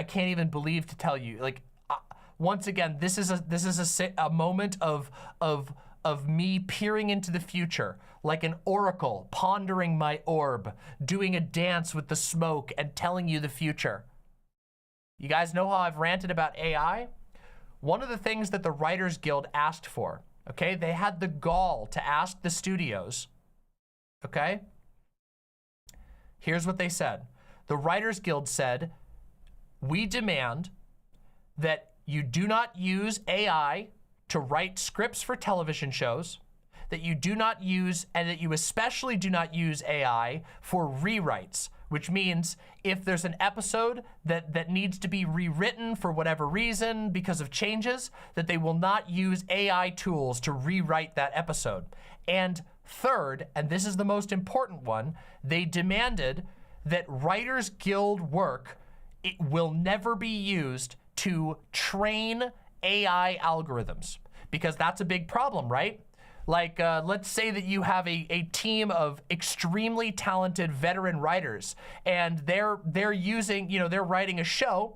Speaker 4: can't even believe to tell you, like, once again, this is a moment of me peering into the future, like an oracle, pondering my orb, doing a dance with the smoke and telling you the future. You guys know how I've ranted about AI? One of the things that the Writers Guild asked for, okay, they had the gall to ask the studios, okay? Here's what they said. The Writers Guild said, we demand that you do not use AI to write scripts for television shows, that you do not use, and that you especially do not use AI for rewrites, which means if there's an episode that needs to be rewritten for whatever reason because of changes, that they will not use AI tools to rewrite that episode. And third, and this is the most important one, they demanded that Writers Guild work, it will never be used to train AI algorithms, because that's a big problem, right? Like, let's say that you have a team of extremely talented veteran writers, and they're using, they're writing a show,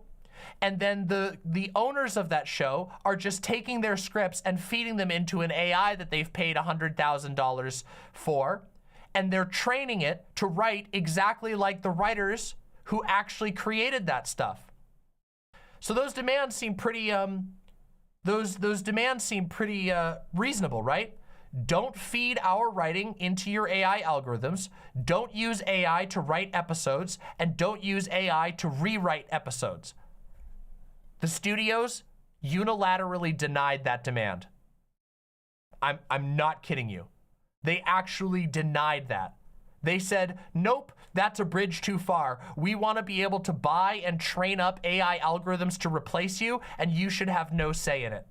Speaker 4: and then the owners of that show are just taking their scripts and feeding them into an AI that they've paid $100,000 for, and they're training it to write exactly like the writers who actually created that stuff. So those demands seem pretty, those demands seem pretty reasonable, right? Don't feed our writing into your AI algorithms. Don't use AI to write episodes, and don't use AI to rewrite episodes. The studios unilaterally denied that demand. I'm not kidding you. They actually denied that. They said, nope, that's a bridge too far. We want to be able to buy and train up AI algorithms to replace you, and you should have no say in it.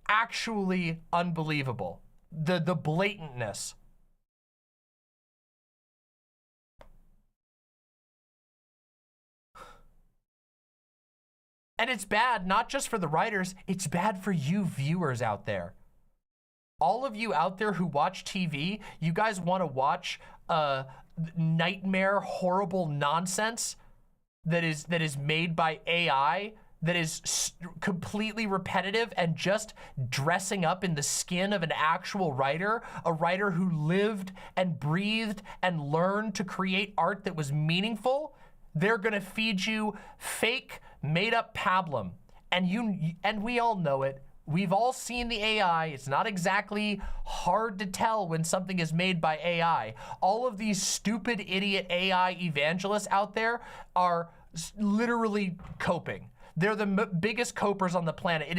Speaker 4: actually unbelievable. The blatantness. And it's bad, not just for the writers, it's bad for you viewers out there. All of you out there who watch TV, you guys want to watch nightmare, horrible nonsense that is made by AI, that is completely repetitive and just dressing up in the skin of an actual writer, a writer who lived and breathed and learned to create art that was meaningful. They're gonna feed you fake, made-up pablum, and we all know it. We've all seen the AI. It's not exactly hard to tell when something is made by AI. All of these stupid idiot AI evangelists out there are literally coping. They're the biggest copers on the planet.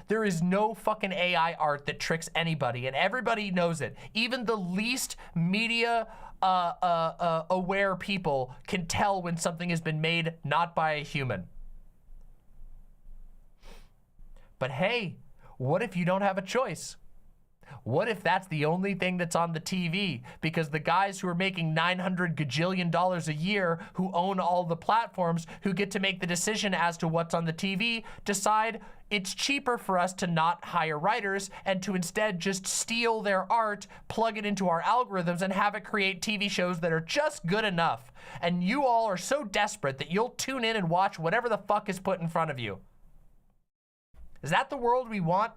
Speaker 4: There is no fucking AI art that tricks anybody, and everybody knows it. Even the least media aware people can tell when something has been made not by a human. But hey, what if you don't have a choice? What if that's the only thing that's on the TV? Because the guys who are making $900 gajillion a year, who own all the platforms, who get to make the decision as to what's on the TV, decide it's cheaper for us to not hire writers and to instead just steal their art, plug it into our algorithms, and have it create TV shows that are just good enough. And you all are so desperate that you'll tune in and watch whatever the fuck is put in front of you. Is that the world we want?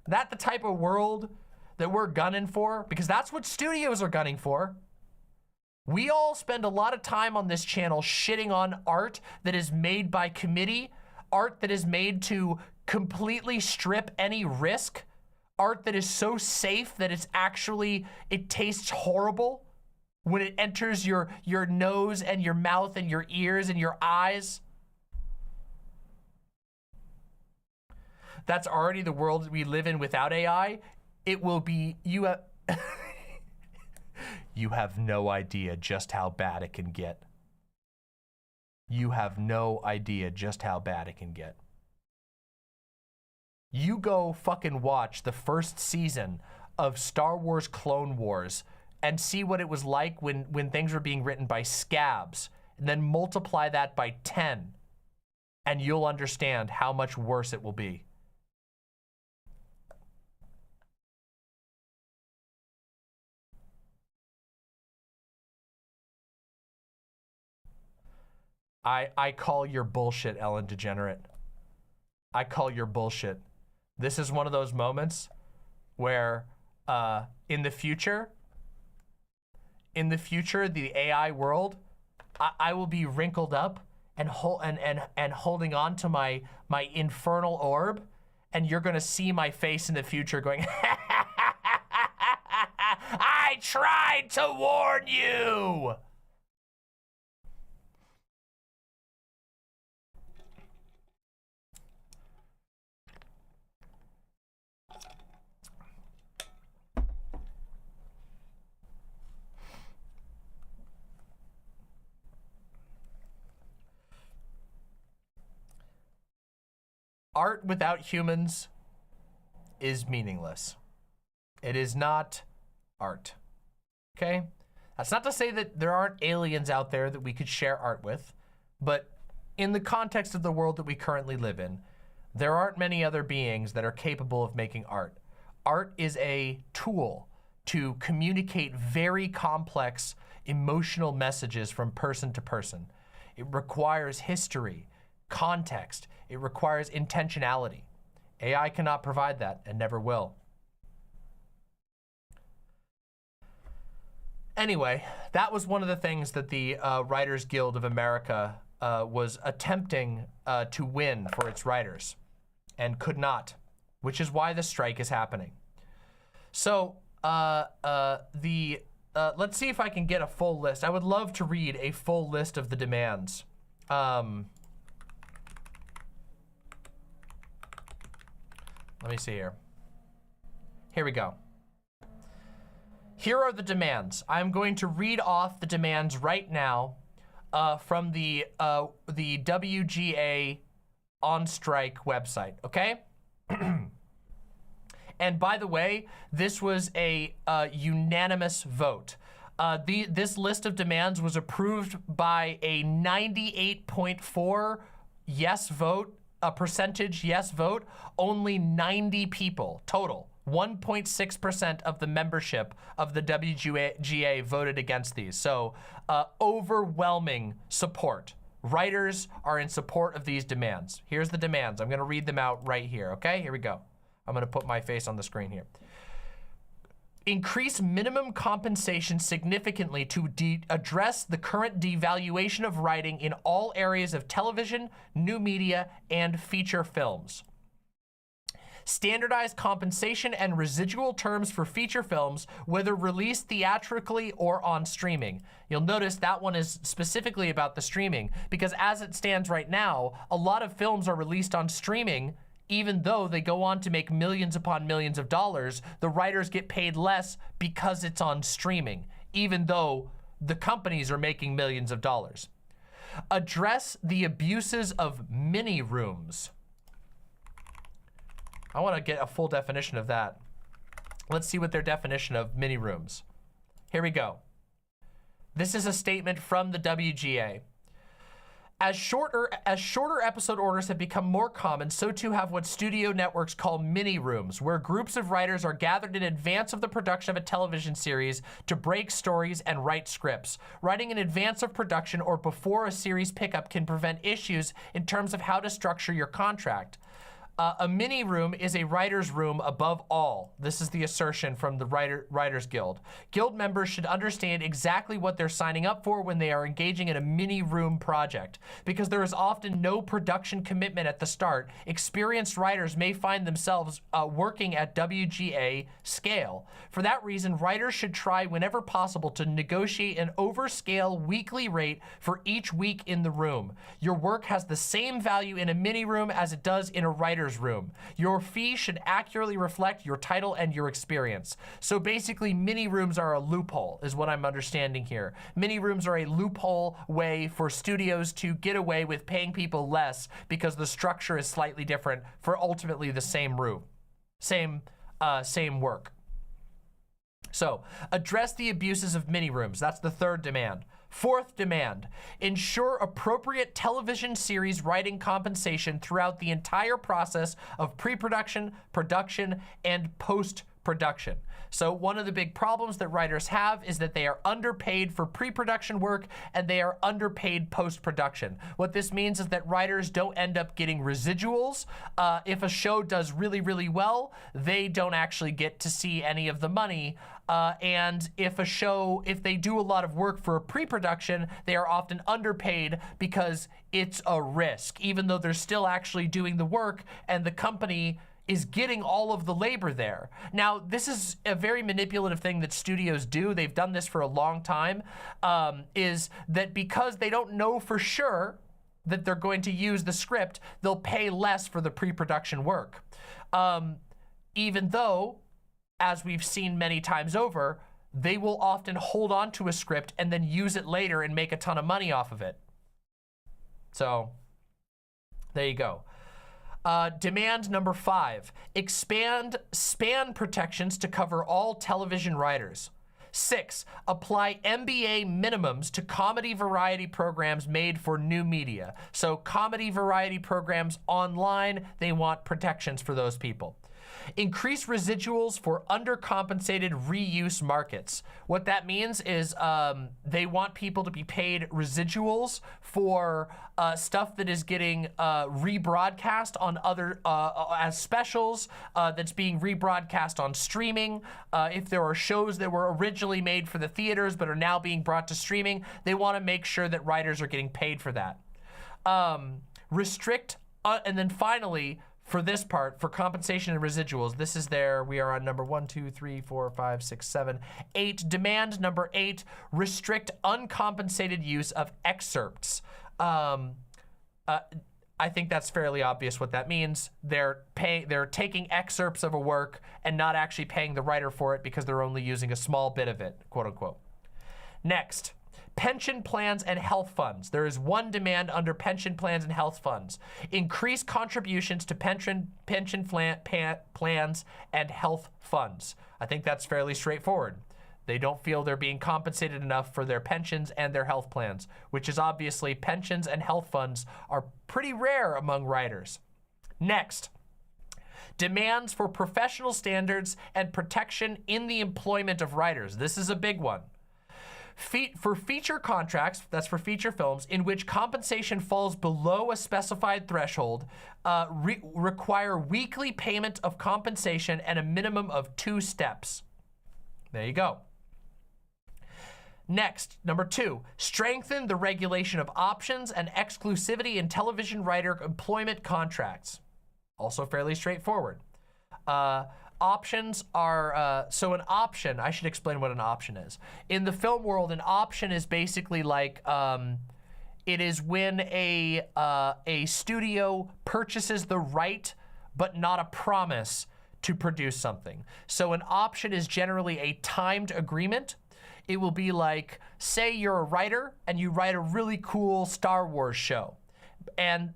Speaker 4: Is that the type of world that we're gunning for? Because that's what studios are gunning for. We all spend a lot of time on this channel shitting on art that is made by committee, art that is made to completely strip any risk, art that is so safe that it tastes horrible when it enters your nose and your mouth and your ears and your eyes. That's already the world we live in without AI. It will be, you have no idea just how bad it can get. You have no idea just how bad it can get. You go fucking watch the first season of Star Wars Clone Wars and see what it was like when things were being written by scabs, and then multiply that by 10, and you'll understand how much worse it will be. I call your bullshit, Ellen Degenerate. I call your bullshit. This is one of those moments where in the future, the AI world, I will be wrinkled up and holding on to my infernal orb, and you're gonna see my face in the future going, I tried to warn you! Art without humans is meaningless. It is not art, okay? That's not to say that there aren't aliens out there that we could share art with, but in the context of the world that we currently live in, there aren't many other beings that are capable of making art. Art is a tool to communicate very complex emotional messages from person to person. It requires history, context. It requires intentionality. AI cannot provide that and never will. Anyway, that was one of the things that the Writers Guild of America was attempting to win for its writers and could not, which is why the strike is happening. So let's see if I can get a full list. I would love to read a full list of the demands. Let me see here. Here we go. Here are the demands. I'm going to read off the demands right now from the WGA on strike website, okay? And by the way, this was a unanimous vote. This list of demands was approved by a 98.4 yes vote, a percentage yes vote, only 90 people total. 1.6% of the membership of the WGA voted against these. So overwhelming support. Writers are in support of these demands. Here's the demands. I'm gonna read them out right here, okay? Here we go. I'm gonna put my face on the screen here. Increase minimum compensation significantly to address the current devaluation of writing in all areas of television, new media, and feature films. Standardize compensation and residual terms for feature films, whether released theatrically or on streaming. You'll notice that one is specifically about the streaming, because as it stands right now, a lot of films are released on streaming. Even though they go on to make millions upon millions of dollars, the writers get paid less because it's on streaming, even though the companies are making millions of dollars. Address the abuses of mini rooms. I want to get a full definition of that. Let's see what their definition of mini rooms. Here we go. This is a statement from the WGA. As shorter episode orders have become more common, so too have what studio networks call mini rooms, where groups of writers are gathered in advance of the production of a television series to break stories and write scripts. Writing in advance of production or before a series pickup can prevent issues in terms of how to structure your contract. A mini room is a writer's room above all. This is the assertion from the Writers Guild. Guild members should understand exactly what they're signing up for when they are engaging in a mini room project. Because there is often no production commitment at the start, experienced writers may find themselves working at WGA scale. For that reason, writers should try whenever possible to negotiate an overscale weekly rate for each week in the room. Your work has the same value in a mini room as it does in a writer's room. Your fee should accurately reflect your title and your experience. So basically, mini rooms are a loophole, is what I'm understanding here. Mini rooms are a loophole way for studios to get away with paying people less because the structure is slightly different for ultimately the same room, same work. So, address the abuses of mini rooms. That's the third demand. Fourth demand, ensure appropriate television series writing compensation throughout the entire process of pre-production, production, and post-production. So one of the big problems that writers have is that they are underpaid for pre-production work and they are underpaid post-production. What this means is that writers don't end up getting residuals. If a show does really, really well, they don't actually get to see any of the money. And if they do a lot of work for a pre-production, they are often underpaid because it's a risk, even though they're still actually doing the work and the company is getting all of the labor there. Now, this is a very manipulative thing that studios do. They've done this for a long time, is that because they don't know for sure that they're going to use the script, they'll pay less for the pre-production work. Even though, as we've seen many times over, they will often hold on to a script and then use it later and make a ton of money off of it. So, there you go. Demand number 5, expand span protections to cover all television writers. 6, apply MBA minimums to comedy variety programs made for new media. So comedy variety programs online, they want protections for those people. Increase residuals for undercompensated reuse markets. What that means is they want people to be paid residuals for stuff that is getting rebroadcast on other, as specials, that's being rebroadcast on streaming. If there are shows that were originally made for the theaters but are now being brought to streaming, they want to make sure that writers are getting paid for that. Restrict, and then finally, for this part, for compensation and residuals, this is there. We are on number 1, 2, 3, 4, 5, 6, 7, 8. Demand number 8, restrict uncompensated use of excerpts. I think that's fairly obvious what that means. They're taking excerpts of a work and not actually paying the writer for it because they're only using a small bit of it, quote unquote. Next, Pension plans and health funds. There is one demand under pension plans and health funds. Increase contributions to pension plans and health funds. I think that's fairly straightforward. They don't feel they're being compensated enough for their pensions and their health plans, which is obviously pensions and health funds are pretty rare among writers. Next, demands for professional standards and protection in the employment of writers. This is a big one. For feature contracts, that's for feature films, in which compensation falls below a specified threshold, require weekly payment of compensation and a minimum of 2 steps. There you go. Next, number 2, strengthen the regulation of options and exclusivity in television writer employment contracts. Also fairly straightforward. Options are, so an option, I should explain what an option is. In the film world, an option is basically like, it is when a studio purchases the right, but not a promise to produce something. So an option is generally a timed agreement. It will be like, say you're a writer and you write a really cool Star Wars show. And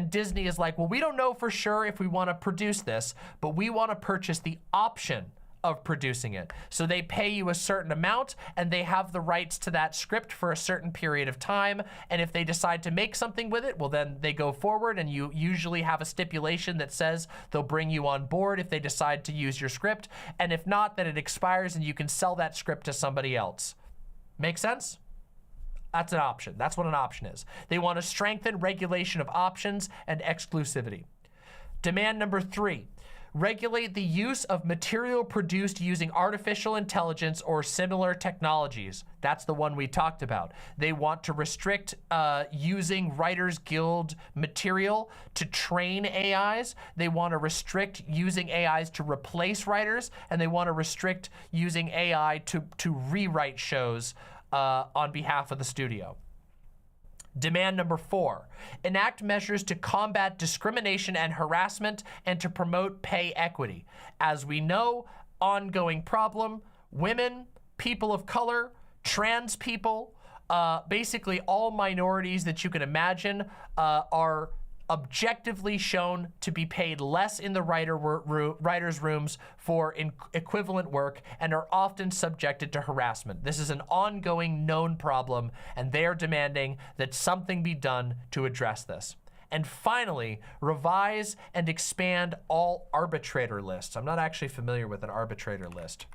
Speaker 4: Disney is like, well, we don't know for sure if we want to produce this, but we want to purchase the option of producing it. So they pay you a certain amount and they have the rights to that script for a certain period of time. And if they decide to make something with it, well, then they go forward, and you usually have a stipulation that says they'll bring you on board if they decide to use your script. And if not, then it expires and you can sell that script to somebody else. Make sense? That's an option. That's what an option is. They want to strengthen regulation of options and exclusivity. Demand number 3, regulate the use of material produced using artificial intelligence or similar technologies. That's the one we talked about. They want to restrict using Writers Guild material to train AIs. They want to restrict using AIs to replace writers, and they want to restrict using AI to rewrite shows on behalf of the studio. Demand number 4, enact measures to combat discrimination and harassment and to promote pay equity. As we know, ongoing problem, women, people of color, trans people, basically all minorities that you can imagine are objectively shown to be paid less in the writers' rooms for equivalent work and are often subjected to harassment. This is an ongoing known problem, and they are demanding that something be done to address this. And finally, revise and expand all arbitrator lists. I'm not actually familiar with an arbitrator list.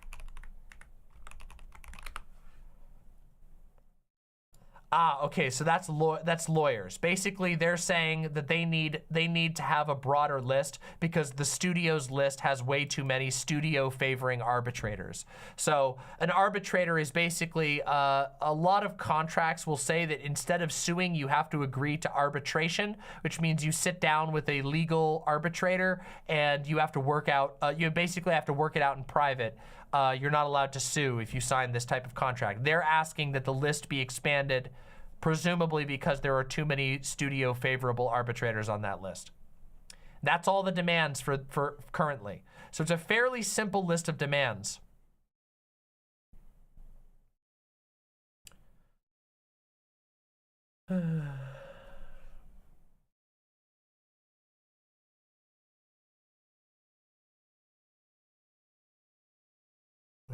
Speaker 4: Okay, so that's lawyers. Basically, they're saying that they need to have a broader list because the studio's list has way too many studio-favoring arbitrators. So an arbitrator is basically a lot of contracts will say that instead of suing, you have to agree to arbitration, which means you sit down with a legal arbitrator and you have to work out. You basically have to work it out in private. You're not allowed to sue if you sign this type of contract. They're asking that the list be expanded, presumably because there are too many studio favorable arbitrators on that list. That's all the demands for currently. So it's a fairly simple list of demands.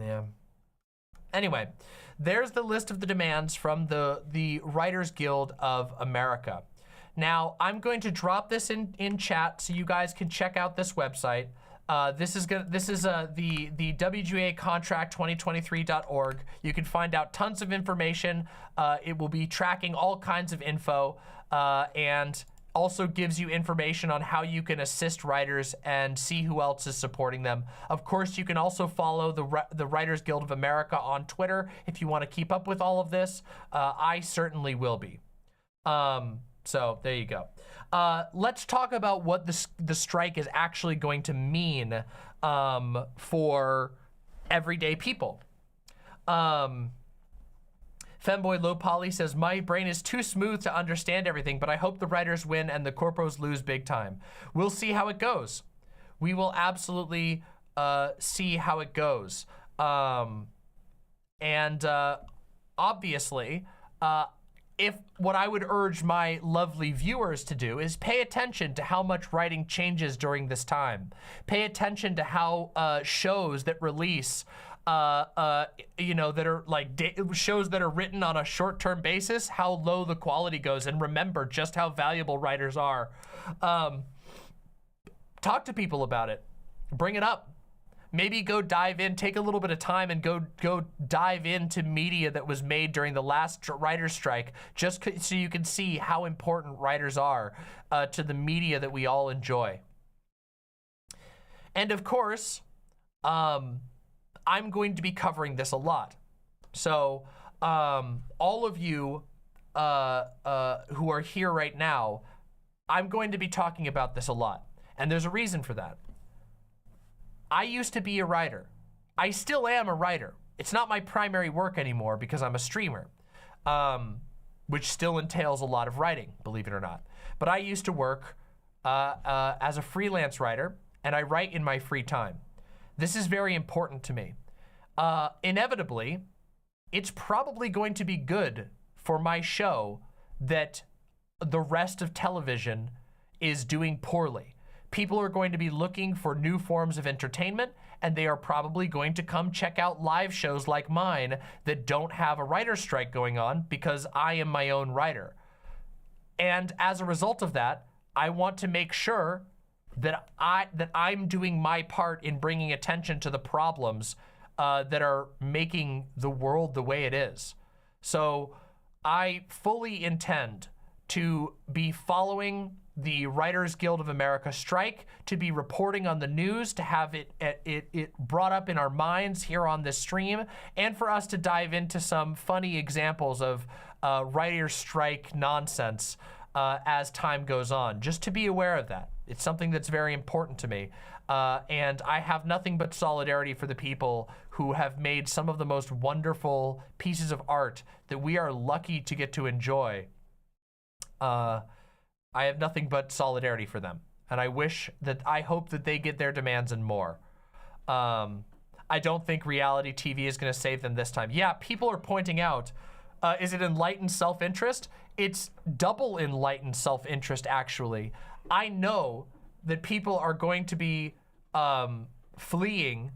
Speaker 4: Yeah. Anyway, there's the list of the demands from the Writers Guild of America. Now, I'm going to drop this in chat so you guys can check out this website. This is the WGA-contract2023.org. You can find out tons of information. It will be tracking all kinds of info and also gives you information on how you can assist writers and see who else is supporting them. Of course, you can also follow the Writers Guild of America on Twitter if you want to keep up with all of this. I certainly will be. So there you go. Let's talk about what the strike is actually going to mean for everyday people. Femboy Low Poly says, my brain is too smooth to understand everything, but I hope the writers win and the corpos lose big time. We'll see how it goes. We will absolutely see how it goes. obviously, if what I would urge my lovely viewers to do is pay attention to how much writing changes during this time. Pay attention to how shows that release, you know, that are like shows that are written on a short-term basis, how low the quality goes, and remember just how valuable writers are. Talk to people about it. Bring it up. Maybe go dive in, take a little bit of time and go dive into media that was made during the last writer's strike, just so you can see how important writers are to the media that we all enjoy. And of course, I'm going to be covering this a lot. So all of you who are here right now, I'm going to be talking about this a lot. And there's a reason for that. I used to be a writer. I still am a writer. It's not my primary work anymore because I'm a streamer, which still entails a lot of writing, believe it or not. But I used to work as a freelance writer, and I write in my free time. This is very important to me. Inevitably, it's probably going to be good for my show that the rest of television is doing poorly. People are going to be looking for new forms of entertainment, and they are probably going to come check out live shows like mine that don't have a writer's strike going on because I am my own writer. And as a result of that, I want to make sure that I'm doing my part in bringing attention to the problems that are making the world the way it is. So I fully intend to be following the Writers Guild of America strike, to be reporting on the news, to have it brought up in our minds here on this stream, and for us to dive into some funny examples of writers' strike nonsense as time goes on, just to be aware of that. It's something that's very important to me. And I have nothing but solidarity for the people who have made some of the most wonderful pieces of art that we are lucky to get to enjoy. I have nothing but solidarity for them. And I hope that they get their demands and more. I don't think reality TV is gonna save them this time. Yeah, people are pointing out, is it enlightened self-interest? It's double enlightened self-interest, actually. I know that people are going to be fleeing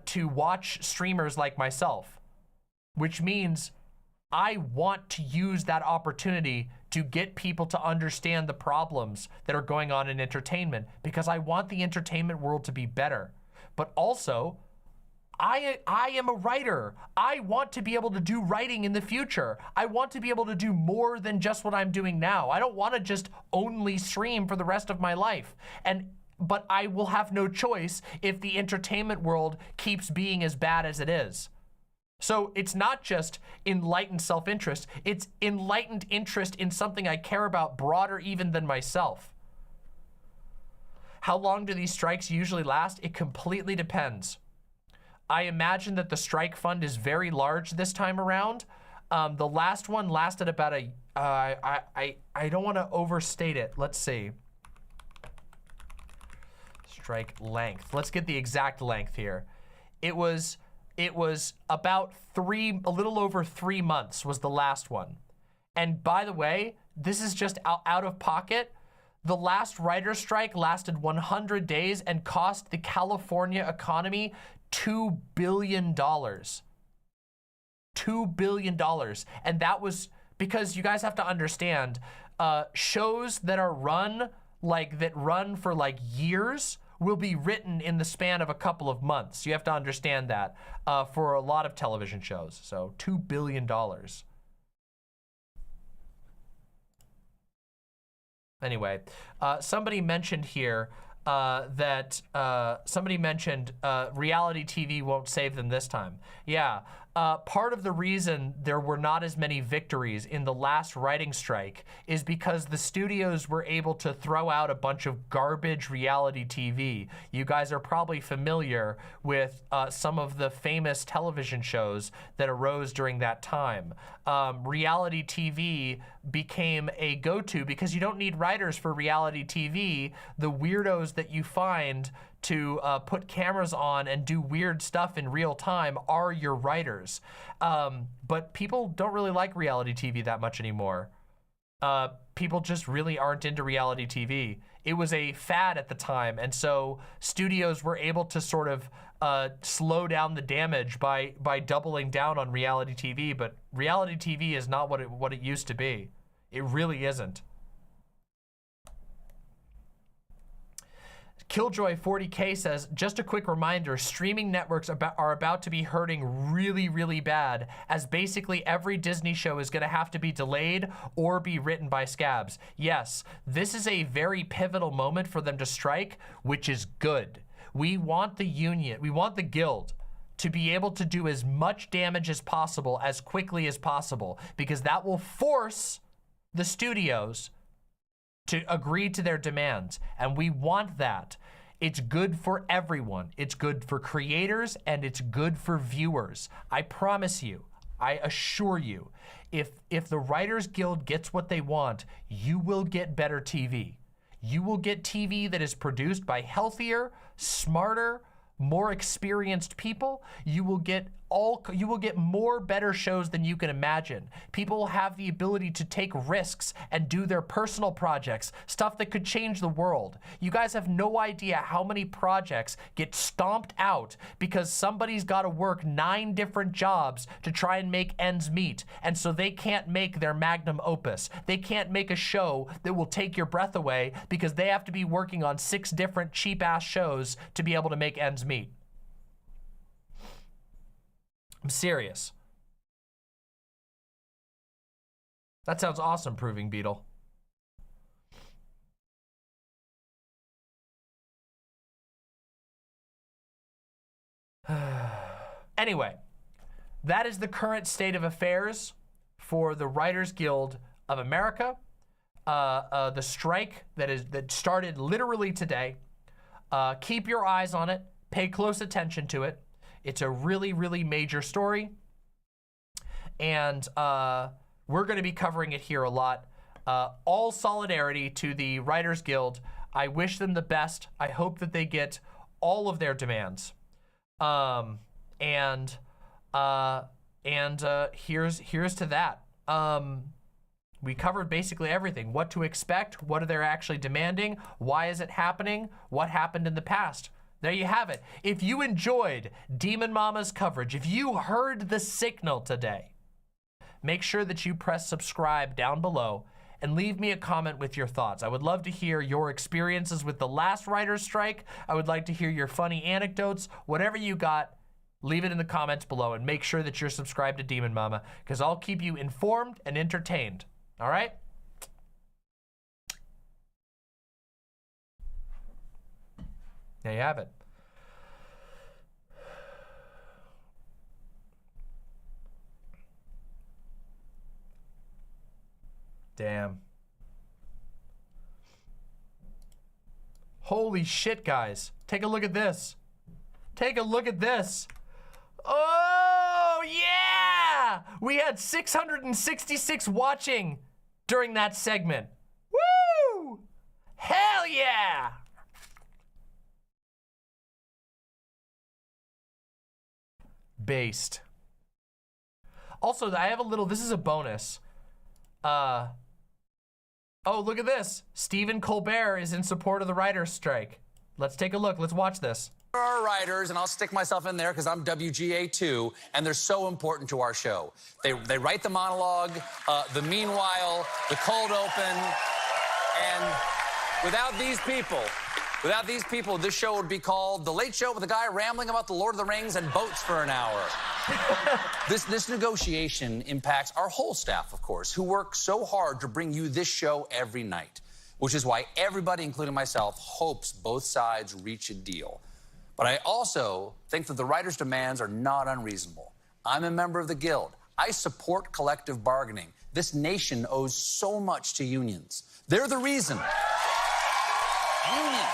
Speaker 4: to watch streamers like myself, which means I want to use that opportunity to get people to understand the problems that are going on in entertainment, because I want the entertainment world to be better. But also, I am a writer. I want to be able to do writing in the future. I want to be able to do more than just what I'm doing now. I don't want to just only stream for the rest of my life. But I will have no choice if the entertainment world keeps being as bad as it is. So it's not just enlightened self-interest, it's enlightened interest in something I care about broader even than myself. How long do these strikes usually last? It completely depends. I imagine that the strike fund is very large this time around. The last one lasted about I don't want to overstate it. Let's see. Strike length. Let's get the exact length here. It was about a little over 3 months was the last one. And by the way, this is just out of pocket. The last writer's strike lasted 100 days and cost the California economy $2 billion. $2 billion. And that was because you guys have to understand, shows that are run for like years will be written in the span of a couple of months. You have to understand that for a lot of television shows. So $2 billion. Anyway, somebody mentioned here that reality TV won't save them this time. Yeah, part of the reason there were not as many victories in the last writing strike is because the studios were able to throw out a bunch of garbage reality TV. You guys are probably familiar with some of the famous television shows that arose during that time. Reality TV became a go-to because you don't need writers for reality TV. The weirdos that you find to put cameras on and do weird stuff in real time are your writers. But people don't really like reality TV that much anymore. People just really aren't into reality TV. It was a fad at the time, and so studios were able to sort of slow down the damage by doubling down on reality TV, but reality TV is not what it used to be. It really isn't. Killjoy 40K says, just a quick reminder, streaming networks are about to be hurting really, really bad, as basically every Disney show is gonna have to be delayed or be written by scabs. Yes, this is a very pivotal moment for them to strike, which is good. We want the union, we want the guild to be able to do as much damage as possible, as quickly as possible, because that will force the studios to agree to their demands, and we want that. It's good for everyone. It's good for creators, and it's good for viewers. I promise you, I assure you, if the Writers Guild gets what they want, you will get better TV. You will get TV that is produced by healthier, smarter, more experienced people. You will get more better shows than you can imagine. People will have the ability to take risks and do their personal projects, stuff that could change the world. You guys have no idea how many projects get stomped out because somebody's got to work 9 different jobs to try and make ends meet, and so they can't make their magnum opus. They can't make a show that will take your breath away because they have to be working on 6 different cheap-ass shows to be able to make ends meet. I'm serious. That sounds awesome, Proving Beetle. Anyway, that is the current state of affairs for the Writers Guild of America. The strike that started literally today. Keep your eyes on it. Pay close attention to it. It's a really, really major story, and we're going to be covering it here a lot. All solidarity to the Writers Guild. I wish them the best. I hope that they get all of their demands. Here's to that. We covered basically everything. What to expect, what are they actually demanding, why is it happening, what happened in the past. There you have it. If you enjoyed Demon Mama's coverage, if you heard the signal today, make sure that you press subscribe down below and leave me a comment with your thoughts. I would love to hear your experiences with the last writer's strike. I would like to hear your funny anecdotes. Whatever you got, leave it in the comments below, and make sure that you're subscribed to Demon Mama, because I'll keep you informed and entertained. All right? There you have it. Damn. Holy shit, guys. Take a look at this. Take a look at this. Oh, yeah! We had 666 watching during that segment. Woo! Hell yeah! Based. Also, I have a little, this is a bonus. Oh, look at this. Stephen Colbert is in support of the writer's strike. Let's take a look. Let's watch this.
Speaker 14: There are writers, and I'll stick myself in there because I'm WGA too, and they're so important to our show. They write the monologue, the meanwhile, the cold open, and without these people, this show would be called The Late Show with a guy rambling about the Lord of the Rings and boats for an hour. This negotiation impacts our whole staff, of course, who work so hard to bring you this show every night, which is why everybody, including myself, hopes both sides reach a deal. But I also think that the writers' demands are not unreasonable. I'm a member of the Guild. I support collective bargaining. This nation owes so much to unions. They're the reason. Unions.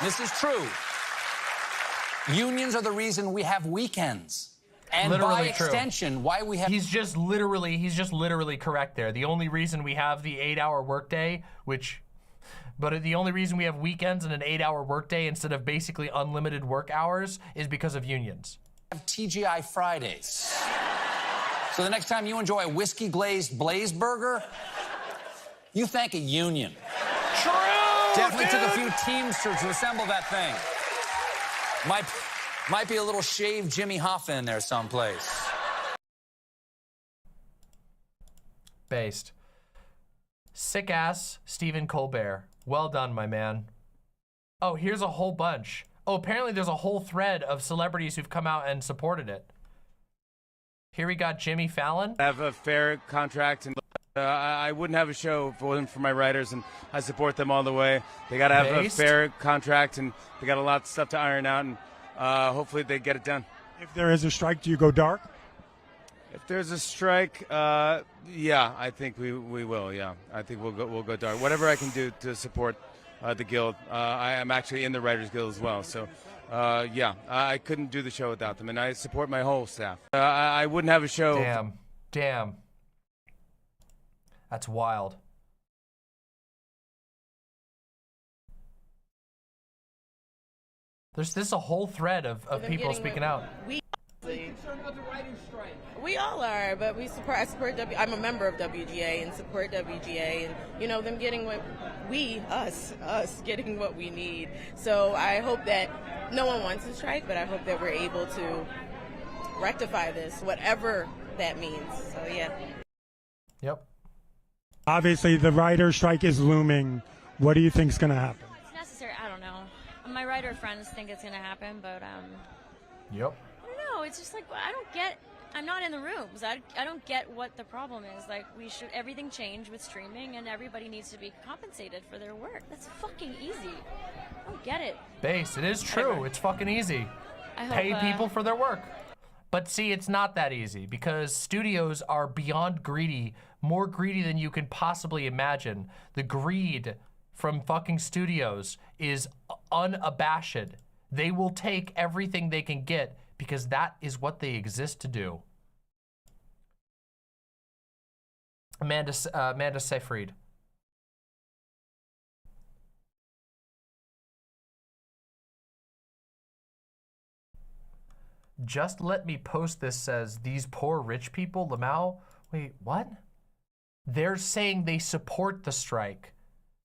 Speaker 14: This is true. Unions are the reason we have weekends. And
Speaker 4: Literally
Speaker 14: by extension, why we have...
Speaker 4: He's just literally correct there. The only reason we have the 8-hour workday, which But the only reason we have weekends and an 8-hour workday instead of basically unlimited work hours is because of unions.
Speaker 14: Have TGI Fridays. So the next time you enjoy a whiskey glazed blaze burger, you thank a union.
Speaker 4: True.
Speaker 14: Definitely took a few Teamsters to assemble that thing. Might be a little shaved Jimmy Hoffa in there someplace.
Speaker 4: Based. Sick ass Stephen Colbert. Well done, my man. Oh, here's a whole bunch. Oh, apparently there's a whole thread of celebrities who've come out and supported it. Here we got Jimmy Fallon.
Speaker 15: I have a fair contract, and I wouldn't have a show if it wasn't for my writers, and I support them all the way. They got to have a fair contract, and they got a lot of stuff to iron out, and hopefully they get it done.
Speaker 16: If there is a strike, do you go dark?
Speaker 15: If there's a strike, yeah, I think we will. Yeah, I think we'll go dark. Whatever I can do to support the guild. I am actually in the Writers Guild as well, so yeah, I couldn't do the show without them, and I support my whole staff. I wouldn't have a show.
Speaker 4: Damn. That's wild. There's a whole thread of people speaking out.
Speaker 17: We all are, but I support I'm a member of WGA and support WGA, and you know them getting what us getting what we need. So I hope that no one wants to strike, but I hope that we're able to rectify this, whatever that means. So yeah.
Speaker 4: Yep.
Speaker 16: Obviously, the writer strike is looming. What do you think is going to happen?
Speaker 18: It's necessary. I don't know. My writer friends think it's going to happen, but
Speaker 4: Yep.
Speaker 18: I don't know. It's just like I'm not in the rooms. I don't get what the problem is. Like, everything change with streaming, and everybody needs to be compensated for their work. That's fucking easy. I don't get it.
Speaker 4: Base, it is true.
Speaker 18: Whatever.
Speaker 4: It's fucking easy. Pay people for their work. But see, it's not that easy because studios are beyond greedy, more greedy than you can possibly imagine. The greed from fucking studios is unabashed. They will take everything they can get because that is what they exist to do. Amanda Seyfried. Just let me post this says, these poor rich people, Lamau. Wait, what? They're saying they support the strike.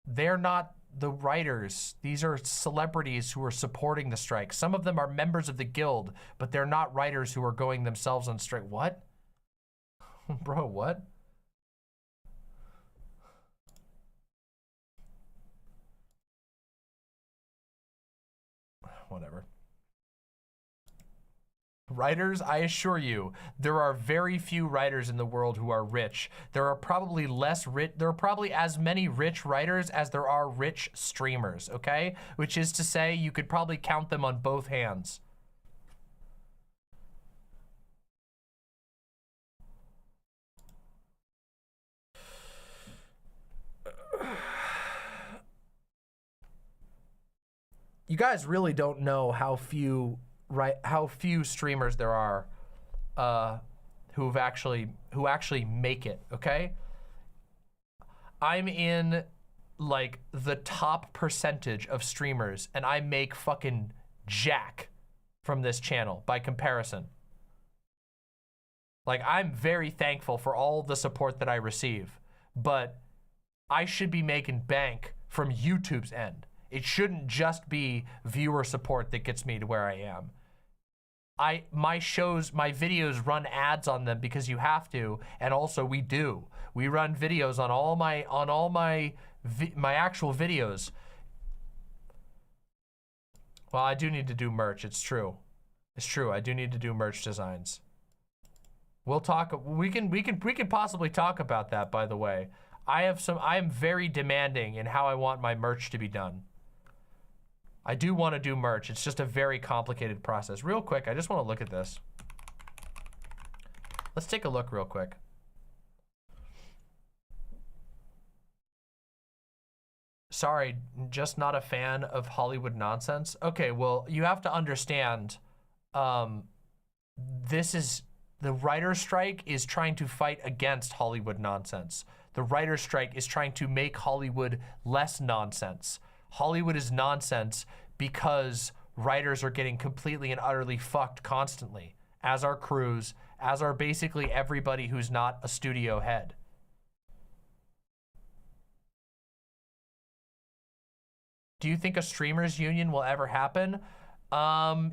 Speaker 4: They're not the writers. These are celebrities who are supporting the strike. Some of them are members of the guild, but they're not writers who are going themselves on strike. What? Bro, what? Whatever. Writers, I assure you, there are very few writers in the world who are rich. There are probably there are probably as many rich writers as there are rich streamers, okay? Which is to say, you could probably count them on both hands. You guys really don't know how few streamers there are who actually make it, okay? I'm in like the top percentage of streamers and I make fucking jack from this channel by comparison. Like, I'm very thankful for all the support that I receive, but I should be making bank from YouTube's end. It shouldn't just be viewer support that gets me to where I am. My videos run ads on them because you have to, and also we do. We run videos on all my actual videos. Well, I do need to do merch. It's true. It's true. I do need to do merch designs. We'll talk. We can possibly talk about that. By the way, I am very demanding in how I want my merch to be done. I do want to do merch. It's just a very complicated process. Real quick, I just want to look at this. Let's take a look real quick. Sorry, just not a fan of Hollywood nonsense. Okay, well, you have to understand, the writer's strike is trying to fight against Hollywood nonsense. The writer's strike is trying to make Hollywood less nonsense. Hollywood is nonsense because writers are getting completely and utterly fucked constantly, as are crews, as are basically everybody who's not a studio head. Do you think a streamers union will ever happen?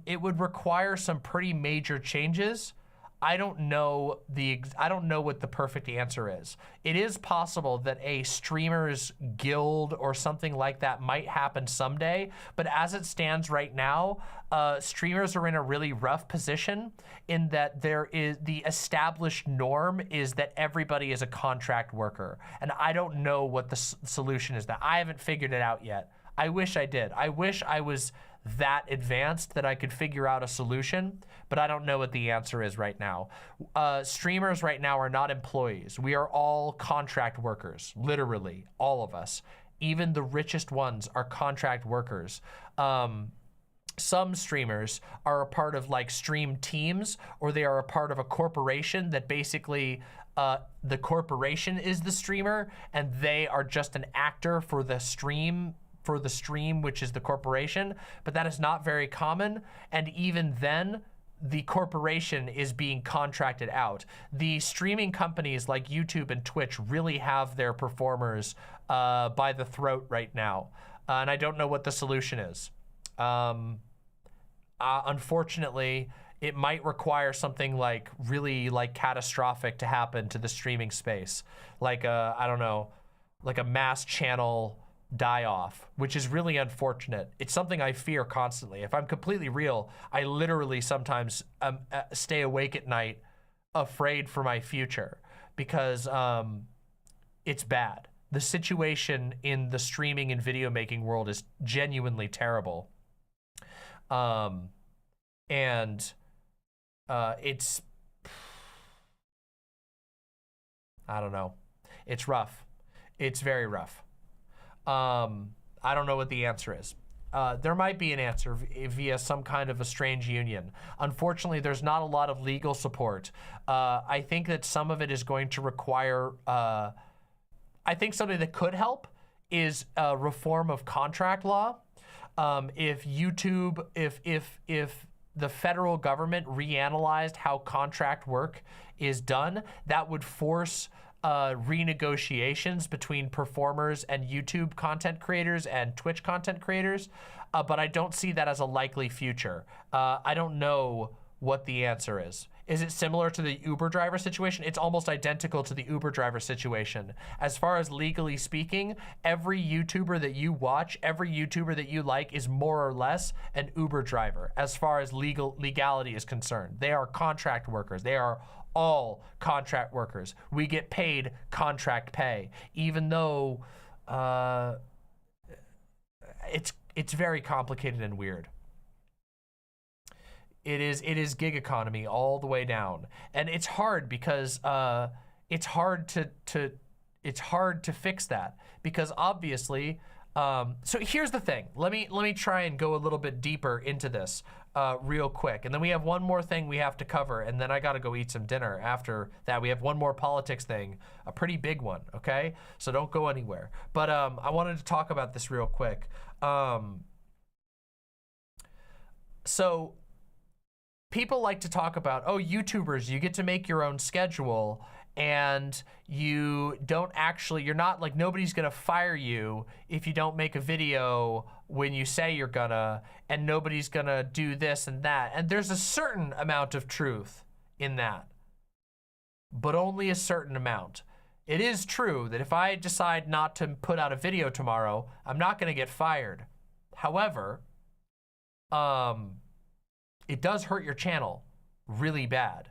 Speaker 4: It would require some pretty major changes. I don't know what the perfect answer is. It is possible that a streamers guild or something like that might happen someday, but as it stands right now, streamers are in a really rough position in that the established norm is that everybody is a contract worker. And I don't know what the solution is. That I haven't figured it out yet. I wish I did. I wish I was that advanced that I could figure out a solution, but I don't know what the answer is right now. Streamers right now are not employees. We are all contract workers, literally, all of us. Even the richest ones are contract workers. Some streamers are a part of like stream teams, or they are a part of a corporation that basically the corporation is the streamer and they are just an actor for the stream, which is the corporation, but that is not very common. And even then, the corporation is being contracted out. The streaming companies like YouTube and Twitch really have their performers by the throat right now. And I don't know what the solution is. Unfortunately, it might require something like really like catastrophic to happen to the streaming space. Like I don't know, like a mass channel die-off, which is really unfortunate. It's something I fear constantly. If I'm completely real, I literally sometimes stay awake at night afraid for my future because it's bad. The situation in the streaming and video making world is genuinely terrible. It's, I don't know. It's rough. It's very rough. I don't know what the answer is. There might be an answer via some kind of a strange union. Unfortunately, there's not a lot of legal support. I think that some of it is going to require, I think something that could help is a reform of contract law. If YouTube, if the federal government reanalyzed how contract work is done, that would force renegotiations between performers and YouTube content creators and Twitch content creators, but I don't see that as a likely future. I don't know what the answer is. Is it similar to the Uber driver situation? It's almost identical to the Uber driver situation. As far as legally speaking, every YouTuber that you watch, every YouTuber that you like is more or less an Uber driver as far as legality is concerned. They are contract workers. They are all contract workers. We get paid contract pay, even though it's very complicated and weird. It is gig economy all the way down, and it's hard because it's hard to fix that because obviously. So here's the thing. Let me try and go a little bit deeper into this real quick, and then we have one more thing we have to cover, and then I gotta go eat some dinner after that. We have one more politics thing, a pretty big one. Okay, so don't go anywhere. But I wanted to talk about this real quick. So people like to talk about, oh, YouTubers, you get to make your own schedule and you don't actually, you're not like, nobody's gonna fire you if you don't make a video when you say you're gonna, and nobody's gonna do this and that. And there's a certain amount of truth in that, but only a certain amount. It is true that if I decide not to put out a video tomorrow, I'm not gonna get fired. However, it does hurt your channel really bad.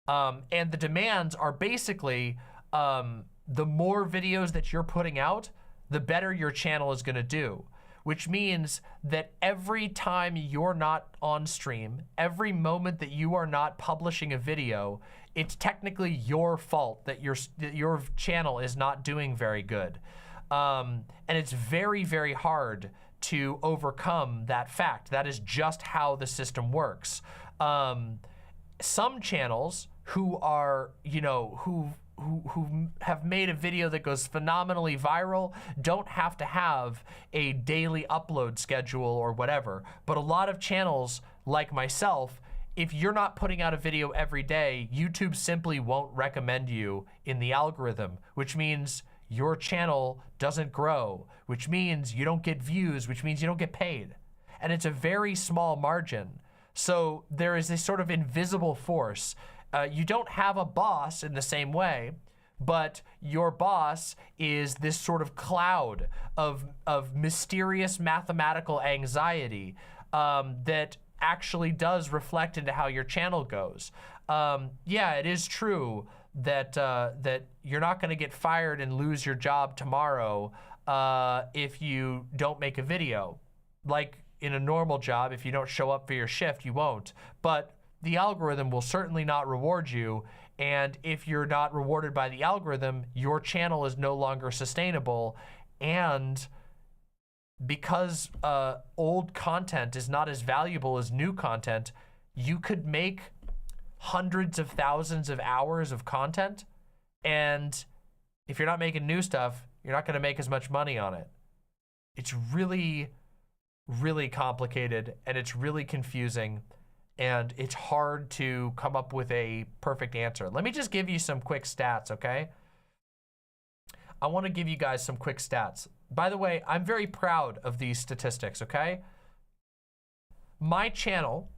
Speaker 4: And the demands are basically, the more videos that you're putting out, the better your channel is gonna do. Which means that every time you're not on stream, every moment that you are not publishing a video, it's technically your fault that your channel is not doing very good. And it's very, very hard to overcome that fact. That is just how the system works. Some channels who are, you know, who have made a video that goes phenomenally viral don't have to have a daily upload schedule or whatever. But a lot of channels like myself, if you're not putting out a video every day, YouTube simply won't recommend you in the algorithm, which means your channel doesn't grow, which means you don't get views, which means you don't get paid. And it's a very small margin. So there is this sort of invisible force. You don't have a boss in the same way, but your boss is this sort of cloud of mysterious mathematical anxiety that actually does reflect into how your channel goes. Yeah, it is true that that you're not going to get fired and lose your job tomorrow if you don't make a video. Like in a normal job, if you don't show up for your shift, you won't. But the algorithm will certainly not reward you. And if you're not rewarded by the algorithm, your channel is no longer sustainable. And because old content is not as valuable as new content, you could make hundreds of thousands of hours of content. And if you're not making new stuff, you're not going to make as much money on it. It's really, really complicated, and it's really confusing, and it's hard to come up with a perfect answer. Let me just give you some quick stats, okay? I want to give you guys some quick stats. By the way, I'm very proud of these statistics, okay? My channel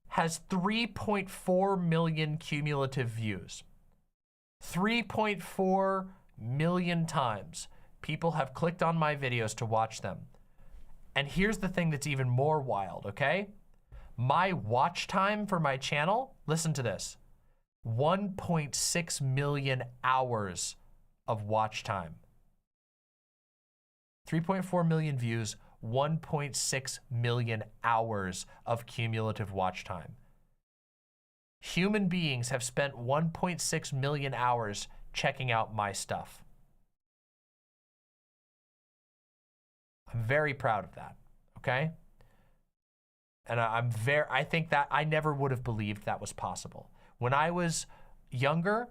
Speaker 4: has 3.4 million cumulative views. 3.4 million times people have clicked on my videos to watch them. And here's the thing that's even more wild, okay? My watch time for my channel, listen to this, 1.6 million hours of watch time. 3.4 million views, 1.6 million hours of cumulative watch time. Human beings have spent 1.6 million hours checking out my stuff. I'm very proud of that, okay? And I think that I never would have believed that was possible. When I was younger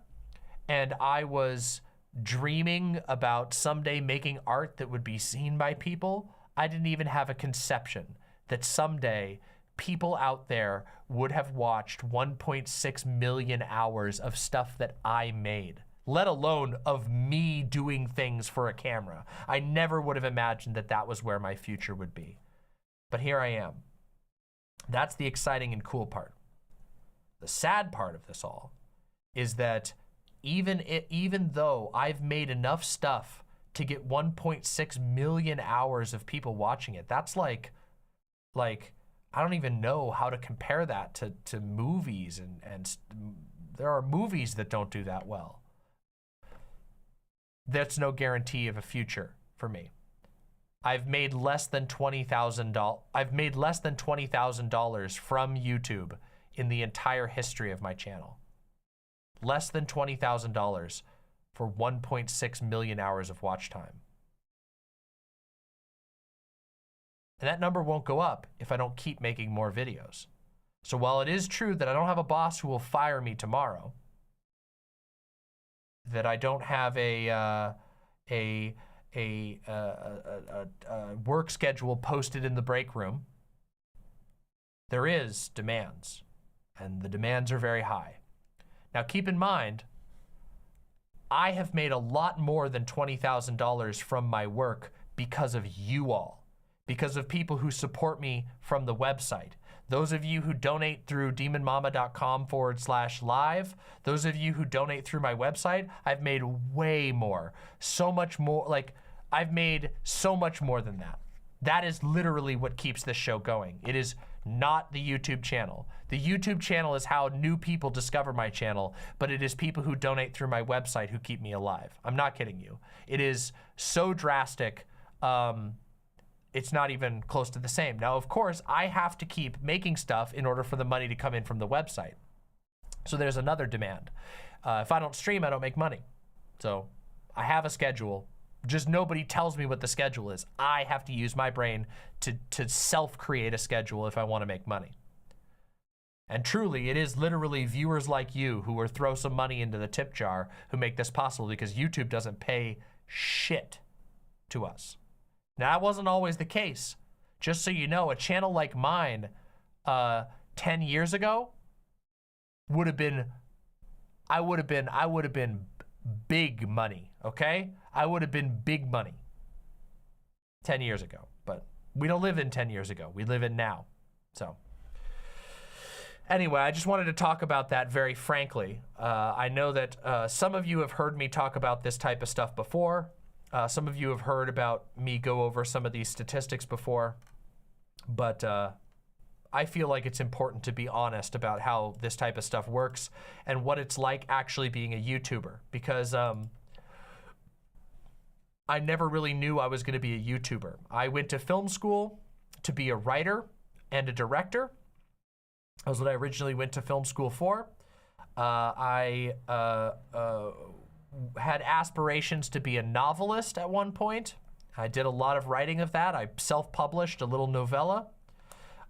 Speaker 4: and I was dreaming about someday making art that would be seen by people, I didn't even have a conception that someday people out there would have watched 1.6 million hours of stuff that I made, let alone of me doing things for a camera. I never would have imagined that that was where my future would be. But here I am. That's the exciting and cool part. The sad part of this all is that even though I've made enough stuff to get 1.6 million hours of people watching it, that's like I don't even know how to compare that to movies, and there are movies that don't do that well. That's no guarantee of a future for me. I've made less than $20,000. I've made less than $20,000 from YouTube in the entire history of my channel. Less than $20,000 for 1.6 million hours of watch time. And that number won't go up if I don't keep making more videos. So while it is true that I don't have a boss who will fire me tomorrow, that I don't have a work schedule posted in the break room, there is demands, and the demands are very high. Now keep in mind, I have made a lot more than $20,000 from my work because of you all, because of people who support me from the website. Those of you who donate through demonmama.com/live, those of you who donate through my website, I've made way more, so much more. Like, I've made so much more than that. That is literally what keeps this show going. It is not the YouTube channel. The YouTube channel is how new people discover my channel, but it is people who donate through my website who keep me alive. I'm not kidding you. It is so drastic. It's not even close to the same. Now, of course, I have to keep making stuff in order for the money to come in from the website. So there's another demand. If I don't stream, I don't make money. So I have a schedule. Just nobody tells me what the schedule is. I have to use my brain to self-create a schedule if I want to make money. And truly, it is literally viewers like you who are throw some money into the tip jar who make this possible, because YouTube doesn't pay shit to us. Now, that wasn't always the case. Just so you know, a channel like mine 10 years ago would have been, I would have been big money, okay? I would have been big money 10 years ago. But we don't live in 10 years ago. We live in now. So anyway, I just wanted to talk about that very frankly. I know that some of you have heard me talk about this type of stuff before. Some of you have heard about me go over some of these statistics before. But I feel like it's important to be honest about how this type of stuff works and what it's like actually being a YouTuber. Because I never really knew I was going to be a YouTuber. I went to film school to be a writer and a director. That was what I originally went to film school for. I had aspirations to be a novelist at one point. I did a lot of writing of that. I self-published a little novella.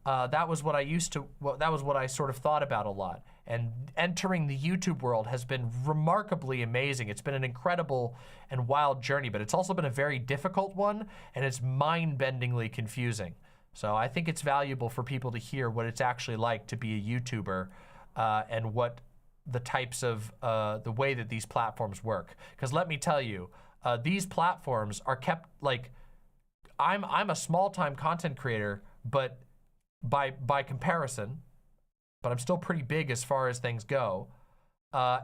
Speaker 4: That was what I that was what I sort of thought about a lot. And entering the YouTube world has been remarkably amazing. It's been an incredible and wild journey, but it's also been a very difficult one, and it's mind-bendingly confusing. So I think it's valuable for people to hear what it's actually like to be a YouTuber and what the types of, the way that these platforms work. Because let me tell you, these platforms are kept, like, I'm a small-time content creator, but by comparison, but I'm still pretty big as far as things go. Sorry,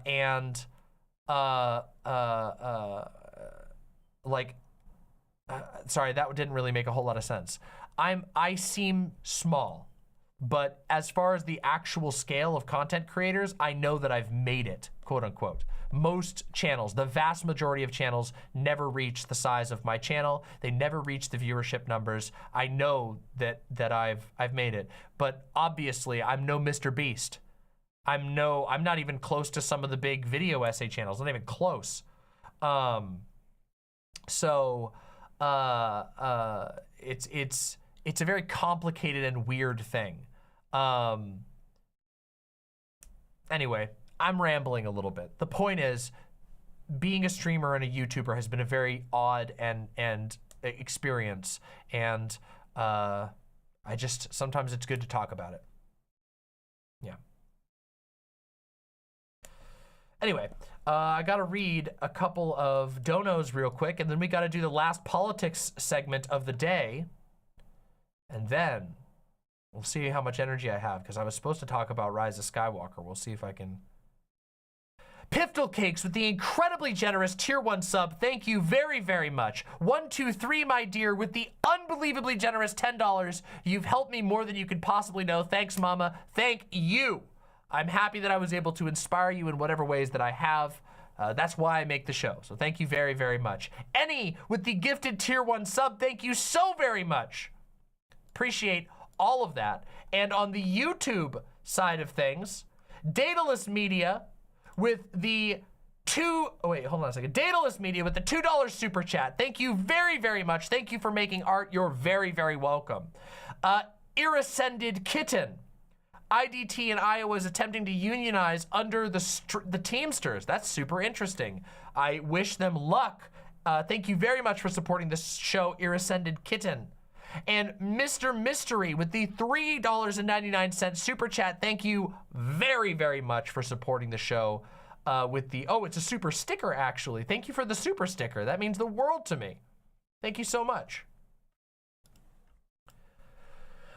Speaker 4: that didn't really make a whole lot of sense. I seem small, but as far as the actual scale of content creators, I know that I've made it, quote unquote. Most channels, the vast majority of channels, never reach the size of my channel. They never reach the viewership numbers. I know that I've made it, but obviously I'm no Mr. Beast. I'm not even close to some of the big video essay channels. Not even close. It's a very complicated and weird thing. Anyway, I'm rambling a little bit. The point is, being a streamer and a YouTuber has been a very odd and experience, and sometimes it's good to talk about it. Yeah. Anyway, I gotta read a couple of donos real quick, and then we gotta do the last politics segment of the day, and then we'll see how much energy I have, because I was supposed to talk about Rise of Skywalker. We'll see if I can. Piftle Cakes with the incredibly generous tier 1 sub. Thank you very, very much. 123, my dear, with the unbelievably generous $10. You've helped me more than you could possibly know. Thanks, Mama. Thank you. I'm happy that I was able to inspire you in whatever ways that I have. That's why I make the show. So thank you very, very much. Any with the gifted tier 1 sub, thank you so very much. Appreciate all of that. And on the YouTube side of things, Daedalus Media with the Daedalus Media with the $2 super chat. Thank you very, very much. Thank you for making art. You're very, very welcome. Irascended Kitten. IDT in Iowa is attempting to unionize under the Teamsters. That's super interesting. I wish them luck. Thank you very much for supporting this show, Irascended Kitten. And Mr. Mystery with the $3.99 super chat. Thank you very, very much for supporting the show with the, it's a super sticker actually. Thank you for the super sticker. That means the world to me. Thank you so much.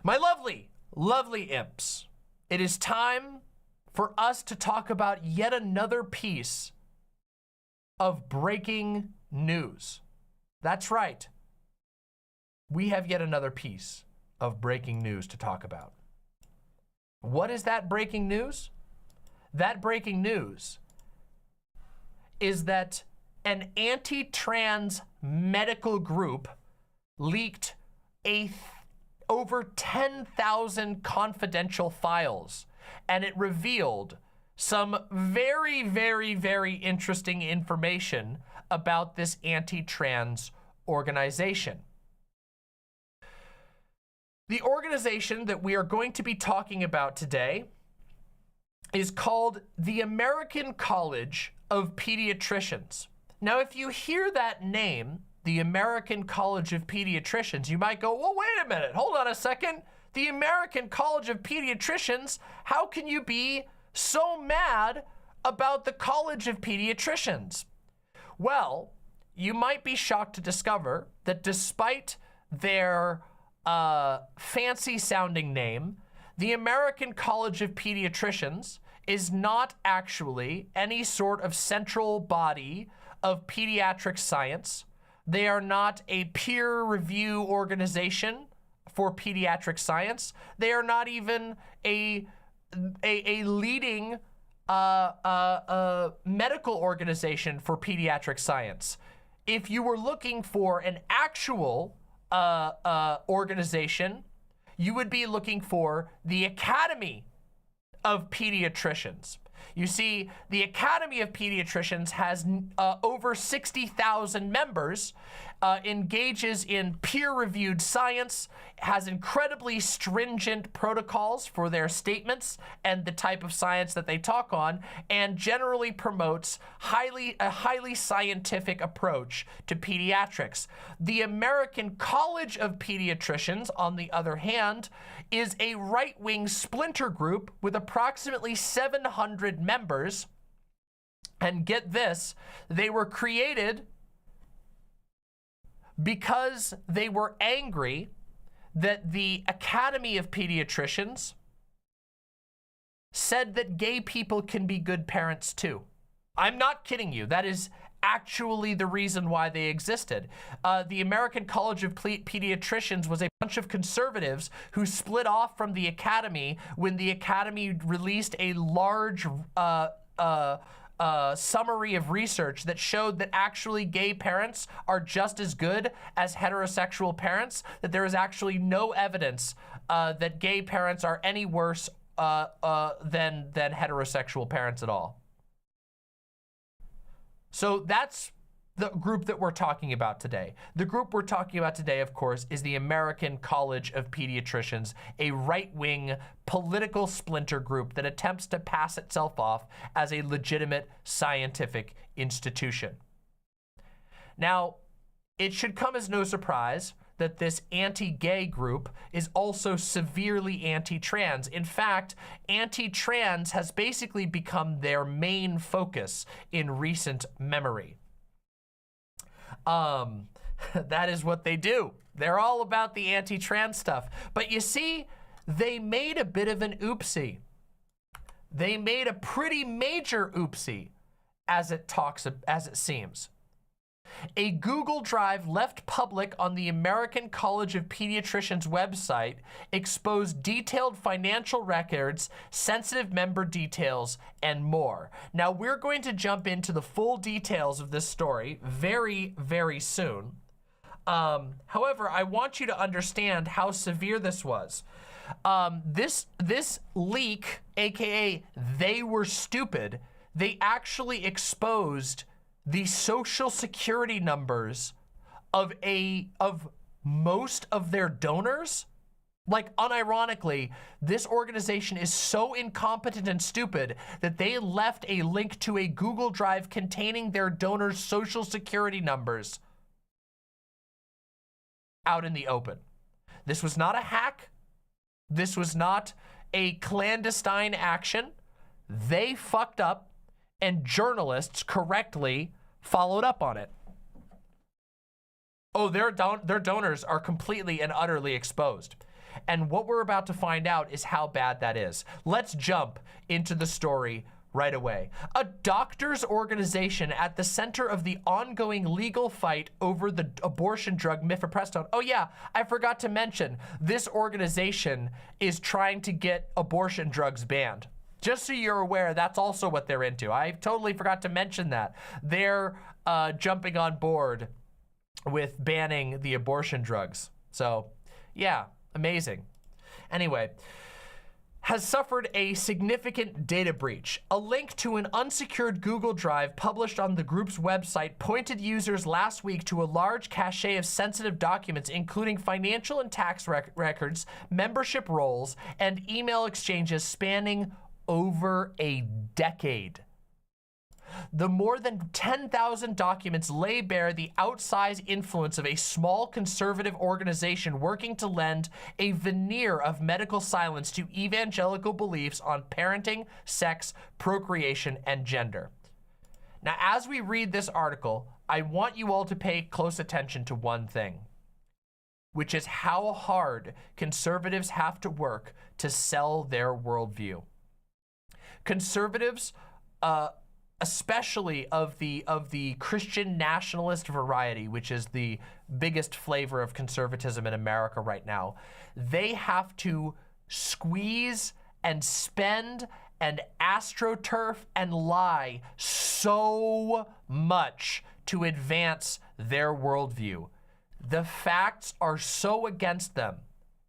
Speaker 4: My lovely, lovely imps. It is time for us to talk about yet another piece of breaking news. That's right. We have yet another piece of breaking news to talk about. What is that breaking news? That breaking news is that an anti-trans medical group leaked over 10,000 confidential files, and it revealed some very, very, very interesting information about this anti-trans organization. The organization that we are going to be talking about today is called the American College of Pediatricians. Now, if you hear that name, the American College of Pediatricians, you might go, well, wait a minute, hold on a second. The American College of Pediatricians, how can you be so mad about the College of Pediatricians? Well, you might be shocked to discover that despite their fancy sounding name, the American College of Pediatricians is not actually any sort of central body of pediatric science. They are not a peer review organization for pediatric science. They are not even a leading medical organization for pediatric science. If you were looking for an actual organization, you would be looking for the Academy of Pediatricians. You see, the Academy of Pediatricians has over 60,000 members, engages in peer-reviewed science, has incredibly stringent protocols for their statements and the type of science that they talk on, and generally promotes a highly scientific approach to pediatrics. The American College of Pediatricians, on the other hand, is a right-wing splinter group with approximately 700 members. And get this, they were created because they were angry that the Academy of Pediatricians said that gay people can be good parents too. I'm not kidding you. That is actually the reason why they existed. The American College of Pediatricians was a bunch of conservatives who split off from the Academy when the Academy released a large summary of research that showed that actually gay parents are just as good as heterosexual parents, that there is actually no evidence that gay parents are any worse than heterosexual parents at all. So that's the group that we're talking about today. The group we're talking about today, of course, is the American College of Pediatricians, a right-wing political splinter group that attempts to pass itself off as a legitimate scientific institution. Now, it should come as no surprise that this anti-gay group is also severely anti-trans. In fact, anti-trans has basically become their main focus in recent memory. That is what they do. They're all about the anti-trans stuff. But you see, they made a bit of an oopsie. They made a pretty major oopsie, as it seems. A Google Drive left public on the American College of Pediatricians website exposed detailed financial records, sensitive member details, and more. Now, we're going to jump into the full details of this story very, very soon. However, I want you to understand how severe this was. This leak, AKA they were stupid, they actually exposed the social security numbers of most of their donors. Like, unironically, this organization is so incompetent and stupid that they left a link to a Google Drive containing their donors' social security numbers out in the open. This was not a hack. This was not a clandestine action. They fucked up, and journalists correctly followed up on it. Oh, their donors are completely and utterly exposed. And what we're about to find out is how bad that is. Let's jump into the story right away. A doctors' organization at the center of the ongoing legal fight over the abortion drug mifepristone. Oh yeah, I forgot to mention, this organization is trying to get abortion drugs banned. Just so you're aware, that's also what they're into. I totally forgot to mention that. They're jumping on board with banning the abortion drugs. So, yeah, amazing. Anyway, has suffered a significant data breach. A link to an unsecured Google Drive published on the group's website pointed users last week to a large cache of sensitive documents, including financial and tax records, membership rolls, and email exchanges spanning over a decade. The more than 10,000 documents lay bare the outsized influence of a small conservative organization working to lend a veneer of medical silence to evangelical beliefs on parenting, sex, procreation, and gender. Now, as we read this article, I want you all to pay close attention to one thing, which is how hard conservatives have to work to sell their worldview. Conservatives, especially of the Christian nationalist variety, which is the biggest flavor of conservatism in America right now, they have to squeeze and spend and astroturf and lie so much to advance their worldview. The facts are so against them.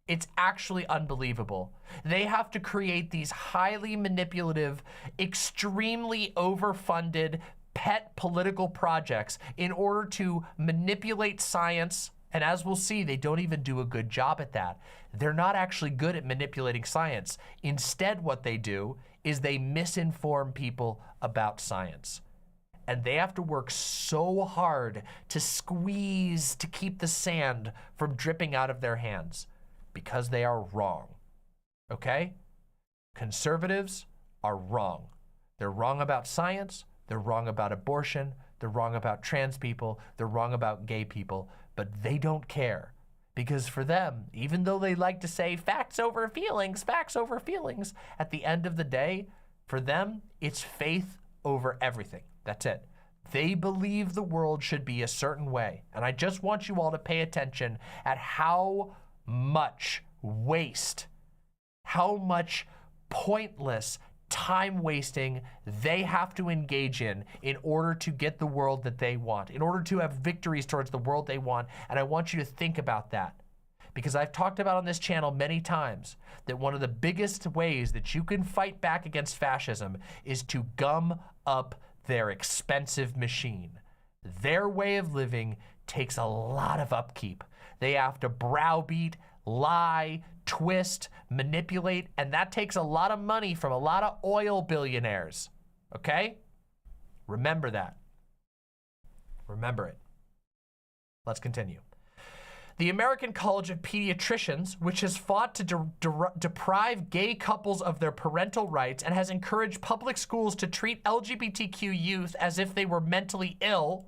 Speaker 4: It's actually unbelievable. They have to create these highly manipulative, extremely overfunded pet political projects in order to manipulate science. And as we'll see, they don't even do a good job at that. They're not actually good at manipulating science. Instead, what they do is they misinform people about science. And they have to work so hard to squeeze to keep the sand from dripping out of their hands. Because they are wrong, okay? Conservatives are wrong. They're wrong about science, they're wrong about abortion, they're wrong about trans people, they're wrong about gay people, but they don't care. Because for them, even though they like to say facts over feelings, at the end of the day, for them, it's faith over everything. That's it. They believe the world should be a certain way. And I just want you all to pay attention at how much waste, how much pointless time wasting they have to engage in order to get the world that they want, in order to have victories towards the world they want. And I want you to think about that, because I've talked about on this channel many times that one of the biggest ways that you can fight back against fascism is to gum up their expensive machine. Their way of living takes a lot of upkeep. They have to browbeat, lie, twist, manipulate, and that takes a lot of money from a lot of oil billionaires, okay? Remember that. Remember it. Let's continue. The American College of Pediatricians, which has fought to deprive gay couples of their parental rights and has encouraged public schools to treat LGBTQ youth as if they were mentally ill,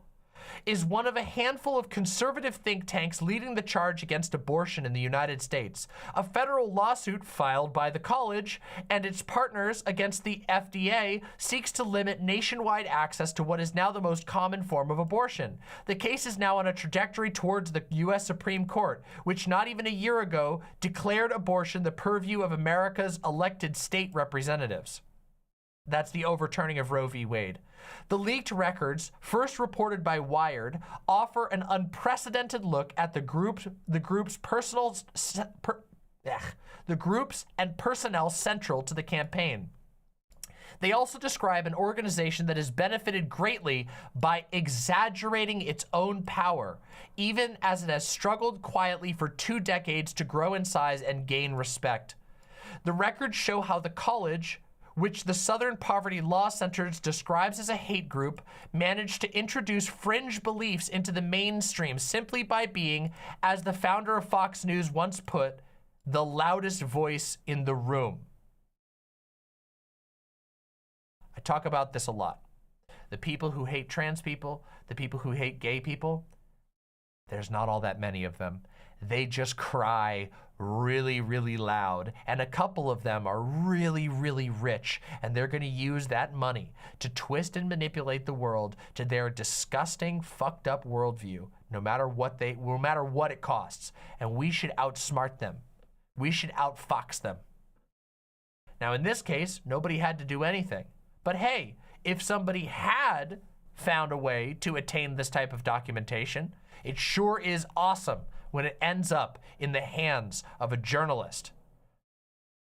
Speaker 4: is one of a handful of conservative think tanks leading the charge against abortion in the United States. A federal lawsuit filed by the college and its partners against the FDA seeks to limit nationwide access to what is now the most common form of abortion. The case is now on a trajectory towards the U.S. Supreme Court, which not even a year ago declared abortion the purview of America's elected state representatives. That's the overturning of Roe v. Wade. The leaked records, first reported by Wired, offer an unprecedented look at the groups and personnel central to the campaign. They also describe an organization that has benefited greatly by exaggerating its own power, even as it has struggled quietly for 2 decades to grow in size and gain respect. The records show how the college, which the Southern Poverty Law Center describes as a hate group, managed to introduce fringe beliefs into the mainstream simply by being, as the founder of Fox News once put, the loudest voice in the room. I talk about this a lot. The people who hate trans people, the people who hate gay people, there's not all that many of them. They just cry really, really loud. And a couple of them are really, really rich. And they're going to use that money to twist and manipulate the world to their disgusting, fucked up worldview, no matter what it costs. And we should outsmart them. We should outfox them. Now, in this case, nobody had to do anything. But hey, if somebody had found a way to attain this type of documentation, it sure is awesome when it ends up in the hands of a journalist.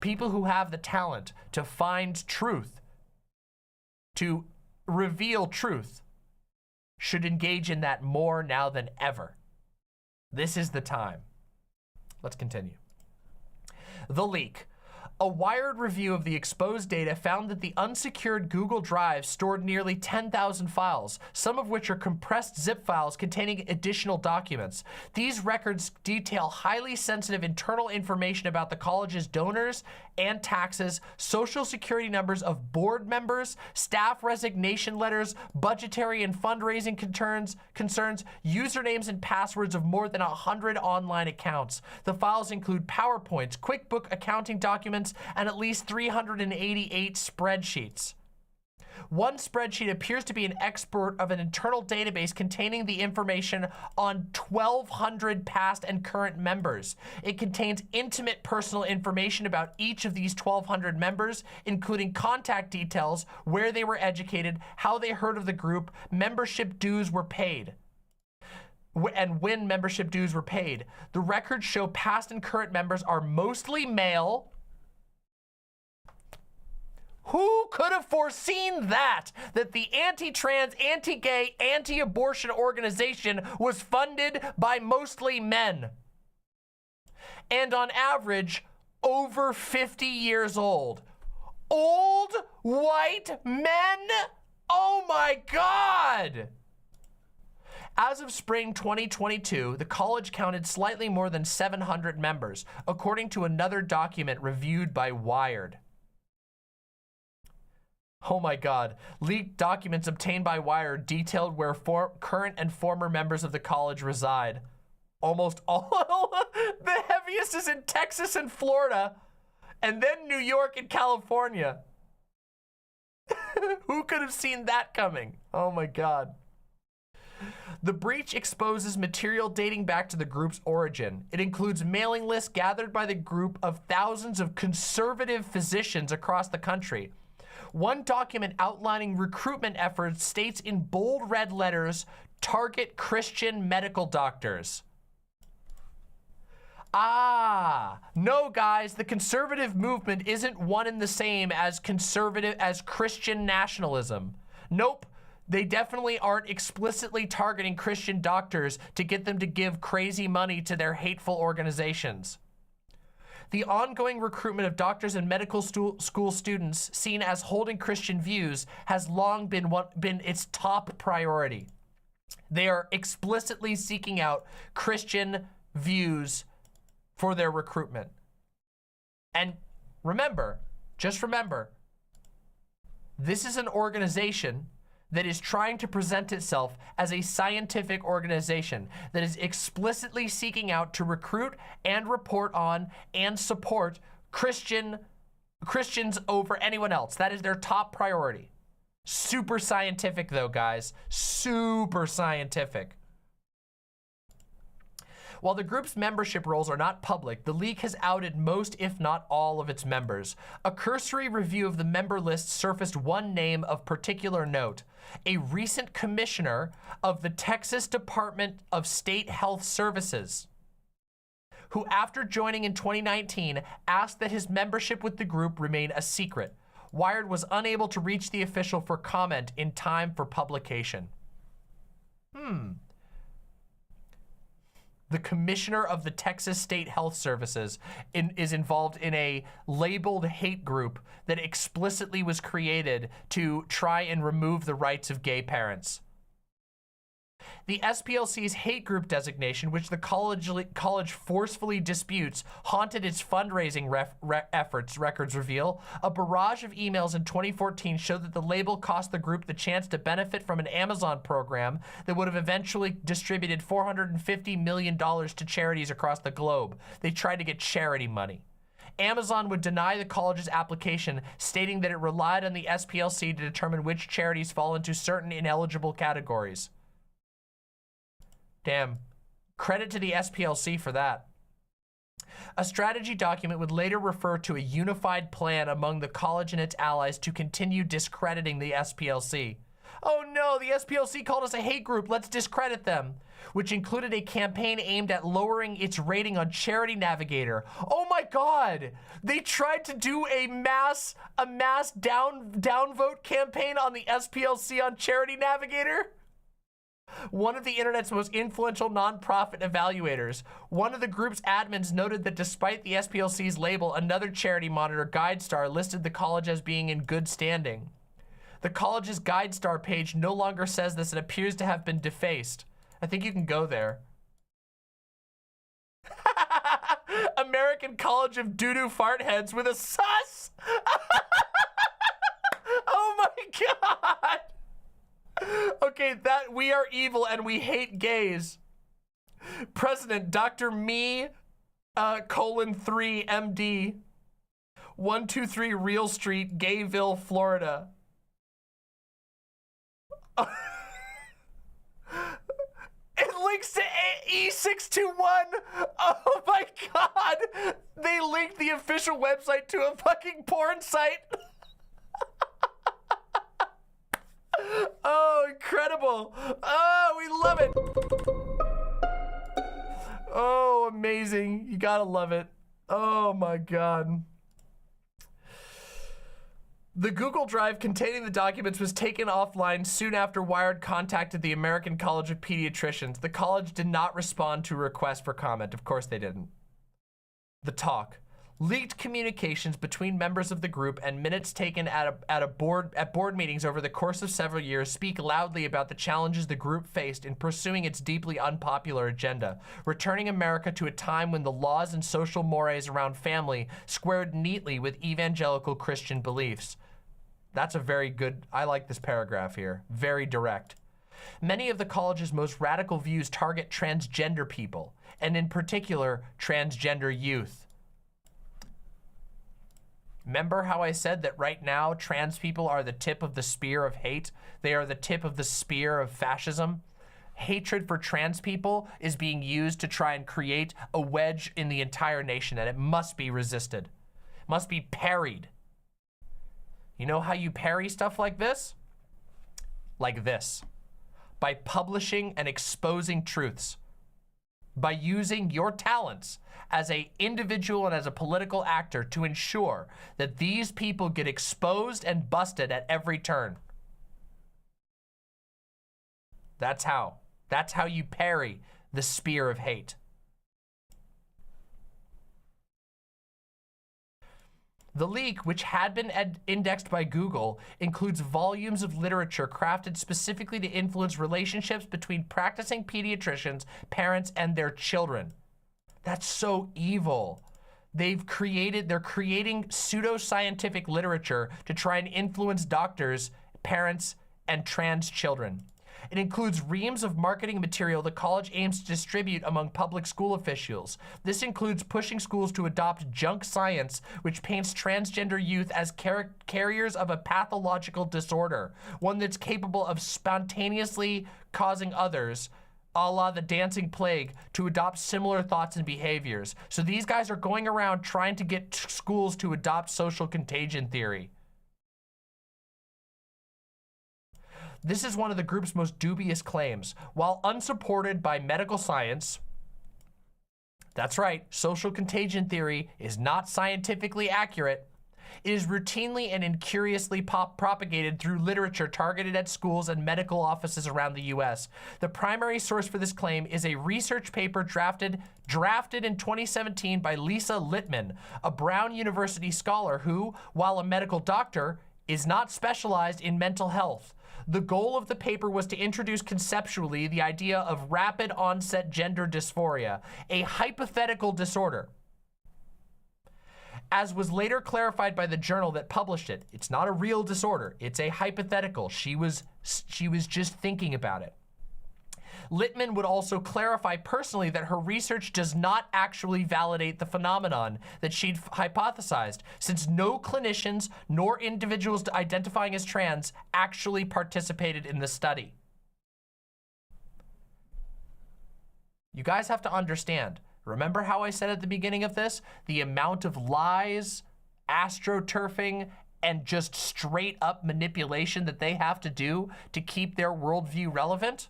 Speaker 4: People who have the talent to find truth, to reveal truth, should engage in that more now than ever. This is the time. Let's continue. The leak. A Wired review of the exposed data found that the unsecured Google Drive stored nearly 10,000 files, some of which are compressed zip files containing additional documents. These records detail highly sensitive internal information about the college's donors and taxes, social security numbers of board members, staff resignation letters, budgetary and fundraising concerns, usernames and passwords of more than 100 online accounts. The files include PowerPoints, QuickBook accounting documents, and at least 388 spreadsheets. One spreadsheet appears to be an export of an internal database containing the information on 1,200 past and current members. It contains intimate personal information about each of these 1,200 members, including contact details, where they were educated, how they heard of the group, membership dues were paid, and when membership dues were paid. The records show past and current members are mostly male. Who could have foreseen that the anti-trans, anti-gay, anti-abortion organization was funded by mostly men? And on average, over 50 years old. Old white men? Oh my God! As of spring 2022, the college counted slightly more than 700 members, according to another document reviewed by Wired. Oh my God. Leaked documents obtained by Wired detailed where current and former members of the college reside. Almost all. The heaviest is in Texas and Florida, and then New York and California. Who could have seen that coming? Oh my God. The breach exposes material dating back to the group's origin. It includes mailing lists gathered by the group of thousands of conservative physicians across the country. One document outlining recruitment efforts states in bold red letters, target Christian medical doctors. No guys, the conservative movement isn't one and the same as Christian nationalism. Nope, they definitely aren't explicitly targeting Christian doctors to get them to give crazy money to their hateful organizations. The ongoing recruitment of doctors and medical school students seen as holding Christian views has long been its top priority. They are explicitly seeking out Christian views for their recruitment. And remember, just remember, this is an organization that is trying to present itself as a scientific organization that is explicitly seeking out to recruit and report on and support Christians over anyone else. That is their top priority. Super scientific though, guys. Super scientific. While the group's membership rolls are not public, the leak has outed most, if not all, of its members. A cursory review of the member list surfaced one name of particular note: a recent commissioner of the Texas Department of State Health Services, who, after joining in 2019, asked that his membership with the group remain a secret. Wired was unable to reach the official for comment in time for publication. The commissioner of the Texas State Health Services is involved in a labeled hate group that explicitly was created to try and remove the rights of gay parents. The SPLC's hate group designation, which the college forcefully disputes, haunted its fundraising efforts, records reveal. A barrage of emails in 2014 showed that the label cost the group the chance to benefit from an Amazon program that would have eventually distributed $450 million to charities across the globe. They tried to get charity money. Amazon would deny the college's application, stating that it relied on the SPLC to determine which charities fall into certain ineligible categories. Damn. Credit to the SPLC for that. A strategy document would later refer to a unified plan among the college and its allies to continue discrediting the SPLC. Oh no, the SPLC called us a hate group, let's discredit them. Which included a campaign aimed at lowering its rating on Charity Navigator. Oh my God, they tried to do a mass downvote campaign on the SPLC on Charity Navigator? One of the internet's most influential nonprofit evaluators. One of the group's admins noted that despite the SPLC's label, another charity monitor, GuideStar, listed the college as being in good standing. The college's GuideStar page no longer says this and appears to have been defaced. I think you can go there. American College of Doo-Doo Fartheads with a sus! Oh my God! Okay, that we are evil and we hate gays. President Dr. Me, colon 3 MD, 123 Real Street, Gayville, Florida. It links to E621. Oh my God. They linked the official website to a fucking porn site. Oh, incredible. Oh, we love it. Oh, amazing. You gotta love it. Oh my God. The Google Drive containing the documents was taken offline soon after Wired contacted the American College of Pediatricians. The college did not respond to a request for comment. Of course they didn't. The talk. Leaked communications between members of the group and minutes taken at board meetings over the course of several years speak loudly about the challenges the group faced in pursuing its deeply unpopular agenda, returning America to a time when the laws and social mores around family squared neatly with evangelical Christian beliefs. That's a very good, I like this paragraph here, very direct. Many of the college's most radical views target transgender people, and in particular, transgender youth. Remember how I said that right now trans people are the tip of the spear of hate? They are the tip of the spear of fascism. Hatred for trans people is being used to try and create a wedge in the entire nation, and it must be resisted. Must be parried. You know how you parry stuff like this? Like this. By publishing and exposing truths. By using your talents as an individual and as a political actor to ensure that these people get exposed and busted at every turn. That's how you parry the spear of hate. The leak, which had been indexed by Google, includes volumes of literature crafted specifically to influence relationships between practicing pediatricians, parents, and their children. That's so evil. They're creating pseudoscientific literature to try and influence doctors, parents, and trans children. It includes reams of marketing material the college aims to distribute among public school officials. This includes pushing schools to adopt junk science, which paints transgender youth as carriers of a pathological disorder, one that's capable of spontaneously causing others, a la the dancing plague, to adopt similar thoughts and behaviors. So these guys are going around trying to get schools to adopt social contagion theory. This is one of the group's most dubious claims. While unsupported by medical science, that's right, social contagion theory is not scientifically accurate, it is routinely and incuriously propagated through literature targeted at schools and medical offices around the US. The primary source for this claim is a research paper drafted in 2017 by Lisa Littman, a Brown University scholar who, while a medical doctor, is not specialized in mental health. The goal of the paper was to introduce conceptually the idea of rapid onset gender dysphoria, a hypothetical disorder. As was later clarified by the journal that published it, it's not a real disorder, it's a hypothetical. She was just thinking about it. Littman would also clarify personally that her research does not actually validate the phenomenon that she'd hypothesized, since no clinicians nor individuals identifying as trans actually participated in the study. You guys have to understand, remember how I said at the beginning of this, the amount of lies, astroturfing, and just straight up manipulation that they have to do to keep their worldview relevant?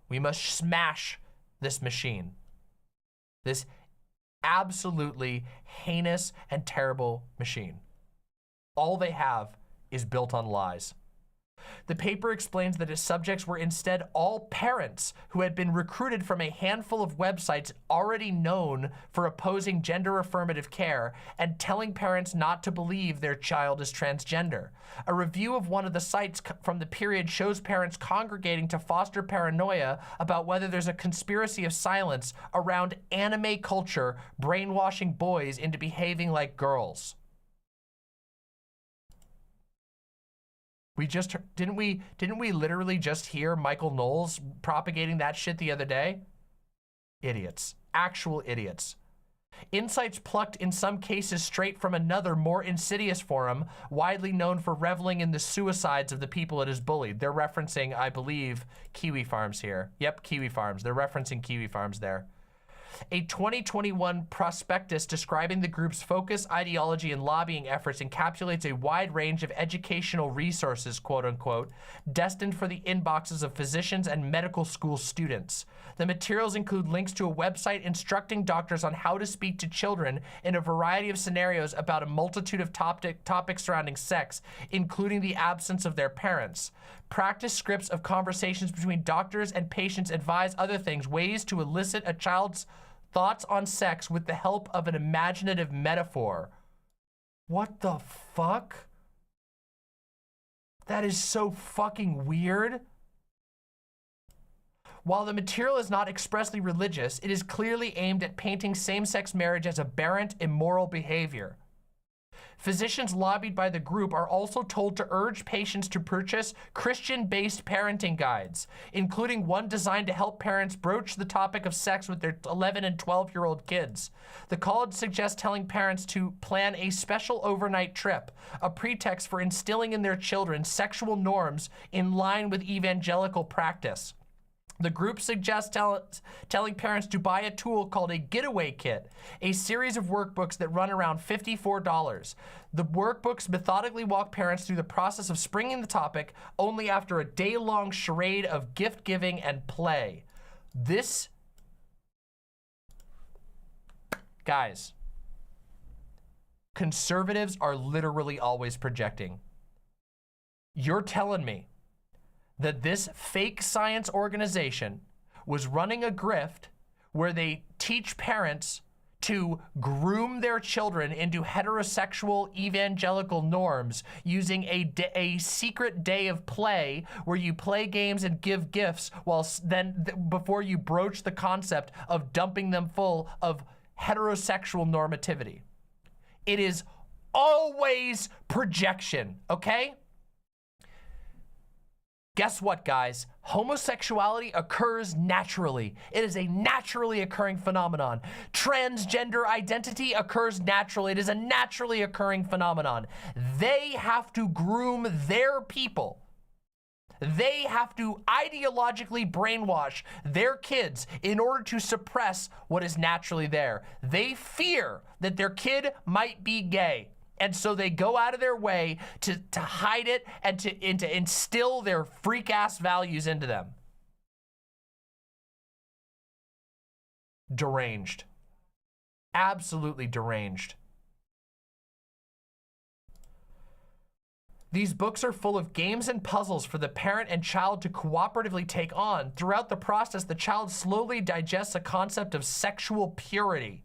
Speaker 4: We must smash this machine. This absolutely heinous and terrible machine. All they have is built on lies. The paper explains that its subjects were instead all parents who had been recruited from a handful of websites already known for opposing gender affirmative care and telling parents not to believe their child is transgender. A review of one of the sites from the period shows parents congregating to foster paranoia about whether there's a conspiracy of silence around anime culture brainwashing boys into behaving like girls. We just, didn't we literally just hear Michael Knowles propagating that shit the other day? Idiots, actual idiots. Insights plucked in some cases straight from another more insidious forum, widely known for reveling in the suicides of the people it has bullied. They're referencing, I believe, Kiwi Farms here. Yep, Kiwi Farms, they're referencing Kiwi Farms there. A 2021 prospectus describing the group's focus, ideology, and lobbying efforts encapsulates a wide range of educational resources, quote unquote, destined for the inboxes of physicians and medical school students. The materials include links to a website instructing doctors on how to speak to children in a variety of scenarios about a multitude of topics surrounding sex, including the absence of their parents. Practice scripts of conversations between doctors and patients advise other things, ways to elicit a child's thoughts on sex with the help of an imaginative metaphor. What the fuck? That is so fucking weird. While the material is not expressly religious, it is clearly aimed at painting same-sex marriage as aberrant, immoral behavior. Physicians lobbied by the group are also told to urge patients to purchase Christian-based parenting guides, including one designed to help parents broach the topic of sex with their 11 and 12-year-old kids. The college suggests telling parents to plan a special overnight trip, a pretext for instilling in their children sexual norms in line with evangelical practice. The group suggests telling parents to buy a tool called a getaway kit, a series of workbooks that run around $54. The workbooks methodically walk parents through the process of springing the topic only after a day-long charade of gift giving and play. This, guys, conservatives are literally always projecting. You're telling me that this fake science organization was running a grift where they teach parents to groom their children into heterosexual evangelical norms using a secret day of play where you play games and give gifts while before you broach the concept of dumping them full of heterosexual normativity. It is always projection, okay? Guess what, guys? Homosexuality occurs naturally. It is a naturally occurring phenomenon. Transgender identity occurs naturally. It is a naturally occurring phenomenon. They have to groom their people. They have to ideologically brainwash their kids in order to suppress what is naturally there. They fear that their kid might be gay. And so they go out of their way to hide it and to instill their freak-ass values into them. Deranged. Absolutely deranged. These books are full of games and puzzles for the parent and child to cooperatively take on. Throughout the process, the child slowly digests a concept of sexual purity.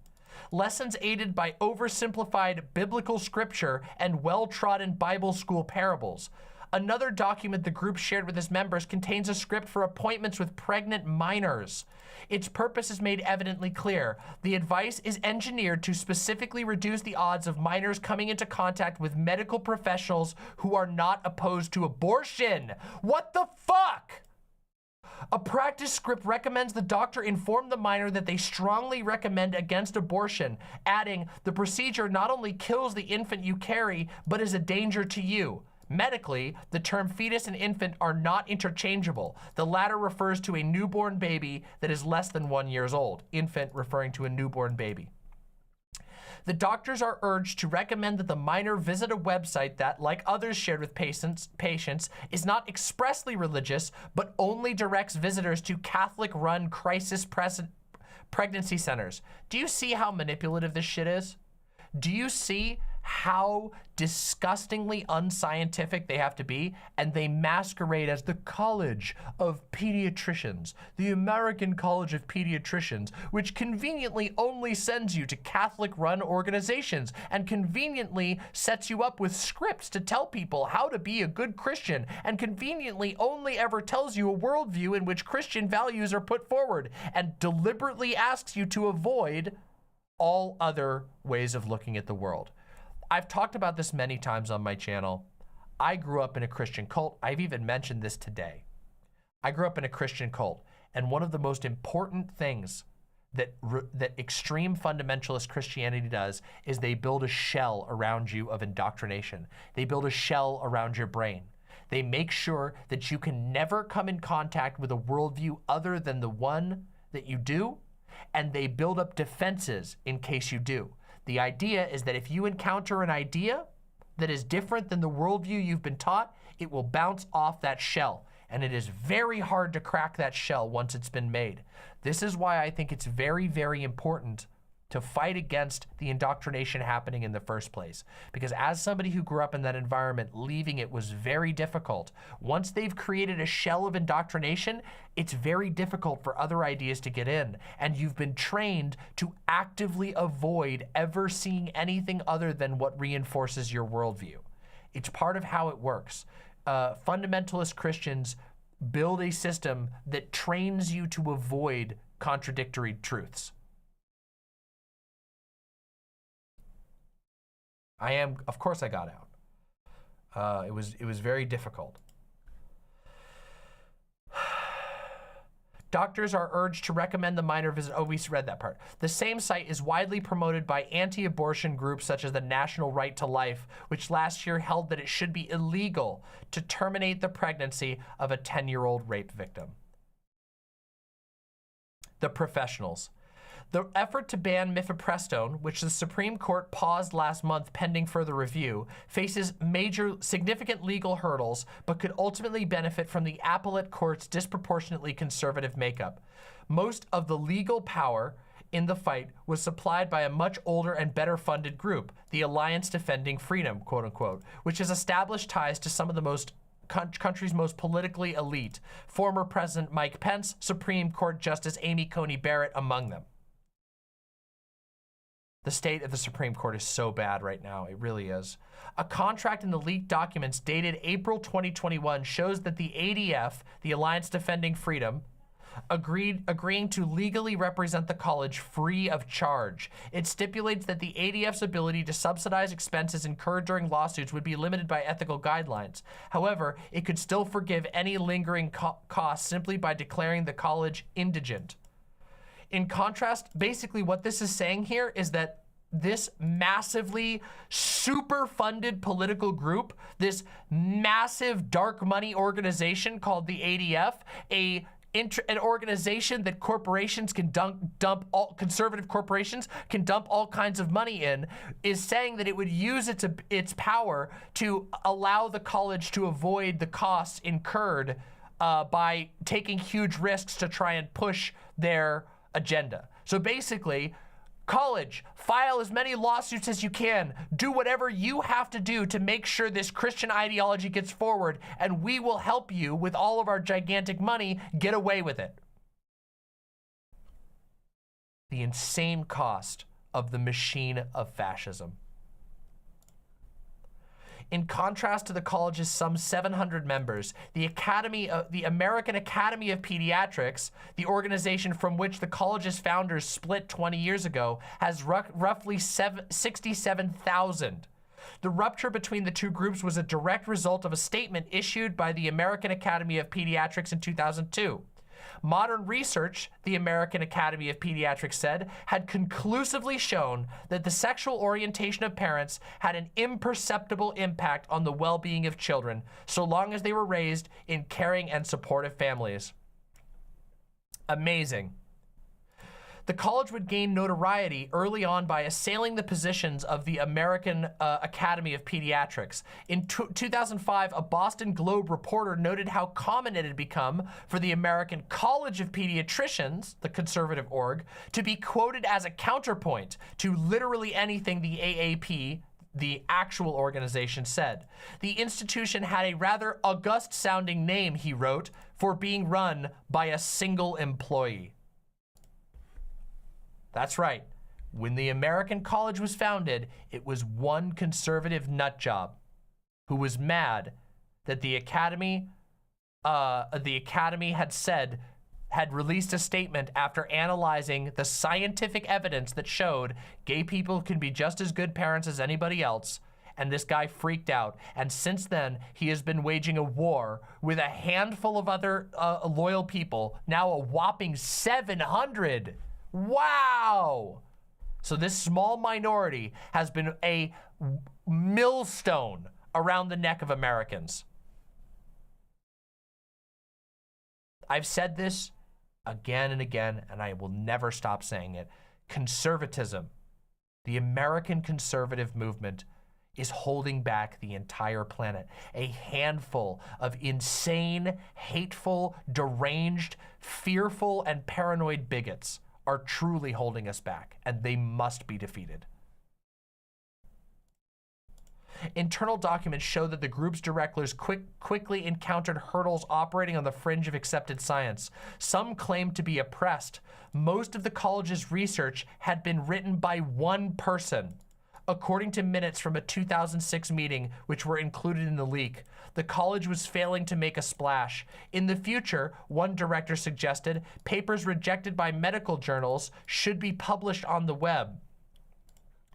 Speaker 4: Lessons aided by oversimplified biblical scripture and well-trodden Bible school parables. Another document the group shared with its members contains a script for appointments with pregnant minors. Its purpose is made evidently clear. The advice is engineered to specifically reduce the odds of minors coming into contact with medical professionals who are not opposed to abortion. What the fuck? A practice script recommends the doctor inform the minor that they strongly recommend against abortion, adding, the procedure not only kills the infant you carry, but is a danger to you. Medically, the term fetus and infant are not interchangeable. The latter refers to a newborn baby that is less than 1 year old. Infant referring to a newborn baby. The doctors are urged to recommend that the minor visit a website that, like others shared with patients, is not expressly religious, but only directs visitors to Catholic-run crisis pregnancy centers. Do you see how manipulative this shit is? Do you see how disgustingly unscientific they have to be, and they masquerade as the College of Pediatricians, the American College of Pediatricians, which conveniently only sends you to Catholic-run organizations and conveniently sets you up with scripts to tell people how to be a good Christian, and conveniently only ever tells you a worldview in which Christian values are put forward, and deliberately asks you to avoid all other ways of looking at the world. I've talked about this many times on my channel. I grew up in a Christian cult. I've even mentioned this today. I grew up in a Christian cult, and one of the most important things that extreme fundamentalist Christianity does is they build a shell around you of indoctrination. They build a shell around your brain. They make sure that you can never come in contact with a worldview other than the one that you do, and they build up defenses in case you do. The idea is that if you encounter an idea that is different than the worldview you've been taught, it will bounce off that shell. And it is very hard to crack that shell once it's been made. This is why I think it's very, very important to fight against the indoctrination happening in the first place. Because as somebody who grew up in that environment, leaving it was very difficult. Once they've created a shell of indoctrination, it's very difficult for other ideas to get in. And you've been trained to actively avoid ever seeing anything other than what reinforces your worldview. It's part of how it works. Fundamentalist Christians build a system that trains you to avoid contradictory truths. Of course I got out. It was very difficult. Doctors are urged to recommend the minor visit. Oh, we read that part. The same site is widely promoted by anti-abortion groups such as the National Right to Life, which last year held that it should be illegal to terminate the pregnancy of a 10-year-old rape victim. The professionals. The effort to ban mifepristone, which the Supreme Court paused last month pending further review, faces significant legal hurdles, but could ultimately benefit from the appellate court's disproportionately conservative makeup. Most of the legal power in the fight was supplied by a much older and better funded group, the Alliance Defending Freedom, quote unquote, which has established ties to some of the country's most politically elite, former President Mike Pence, Supreme Court Justice Amy Coney Barrett among them. The state of the Supreme Court is so bad right now. It really is. A contract in the leaked documents dated April 2021 shows that the ADF, the Alliance Defending Freedom, agreeing to legally represent the college free of charge. It stipulates that the ADF's ability to subsidize expenses incurred during lawsuits would be limited by ethical guidelines. However, it could still forgive any lingering costs simply by declaring the college indigent. In contrast, basically what this is saying here is that this massively super funded political group, this massive dark money organization called the ADF, an organization that corporations can conservative corporations can dump all kinds of money in, is saying that it would use its power to allow the college to avoid the costs incurred by taking huge risks to try and push their agenda. So basically, college, file as many lawsuits as you can. Do whatever you have to do to make sure this Christian ideology gets forward, and we will help you with all of our gigantic money get away with it. The insane cost of the machine of fascism. In contrast to the college's some 700 members, the American Academy of Pediatrics, the organization from which the college's founders split 20 years ago, has roughly 67,000. The rupture between the two groups was a direct result of a statement issued by the American Academy of Pediatrics in 2002. Modern research, the American Academy of Pediatrics said, had conclusively shown that the sexual orientation of parents had an imperceptible impact on the well-being of children, so long as they were raised in caring and supportive families. Amazing. The college would gain notoriety early on by assailing the positions of the American Academy of Pediatrics. In 2005, a Boston Globe reporter noted how common it had become for the American College of Pediatricians, the conservative org, to be quoted as a counterpoint to literally anything the AAP, the actual organization said. The institution had a rather august-sounding name, he wrote, for being run by a single employee. That's right. When the American College was founded, it was one conservative nutjob who was mad that the Academy had released a statement after analyzing the scientific evidence that showed gay people can be just as good parents as anybody else. And this guy freaked out. And since then, he has been waging a war with a handful of other loyal people, now a whopping 700. Wow. So this small minority has been a millstone around the neck of Americans. I've said this again and again, and I will never stop saying it. Conservatism, the American conservative movement, is holding back the entire planet. A handful of insane, hateful, deranged, fearful, and paranoid bigots are truly holding us back, and they must be defeated. Internal documents show that the group's directors quickly encountered hurdles operating on the fringe of accepted science. Some claimed to be oppressed. Most of the college's research had been written by one person. According to minutes from a 2006 meeting, which were included in the leak, the college was failing to make a splash. In the future, one director suggested, papers rejected by medical journals should be published on the web.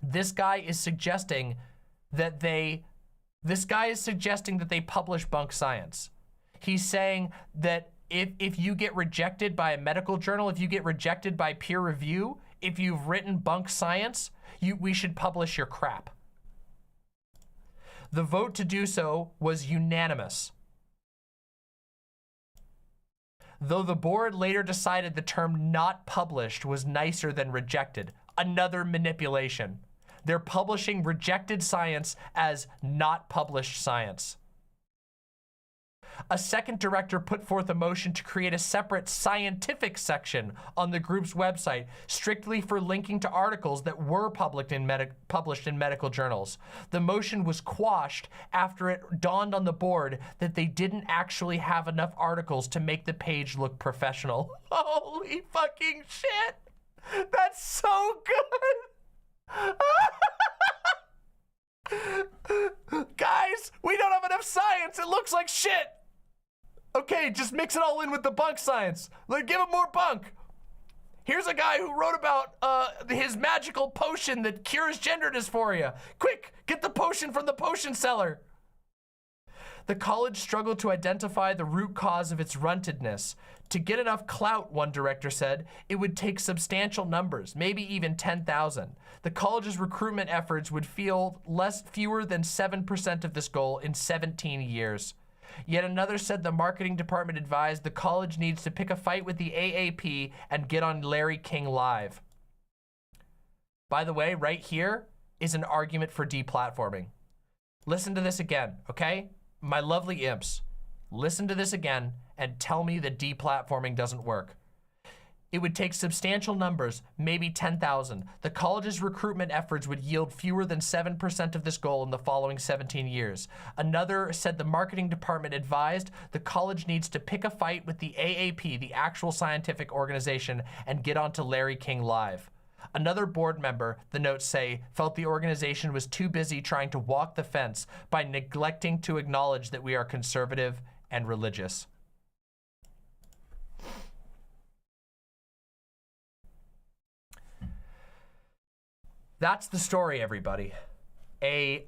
Speaker 4: This guy is suggesting that they publish bunk science. He's saying that if you get rejected by a medical journal, if you get rejected by peer review, if you've written bunk science, we should publish your crap. The vote to do so was unanimous. Though the board later decided the term not published was nicer than rejected. Another manipulation. They're publishing rejected science as not published science. A second director put forth a motion to create a separate scientific section on the group's website, strictly for linking to articles that were published in medical journals. The motion was quashed after it dawned on the board that they didn't actually have enough articles to make the page look professional. Holy fucking shit! That's so good! Guys, we don't have enough science. It looks like shit. Okay, just mix it all in with the bunk science. Give him more bunk. Here's a guy who wrote about his magical potion that cures gender dysphoria. Quick, get the potion from the potion seller. The college struggled to identify the root cause of its runtedness. To get enough clout, one director said, it would take substantial numbers, maybe even 10,000. The college's recruitment efforts would fewer than 7% of this goal in 17 years. Yet another said the marketing department advised the college needs to pick a fight with the AAP and get on Larry King Live. By the way, right here is an argument for deplatforming. Listen to this again, okay? My lovely imps, listen to this again and tell me that deplatforming doesn't work. It would take substantial numbers, maybe 10,000. The college's recruitment efforts would yield fewer than 7% of this goal in the following 17 years. Another said the marketing department advised the college needs to pick a fight with the AAP, the actual scientific organization, and get onto Larry King Live. Another board member, the notes say, felt the organization was too busy trying to walk the fence by neglecting to acknowledge that we are conservative and religious. That's the story, everybody. A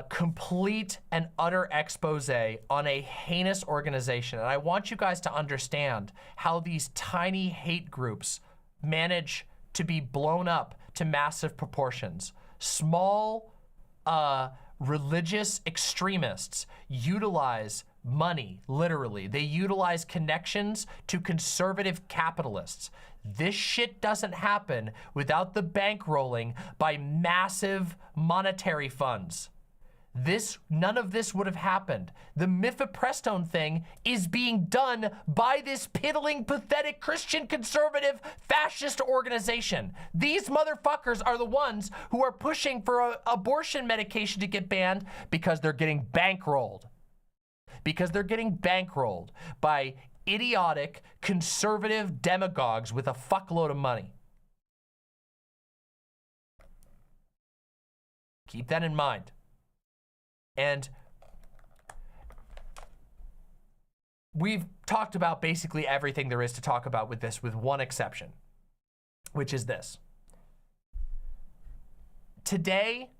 Speaker 4: complete and utter expose on a heinous organization. And I want you guys to understand how these tiny hate groups manage to be blown up to massive proportions. Small religious extremists utilize money, literally. They utilize connections to conservative capitalists. This shit doesn't happen without the bankrolling by massive monetary funds. none of this would have happened. The mifepristone thing is being done by this piddling, pathetic Christian conservative fascist organization. These motherfuckers are the ones who are pushing for abortion medication to get banned because they're getting bankrolled. Because they're getting bankrolled by idiotic conservative demagogues with a fuckload of money. Keep that in mind. And we've talked about basically everything there is to talk about with this, with one exception, which is this. Today,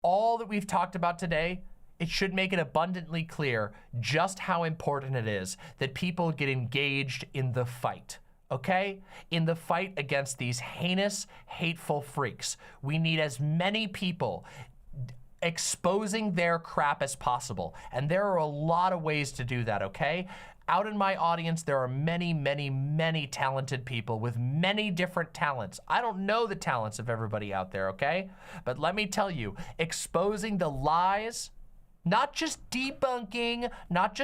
Speaker 4: all that we've talked about today, it should make it abundantly clear just how important it is that people get engaged in the fight, okay? In the fight against these heinous, hateful freaks. We need as many people exposing their crap as possible. And there are a lot of ways to do that, okay? Out in my audience, there are many, many, many talented people with many different talents. I don't know the talents of everybody out there, okay? But let me tell you, exposing the lies, not just debunking, not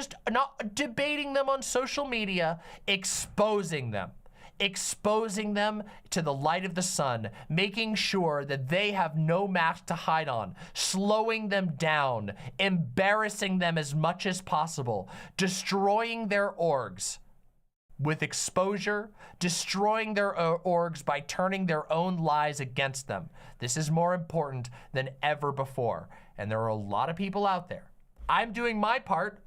Speaker 4: debating them on social media, exposing them to the light of the sun, making sure that they have no mask to hide on, slowing them down, embarrassing them as much as possible, destroying their orgs with exposure, destroying their orgs by turning their own lies against them. This is more important than ever before. And there are a lot of people out there. I'm doing my part.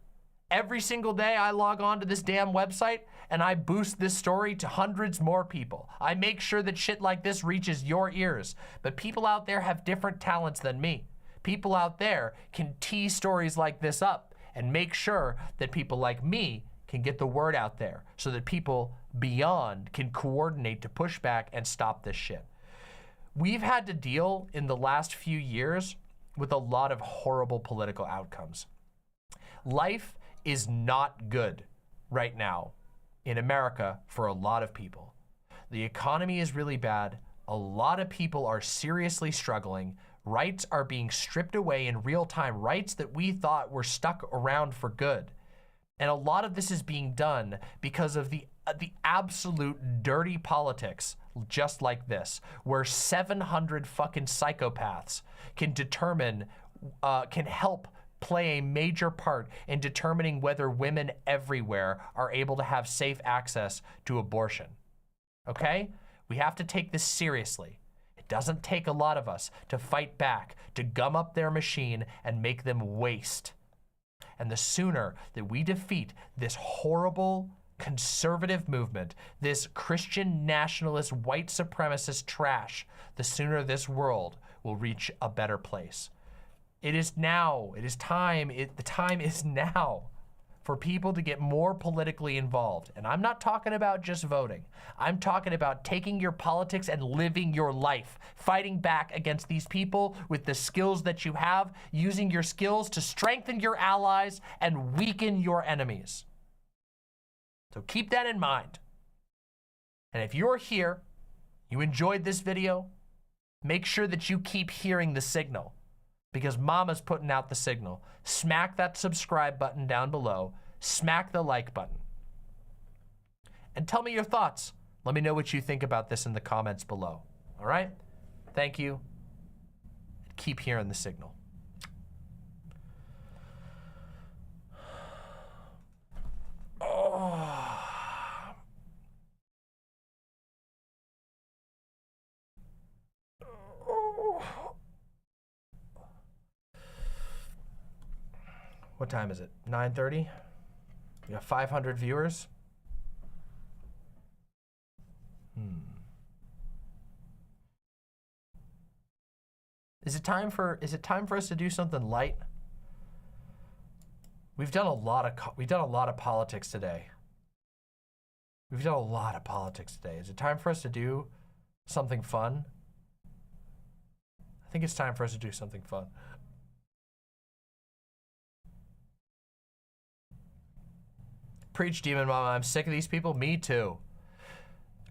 Speaker 4: Every single day I log on to this damn website and I boost this story to hundreds more people. I make sure that shit like this reaches your ears. But people out there have different talents than me. People out there can tee stories like this up and make sure that people like me can get the word out there so that people beyond can coordinate to push back and stop this shit. We've had to deal in the last few years with a lot of horrible political outcomes. Life is not good right now in America for a lot of people. The economy is really bad. A lot of people are seriously struggling. Rights are being stripped away in real time, rights that we thought were stuck around for good. And a lot of this is being done because of the absolute dirty politics just like this, where 700 fucking psychopaths can determine, can help play a major part in determining whether women everywhere are able to have safe access to abortion. Okay? We have to take this seriously. It doesn't take a lot of us to fight back, to gum up their machine and make them waste. And the sooner that we defeat this horrible conservative movement, this Christian nationalist, white supremacist trash, the sooner this world will reach a better place. It is now. It is time. The time is now for people to get more politically involved. And I'm not talking about just voting. I'm talking about taking your politics and living your life, fighting back against these people with the skills that you have, using your skills to strengthen your allies and weaken your enemies. So keep that in mind. And if you're here, you enjoyed this video, make sure that you keep hearing the signal, because Mama's putting out the signal. Smack that subscribe button down below. Smack the like button. And tell me your thoughts. Let me know what you think about this in the comments below. All right? Thank you. Keep hearing the signal. Oh. What time is it? 9:30? We got 500 viewers. Is it time for us to do something light? We've done a lot of politics today. Is it time for us to do something fun? I think it's time for us to do something fun. Preach, Demon Mama. I'm sick of these people. Me too.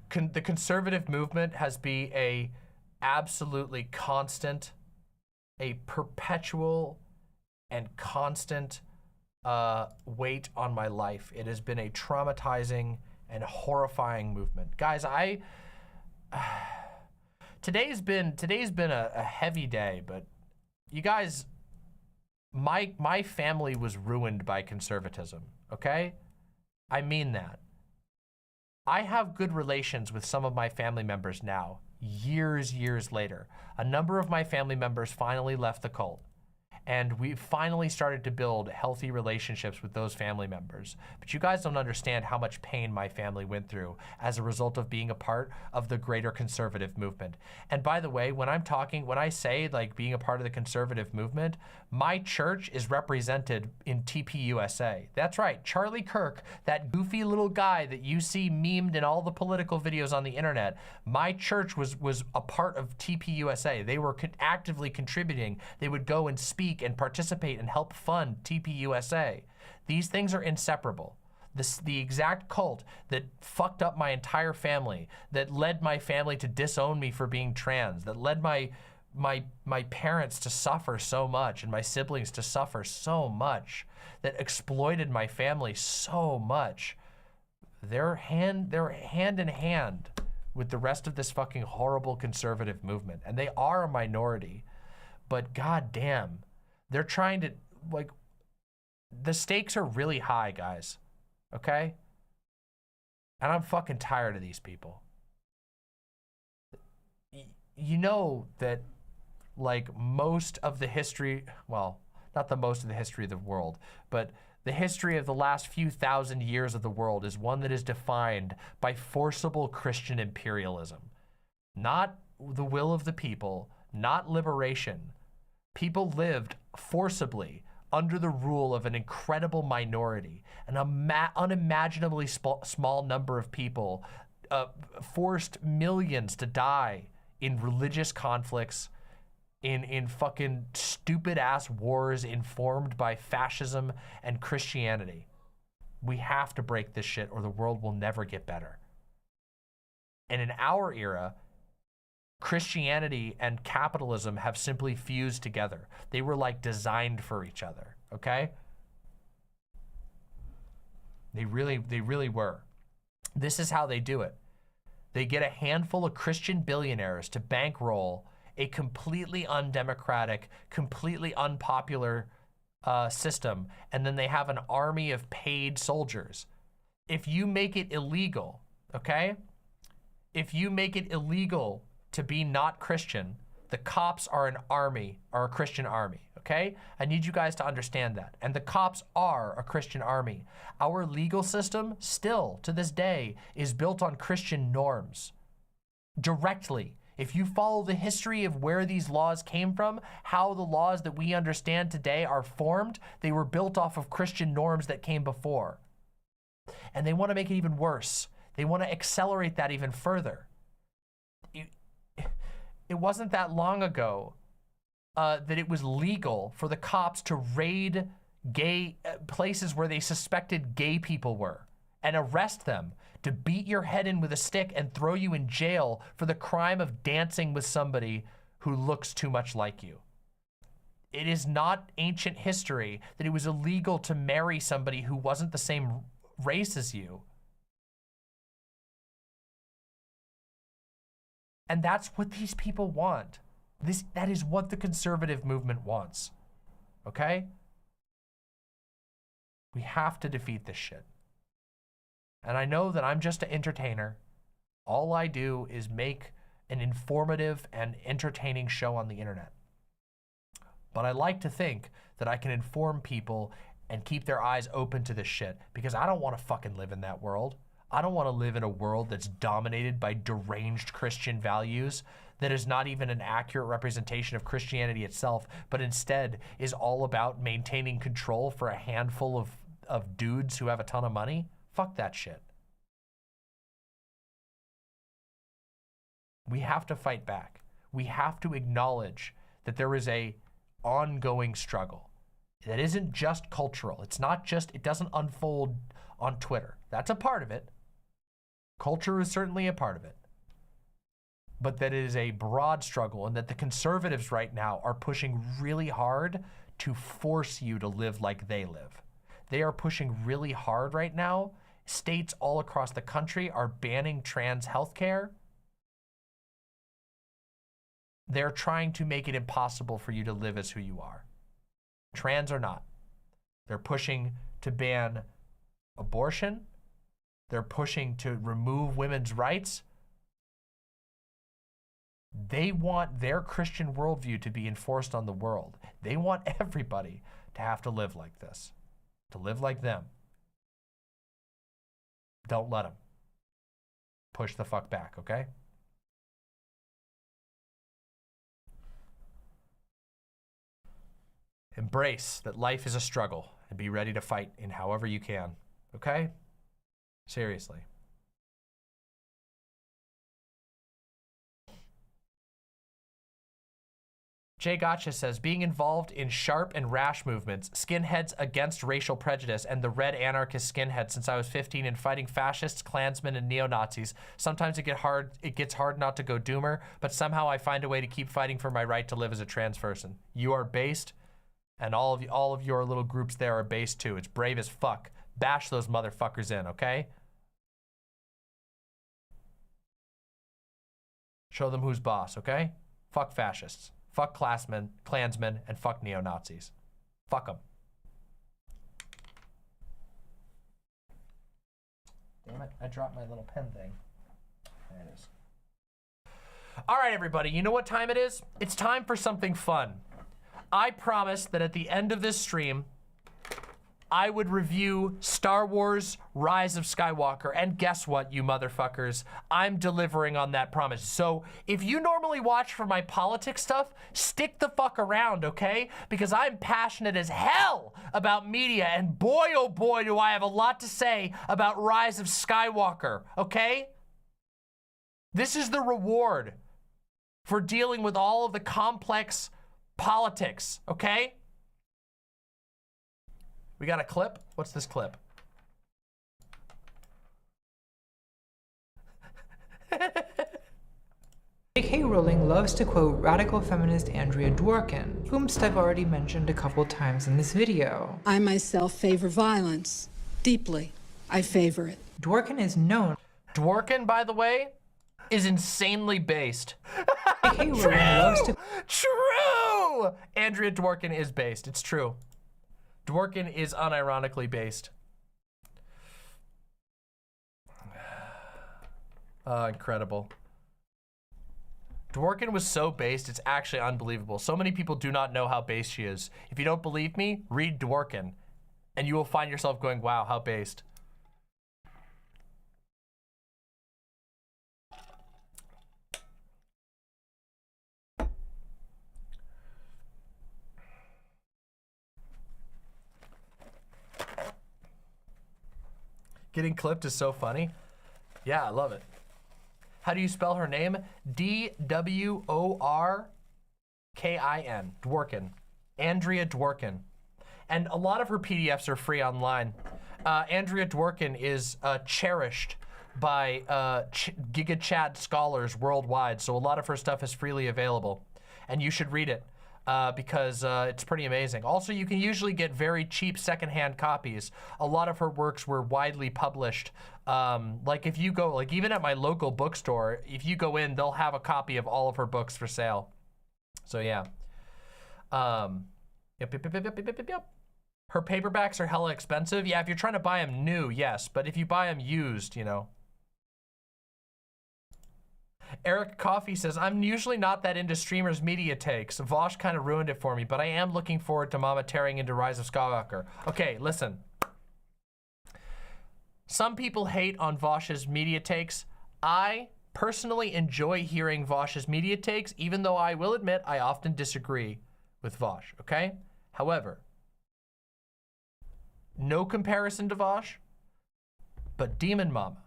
Speaker 4: The conservative movement has been a absolutely constant, a perpetual, and constant weight on my life. It has been a traumatizing and horrifying movement. Guys, today's been a heavy day, but you guys, my family was ruined by conservatism, okay? I mean that. I have good relations with some of my family members now, years later. A number of my family members finally left the cult. And we finally started to build healthy relationships with those family members. But you guys don't understand how much pain my family went through as a result of being a part of the greater conservative movement. And by the way, when I say like being a part of the conservative movement, my church is represented in TPUSA. That's right, Charlie Kirk, that goofy little guy that you see memed in all the political videos on the internet, my church was a part of TPUSA. They were actively contributing. They would go and speak and participate and help fund TPUSA. These things are inseparable. The exact cult that fucked up my entire family, that led my family to disown me for being trans, that led my parents to suffer so much and my siblings to suffer so much, that exploited my family so much, they're hand in hand with the rest of this fucking horrible conservative movement. And they are a minority, but goddamn, they're trying to, like, the stakes are really high, guys, okay? And I'm fucking tired of these people. You know that, like, most of the history, well, not the most of the history of the world, but the history of the last few thousand years of the world is one that is defined by forcible Christian imperialism. Not the will of the people, not liberation. People lived forcibly under the rule of an incredible minority, an unimaginably small number of people forced millions to die in religious conflicts, in fucking stupid ass wars informed by fascism and Christianity. We have to break this shit or the world will never get better. And in our era, Christianity and capitalism have simply fused together. They were like designed for each other, okay? They really were. This is how they do it. They get a handful of Christian billionaires to bankroll a completely undemocratic, completely unpopular system, and then they have an army of paid soldiers. If you make it illegal, okay? If you make it illegal to be not Christian, the cops are an army, or a Christian army, okay? I need you guys to understand that. And the cops are a Christian army. Our legal system, still to this day, is built on Christian norms. Directly. If you follow the history of where these laws came from, how the laws that we understand today are formed, they were built off of Christian norms that came before. And they want to make it even worse. They want to accelerate that even further. It wasn't that long ago that it was legal for the cops to raid gay places where they suspected gay people were and arrest them, to beat your head in with a stick and throw you in jail for the crime of dancing with somebody who looks too much like you. It is not ancient history that it was illegal to marry somebody who wasn't the same race as you. And that's what these people want. That is what the conservative movement wants. Okay? We have to defeat this shit. And I know that I'm just an entertainer. All I do is make an informative and entertaining show on the internet. But I like to think that I can inform people and keep their eyes open to this shit, because I don't want to fucking live in that world. I don't want to live in a world that's dominated by deranged Christian values that is not even an accurate representation of Christianity itself, but instead is all about maintaining control for a handful of dudes who have a ton of money. Fuck that shit. We have to fight back. We have to acknowledge that there is a ongoing struggle that isn't just cultural. It's not just, it doesn't unfold on Twitter. That's a part of it. Culture is certainly a part of it. but that it is a broad struggle, and that the conservatives right now are pushing really hard to force you to live like they live. They are pushing really hard right now. States all across the country are banning trans healthcare. They're trying to make it impossible for you to live as who you are, trans or not. They're pushing to ban abortion. They're pushing to remove women's rights. They want their Christian worldview to be enforced on the world. They want everybody to have to live like this, to live like them. Don't let them. Push the fuck back, okay? Embrace that life is a struggle and be ready to fight in however you can, okay? Seriously. Jay Gotcha says, being involved in sharp and rash movements, skinheads against racial prejudice, and the red anarchist skinhead since I was 15 and fighting fascists, Klansmen, and neo-Nazis. Sometimes it gets hard not to go doomer, but somehow I find a way to keep fighting for my right to live as a trans person. You are based, and all of your little groups there are based too. It's brave as fuck. Bash those motherfuckers in, okay? Show them who's boss, okay? Fuck fascists. Fuck Klansmen, and fuck neo-Nazis. Fuck them. Damn it, I dropped my little pen thing. There it is. All right, everybody, you know what time it is? It's time for something fun. I promised that at the end of this stream, I would review Star Wars Rise of Skywalker, and guess what, you motherfuckers? I'm delivering on that promise. So if you normally watch for my politics stuff, stick the fuck around, okay? Because I'm passionate as hell about media, and boy, oh boy, do I have a lot to say about Rise of Skywalker, okay? This is the reward for dealing with all of the complex politics, okay? We got a clip? What's this clip?
Speaker 19: J.K. Rowling loves to quote radical feminist Andrea Dworkin, whom I've already mentioned a couple times in this video.
Speaker 20: I myself favor violence. Deeply, I favor it.
Speaker 19: Dworkin is known.
Speaker 4: Dworkin, by the way, is insanely based.
Speaker 19: J.K. Rowling loves to...
Speaker 4: True! Andrea Dworkin is based. It's true. Dworkin is unironically based. Incredible. Dworkin was so based, it's actually unbelievable. So many people do not know how based she is. If you don't believe me, read Dworkin, and you will find yourself going, wow, how based. Getting clipped is so funny. Yeah, I love it. How do you spell her name? D-W-O-R-K-I-N. Dworkin. Andrea Dworkin. And a lot of her PDFs are free online. Andrea Dworkin is cherished by Giga Chad scholars worldwide, so a lot of her stuff is freely available. And you should read it. Because it's pretty amazing. Also, you can usually get very cheap secondhand copies. A lot of her works were widely published. Like if you go, like even at my local bookstore, if you go in, they'll have a copy of all of her books for sale. So yeah. Yep. Her paperbacks are hella expensive. Yeah, if you're trying to buy them new, yes. But if you buy them used, you know. Eric Coffey says, I'm usually not that into streamers' media takes. Vosh kind of ruined it for me, but I am looking forward to Mama tearing into Rise of Skywalker. Okay, listen. Some people hate on Vosh's media takes. I personally enjoy hearing Vosh's media takes, even though I will admit I often disagree with Vosh, okay? However, no comparison to Vosh, but Demon Mama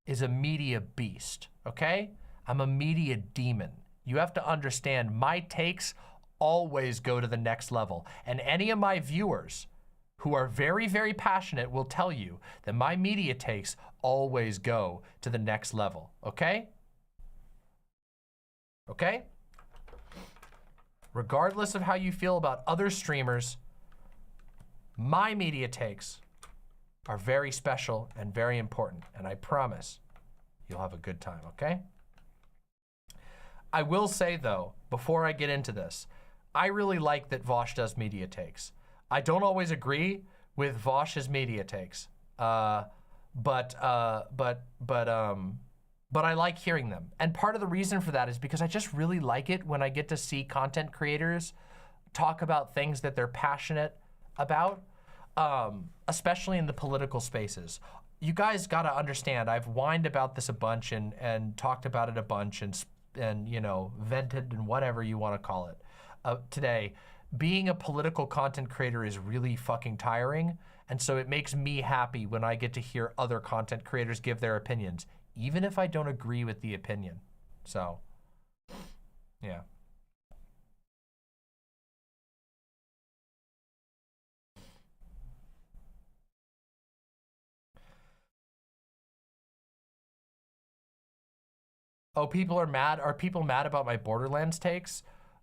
Speaker 4: is a media beast, okay? I'm a media demon. You have to understand my takes always go to the next level. And any of my viewers who are very, very passionate will tell you that my media takes always go to the next level, okay? okay? Regardless of how you feel about other streamers, my media takes are very special and very important, and I promise you'll have a good time, okay? I will say though, before I get into this, I really like that Vosh does media takes. I don't always agree with Vosh's media takes, but I like hearing them. And part of the reason for that is because I just really like it when I get to see content creators talk about things that they're passionate about, especially in the political spaces. You guys gotta understand, I've whined about this a bunch and talked about it a bunch and you know, vented and whatever you wanna call it. Today, being a political content creator is really fucking tiring. And so it makes me happy when I get to hear other content creators give their opinions, even if I don't agree with the opinion. So, yeah. Oh, people are mad. Are people mad about my Borderlands takes?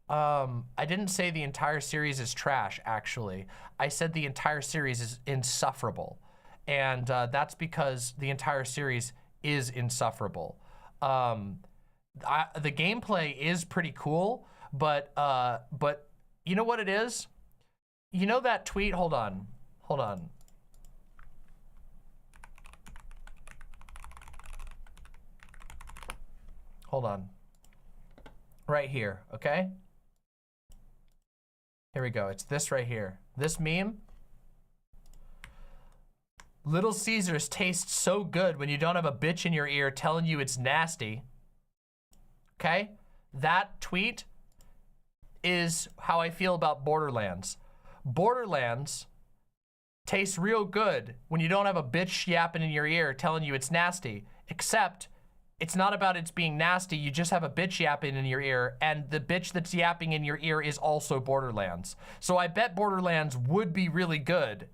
Speaker 4: I didn't say the entire series is trash, actually. I said the entire series is insufferable. And that's because the entire series is insufferable. The gameplay is pretty cool, but you know what it is? You know that tweet, hold on. Right here, okay? Here we go, it's this right here. This meme. Little Caesars tastes so good when you don't have a bitch in your ear telling you it's nasty. Okay? That tweet is how I feel about Borderlands. Borderlands tastes real good when you don't have a bitch yapping in your ear telling you it's nasty, except it's not about it's being nasty, you just have a bitch yapping in your ear, and the bitch that's yapping in your ear is also Borderlands. So I bet Borderlands would be really good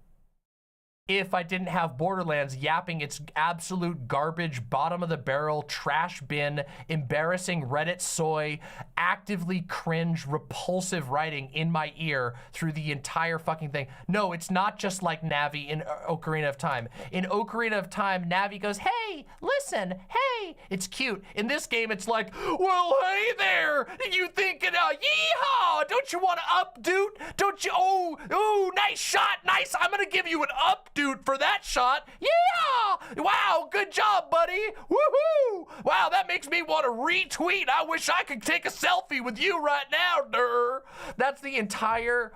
Speaker 4: if I didn't have Borderlands yapping its absolute garbage, bottom of the barrel, trash bin, embarrassing Reddit soy, actively cringe, repulsive writing in my ear through the entire fucking thing. No, it's not just like Navi in Ocarina of Time. In Ocarina of Time, Navi goes, hey, listen, hey. It's cute. In this game, it's like, well, hey there. You thinking, yeehaw, don't you want to updoot? Don't you, oh, nice shot, nice. I'm gonna give you an updoot for that shot. Yeah! Wow, good job, buddy. Woohoo! Wow, that makes me want to retweet. I wish I could take a selfie with you right now, durr. That's the entire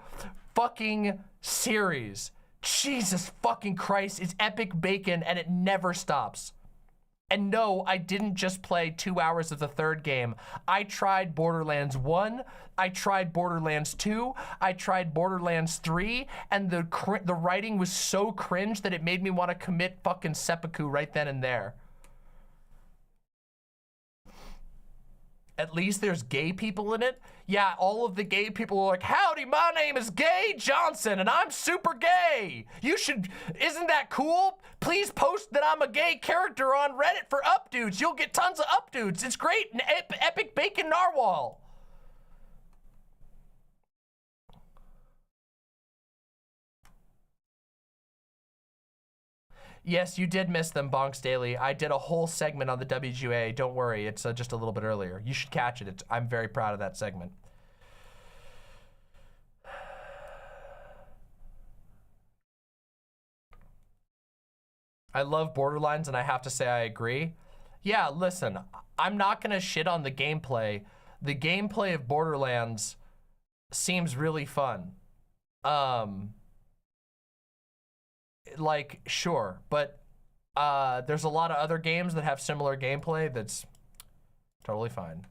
Speaker 4: fucking series. Jesus fucking Christ, it's epic bacon and it never stops. And no, I didn't just play 2 hours of the third game. I tried Borderlands 1, I tried Borderlands 2, I tried Borderlands 3, and the writing was so cringe that it made me want to commit fucking seppuku right then and there. At least there's gay people in it. Yeah, all of the gay people are like, howdy, my name is Gay Johnson and I'm super gay. You should, isn't that cool? Please post that I'm a gay character on Reddit for updudes. You'll get tons of updudes. It's great, epic bacon narwhal. Yes, you did miss them, Bonks Daily. I did a whole segment on the WGA. Don't worry, it's just a little bit earlier. You should catch it. I'm very proud of that segment. I love Borderlands, and I have to say I agree. Yeah, listen, I'm not gonna shit on the gameplay. The gameplay of Borderlands seems really fun. Like, sure, but there's a lot of other games that have similar gameplay that's totally fine.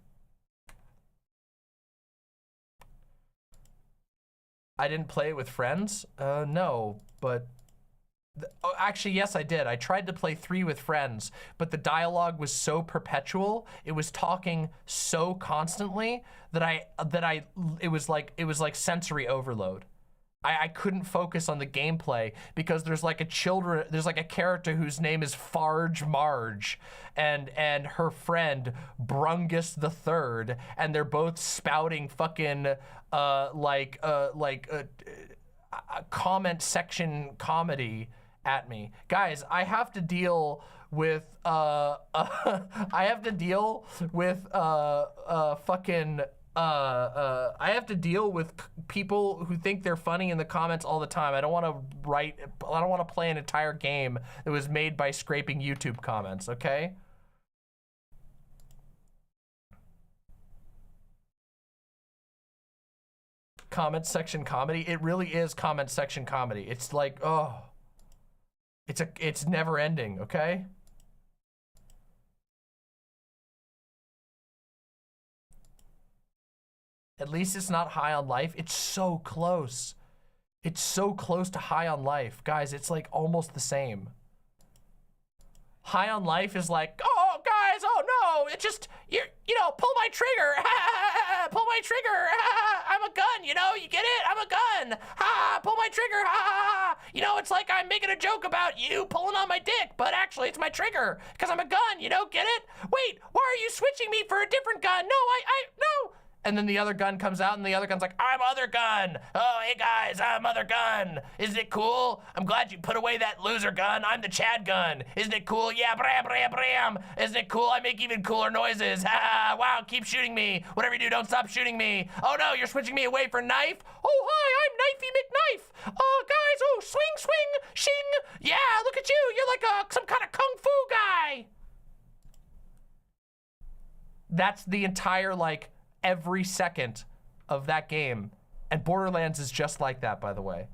Speaker 4: I didn't play it with friends? No, but oh, actually, yes, I did. I tried to play 3 with friends, but the dialogue was so perpetual. It was talking so constantly that it was like sensory overload. I couldn't focus on the gameplay because there's like a character whose name is Farge Marge and her friend Brungus the Third, and they're both spouting fucking comment section comedy at me. Guys, I have to deal with I have to deal with I have to deal with people who think they're funny in the comments all the time. I don't want to play an entire game that was made by scraping YouTube comments, okay? Comment section comedy. It really is comment section comedy. It's like, oh, it's never ending, okay? At least it's not High on Life. It's so close. It's so close to High on Life. Guys, it's like almost the same. High on Life is like, oh, guys, oh no, it just, you know, pull my trigger. Pull my trigger. I'm a gun, you know, you get it? I'm a gun. Pull my trigger. You know, it's like I'm making a joke about you pulling on my dick, but actually it's my trigger because I'm a gun, you know, get it? Wait, why are you switching me for a different gun? No, no. And then the other gun comes out and the other gun's like, I'm other gun. Oh, hey guys, I'm other gun. Isn't it cool? I'm glad you put away that loser gun. I'm the Chad gun. Isn't it cool? Yeah, bram, bram, bram. Isn't it cool? I make even cooler noises. Wow, keep shooting me. Whatever you do, don't stop shooting me. Oh no, you're switching me away for knife? Oh, hi, I'm Knifey McKnife. Oh, guys, oh, swing, swing, shing. Yeah, look at you. You're like some kind of kung fu guy. That's the entire, like, every second of that game. And Borderlands is just like that, by the way.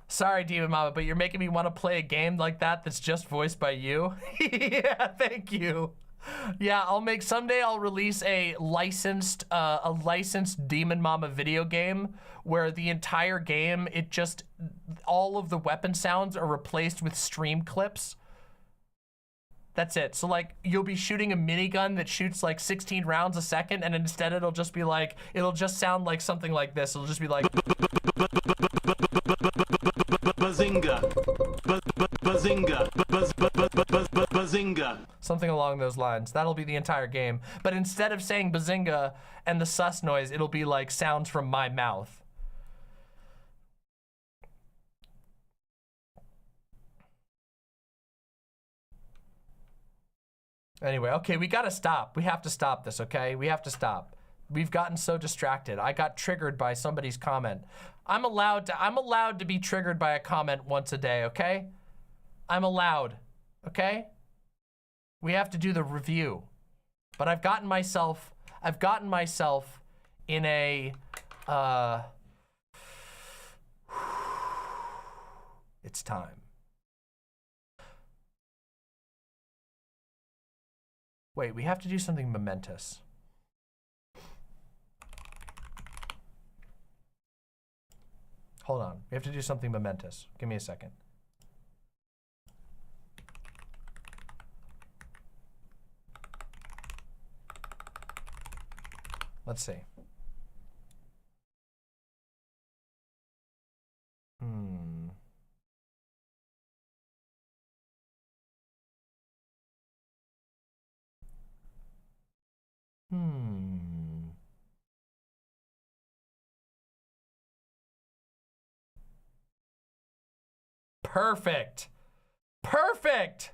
Speaker 4: Sorry, Demon Mama, but you're making me want to play a game like that that's just voiced by you. Yeah, thank you. Yeah, someday I'll release a licensed Demon Mama video game where the entire game, all of the weapon sounds are replaced with stream clips. That's it. So like, you'll be shooting a minigun that shoots like 16 rounds a second, and instead it'll just be like, it'll just sound like something like this. It'll just be like,
Speaker 5: Bazinga. Bazinga. Bazinga.
Speaker 4: Something along those lines. That'll be the entire game. But instead of saying bazinga and the sus noise, it'll be like sounds from my mouth. Anyway, okay, we gotta stop. We have to stop this, okay? We have to stop. We've gotten so distracted. I got triggered by somebody's comment. I'm allowed to be triggered by a comment once a day, okay? I'm allowed, okay? We have to do the review. But I've gotten myself in a, it's time. Wait, we have to do something momentous. Hold on, we have to do something momentous. Give me a second. Let's see. Perfect. Perfect.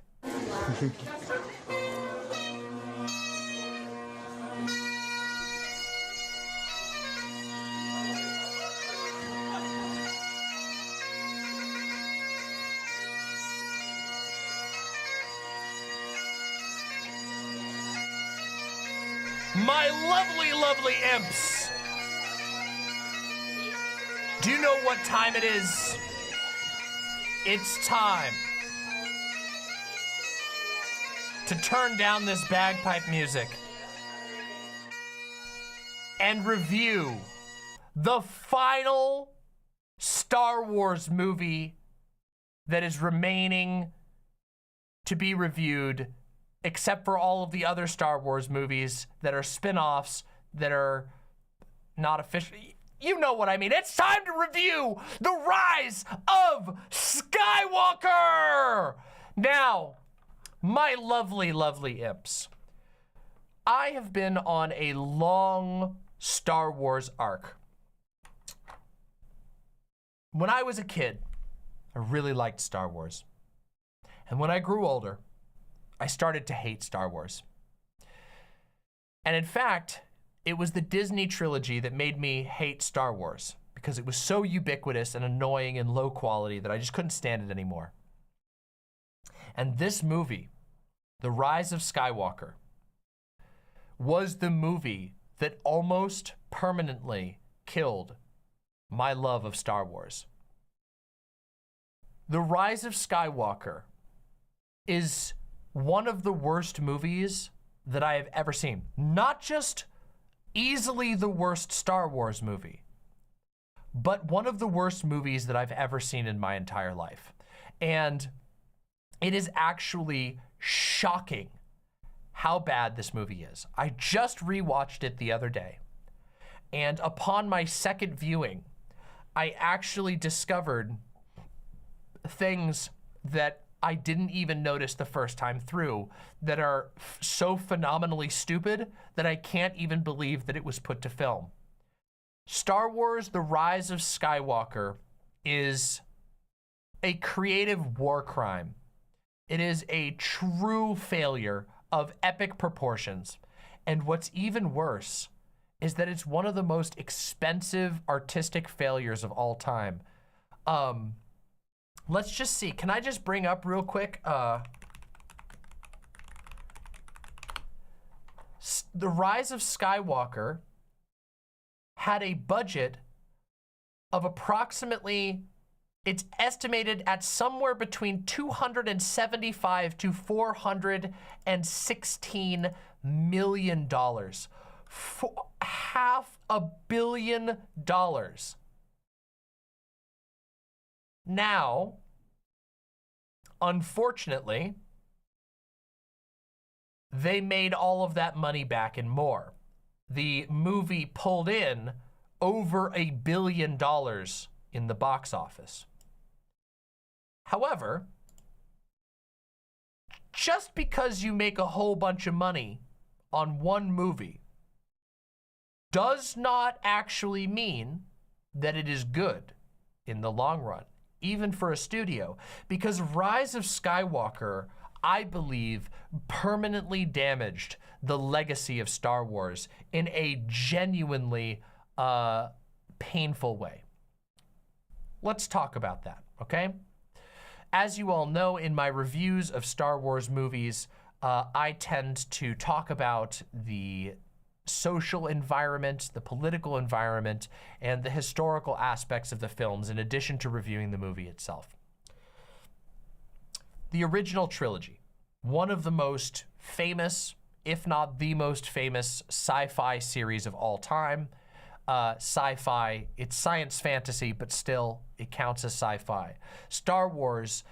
Speaker 4: My lovely, lovely imps. Do you know what time it is? It's time to turn down this bagpipe music and review the final Star Wars movie that is remaining to be reviewed, except for all of the other Star Wars movies that are spin-offs that are not official. You know what I mean. It's time to review The Rise of Skywalker! Now, my lovely, lovely imps, I have been on a long Star Wars arc. When I was a kid, I really liked Star Wars. And when I grew older, I started to hate Star Wars. And in fact, it was the Disney trilogy that made me hate Star Wars because it was so ubiquitous and annoying and low quality that I just couldn't stand it anymore. And this movie, The Rise of Skywalker, was the movie that almost permanently killed my love of Star Wars. The Rise of Skywalker is one of the worst movies that I have ever seen. Not just easily the worst Star Wars movie, but one of the worst movies that I've ever seen in my entire life. And it is actually shocking how bad this movie is. I just rewatched it the other day, and upon my second viewing, I actually discovered things that I didn't even notice the first time through that are so phenomenally stupid that I can't even believe that it was put to film. Star Wars: The Rise of Skywalker is a creative war crime. It is a true failure of epic proportions. And what's even worse is that it's one of the most expensive artistic failures of all time. Let's just see. Can I just bring up real quick? The Rise of Skywalker had a budget of approximately, it's estimated at somewhere between $275 to $416 million. For $500 million. Now, unfortunately, they made all of that money back and more. The movie pulled in over $1 billion in the box office. However, just because you make a whole bunch of money on one movie does not actually mean that it is good in the long run, even for a studio, because Rise of Skywalker, I believe, permanently damaged the legacy of Star Wars in a genuinely painful way. Let's talk about that, okay? As you all know, in my reviews of Star Wars movies, I tend to talk about the social environment, the political environment, and the historical aspects of the films in addition to reviewing the movie itself. The original trilogy, one of the most famous, if not the most famous, sci-fi series of all time. Sci-fi, it's science fantasy, but still it counts as sci-fi. Star Wars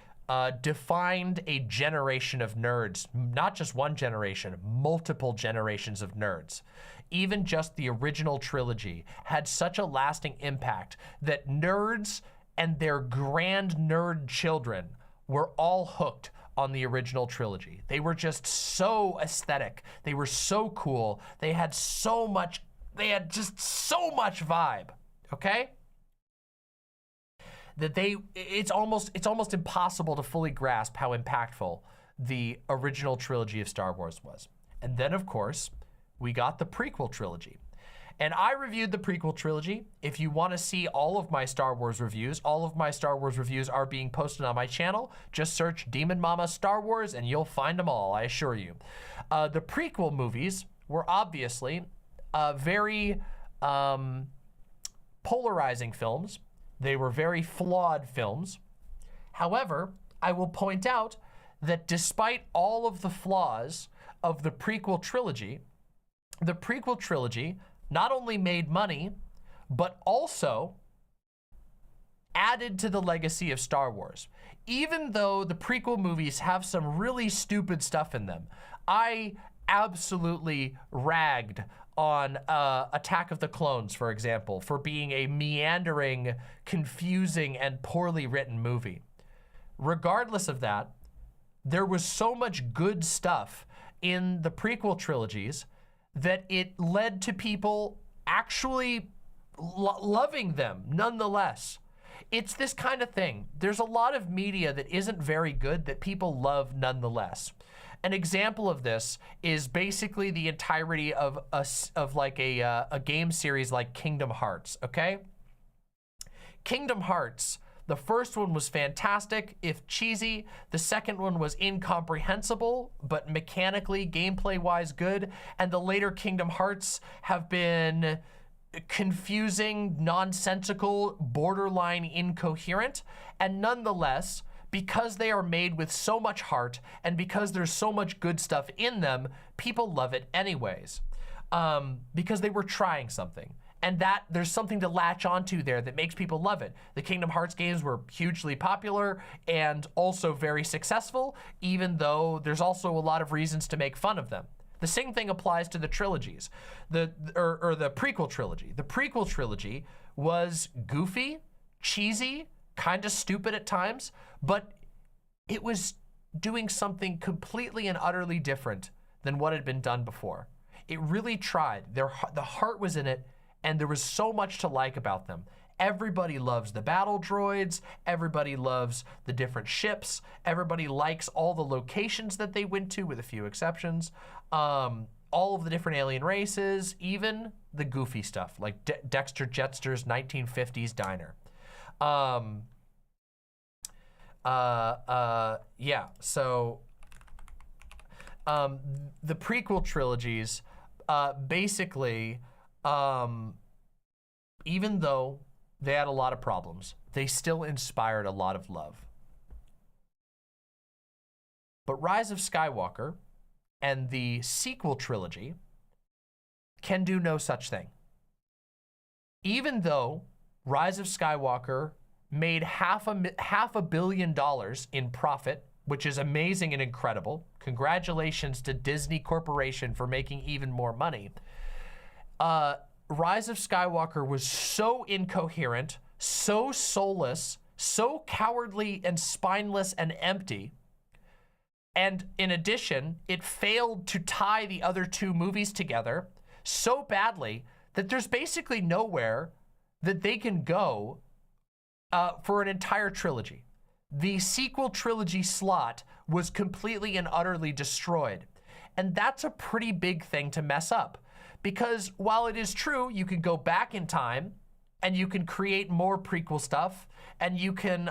Speaker 4: defined a generation of nerds, not just one generation, multiple generations of nerds. Even just the original trilogy had such a lasting impact that nerds and their grand nerd children were all hooked on the original trilogy. They were just so aesthetic. They were so cool. They had so much, they had just so much vibe, okay? That it's almost impossible to fully grasp how impactful the original trilogy of Star Wars was. And then, of course, we got the prequel trilogy. And I reviewed the prequel trilogy. If you want to see all of my Star Wars reviews, all of my Star Wars reviews are being posted on my channel. Just search Demon Mama Star Wars and you'll find them all, I assure you. The prequel movies were obviously very polarizing films. They were very flawed films. However, I will point out that despite all of the flaws of the prequel trilogy not only made money, but also added to the legacy of Star Wars. Even though the prequel movies have some really stupid stuff in them, I absolutely ragged on Attack of the Clones, for example, for being a meandering, confusing, and poorly written movie. Regardless of that, there was so much good stuff in the prequel trilogies that it led to people actually loving them nonetheless. It's this kind of thing. There's a lot of media that isn't very good that people love nonetheless. An example of this is basically the entirety of a game series like Kingdom Hearts, okay? Kingdom Hearts, the first one was fantastic, if cheesy. The second one was incomprehensible, but mechanically, gameplay-wise good. And the later Kingdom Hearts have been confusing, nonsensical, borderline incoherent. And nonetheless, because they are made with so much heart and because there's so much good stuff in them, people love it anyways. Because they were trying something. And that there's something to latch onto there that makes people love it. The Kingdom Hearts games were hugely popular and also very successful, even though there's also a lot of reasons to make fun of them. The same thing applies to the trilogies, the prequel trilogy. The prequel trilogy was goofy, cheesy, kind of stupid at times, but it was doing something completely and utterly different than what had been done before. It really tried. The heart was in it, and there was so much to like about them. Everybody loves the battle droids. Everybody loves the different ships. Everybody likes all the locations that they went to, with a few exceptions. All of the different alien races, even the goofy stuff, like Dexter Jettster's 1950s diner. Yeah, so the prequel trilogies, basically, even though they had a lot of problems, they still inspired a lot of love. But Rise of Skywalker and the sequel trilogy can do no such thing. Even though Rise of Skywalker made half a billion dollars in profit, which is amazing and incredible. Congratulations to Disney Corporation for making even more money. Rise of Skywalker was so incoherent, so soulless, so cowardly and spineless and empty. And in addition, it failed to tie the other two movies together so badly that there's basically nowhere that they can go for an entire trilogy. The sequel trilogy slot was completely and utterly destroyed. And that's a pretty big thing to mess up. Because while it is true, you can go back in time and you can create more prequel stuff and you can,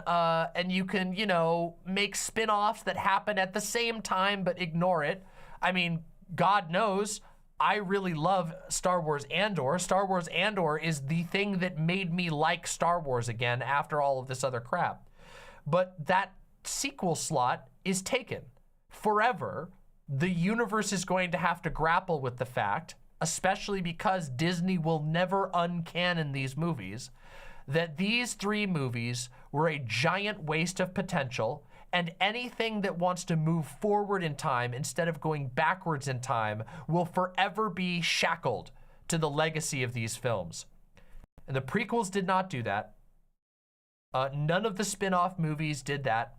Speaker 4: you know, make spin-offs that happen at the same time but ignore it. I mean, God knows, I really love Star Wars Andor. Star Wars Andor is the thing that made me like Star Wars again after all of this other crap. But that sequel slot is taken. Forever, the universe is going to have to grapple with the fact, especially because Disney will never uncanon these movies, that these three movies were a giant waste of potential, and anything that wants to move forward in time instead of going backwards in time will forever be shackled to the legacy of these films. And the prequels did not do that. None of the spin-off movies did that.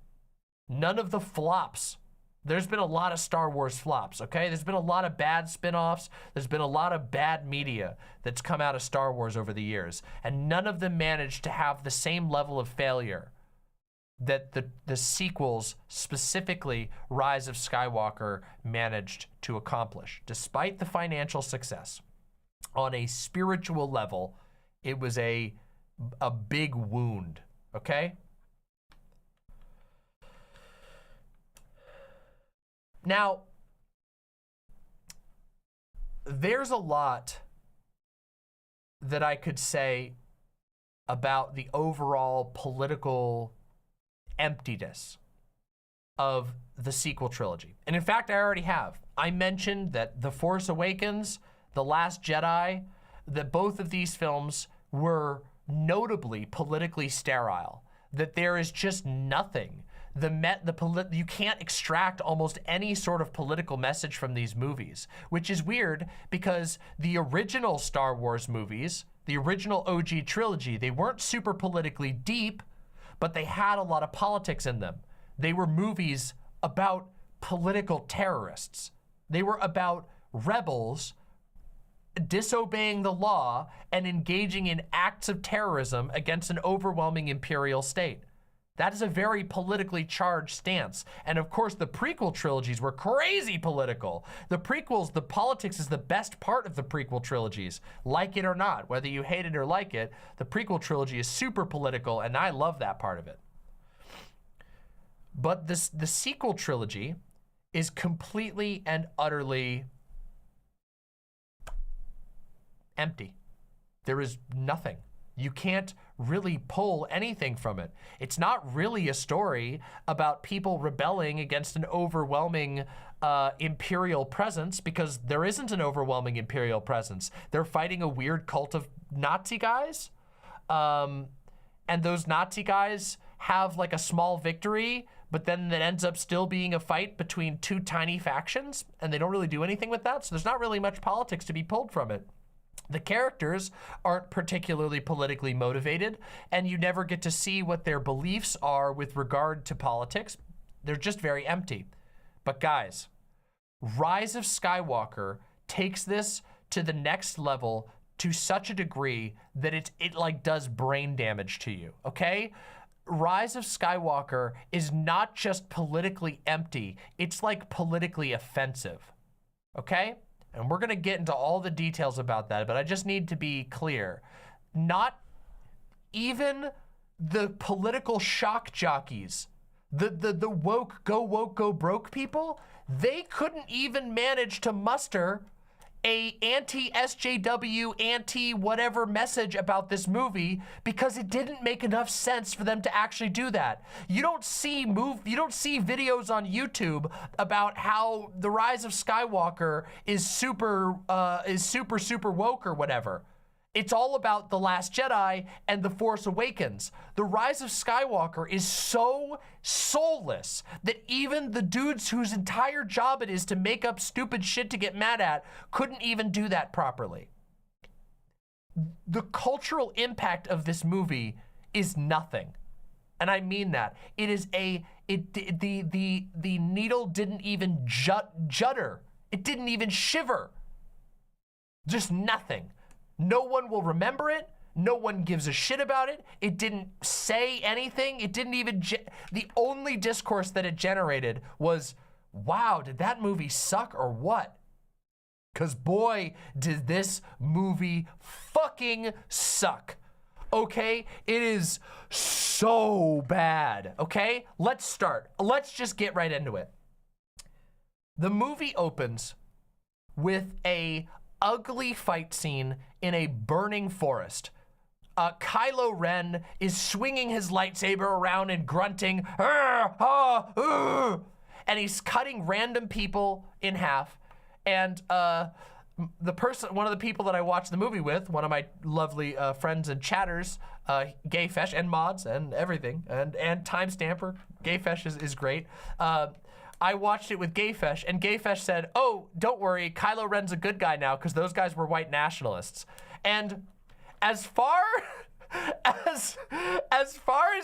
Speaker 4: None of the flops. There's been a lot of Star Wars flops, okay? There's been a lot of bad spin-offs. There's been a lot of bad media that's come out of Star Wars over the years. And none of them managed to have the same level of failure that the sequels, specifically Rise of Skywalker, managed to accomplish. Despite the financial success, on a spiritual level, it was a big wound, okay? Now, there's a lot that I could say about the overall political emptiness of the sequel trilogy. And in fact, I already have. I mentioned that The Force Awakens, The Last Jedi, that both of these films were notably politically sterile, that there is just nothing. You can't extract almost any sort of political message from these movies, which is weird because the original Star Wars movies, the original OG trilogy, they weren't super politically deep, but they had a lot of politics in them. They were movies about political terrorists. They were about rebels disobeying the law and engaging in acts of terrorism against an overwhelming imperial state. That is a very politically charged stance. And of course, the prequel trilogies were crazy political. The prequels, the politics is the best part of the prequel trilogies. Like it or not, whether you hate it or like it, the prequel trilogy is super political, and I love that part of it. But the sequel trilogy is completely and utterly empty. There is nothing. You can't really pull anything from it. It's not really a story about people rebelling against an overwhelming imperial presence, because there isn't an overwhelming imperial presence. They're fighting a weird cult of Nazi guys. And those Nazi guys have like a small victory, but then it ends up still being a fight between two tiny factions, and they don't really do anything with that. So there's not really much politics to be pulled from it. The characters aren't particularly politically motivated, and you never get to see what their beliefs are with regard to politics. They're just very empty. But guys, Rise of Skywalker takes this to the next level to such a degree that it like does brain damage to you, okay? Rise of Skywalker is not just politically empty, it's like politically offensive, okay? And we're gonna get into all the details about that, but I just need to be clear. Not even the political shock jockeys, the woke, go broke people, they couldn't even manage to muster a anti-SJW, anti-whatever message about this movie because it didn't make enough sense for them to actually do that. You don't see videos on YouTube about how the Rise of Skywalker is super woke or whatever. It's all about The Last Jedi and The Force Awakens. The Rise of Skywalker is so soulless that even the dudes whose entire job it is to make up stupid shit to get mad at couldn't even do that properly. The cultural impact of this movie is nothing. And I mean that. It is the needle didn't even judder. It didn't even shiver. Just nothing. No one will remember it. No one gives a shit about it. It didn't say anything. It didn't even, the only discourse that it generated was, wow, did that movie suck or what? Because boy, did this movie fucking suck. Okay? It is so bad. Okay? Let's start. Let's just get right into it. The movie opens with a ugly fight scene in a burning forest. Kylo Ren is swinging his lightsaber around and grunting, and he's cutting random people in half. And one of the people that I watched the movie with, one of my lovely friends and chatters, Gayfesh and mods and everything, and timestamper, Gayfesh is great. I watched it with Gayfesh, and Gayfesh said, oh, don't worry, Kylo Ren's a good guy now because those guys were white nationalists. And as far as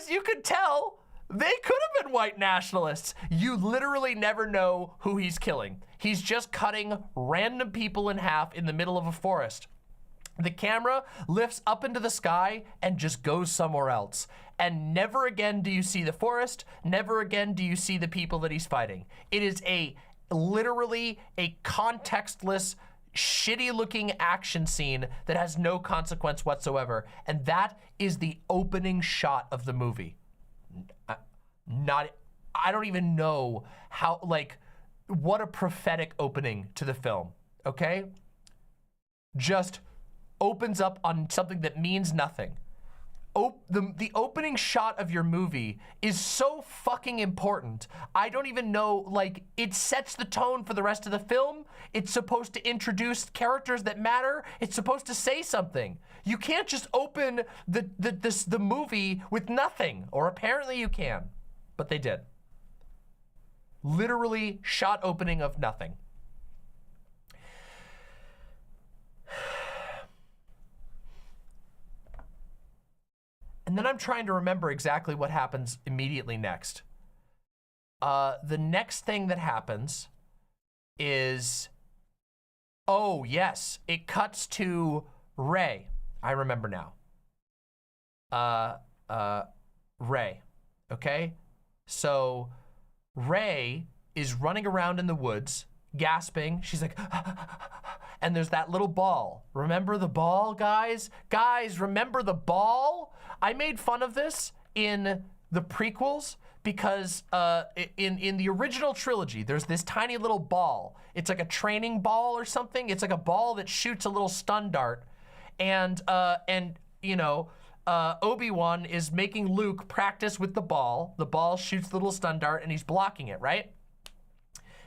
Speaker 4: you could tell, they could have been white nationalists. You literally never know who he's killing. He's just cutting random people in half in the middle of a forest. The camera lifts up into the sky and just goes somewhere else. And never again do you see the forest. Never again do you see the people that he's fighting. It is literally a contextless, shitty looking action scene that has no consequence whatsoever. And that is the opening shot of the movie. I don't even know how, what a prophetic opening to the film, okay? Just opens up on something that means nothing. the opening shot of your movie is so fucking important. I don't even know, like, it sets the tone for the rest of the film. It's supposed to introduce characters that matter. It's supposed to say something. You can't just open the movie with nothing, or apparently you can, but they did. Literally shot opening of nothing. And then I'm trying to remember exactly what happens immediately next. The next thing that happens is, oh yes, it cuts to Ray. I remember now. Ray, okay? So Ray is running around in the woods, gasping. She's like, and there's that little ball. Remember the ball, guys? Guys, remember the ball? I made fun of this in the prequels because in the original trilogy, there's this tiny little ball. It's like a training ball or something. It's like a ball that shoots a little stun dart. And you know, Obi-Wan is making Luke practice with the ball. The ball shoots the little stun dart and he's blocking it, right?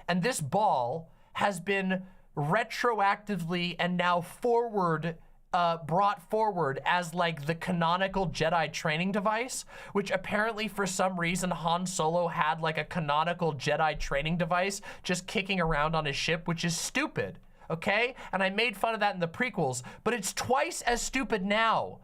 Speaker 4: And this ball has been retroactively and now brought forward as like the canonical Jedi training device, which apparently for some reason Han Solo had like a canonical Jedi training device just kicking around on his ship, which is stupid, okay? And I made fun of that in the prequels, but it's twice as stupid now.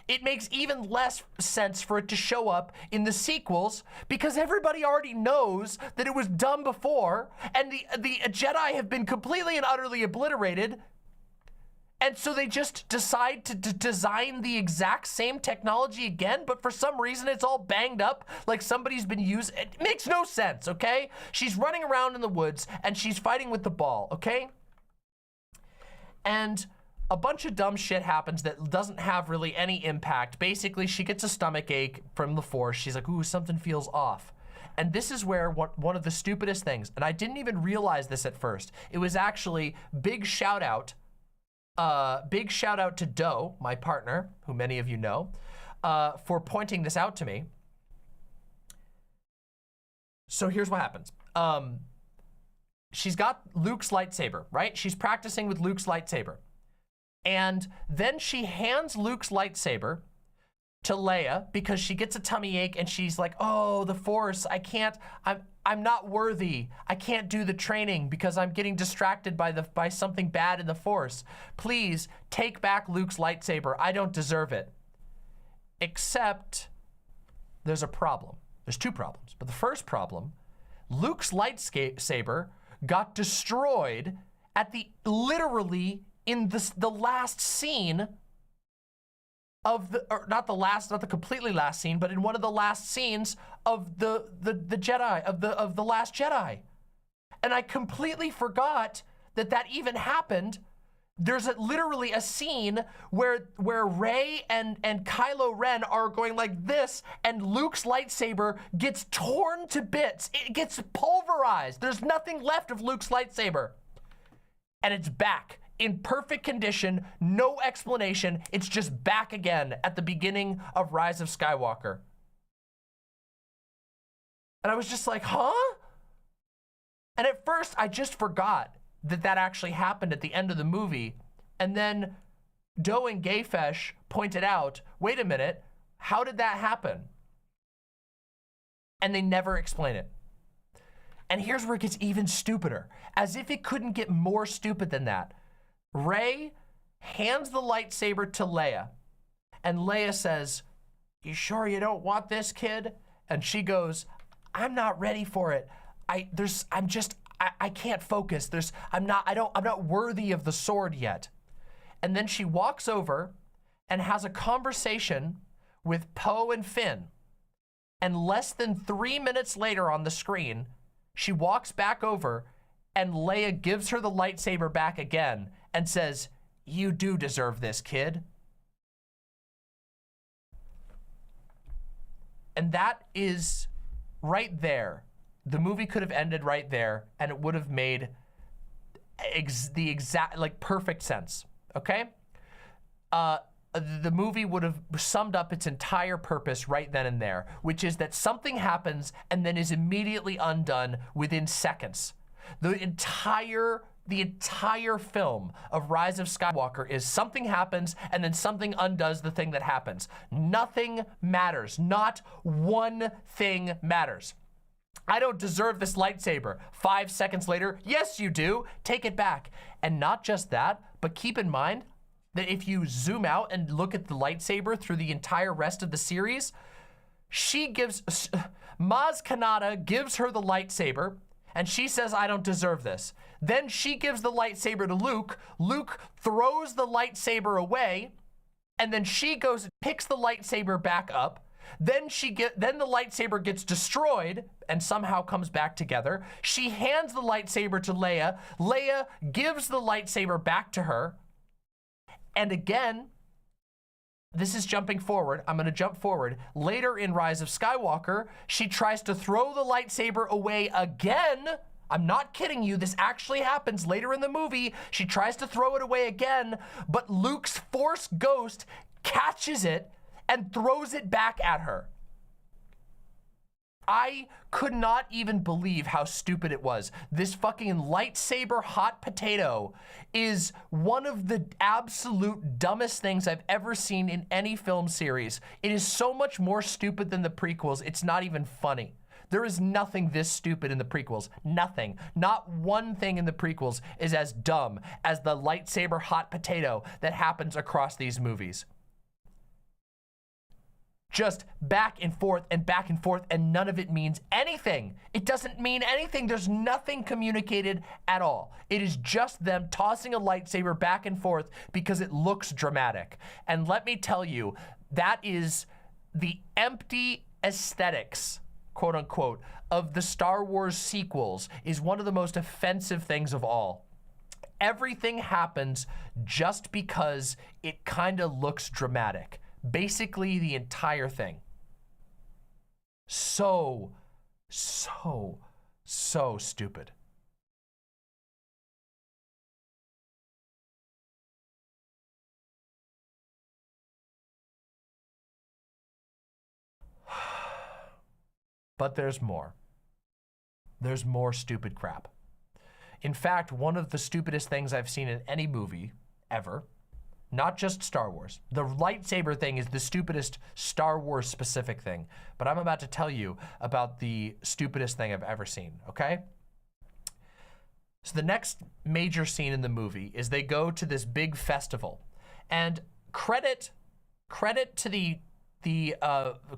Speaker 4: It makes even less sense for it to show up in the sequels because everybody already knows that it was dumb before, and the Jedi have been completely and utterly obliterated. And so they just decide to design the exact same technology again, but for some reason it's all banged up like somebody's been using. It makes no sense, okay? She's running around in the woods and she's fighting with the ball, okay? And a bunch of dumb shit happens that doesn't have really any impact. Basically, she gets a stomach ache from the Force. She's like, ooh, something feels off. And this is where one of the stupidest things, and I didn't even realize this at first. It was actually big shout out to Doe, my partner, who many of you know, for pointing this out to me. So here's what happens. She's got Luke's lightsaber, right? She's practicing with Luke's lightsaber. And then she hands Luke's lightsaber to Leia because she gets a tummy ache and she's like, oh, the Force, I'm not worthy. I can't do the training because I'm getting distracted by something bad in the Force. Please take back Luke's lightsaber. I don't deserve it. Except there's a problem. There's two problems. But the first problem, Luke's lightsaber got destroyed at literally in the last scene of not the completely last scene, but in one of the last scenes of the Jedi, of the Last Jedi. And I completely forgot that even happened. There's literally a scene where Rey and Kylo Ren are going like this, and Luke's lightsaber gets torn to bits. It gets pulverized. There's nothing left of Luke's lightsaber. And it's back in perfect condition, no explanation. It's just back again at the beginning of Rise of Skywalker. And I was just like, huh? And at first, I just forgot that actually happened at the end of the movie. And then Doe and Gayfesh pointed out, wait a minute, how did that happen? And they never explain it. And here's where it gets even stupider. As if it couldn't get more stupid than that. Rey hands the lightsaber to Leia, and Leia says, you sure you don't want this, kid? And she goes, I'm not ready for it. I can't focus. I'm not worthy of the sword yet. And then she walks over and has a conversation with Poe and Finn. And less than 3 minutes later on the screen, she walks back over and Leia gives her the lightsaber back again and says, you do deserve this, kid. And that is right there. The movie could have ended right there and it would have made the exact, like, perfect sense, okay? the movie would have summed up its entire purpose right then and there, which is that something happens and then is immediately undone within seconds. The entire film of Rise of Skywalker is something happens and then something undoes the thing that happens. Nothing matters. Not one thing matters. I don't deserve this lightsaber. 5 seconds later, yes, you do. Take it back. And not just that, but keep in mind that if you zoom out and look at the lightsaber through the entire rest of the series, Maz Kanata gives her the lightsaber, and she says, I don't deserve this. Then she gives the lightsaber to Luke. Luke throws the lightsaber away, and then she goes and picks the lightsaber back up. Then the lightsaber gets destroyed and somehow comes back together. She hands the lightsaber to Leia. Leia gives the lightsaber back to her. And again, this is jumping forward. I'm going to jump forward. Later in Rise of Skywalker, she tries to throw the lightsaber away again. I'm not kidding you. This actually happens later in the movie. She tries to throw it away again, but Luke's Force ghost catches it and throws it back at her. I could not even believe how stupid it was. This fucking lightsaber hot potato is one of the absolute dumbest things I've ever seen in any film series. It is so much more stupid than the prequels, it's not even funny. There is nothing this stupid in the prequels. Nothing. Not one thing in the prequels is as dumb as the lightsaber hot potato that happens across these movies. Just back and forth, and none of it means anything. It doesn't mean anything. There's nothing communicated at all. It is just them tossing a lightsaber back and forth because it looks dramatic. And let me tell you, that is the empty aesthetics, quote unquote, of the Star Wars sequels is one of the most offensive things of all. Everything happens just because it kind of looks dramatic. Basically the entire thing. So stupid. But there's more. There's more stupid crap. In fact, one of the stupidest things I've seen in any movie ever, not just Star Wars. The lightsaber thing is the stupidest Star Wars specific thing, but I'm about to tell you about the stupidest thing I've ever seen, okay? So the next major scene in the movie is they go to this big festival, and credit to the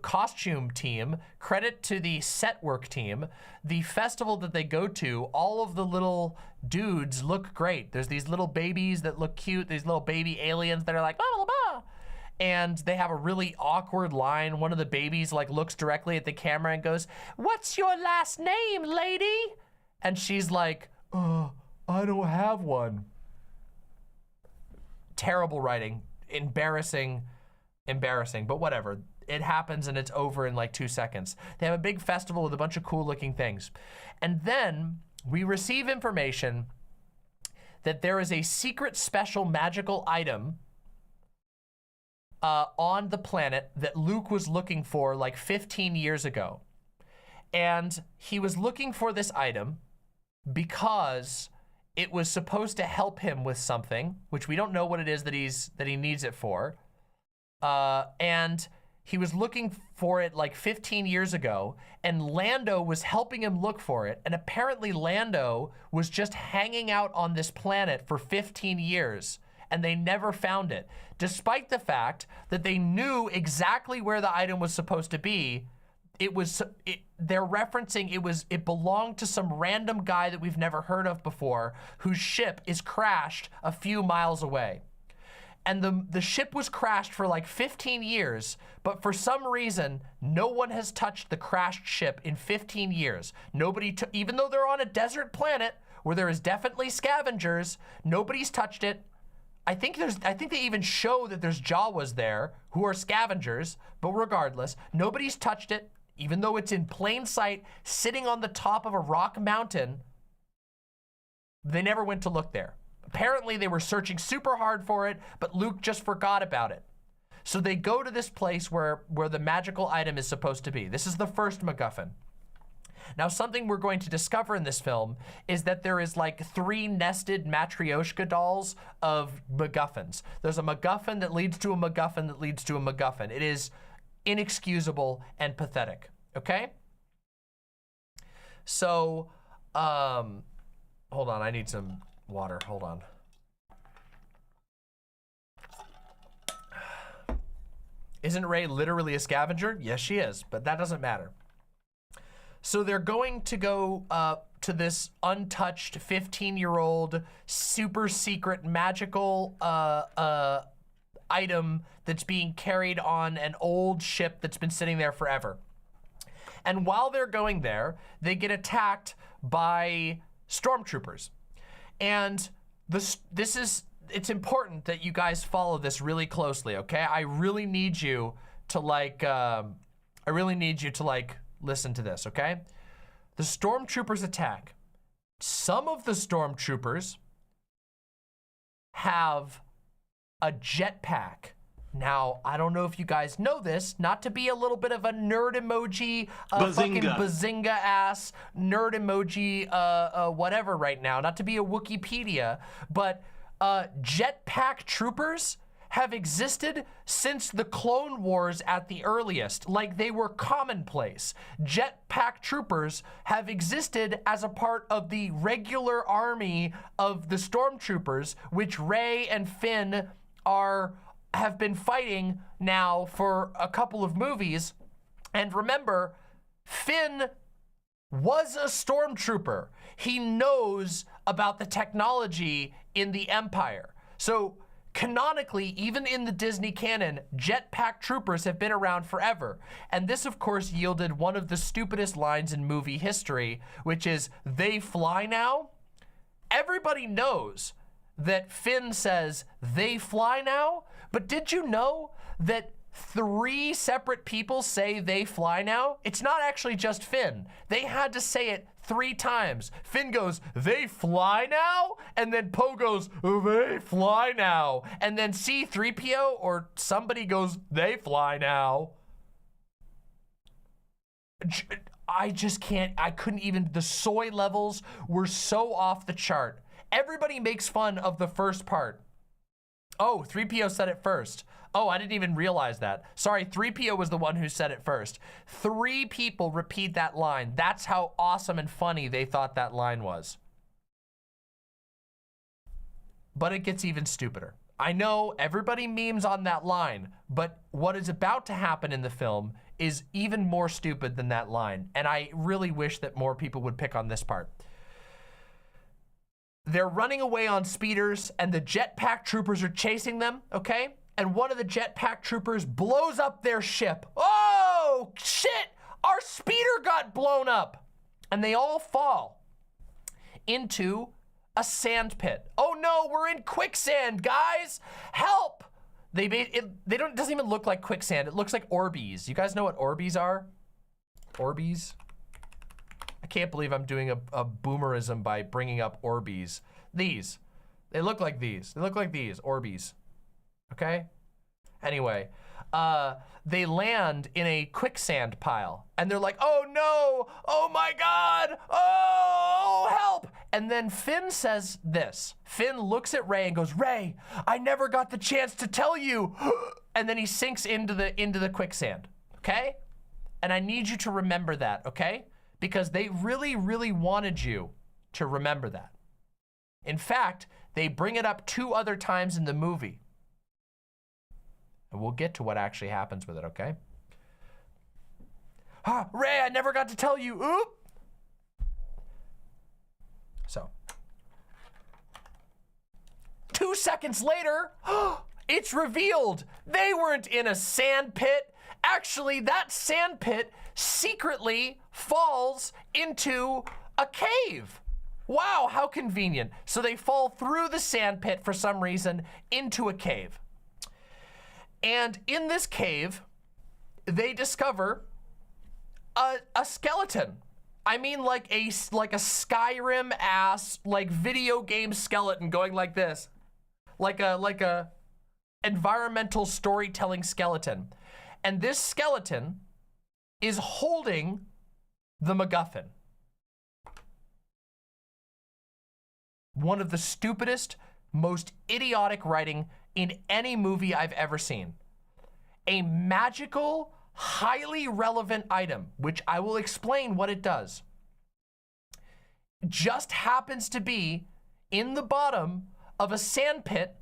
Speaker 4: costume team, credit to the set work team. The festival that they go to, all of the little dudes look great. There's these little babies that look cute, these little baby aliens that are like, blah, blah, blah. And they have a really awkward line. One of the babies like looks directly at the camera and goes, "What's your last name, lady?" And she's like, "I don't have one." Terrible writing, embarrassing, but whatever. It happens and it's over in like 2 seconds. They have a big festival with a bunch of cool looking things. And then we receive information that there is a secret special magical item on the planet that Luke was looking for like 15 years ago. And he was looking for this item because it was supposed to help him with something, which we don't know what it is that he needs it for. And he was looking for it like 15 years ago, and Lando was helping him look for it. And apparently Lando was just hanging out on this planet for 15 years, and they never found it. Despite the fact that they knew exactly where the item was supposed to be, they're referencing it belonged to some random guy that we've never heard of before, whose ship is crashed a few miles away. And the ship was crashed for like 15 years, but for some reason, no one has touched the crashed ship in 15 years. Even though they're on a desert planet where there is definitely scavengers, nobody's touched it. I think they even show that there's Jawas there who are scavengers, but regardless, nobody's touched it, even though it's in plain sight, sitting on the top of a rock mountain. They never went to look there. Apparently they were searching super hard for it, but Luke just forgot about it. So they go to this place where the magical item is supposed to be. This is the first MacGuffin. Now, something we're going to discover in this film is that there is like 3 nested Matryoshka dolls of MacGuffins. There's a MacGuffin that leads to a MacGuffin that leads to a MacGuffin. It is inexcusable and pathetic, okay? So, hold on, I need some water, hold on. Isn't Rey literally a scavenger? Yes, she is, but that doesn't matter. So they're going to go to this untouched 15-year-old super secret magical item that's being carried on an old ship that's been sitting there forever. And while they're going there, they get attacked by stormtroopers. And it's important that you guys follow this really closely, okay? I really need you to listen to this, okay? The stormtroopers attack. Some of the stormtroopers have a jetpack. Now, I don't know if you guys know this, not to be a little bit of a nerd emoji, fucking bazinga ass nerd emoji, whatever right now, not to be a Wikipedia, but jetpack troopers have existed since the Clone Wars at the earliest. Like, they were commonplace. Jetpack troopers have existed as a part of the regular army of the stormtroopers, which Rey and Finn have been fighting now for a couple of movies. And remember, Finn was a stormtrooper. He knows about the technology in the Empire. So canonically, even in the Disney canon, jetpack troopers have been around forever. And this, of course, yielded one of the stupidest lines in movie history, which is, "They fly now?" Everybody knows that Finn says, "They fly now?" But did you know that 3 separate people say "they fly now"? It's not actually just Finn. They had to say it 3 times. Finn goes, "They fly now?" And then Poe goes, "They fly now." And then C-3PO or somebody goes, "They fly now." I just can't, I couldn't even, the soy levels were so off the chart. Everybody makes fun of the first part. Oh, 3PO said it first. Oh, I didn't even realize that. Sorry, 3PO was the one who said it first. 3 people repeat that line. That's how awesome and funny they thought that line was. But it gets even stupider. I know everybody memes on that line, but what is about to happen in the film is even more stupid than that line. And I really wish that more people would pick on this part. They're running away on speeders and the jetpack troopers are chasing them, okay? And one of the jetpack troopers blows up their ship. Oh, shit! Our speeder got blown up! And they all fall into a sand pit. Oh no, we're in quicksand, guys! Help! It doesn't even look like quicksand. It looks like Orbeez. You guys know what Orbeez are? Orbeez? I can't believe I'm doing a boomerism by bringing up Orbeez. These. They look like these. They look like these. Orbeez. Okay? Anyway, they land in a quicksand pile. And they're like, "Oh no! Oh my god! Oh, help!" And then Finn says this. Finn looks at Rey and goes, "Rey, I never got the chance to tell you." And then he sinks into the quicksand. Okay? And I need you to remember that, okay? Because they really, really wanted you to remember that. In fact, they bring it up 2 other times in the movie. And we'll get to what actually happens with it, okay? Ah, Rey, I never got to tell you. Oop! So. 2 seconds later, it's revealed. They weren't in a sand pit. Actually, that sand pit secretly falls into a cave. Wow, how convenient. So they fall through the sand pit for some reason into a cave. And in this cave, they discover a skeleton. I mean, like a Skyrim ass, like video game skeleton going like this. Like a
Speaker 2: environmental storytelling skeleton. And this skeleton is holding the MacGuffin. One of the stupidest, most idiotic writing in any movie I've ever seen. A magical, highly relevant item, which I will explain what it does, just happens to be in the bottom of a sand pit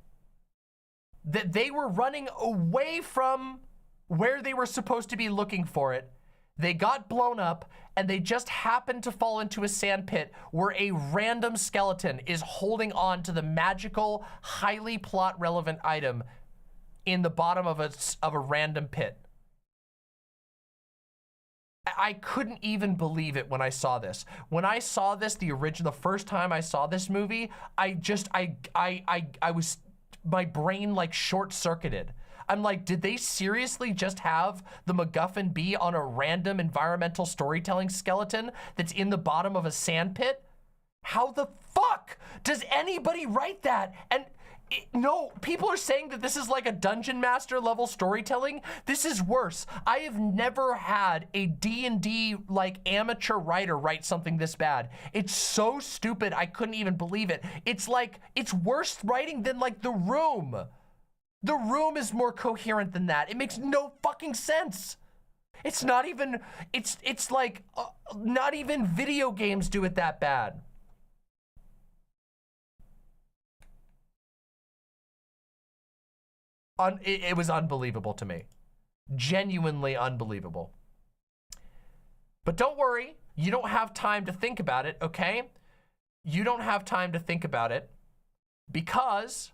Speaker 2: that they were running away from where they were supposed to be looking for it. They got blown up and they just happened to fall into a sand pit where a random skeleton is holding on to the magical, highly plot relevant item in the bottom of a random pit. I couldn't even believe it when I saw this. When I saw this, the first time I saw this movie, I was, my brain like short-circuited. I'm like, did they seriously just have the MacGuffin be on a random environmental storytelling skeleton that's in the bottom of a sand pit? How the fuck does anybody write that? And no, people are saying that this is like a Dungeon Master level storytelling. This is worse. I have never had a D&D like amateur writer write something this bad. It's so stupid, I couldn't even believe it. It's like, it's worse writing than like The Room. The Room is more coherent than that. It makes no fucking sense. It's not even, it's like, not even video games do it that bad. It was unbelievable to me. Genuinely unbelievable. But don't worry, you don't have time to think about it, okay? You don't have time to think about it because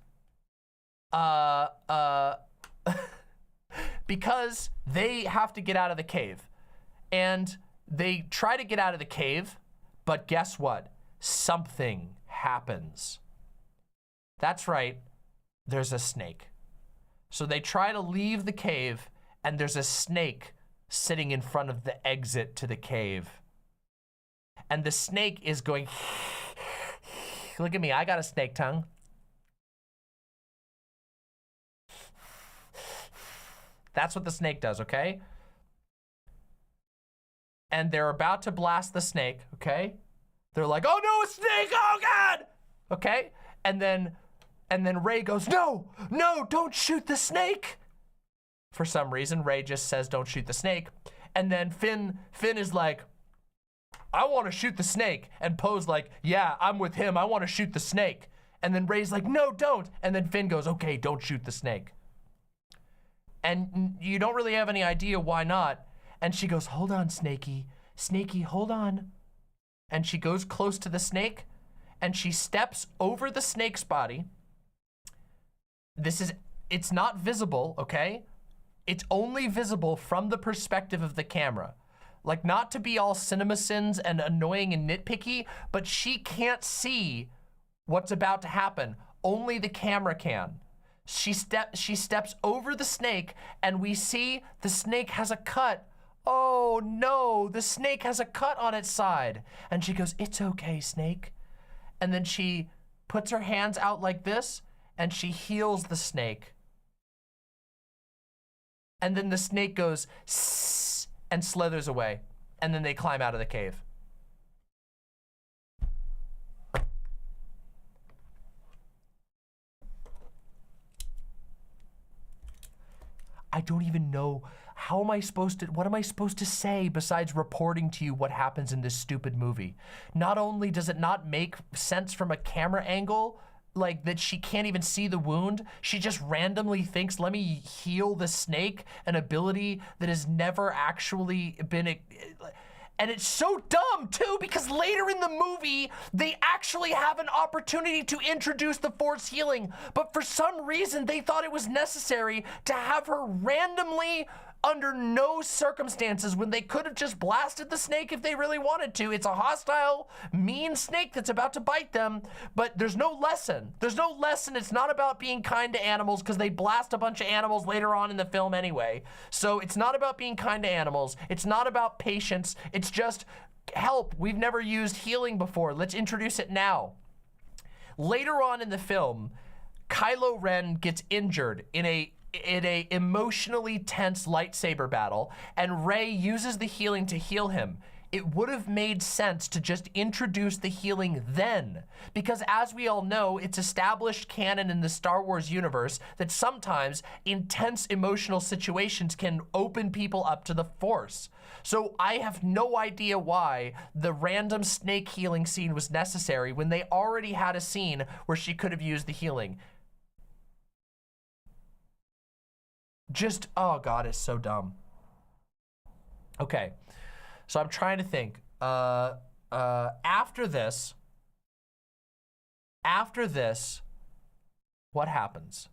Speaker 2: because they have to get out of the cave. And they try to get out of the cave, but guess what? Something happens. That's right, there's a snake. So they try to leave the cave, and there's a snake sitting in front of the exit to the cave. And the snake is going, look at me, I got a snake tongue. That's what the snake does, okay? And they're about to blast the snake, okay? They're like, oh no, a snake, oh God! Okay, and then Ray goes, no, don't shoot the snake. For some reason, Ray just says, don't shoot the snake. And then Finn is like, I want to shoot the snake. And Poe's like, yeah, I'm with him. I want to shoot the snake. And then Ray's like, no, don't. And then Finn goes, okay, don't shoot the snake. And you don't really have any idea why not. And she goes, hold on, Snakey. Snakey, hold on. And she goes close to the snake and she steps over the snake's body. It's not visible, okay? It's only visible from the perspective of the camera. Like, not to be all CinemaSins and annoying and nitpicky, but she can't see what's about to happen. Only the camera can. She steps over the snake and we see the snake has a cut. Oh no, the snake has a cut on its side. And she goes, it's okay, snake. And then she puts her hands out like this and she heals the snake. And then the snake goes sss and slithers away. And then they climb out of the cave. I don't even know, what am I supposed to say besides reporting to you what happens in this stupid movie? Not only does it not make sense from a camera angle, like that she can't even see the wound, she just randomly thinks, let me heal the snake, an ability that has never actually been, and it's so dumb too, because later in the movie, they actually have an opportunity to introduce the force healing, but for some reason, they thought it was necessary to have her randomly, under no circumstances, when they could have just blasted the snake if they really wanted to. It's a hostile, mean snake that's about to bite them, but there's no lesson. There's no lesson. It's not about being kind to animals because they blast a bunch of animals later on in the film anyway. So it's not about being kind to animals. It's not about patience. It's just, help, we've never used healing before. Let's introduce it now. Later on in the film,
Speaker 4: Kylo Ren gets injured in a emotionally tense lightsaber battle, and Rey uses the healing to heal him. It would have made sense to just introduce the healing then, because as we all know, it's established canon in the Star Wars universe that sometimes intense emotional situations can open people up to the Force. So I have no idea why the random snake healing scene was necessary when they already had a scene where she could have used the healing. Just, oh God, it's so dumb. Okay. So I'm trying to think, after this, what happens?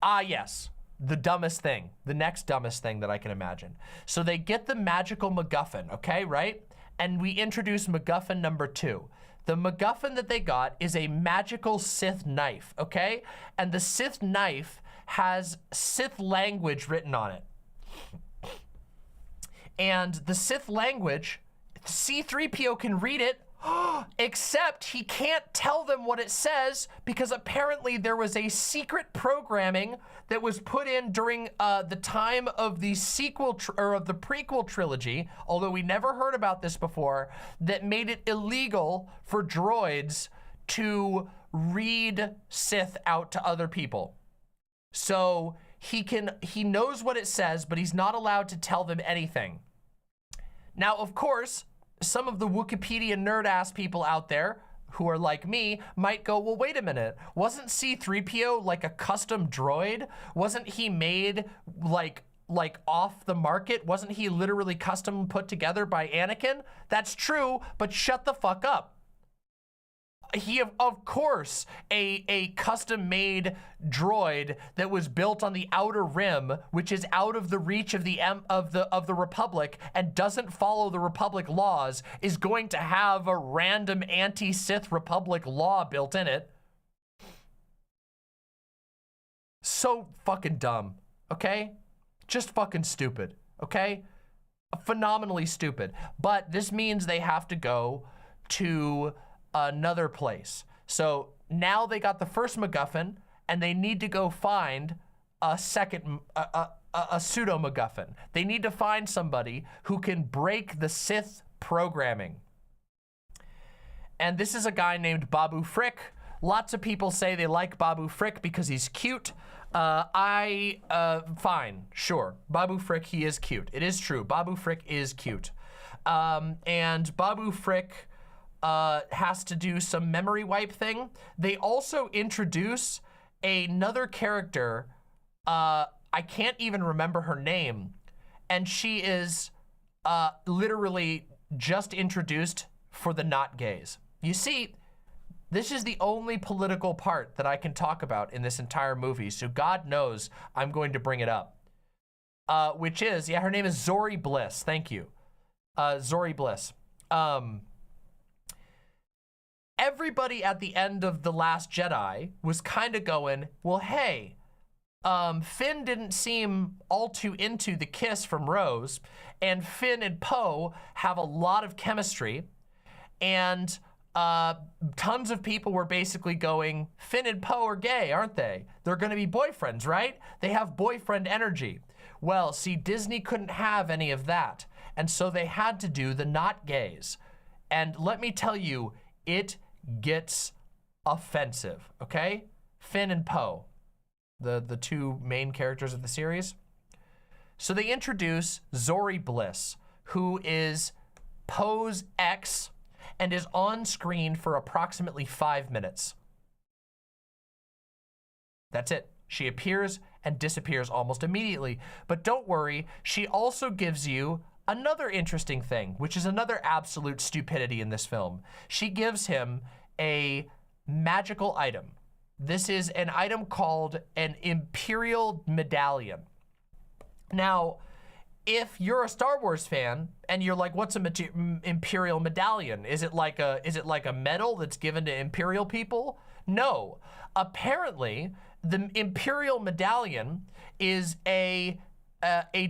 Speaker 4: Ah, yes, the dumbest thing, the next dumbest thing that I can imagine. So they get the magical MacGuffin, okay, right? And we introduce MacGuffin number 2. The MacGuffin that they got is a magical Sith knife, okay? And the Sith knife has Sith language written on it. And the Sith language, C-3PO can read it, except he can't tell them what it says because apparently there was a secret programming that was put in during the time of the sequel or of the prequel trilogy, although we never heard about this before, that made it illegal for droids to read Sith out to other people. So he knows what it says, but he's not allowed to tell them anything. Now, of course, some of the Wikipedia nerd-ass people out there who are like me might go, well, wait a minute. Wasn't C-3PO like a custom droid? Wasn't he made like off the market? Wasn't he literally custom put together by Anakin? That's true, but shut the fuck up. He, of course, a custom-made droid that was built on the Outer Rim, which is out of the reach of the Republic and doesn't follow the Republic laws, is going to have a random anti-Sith Republic law built in it. So fucking dumb, okay? Just fucking stupid, okay? Phenomenally stupid. But this means they have to go to another place. So now they got the first MacGuffin and they need to go find a second, a pseudo MacGuffin. They need to find somebody who can break the Sith programming. And this is a guy named Babu Frick. Lots of people say they like Babu Frick because he's cute. Fine, sure. Babu Frick, he is cute. It is true. Babu Frick is cute. And Babu Frick has to do some memory wipe thing. They also introduce another character. I can't even remember her name. And she is literally just introduced for the not gays. You see, this is the only political part that I can talk about in this entire movie. So God knows I'm going to bring it up. Which is, yeah, her name is Zori Bliss. Thank you. Zori Bliss. Everybody at the end of The Last Jedi was kind of going, well, hey, Finn didn't seem all too into the kiss from Rose, and Finn and Poe have a lot of chemistry, and tons of people were basically going, Finn and Poe are gay, aren't they? They're gonna be boyfriends, right? They have boyfriend energy. Well, see, Disney couldn't have any of that, and so they had to do the not gays. And let me tell you, it gets offensive, okay? Finn and Poe, the two main characters of the series. So they introduce Zori Bliss, who is Poe's ex and is on screen for approximately 5 minutes. That's it. She appears and disappears almost immediately. But don't worry, she also gives you another interesting thing, which is another absolute stupidity in this film. She gives him a magical item. This is an item called an Imperial Medallion. Now, if you're a Star Wars fan and you're like, what's an Imperial Medallion? Is it like a medal that's given to Imperial people? No. Apparently, the Imperial Medallion is a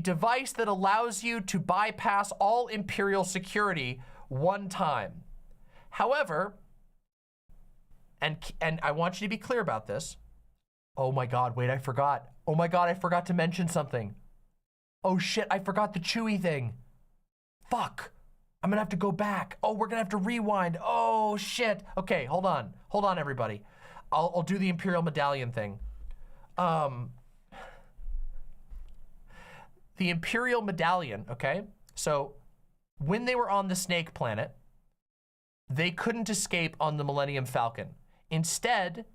Speaker 4: device that allows you to bypass all Imperial security one time. However, and I want you to be clear about this, Oh my God, wait, I forgot. Oh my God, I forgot to mention something. Oh shit, I forgot the Chewie thing. Fuck. I'm gonna have to go back. Oh, we're gonna have to rewind. Oh shit. Okay, hold on. Hold on, everybody. I'll do the Imperial Medallion thing. The Imperial Medallion, okay? So when they were on the Snake Planet, they couldn't escape on the Millennium Falcon. Instead,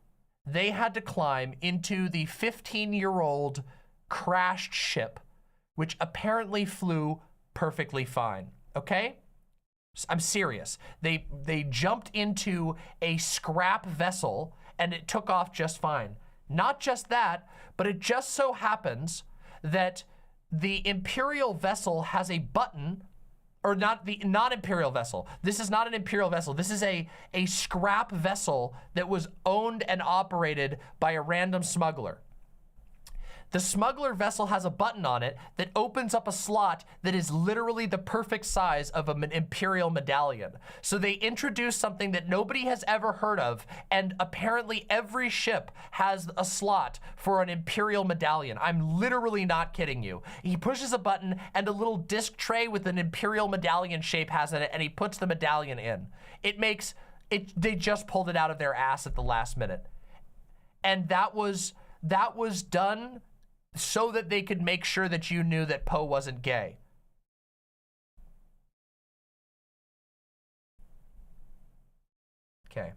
Speaker 4: they had to climb into the 15-year-old crashed ship, which apparently flew perfectly fine, okay? I'm serious. They jumped into a scrap vessel and it took off just fine. Not just that, but it just so happens that the Imperial vessel has a button, or not Imperial vessel. This is not an Imperial vessel. This is a scrap vessel that was owned and operated by a random smuggler. The smuggler vessel has a button on it that opens up a slot that is literally the perfect size of an Imperial medallion. So they introduced something that nobody has ever heard of, and apparently every ship has a slot for an Imperial medallion. I'm literally not kidding you. He pushes a button and a little disc tray with an Imperial medallion shape has in it, and he puts the medallion in. They just pulled it out of their ass at the last minute. And that was done so that they could make sure that you knew that Poe wasn't gay. Okay.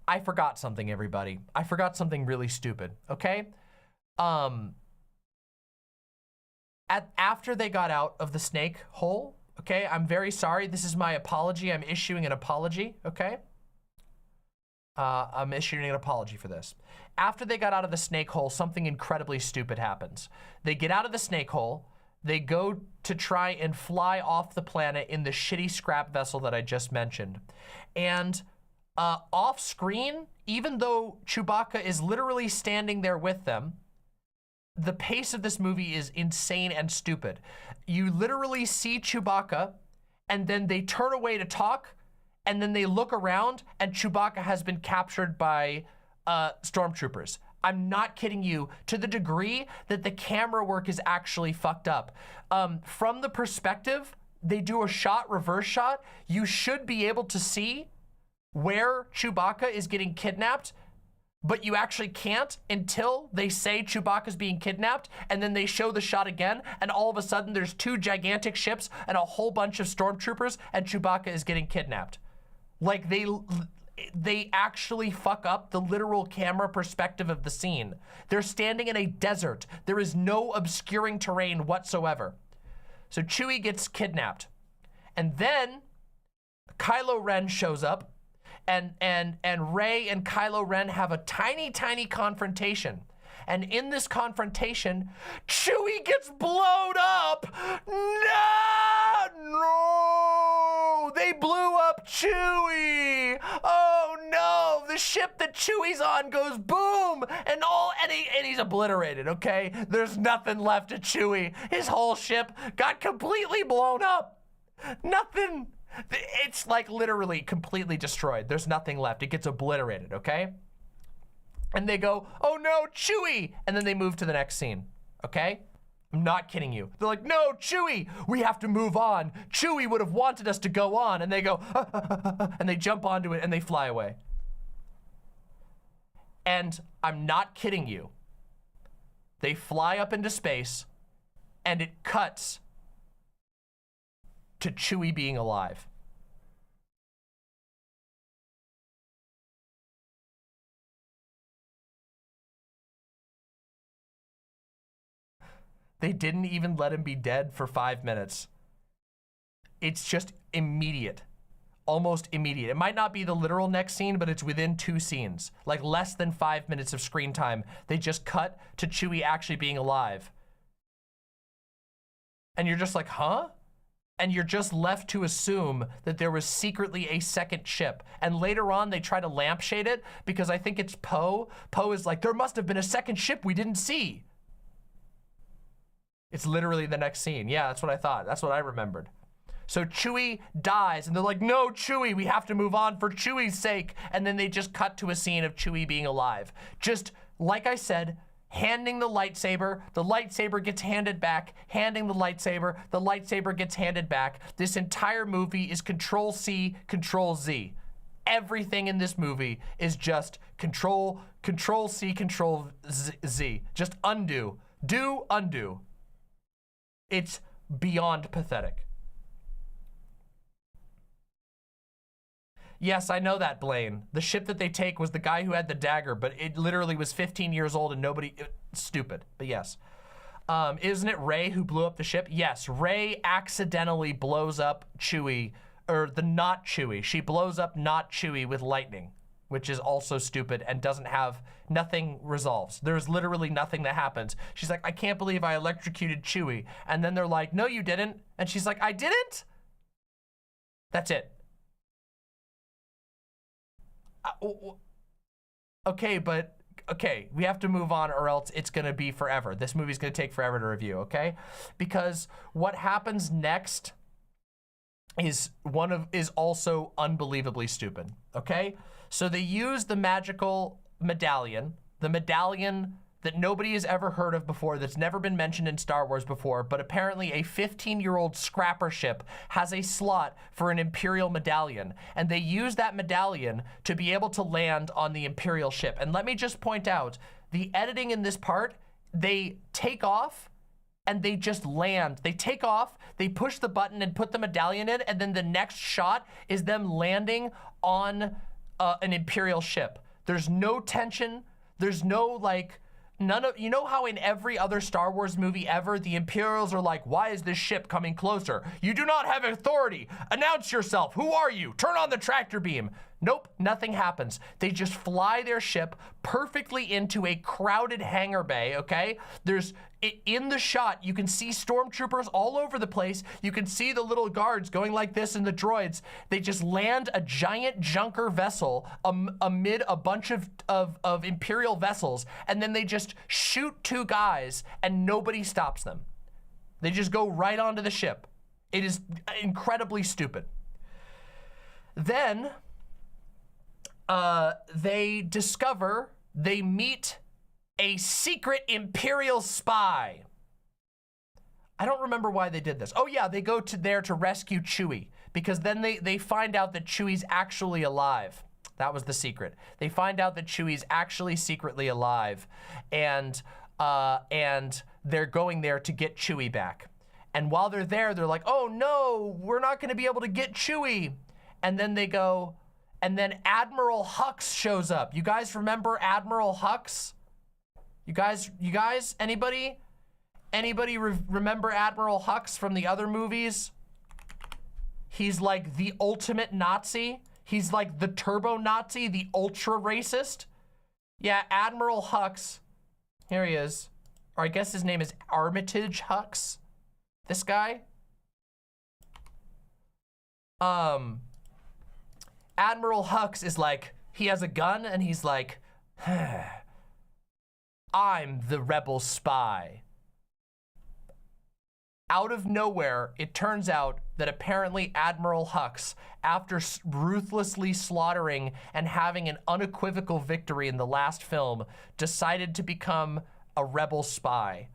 Speaker 4: I forgot something, everybody. I forgot something really stupid, okay? After they got out of the snake hole, okay, I'm very sorry. This is my apology. I'm issuing an apology, okay? I'm issuing an apology for this. After they got out of the snake hole, something incredibly stupid happens. They get out of the snake hole, they go to try and fly off the planet in the shitty scrap vessel that I just mentioned. And off screen, even though Chewbacca is literally standing there with them, the pace of this movie is insane and stupid. You literally see Chewbacca and then they turn away to talk, and then they look around and Chewbacca has been captured by stormtroopers. I'm not kidding you, to the degree that the camera work is actually fucked up. From the perspective, they do a reverse shot. You should be able to see where Chewbacca is getting kidnapped, but you actually can't until they say Chewbacca's being kidnapped, and then they show the shot again, and all of a sudden there's two gigantic ships and a whole bunch of stormtroopers, and Chewbacca is getting kidnapped. Like, they actually fuck up the literal camera perspective of the scene. They're standing in a desert. There is no obscuring terrain whatsoever. So Chewie gets kidnapped. And then Kylo Ren shows up, and Rey and Kylo Ren have a tiny confrontation. And in this confrontation, Chewie gets blown up. No! They blew up Chewie. Oh no! The ship that Chewie's on goes boom, and he's obliterated. Okay, there's nothing left of Chewie. His whole ship got completely blown up. Nothing. It's like literally completely destroyed. There's nothing left. It gets obliterated. Okay. And they go, oh no, Chewie! And then they move to the next scene, okay? I'm not kidding you. They're like, no, Chewie, we have to move on. Chewie would have wanted us to go on. And they go, and they jump onto it and they fly away. And I'm not kidding you. They fly up into space and it cuts to Chewie being alive. They didn't even let him be dead for 5 minutes. It's just immediate, almost immediate. It might not be the literal next scene, but it's within 2 scenes, like less than 5 minutes of screen time. They just cut to Chewie actually being alive. And you're just like, huh? And you're just left to assume that there was secretly a second ship. And later on, they try to lampshade it because I think it's Poe. Poe is like, there must have been a second ship we didn't see. It's literally the next scene. Yeah, that's what I thought. That's what I remembered. So Chewie dies, and they're like, no, Chewie, we have to move on for Chewie's sake. And then they just cut to a scene of Chewie being alive. Just, like I said, handing the lightsaber gets handed back, handing the lightsaber gets handed back. This entire movie is Control-C, Control-Z. Everything in this movie is just Control-C, Control-Z. Just undo. Do, undo. It's beyond pathetic. Yes, I know that, Blaine. The ship that they take was the guy who had the dagger, but it literally was 15 years old and stupid, but yes. Isn't it Rey who blew up the ship? Yes, Rey accidentally blows up Chewie, or the not Chewie. She blows up not Chewie with lightning, which is also stupid and nothing resolves. There's literally nothing that happens. She's like, I can't believe I electrocuted Chewie. And then they're like, no, you didn't. And she's like, I didn't? That's it. Okay, we have to move on or else it's gonna be forever. This movie's gonna take forever to review, okay? Because what happens next is also unbelievably stupid, okay? So they use the magical medallion, the medallion that nobody has ever heard of before, that's never been mentioned in Star Wars before, but apparently a 15-year-old scrapper ship has a slot for an Imperial medallion, and they use that medallion to be able to land on the Imperial ship. And let me just point out, the editing in this part, they take off and they just land. They take off, they push the button and put the medallion in, and then the next shot is them landing on an Imperial ship. There's no tension, there's no like, you know how in every other Star Wars movie ever, the Imperials are like, why is this ship coming closer? You do not have authority. Announce yourself. Who are you? Turn on the tractor beam. Nope, nothing happens. They just fly their ship perfectly into a crowded hangar bay, okay? In the shot, you can see stormtroopers all over the place. You can see the little guards going like this and the droids. They just land a giant junker vessel amid a bunch of Imperial vessels, and then they just shoot two guys and nobody stops them. They just go right onto the ship. It is incredibly stupid. Then they meet a secret Imperial spy. I don't remember why they did this. Oh yeah, they go there to rescue Chewie, because then they find out that Chewie's actually alive. That was the secret. They find out that Chewie's actually secretly alive, and they're going there to get Chewie back. And while they're there, they're like, oh no, we're not gonna be able to get Chewie. And then they go, and then Admiral Hux shows up. You guys remember Admiral Hux? You guys, anybody remember Admiral Hux from the other movies? He's like the ultimate Nazi. He's like the turbo Nazi, the ultra racist. Yeah, Admiral Hux. Here he is. Or I guess his name is Armitage Hux. This guy. Admiral Hux is like, he has a gun and he's like, I'm the rebel spy. Out of nowhere, it turns out that apparently Admiral Hux, after ruthlessly slaughtering and having an unequivocal victory in the last film, decided to become a rebel spy.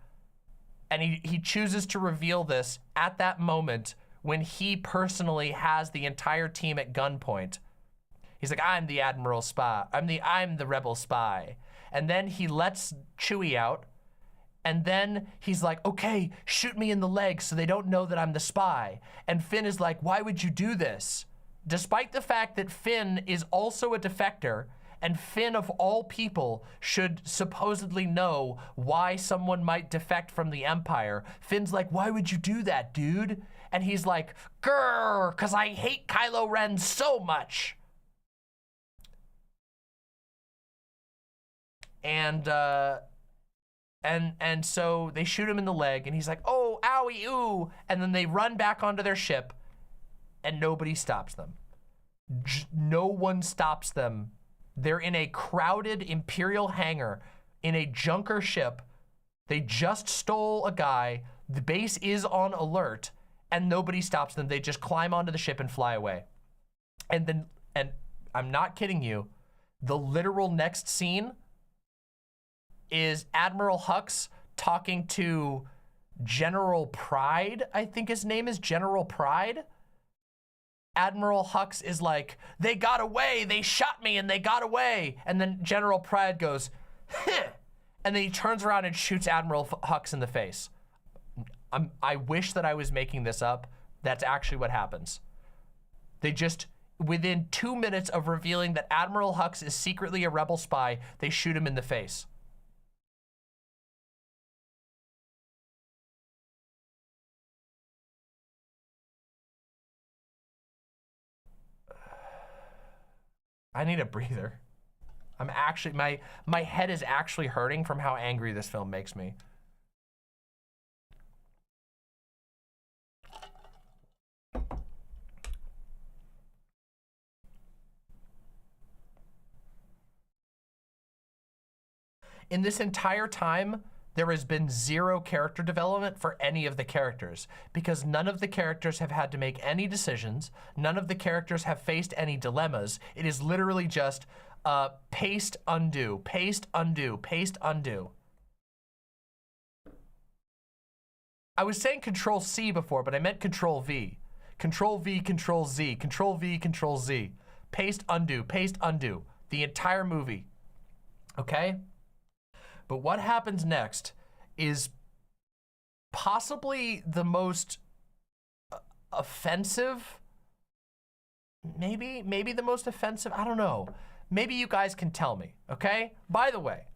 Speaker 4: And he chooses to reveal this at that moment when he personally has the entire team at gunpoint. He's like, I'm the Admiral spy. I'm the rebel spy. And then he lets Chewie out. And then he's like, okay, shoot me in the leg so they don't know that I'm the spy. And Finn is like, why would you do this? Despite the fact that Finn is also a defector, and Finn of all people should supposedly know why someone might defect from the Empire. Finn's like, why would you do that, dude? And he's like, grrr, cause I hate Kylo Ren so much. And so they shoot him in the leg and he's like, oh, owie, ooh. And then they run back onto their ship and nobody stops them. No one stops them. They're in a crowded Imperial hangar in a junker ship. They just stole a guy. The base is on alert
Speaker 2: and nobody stops them. They just climb onto the ship and fly away. And I'm not kidding you, the literal next scene is Admiral Hux talking to General Pride. I think his name is General Pride. Admiral Hux is like, they got away, they shot me and they got away. And then General Pride goes, heh, and then he turns around and shoots Admiral Hux in the face. I wish that I was making this up. That's actually what happens. They just, within 2 minutes of revealing that Admiral Hux is secretly a rebel spy, they shoot him in the face. I need a breather. I'm actually, my head is actually hurting from how angry this film makes me. In this entire time, there has been zero character development for any of the characters because none of the characters have had to make any decisions. None of the characters have faced any dilemmas. It is literally just paste, undo, paste, undo, paste, undo. I was saying Control C before, but I meant Control V. Control V, Control Z, Control V, Control Z. Paste, undo, the entire movie, okay? But what happens next is possibly the most offensive, maybe the most offensive, I don't know. Maybe you guys can tell me, okay? By the way,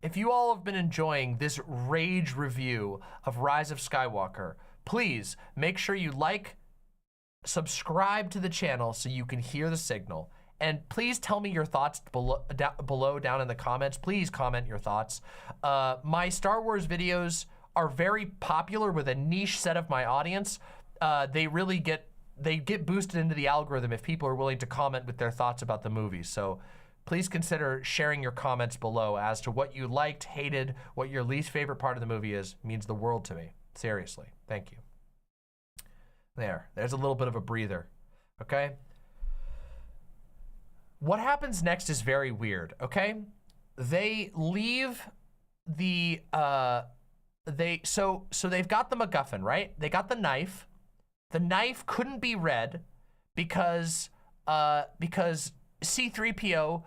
Speaker 2: if you all have been enjoying this rage review of Rise of Skywalker, please make sure you like, subscribe to the channel so you can hear the signal. And please tell me your thoughts below down in the comments. Please comment your thoughts. My Star Wars videos are very popular with a niche set of my audience. They get boosted into the algorithm if people are willing to comment with their thoughts about the movies. So please consider sharing your comments below as to what you liked, hated, what your least favorite part of the movie is. It means the world to me. Seriously, thank you. There's a little bit of a breather, okay? What happens next is very weird, okay? They leave the, so they've got the MacGuffin, right? They got the knife. The knife couldn't be read because C-3PO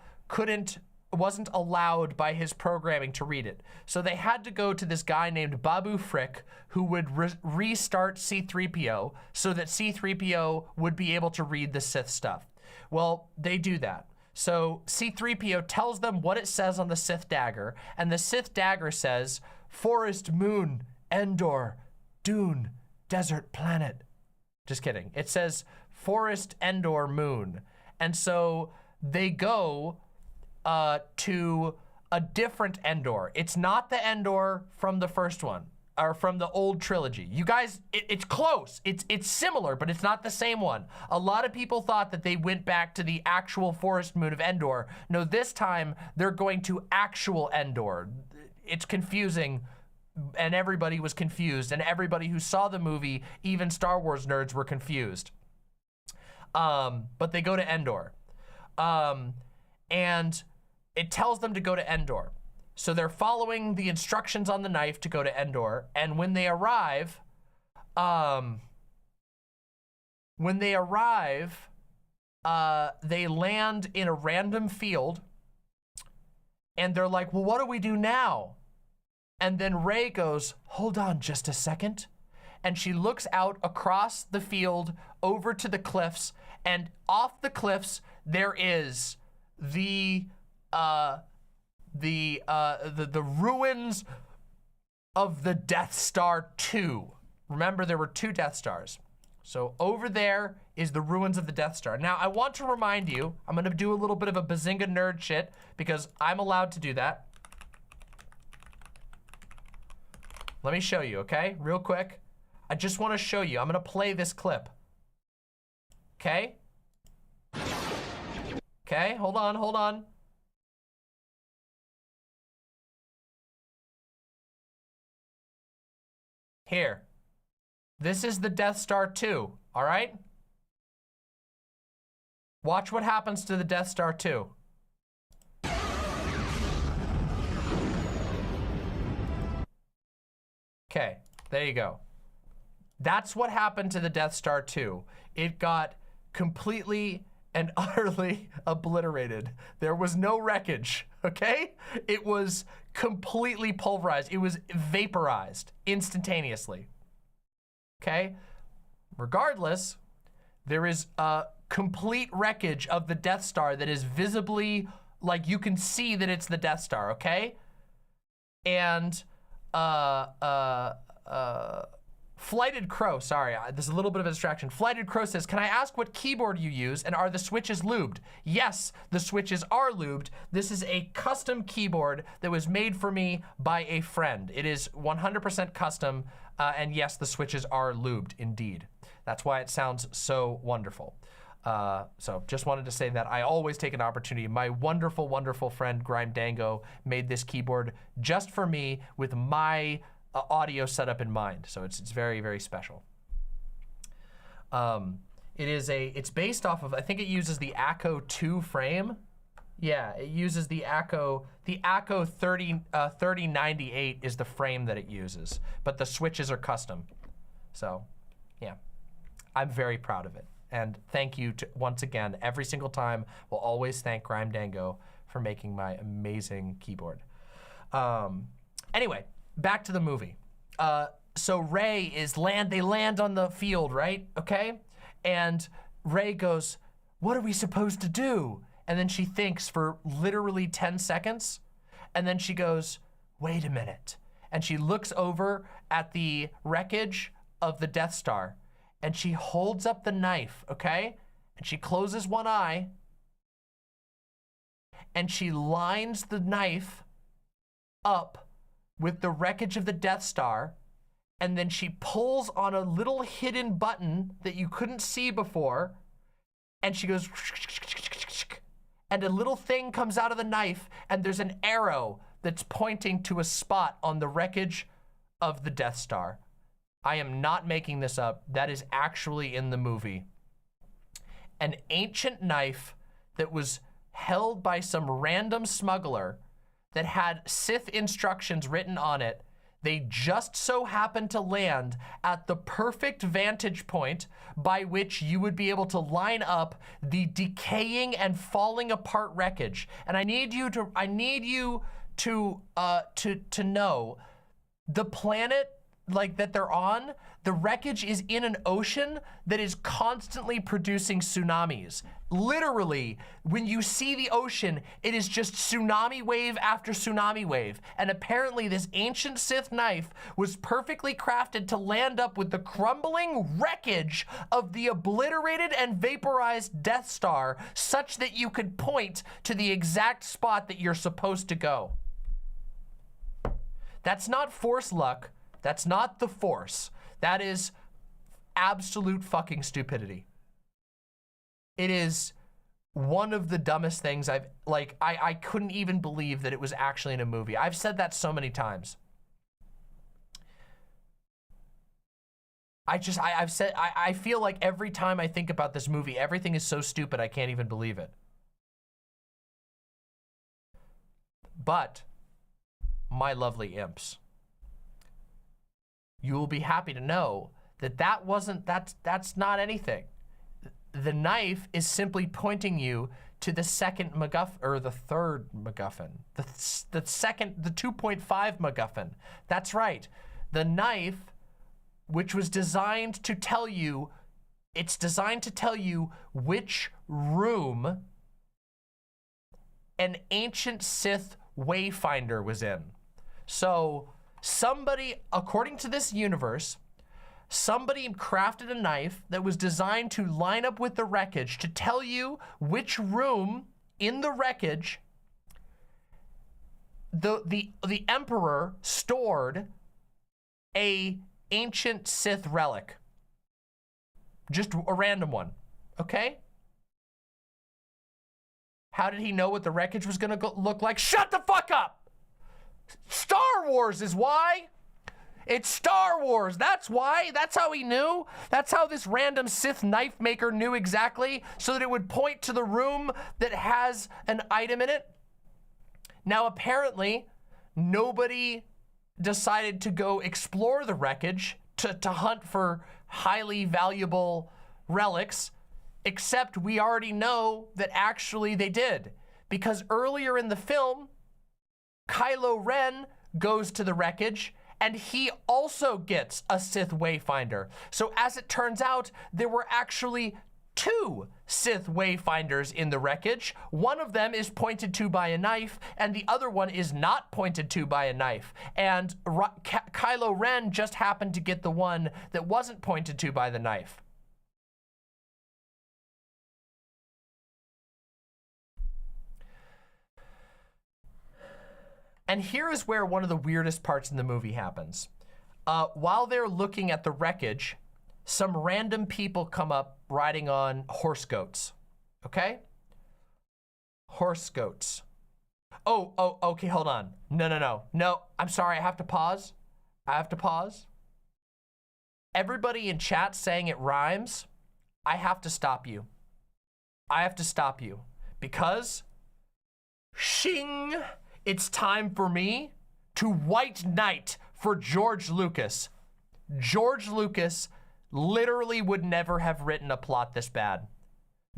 Speaker 2: wasn't allowed by his programming to read it. So they had to go to this guy named Babu Frick who would restart C-3PO so that C-3PO would be able to read the Sith stuff. Well, they do that. So C-3PO tells them what it says on the Sith dagger, and the Sith dagger says, forest, moon, Endor, dune, desert, planet. Just kidding. It says forest, Endor, moon. And so they go to a different Endor. It's not the Endor from the first one, or from the old trilogy. You guys, it's close. It's similar, but it's not the same one. A lot of people thought that they went back to the actual forest moon of Endor. No, this time they're going to actual Endor. It's confusing, and everybody was confused, and everybody who saw the movie, even Star Wars nerds, were confused. But they go to Endor. And it tells them to go to Endor. So they're following the instructions on the knife to go to Endor, and when they arrive, they land in a random field, and they're like, well, what do we do now? And then Rey goes, hold on just a second. And she looks out across the field over to the cliffs, and off the cliffs, there is the ruins of the Death Star 2. Remember, there were 2 Death Stars. So over there is the ruins of the Death Star. Now, I want to remind you, I'm gonna do a little bit of a Bazinga nerd shit because I'm allowed to do that. Let me show you, okay? Real quick. I just wanna show you. I'm gonna play this clip. Okay? Okay, hold on. Here.
Speaker 4: This is the Death Star 2, all right? Watch what happens to the Death Star 2. Okay, there you go. That's what happened to the Death Star 2. It got completely and utterly obliterated. There was no wreckage, okay? It was completely pulverized. It was vaporized instantaneously, okay? Regardless, there is a complete wreckage of the Death Star that is visibly, like you can see that it's the Death Star, okay? And, Flighted Crow, sorry, there's a little bit of a distraction. Flighted Crow says, can I ask what keyboard you use and are the switches lubed? Yes, the switches are lubed. This is a custom keyboard that was made for me by a friend. It is 100% custom, and yes, the switches are lubed indeed. That's why it sounds so wonderful. So just wanted to say that I always take an opportunity. My wonderful, wonderful friend Grime Dango made this keyboard just for me with my audio setup in mind. So it's very, very special. It's based off of, I think it uses the ACO 2 frame. Yeah, it uses the ACO 3098 is the frame that it uses, but the switches are custom. So yeah, I'm very proud of it. And thank you to, once again, every single time, we'll always thank Grime Dango for making my amazing keyboard. Anyway, back to the movie. So Rey they land on the field, right? Okay? And Rey goes, what are we supposed to do? And then she thinks for literally 10 seconds. And then she goes, wait a minute. And she looks over at the wreckage of the Death Star. And she holds up the knife, okay? And she closes one eye. And she lines the knife up with the wreckage of the Death Star, and then she pulls on a little hidden button that you couldn't see before, and she goes, and a little thing comes out of the knife, and there's an arrow that's pointing to a spot on the wreckage of the Death Star. I am not making this up. That is actually in the movie. An ancient knife that was held by some random smuggler that had Sith instructions written on it. They just so happened to land at the perfect vantage point by which you would be able to line up the decaying and falling apart wreckage. And I need you to know the planet like that they're on, the wreckage is in an ocean that is constantly producing tsunamis. Literally, when you see the ocean, it is just tsunami wave after tsunami wave. And apparently this ancient Sith knife was perfectly crafted to land up with the crumbling wreckage of the obliterated and vaporized Death Star, such that you could point to the exact spot that you're supposed to go. That's not Force luck. That's not the Force. That is absolute fucking stupidity. It is one of the dumbest things I couldn't even believe that it was actually in a movie. I've said that so many times. I feel like every time I think about this movie, everything is so stupid I can't even believe it. But, my lovely imps, you will be happy to know that that's not anything. The knife is simply pointing you to the second MacGuffin, or the third MacGuffin, the 2.5 MacGuffin. That's right. The knife, which was designed to tell you, it's designed to tell you which room an ancient Sith wayfinder was in. So somebody, according to this universe, somebody crafted a knife that was designed to line up with the wreckage to tell you which room in the wreckage the Emperor stored a ancient Sith relic. Just a random one, okay? How did he know what the wreckage was gonna look like? Shut the fuck up! Star Wars is why. It's Star Wars. That's why. That's how he knew. That's how this random Sith knife maker knew exactly, so that it would point to the room that has an item in it. Now, apparently, nobody decided to go explore the wreckage to hunt for highly valuable relics, except we already know that actually they did. Because earlier in the film, Kylo Ren goes to the wreckage and he also gets a Sith Wayfinder. So as it turns out, there were actually 2 Sith Wayfinders in the wreckage. One of them is pointed to by a knife, and the other one is not pointed to by a knife. And Kylo Ren just happened to get the one that wasn't pointed to by the knife. And here is where one of the weirdest parts in the movie happens. While they're looking at the wreckage, some random people come up riding on horse goats, okay? Horse goats. Oh, okay, hold on. No, I'm sorry, I have to pause. Everybody in chat saying it rhymes, I have to stop you. Because, shing, it's time for me to white knight for George Lucas. George Lucas literally would never have written a plot this bad.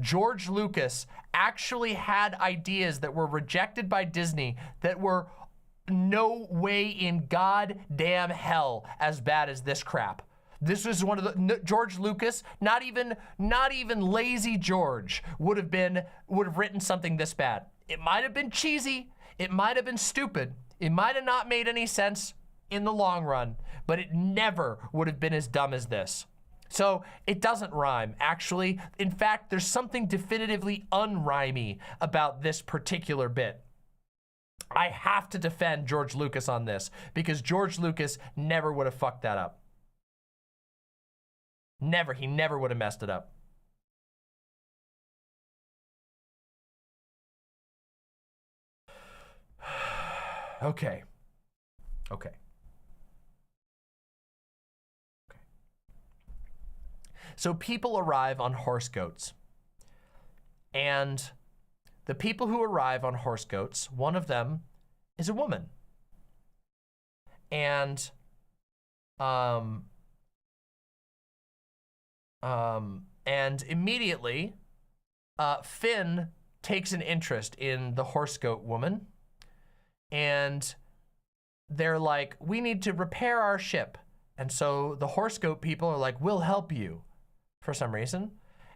Speaker 4: George Lucas actually had ideas that were rejected by Disney that were no way in goddamn hell as bad as this crap. This was one of the, George Lucas, not even lazy George would have written something this bad. It might have been cheesy, it might have been stupid, it might have not made any sense in the long run, but it never would have been as dumb as this. So it doesn't rhyme, actually. In fact, there's something definitively unrhymey about this particular bit. I have to defend George Lucas on this because George Lucas never would have fucked that up. Never, he never would have messed it up. Okay. So people arrive on horse goats. And the people who arrive on horse goats, one of them is a woman. And immediately, Finn takes an interest in the horse goat woman. And they're like, we need to repair our ship. And so the horse goat people are like, we'll help you for some reason.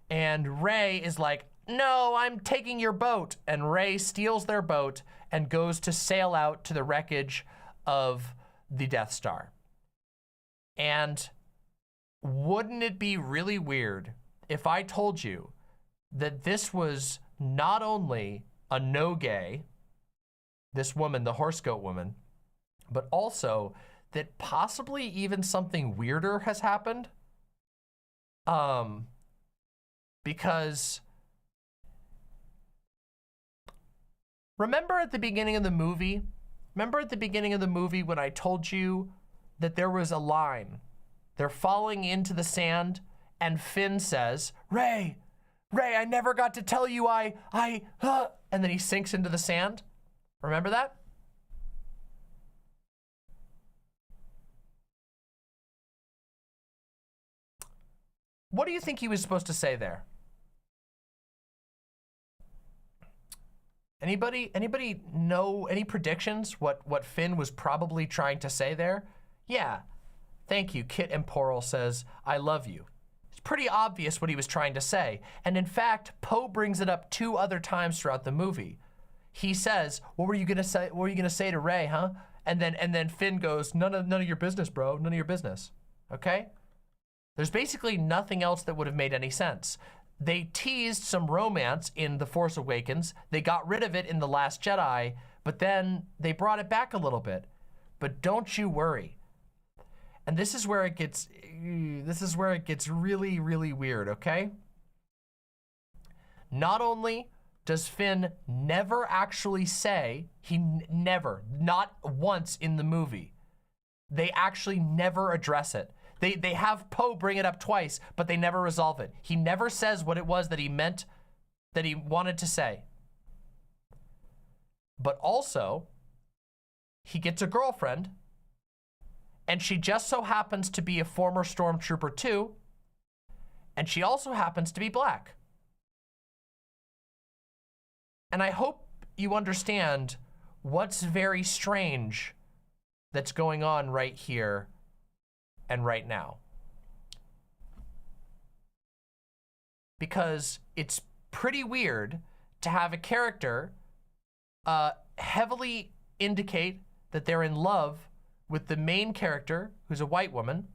Speaker 4: And Rey is like, no, I'm taking your boat. And Rey steals their boat and goes to sail out to the wreckage of the Death Star. And wouldn't it be really weird if I told you that this was not only a no-gay, this woman, the horse goat woman, but also that possibly even something weirder has happened? Because remember at the beginning of the movie when I told you that there was a line, they're falling into the sand and Finn says, Rey, I never got to tell you and then he sinks into the sand. Remember that? What do you think he was supposed to say there? Anybody know any predictions what Finn was probably trying to say there? Yeah. Thank you. Kit Emporal says, I love you. It's pretty obvious what he was trying to say. And in fact, Poe brings it up 2 other times throughout the movie. He says, what were you gonna say? What were you gonna say to Rey, huh? And then Finn goes, none of your business, bro. None of your business. Okay? There's basically nothing else that would have made any sense. They teased some romance in The Force Awakens. They got rid of it in The Last Jedi, but then they brought it back a little bit. But don't you worry. And this is where it gets really, really weird, okay? Not only does Finn never actually say, not once in the movie, They actually never address it. They have Poe bring it up twice, but they never resolve it. He never says what it was that he meant, that he wanted to say. But also, he gets a girlfriend, and she just so happens to be a former stormtrooper too, and she also happens to be black. And I hope you understand what's very strange that's going on right here and right now. Because it's pretty weird to have a character heavily indicate that they're in love with the main character, who's a white woman,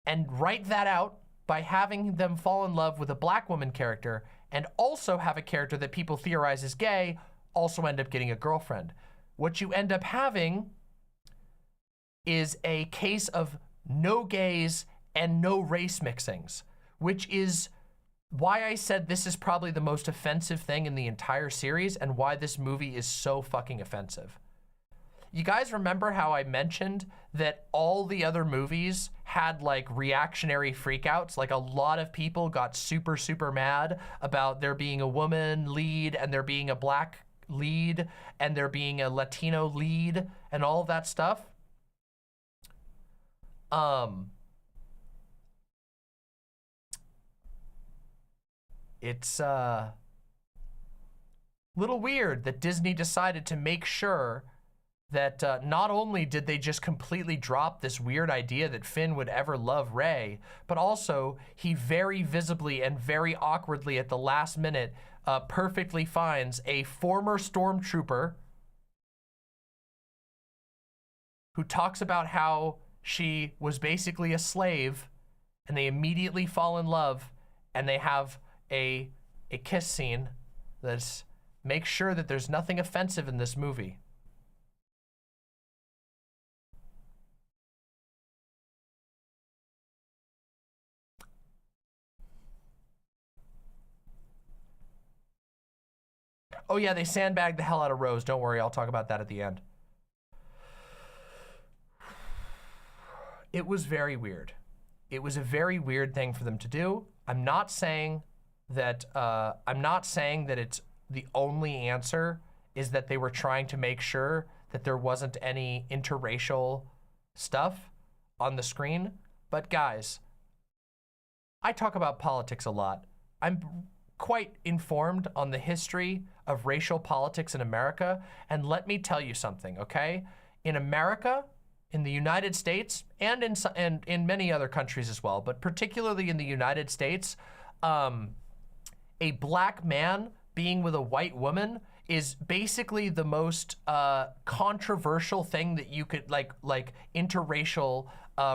Speaker 4: and write that out by having them fall in love with a black woman character, and also have a character that people theorize is gay also end up getting a girlfriend. What you end up having is a case of no gays and no race mixings, which is why I said this is probably the most offensive thing in the entire series and why this movie is so fucking offensive. You guys remember how I mentioned that all the other movies had like reactionary freakouts? Like a lot of people got super, super mad about there being a woman lead and there being a black lead and there being a Latino lead and all of that stuff. It's a little weird that Disney decided to make sure that not only did they just completely drop this weird idea that Finn would ever love Rey, but also he very visibly and very awkwardly at the last minute perfectly finds a former stormtrooper who talks about how she was basically a slave, and they immediately fall in love, and they have a kiss scene that makes sure that there's nothing offensive in this movie. Oh yeah, they sandbagged the hell out of Rose. Don't worry, I'll talk about that at the end. It was very weird. It was a very weird thing for them to do. I'm not saying that it's the only answer is that they were trying to make sure that there wasn't any interracial stuff on the screen. But guys, I talk about politics a lot. I'm quite informed on the history of racial politics in America. And let me tell you something, okay? In America, in the United States, and in many other countries as well, but particularly in the United States, a black man being with a white woman is basically the most controversial thing that you could, like interracial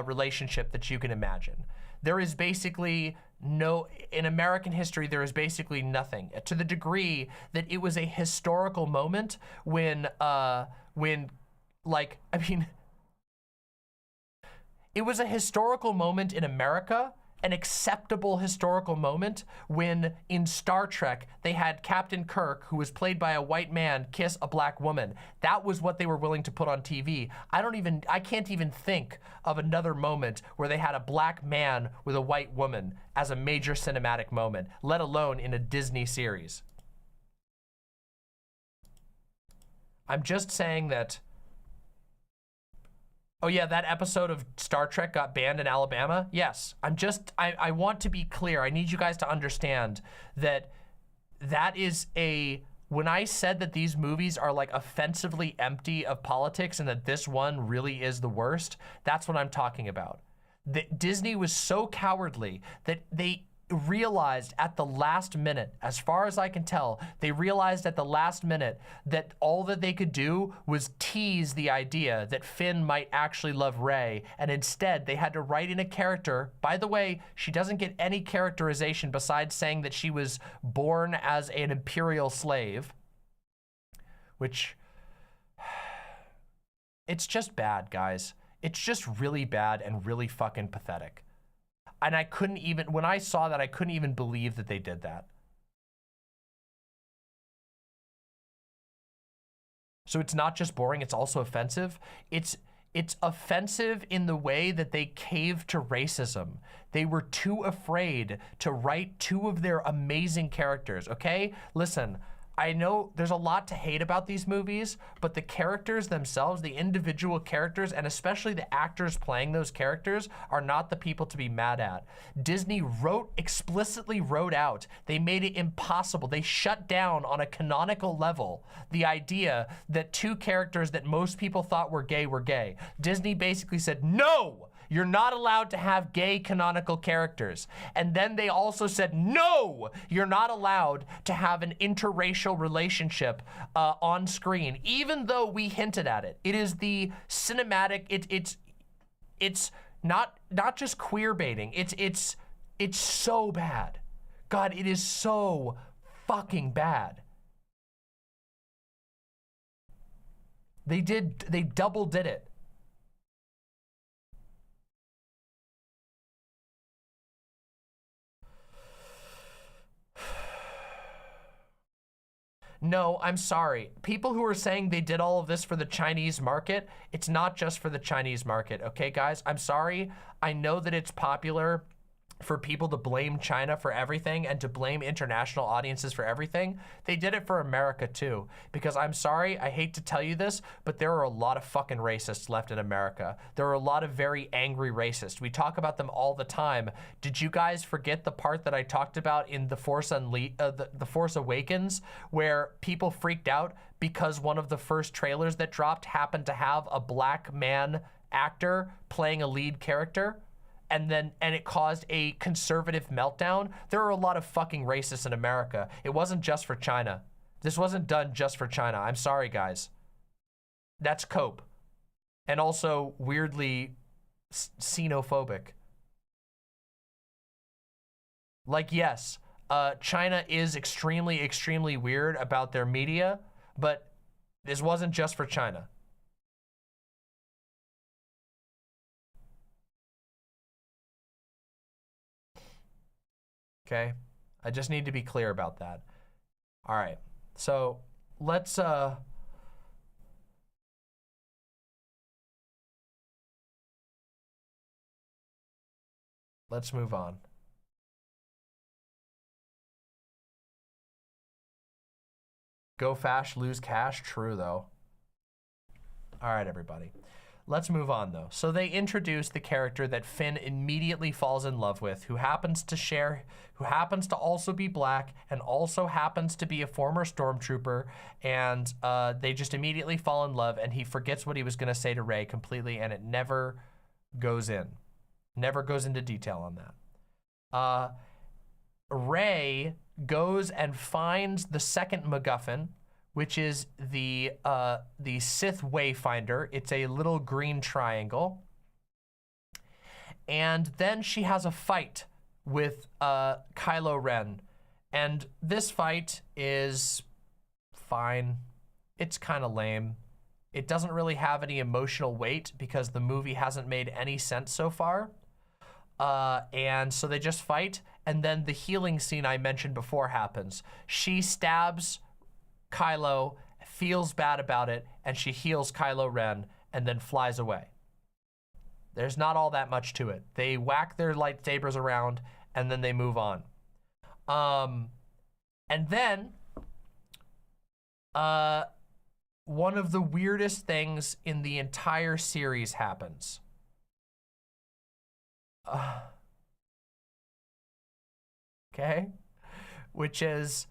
Speaker 4: relationship that you can imagine. There is basically no, in American history, there is basically nothing, to the degree that it was a historical moment when like, I mean, it was a historical moment in America, an acceptable historical moment when in Star Trek, they had Captain Kirk, who was played by a white man, kiss a black woman. That was what they were willing to put on TV. I can't even think of another moment where they had a black man with a white woman as a major cinematic moment, let alone in a Disney series. I'm just saying that, oh yeah, that episode of Star Trek got banned in Alabama? Yes, I want to be clear. I need you guys to understand that that is when I said that these movies are like offensively empty of politics and that this one really is the worst, that's what I'm talking about. Disney was so cowardly that they realized at the last minute, as far as I can tell, they realized at the last minute that all that they could do was tease the idea that Finn might actually love Rey, and instead they had to write in a character. By the way, she doesn't get any characterization besides saying that she was born as an imperial slave, which, it's just bad, guys. It's just really bad and really fucking pathetic. And I couldn't even, when I saw that, I couldn't even believe that they did that. So it's not just boring, it's also offensive. It's offensive in the way that they caved to racism. They were too afraid to write two of their amazing characters, okay? Listen, I know there's a lot to hate about these movies, but the characters themselves, the individual characters, and especially the actors playing those characters are not the people to be mad at. Disney explicitly wrote out, they made it impossible. They shut down on a canonical level the idea that two characters that most people thought were gay were gay. Disney basically said, no! You're not allowed to have gay canonical characters. And then they also said, no, you're not allowed to have an interracial relationship on screen, even though we hinted at it. It is the cinematic, it's not just queer baiting. It's so bad. God, it is so fucking bad. They double did it. No, I'm sorry. People who are saying they did all of this for the Chinese market, it's not just for the Chinese market, okay, guys? I'm sorry. I know that it's popular for people to blame China for everything and to blame international audiences for everything. They did it for America too, because I'm sorry, I hate to tell you this, but there are a lot of fucking racists left in America. There are a lot of very angry racists. We talk about them all the time. Did you guys forget the part that I talked about in The Force Awakens, where people freaked out because one of the first trailers that dropped happened to have a black man actor playing a lead character? And it caused a conservative meltdown. There are a lot of fucking racists in America. It wasn't just for China. This wasn't done just for China. I'm sorry, guys. That's cope. And also weirdly xenophobic. Like, yes, China is extremely, extremely weird about their media, but this wasn't just for China. Okay, I just need to be clear about that. All right, so let's move on. Go fast, lose cash. True though. All right, everybody. Let's move on though. So they introduce the character that Finn immediately falls in love with, who happens to also be black and also happens to be a former stormtrooper, and they just immediately fall in love, and he forgets what he was gonna say to Rey completely, and it never goes into detail on that. Rey goes and finds the second MacGuffin, which is the Sith Wayfinder. It's a little green triangle. And then she has a fight with Kylo Ren. And this fight is fine. It's kind of lame. It doesn't really have any emotional weight because the movie hasn't made any sense so far. And so they just fight. And then the healing scene I mentioned before happens. She stabs Kylo, feels bad about it, and she heals Kylo Ren and then flies away. There's not all that much to it. They whack their lightsabers around and then they move on. And then one of the weirdest things in the entire series happens. Okay? Which is,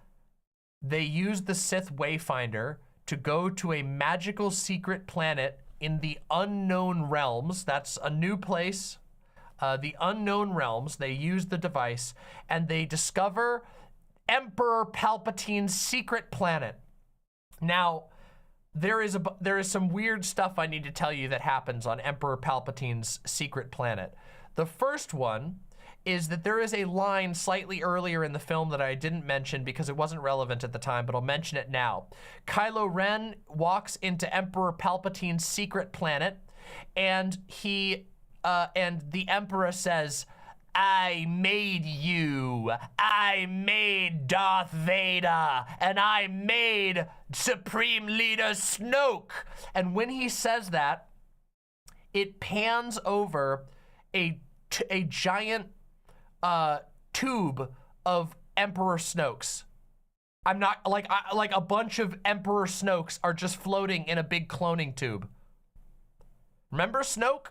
Speaker 4: they use the Sith Wayfinder to go to a magical secret planet in the Unknown Realms. That's a new place. The Unknown Realms. They use the device and they discover Emperor Palpatine's secret planet. Now, there is some weird stuff I need to tell you that happens on Emperor Palpatine's secret planet. The first one is that there is a line slightly earlier in the film that I didn't mention because it wasn't relevant at the time, but I'll mention it now. Kylo Ren walks into Emperor Palpatine's secret planet, and and the Emperor says, "I made you. I made Darth Vader, and I made Supreme Leader Snoke." And when he says that, it pans over a giant tube of Emperor Snokes. I'm not like like a bunch of Emperor Snokes are just floating in a big cloning tube. Remember Snoke?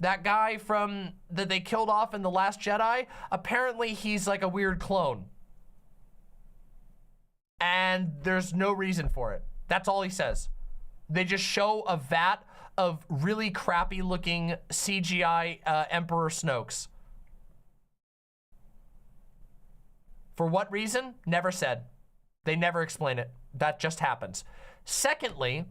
Speaker 4: That guy from that they killed off in The Last Jedi? Apparently he's like a weird clone. And there's no reason for it. That's all he says. They just show a vat of really crappy looking CGI Emperor Snokes. For what reason? Never said. They never explain it. That just happens. Secondly,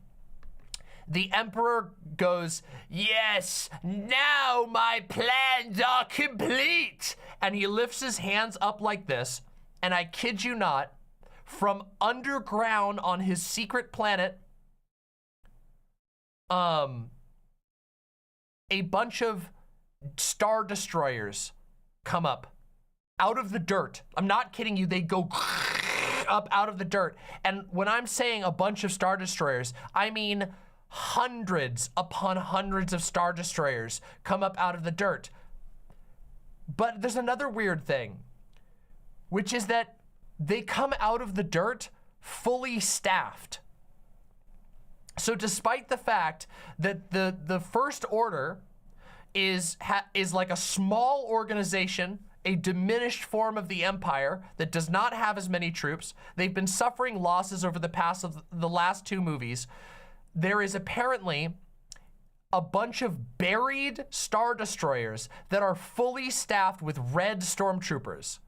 Speaker 4: the Emperor goes, yes, now my plans are complete. And he lifts his hands up like this, and I kid you not, from underground on his secret planet, a bunch of Star Destroyers come up out of the dirt. I'm not kidding you, they go up out of the dirt. And when I'm saying a bunch of Star Destroyers, I mean hundreds upon hundreds of Star Destroyers come up out of the dirt. But there's another weird thing, which is that they come out of the dirt fully staffed. So despite the fact that the First Order is like a small organization, a diminished form of the Empire that does not have as many troops, they've been suffering losses over the last two movies. There is apparently a bunch of buried Star Destroyers that are fully staffed with red stormtroopers.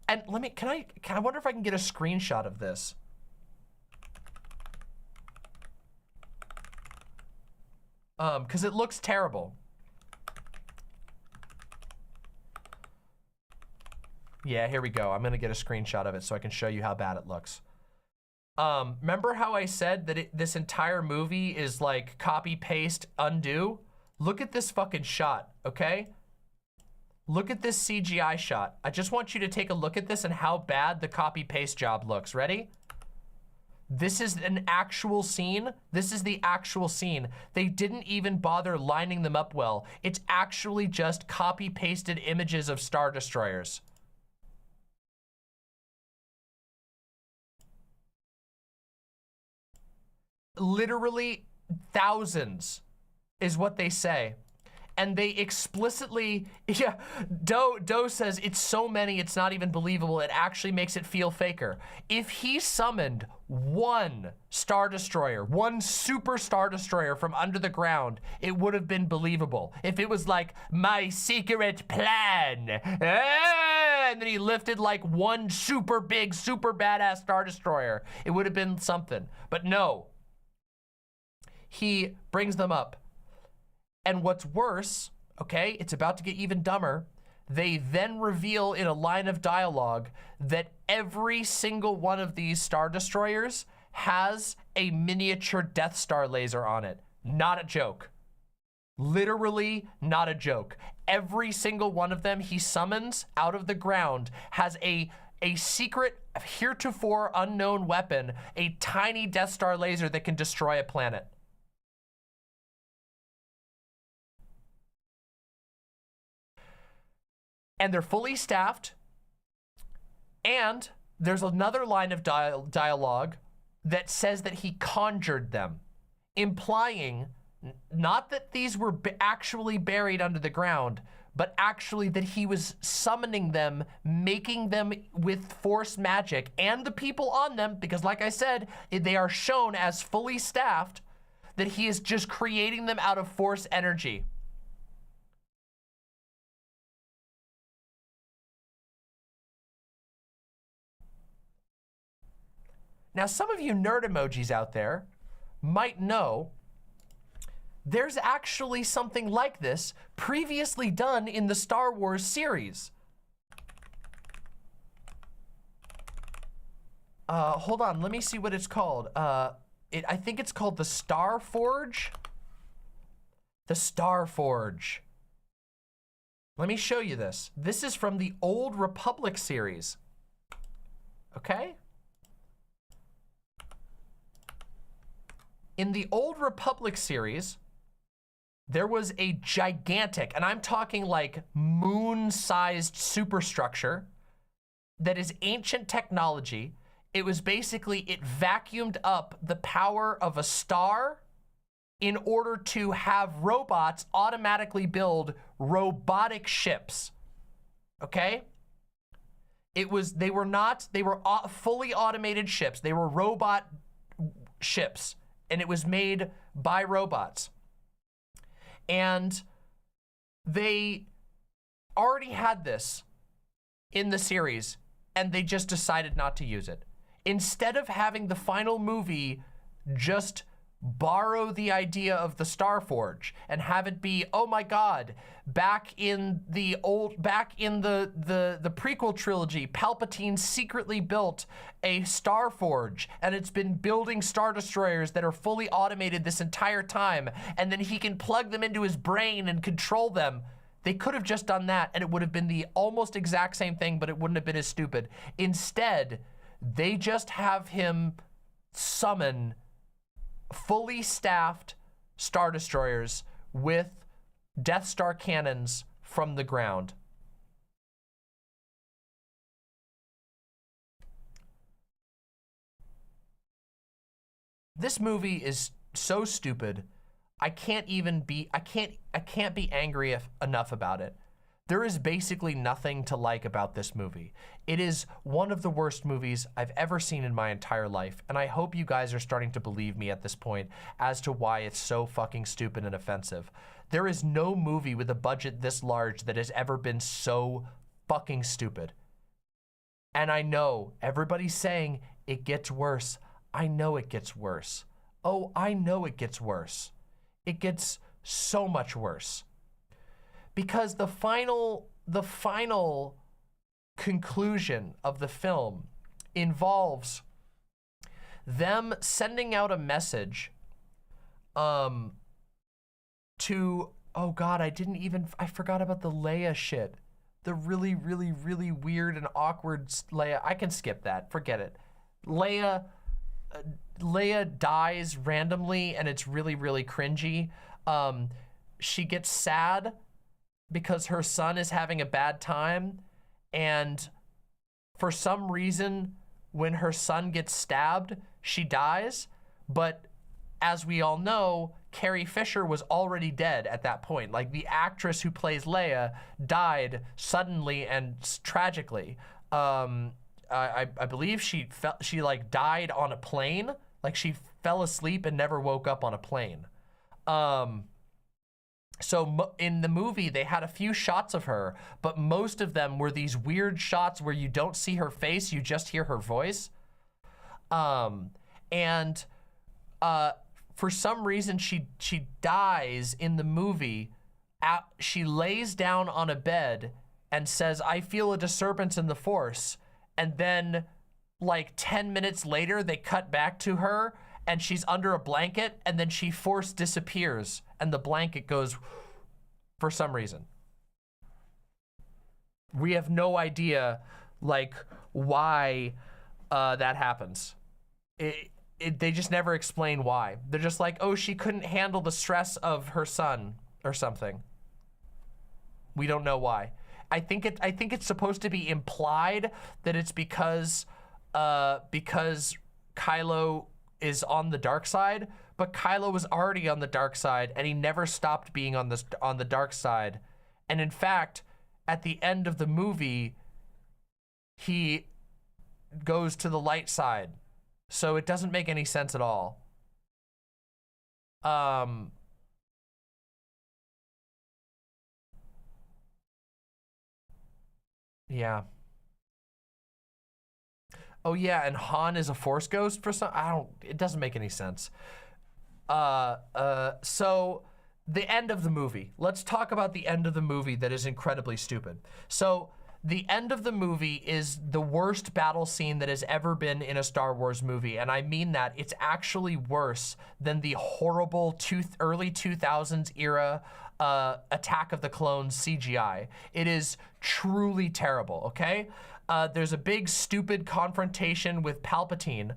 Speaker 4: And let me, I wonder if I can get a screenshot of this. Because it looks terrible. Yeah, here we go. I'm gonna get a screenshot of it so I can show you how bad it looks. Remember how I said that this entire movie is like copy, paste, undo? Look at this fucking shot, okay? Look at this CGI shot. I just want you to take a look at this and how bad the copy paste job looks. Ready? This is an actual scene. This is the actual scene. They didn't even bother lining them up well. It's actually just copy pasted images of Star Destroyers. Literally thousands is what they say. And they explicitly, yeah, Doe says it's so many it's not even believable. It actually makes it feel faker. If he summoned one Star Destroyer, one super Star Destroyer from under the ground, it would have been believable. If it was like, my secret plan, and then he lifted like one super big, super badass Star Destroyer, it would have been something. But no, he brings them up. And what's worse, okay, it's about to get even dumber. They then reveal in a line of dialogue that every single one of these Star Destroyers has a miniature Death Star laser on it. Not a joke. Literally not a joke. Every single one of them he summons out of the ground has a secret, heretofore unknown weapon, a tiny Death Star laser that can destroy a planet. And they're fully staffed. And there's another line of dialogue that says that he conjured them, implying not that these were actually buried under the ground, but actually that he was summoning them, making them with force magic, and the people on them, because like I said, they are shown as fully staffed, that he is just creating them out of force energy. Now, some of you nerd emojis out there might know there's actually something like this previously done in the Star Wars series. Hold on, let me see what it's called. I think it's called the Star Forge. The Star Forge. Let me show you this. This is from the Old Republic series. Okay?
Speaker 2: In the Old Republic series, there was a gigantic, and I'm talking like moon-sized superstructure that is ancient technology. It was basically, it vacuumed up the power of a star in order to have robots automatically build robotic ships, okay? They were fully automated ships. They were robot ships, and it was made by robots. And they already had this in the series, and they just decided not to use it. Instead of having the final movie just borrow the idea of the Starforge and have it be, oh my God, back in the prequel trilogy, Palpatine secretly built a Starforge and it's been building Star Destroyers that are fully automated this entire time, and then he can plug them into his brain and control them. They could have just done that and it would have been the almost exact same thing, but it wouldn't have been as stupid. Instead, they just have him summon fully staffed Star Destroyers with Death Star cannons from the ground. This movie is so stupid. I can't be angry enough about it. There is basically nothing to like about this movie. It is one of the worst movies I've ever seen in my entire life, and I hope you guys are starting to believe me at this point as to why it's so fucking stupid and offensive. There is no movie with a budget this large that has ever been so fucking stupid. And I know everybody's saying it gets worse. I know it gets worse. Oh, I know it gets worse. It gets so much worse. Because the final conclusion of the film involves them sending out a message to, oh God, I forgot about the Leia shit. The really, really, really weird and awkward Leia. I can skip that, forget it. Leia dies randomly and it's really, really cringy. She gets sad because her son is having a bad time, and for some reason, when her son gets stabbed, she dies. But as we all know, Carrie Fisher was already dead at that point. Like, the actress who plays Leia died suddenly and tragically. I believe she like died on a plane. Like, she fell asleep and never woke up on a plane. So in the movie, they had a few shots of her, but most of them were these weird shots where you don't see her face, you just hear her voice. For some reason, she dies in the movie. She lays down on a bed and says, I feel a disturbance in the Force. And then like 10 minutes later, they cut back to her and she's under a blanket, and then she Force disappears and the blanket goes for some reason. We have no idea like why that happens. They just never explain why. They're just like, oh, she couldn't handle the stress of her son or something. We don't know why. I think it's supposed to be implied that it's because Kylo is on the dark side, but Kylo was already on the dark side and he never stopped being on the dark side. And in fact, at the end of the movie, he goes to the light side. So it doesn't make any sense at all. Yeah. Oh yeah, and Han is a Force ghost for some, it doesn't make any sense. So the end of the movie. Let's talk about the end of the movie that is incredibly stupid. So the end of the movie is the worst battle scene that has ever been in a Star Wars movie. And I mean that. It's actually worse than the horrible early 2000s era Attack of the Clones CGI. It is truly terrible, okay? There's a big stupid confrontation with Palpatine.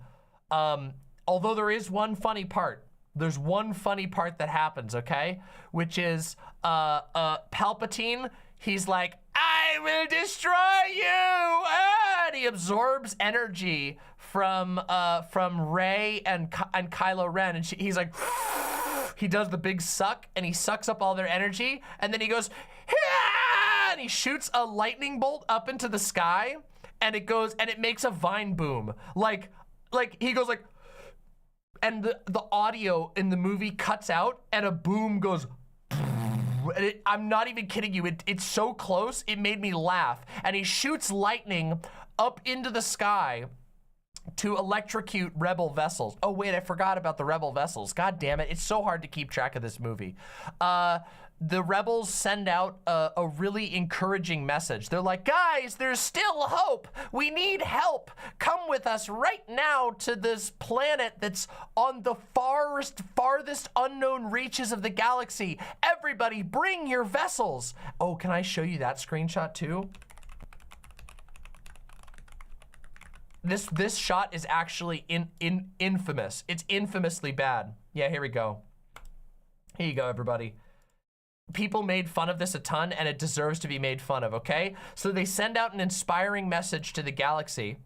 Speaker 2: Although there is one funny part.
Speaker 4: There's one funny part that happens, okay? Which is Palpatine, he's like, I will destroy you! And he absorbs energy from Rey and Kylo Ren, and he's like, he does the big suck, and he sucks up all their energy, and then he goes, Hah! And he shoots a lightning bolt up into the sky, and it goes, and it makes a vine boom. Like he goes like, and the audio in the movie cuts out, and a boom goes, and I'm not even kidding you, it's so close, it made me laugh. And he shoots lightning up into the sky to electrocute rebel vessels. Oh wait, I forgot about the rebel vessels. God damn it, it's so hard to keep track of this movie. The rebels send out a really encouraging message. They're like, guys, there's still hope. We need help. Come with us right now to this planet that's on the farthest unknown reaches of the galaxy. Everybody, bring your vessels. Oh, can I show you that screenshot too? This shot is actually infamous. It's infamously bad. Yeah, here we go. Here you go, everybody. People made fun of this a ton, and it deserves to be made fun of, okay? So they send out an inspiring message to the galaxy.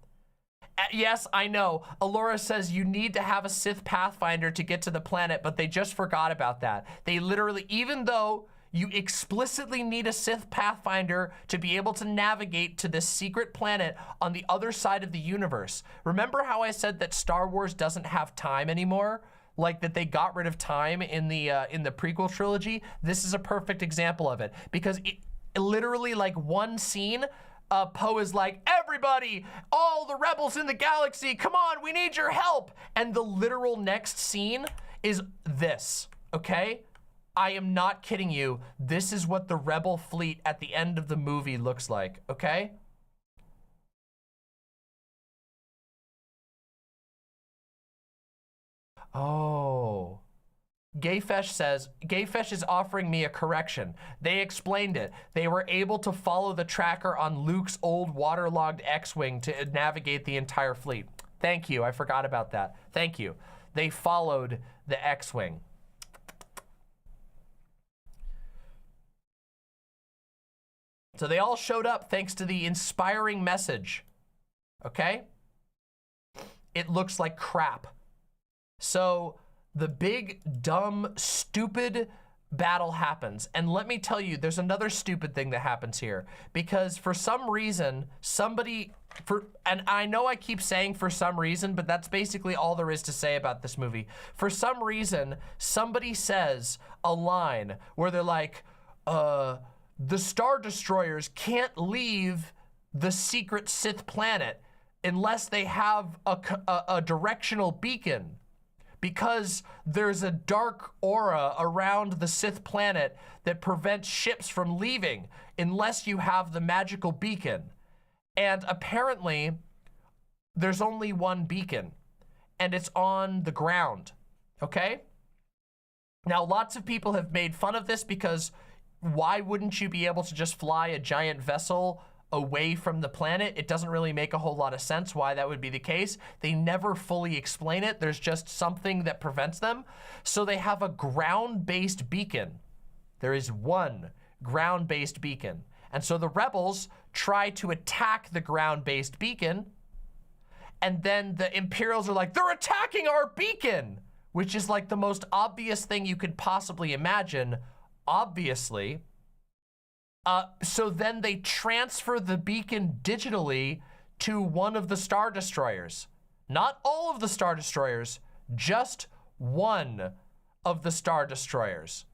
Speaker 4: Yes, I know. Alora says you need to have a Sith Pathfinder to get to the planet, but they just forgot about that. They literally, even though you explicitly need a Sith Pathfinder to be able to navigate to this secret planet on the other side of the universe. Remember how I said that Star Wars doesn't have time anymore? Like that they got rid of time in the prequel trilogy? This is a perfect example of it, because it literally, like, one scene, Poe is like, everybody, all the rebels in the galaxy, come on, we need your help. And the literal next scene is this, okay? I am not kidding you. This is what the rebel fleet at the end of the movie looks like, okay? Oh. Gayfesh says, Gayfesh is offering me a correction. They explained it. They were able to follow the tracker on Luke's old waterlogged X-Wing to navigate the entire fleet. Thank you, I forgot about that. Thank you. They followed the X-Wing. So they all showed up thanks to the inspiring message, okay? It looks like crap. So the big, dumb, stupid battle happens. And let me tell you, there's another stupid thing that happens here. Because for some reason, and I know I keep saying for some reason, but that's basically all there is to say about this movie. For some reason, somebody says a line where they're like, the Star Destroyers can't leave the secret Sith planet unless they have a directional beacon, because there's a dark aura around the Sith planet that prevents ships from leaving unless you have the magical beacon. And apparently, there's only one beacon, and it's on the ground, okay? Now, lots of people have made fun of this because why wouldn't you be able to just fly a giant vessel away from the planet? It doesn't really make a whole lot of sense why that would be the case. They never fully explain it. There's just something that prevents them. So they have a ground-based beacon. There is one ground-based beacon. And so the rebels try to attack the ground-based beacon, and then the Imperials are like, they're attacking our beacon, which is like the most obvious thing you could possibly imagine, obviously. So then they transfer the beacon digitally to one of the Star Destroyers. Not all of the Star Destroyers, just one of the Star Destroyers.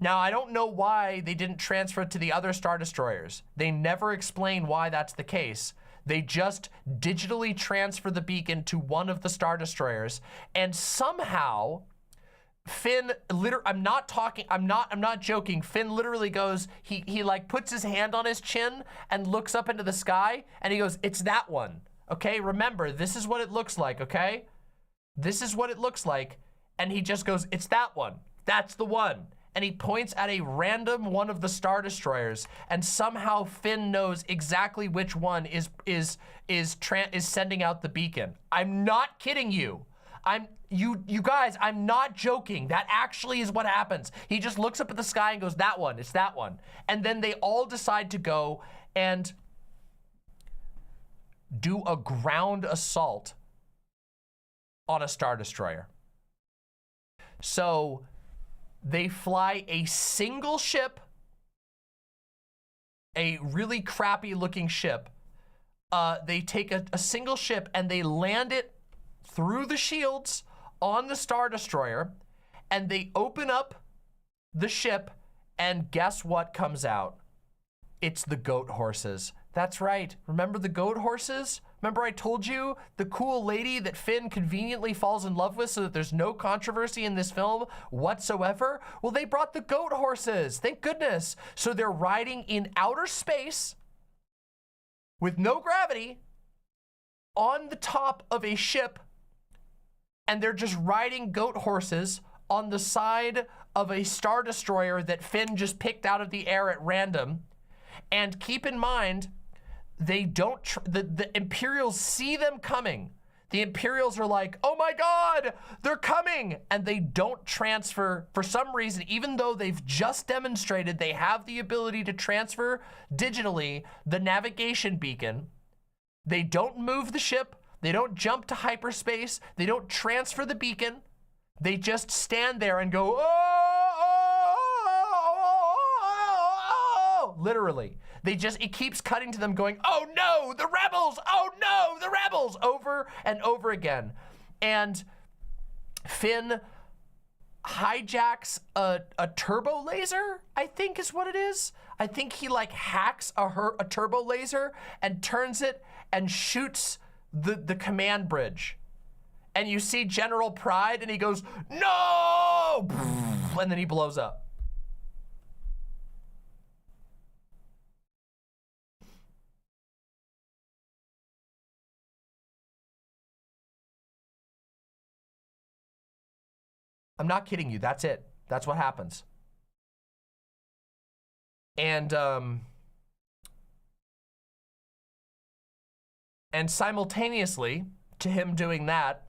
Speaker 4: Now, I don't know why they didn't transfer it to the other Star Destroyers. They never explain why that's the case. They just digitally transfer the beacon to one of the Star Destroyers, and somehow Finn, I'm not joking. Finn literally goes, he like puts his hand on his chin and looks up into the sky, and he goes, it's that one, okay? Remember, this is what it looks like, okay? This is what it looks like, and he just goes, it's that one. That's the one.
Speaker 2: and he points at a random one of the Star Destroyers, and somehow Finn knows exactly which one is sending out the beacon. I'm not kidding you. You guys, I'm not joking. That actually is what happens. He just looks up at the sky and goes, that one, it's that one. And then they all decide to go and do a ground assault on a Star Destroyer. So they fly a single ship, a really crappy looking ship. They take a single ship and they land it through the shields on the Star Destroyer, and they open up the ship, and guess what comes out? It's the goat horses. That's right. Remember the goat horses? Remember I told you the cool lady that Finn conveniently falls in love with so that there's no controversy in this film whatsoever? Well, they brought the goat horses. Thank goodness. So they're riding in outer space with no gravity on the top of a ship, and they're just riding goat horses on the side of a Star Destroyer that Finn just picked out of the air at random. And keep in mind, they don't, the Imperials see them coming. The Imperials are like, oh my God, they're coming. And they don't transfer for some reason, even though they've just demonstrated they have the ability to transfer digitally the navigation beacon. They don't move the ship. They don't jump to hyperspace. They don't transfer the beacon. They just stand there and go, oh, literally. It keeps cutting to them going, oh no, the rebels, oh no, the rebels, over and over again. And Finn hijacks a turbo laser, I think is what it is. I think he like hacks a turbo laser and turns it and shoots the command bridge. And you see General Pride and he goes, no! And then he blows up. I'm not kidding you. That's it. That's what happens. And simultaneously to him doing that,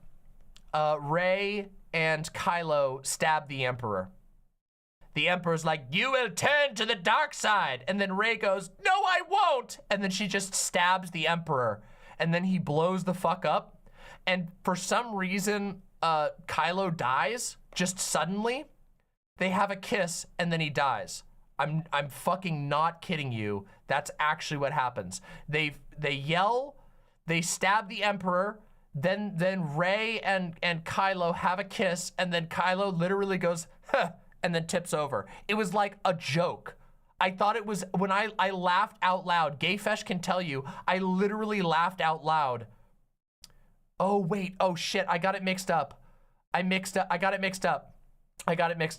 Speaker 2: Rey and Kylo stab the Emperor. The Emperor's like, you will turn to the dark side. And then Rey goes, no, I won't. And then she just stabs the Emperor. And then he blows the fuck up. And for some reason, Kylo dies just suddenly. They have a kiss and then he dies. I'm fucking not kidding you. That's actually what happens. They yell, they stab the Emperor, then Rey and Kylo have a kiss, and then Kylo literally goes, huh, and then tips over. It was like a joke. I thought it was, when I laughed out loud, Gayfesh can tell you, I literally laughed out loud. Oh wait, oh shit, I got it mixed up. I got it mixed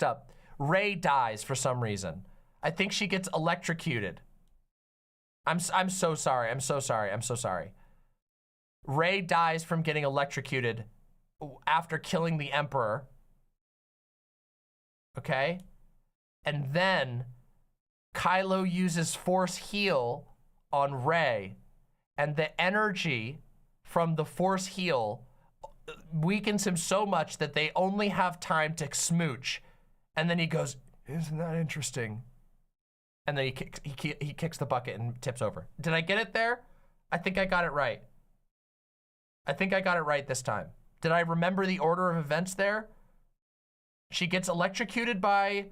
Speaker 2: up. Rey dies for some reason. I think she gets electrocuted. I'm so sorry. Rey dies from getting electrocuted after killing the Emperor. Okay? And then Kylo uses Force Heal on Rey, and the energy from the Force Heal weakens him so much that they only have time to smooch. And then he goes, isn't that interesting? And then he kicks the bucket and tips over. Did I get it there? I think I got it right. I think I got it right this time. Did I remember the order of events there? She gets electrocuted by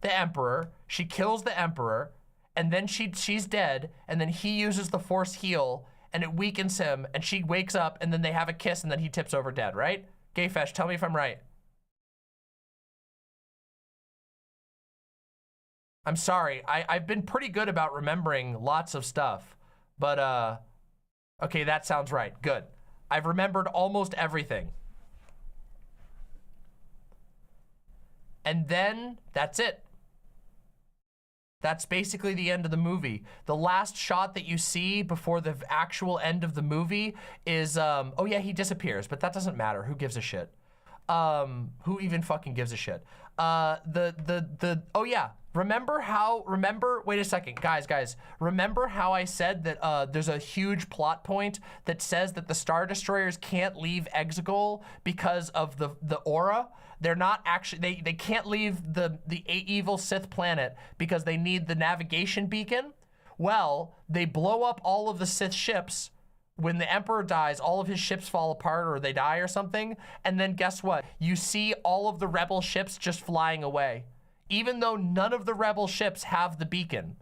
Speaker 2: the Emperor. She kills the Emperor. And then she's dead. And then he uses the Force Heal and it weakens him. And she wakes up and then they have a kiss and then he tips over dead, right? Gayfesh, tell me if I'm right. I'm sorry. I've been pretty good about remembering lots of stuff. But, okay, that sounds right. Good. I've remembered almost everything. And then that's it. That's basically the end of the movie. The last shot that you see before the actual end of the movie is, oh yeah, he disappears, but that doesn't matter. Who gives a shit?
Speaker 4: Who even fucking gives a shit? Oh yeah. Remember, wait a second, guys, remember how I said that there's a huge plot point that says that the Star Destroyers can't leave Exegol because of the aura? They're not actually, they can't leave the evil Sith planet because they need the navigation beacon? Well, they blow up all of the Sith ships. When the Emperor dies, all of his ships fall apart or they die or something. And then guess what? You see all of the rebel ships just flying away. Even though none of the rebel ships have the beacon.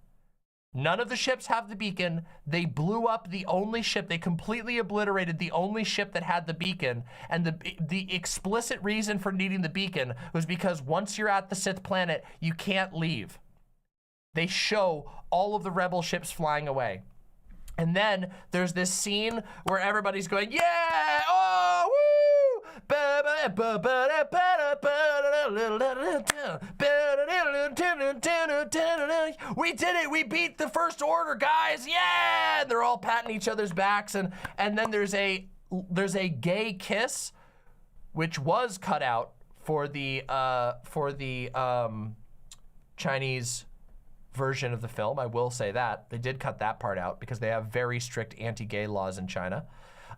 Speaker 4: None of the ships have the beacon. They blew up the only ship. They completely obliterated the only ship that had the beacon. And the explicit reason for needing the beacon was because once you're at the Sith planet, you can't leave. They show all of the rebel ships flying away. And then there's this scene where everybody's going, yeah, oh, woo! We did it, we beat the First Order, guys, yeah! And they're all patting each other's backs, and then there's a gay kiss, which was cut out for the Chinese version of the film. I will say that. They did cut that part out because they have very strict anti-gay laws in China.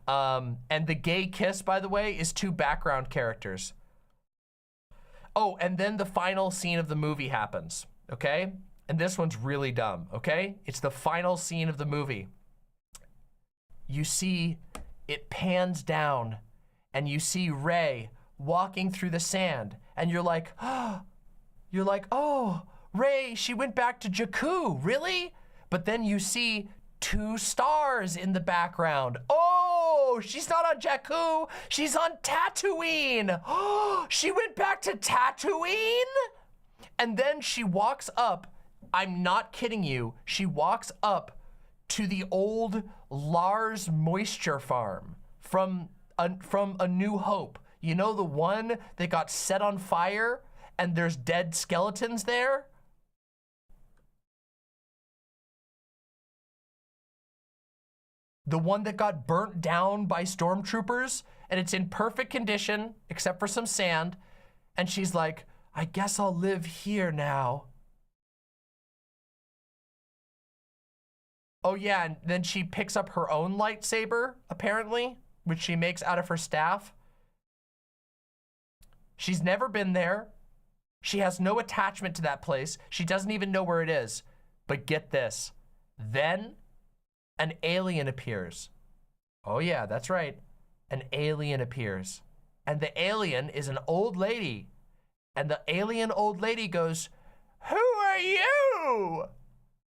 Speaker 4: And the gay kiss, by the way, is 2 background characters. Oh, and then the final scene of the movie happens, okay? And this one's really dumb, okay? It's the final scene of the movie. You see, it pans down, and you see Rey walking through the sand, and you're like, oh, Rey, she went back to Jakku, really? But then you see 2 stars in the background. Oh, she's not on Jakku, she's on Tatooine. Oh, she went back to Tatooine? And then she walks up, I'm not kidding you, she walks up to the old Lars moisture farm from A New Hope. You know, the one that got set on fire and there's dead skeletons there? The one that got burnt down by stormtroopers, and it's in perfect condition, except for some sand. And she's like, I guess I'll live here now. Oh yeah, and then she picks up her own lightsaber, apparently, which she makes out of her staff. She's never been there. She has no attachment to that place. She doesn't even know where it is. But get this, then an alien appears. Oh yeah, that's right. An alien appears. And the alien is an old lady. And the alien old lady goes, who are you?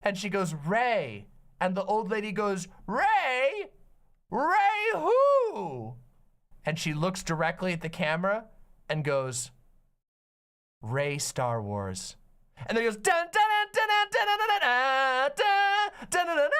Speaker 4: And she goes, Rey. And the old lady goes, Rey? Rey who? And she looks directly at the camera and goes, Rey Star Wars. And then he goes, dun dun dun dun dun dun dun dun dun dun dun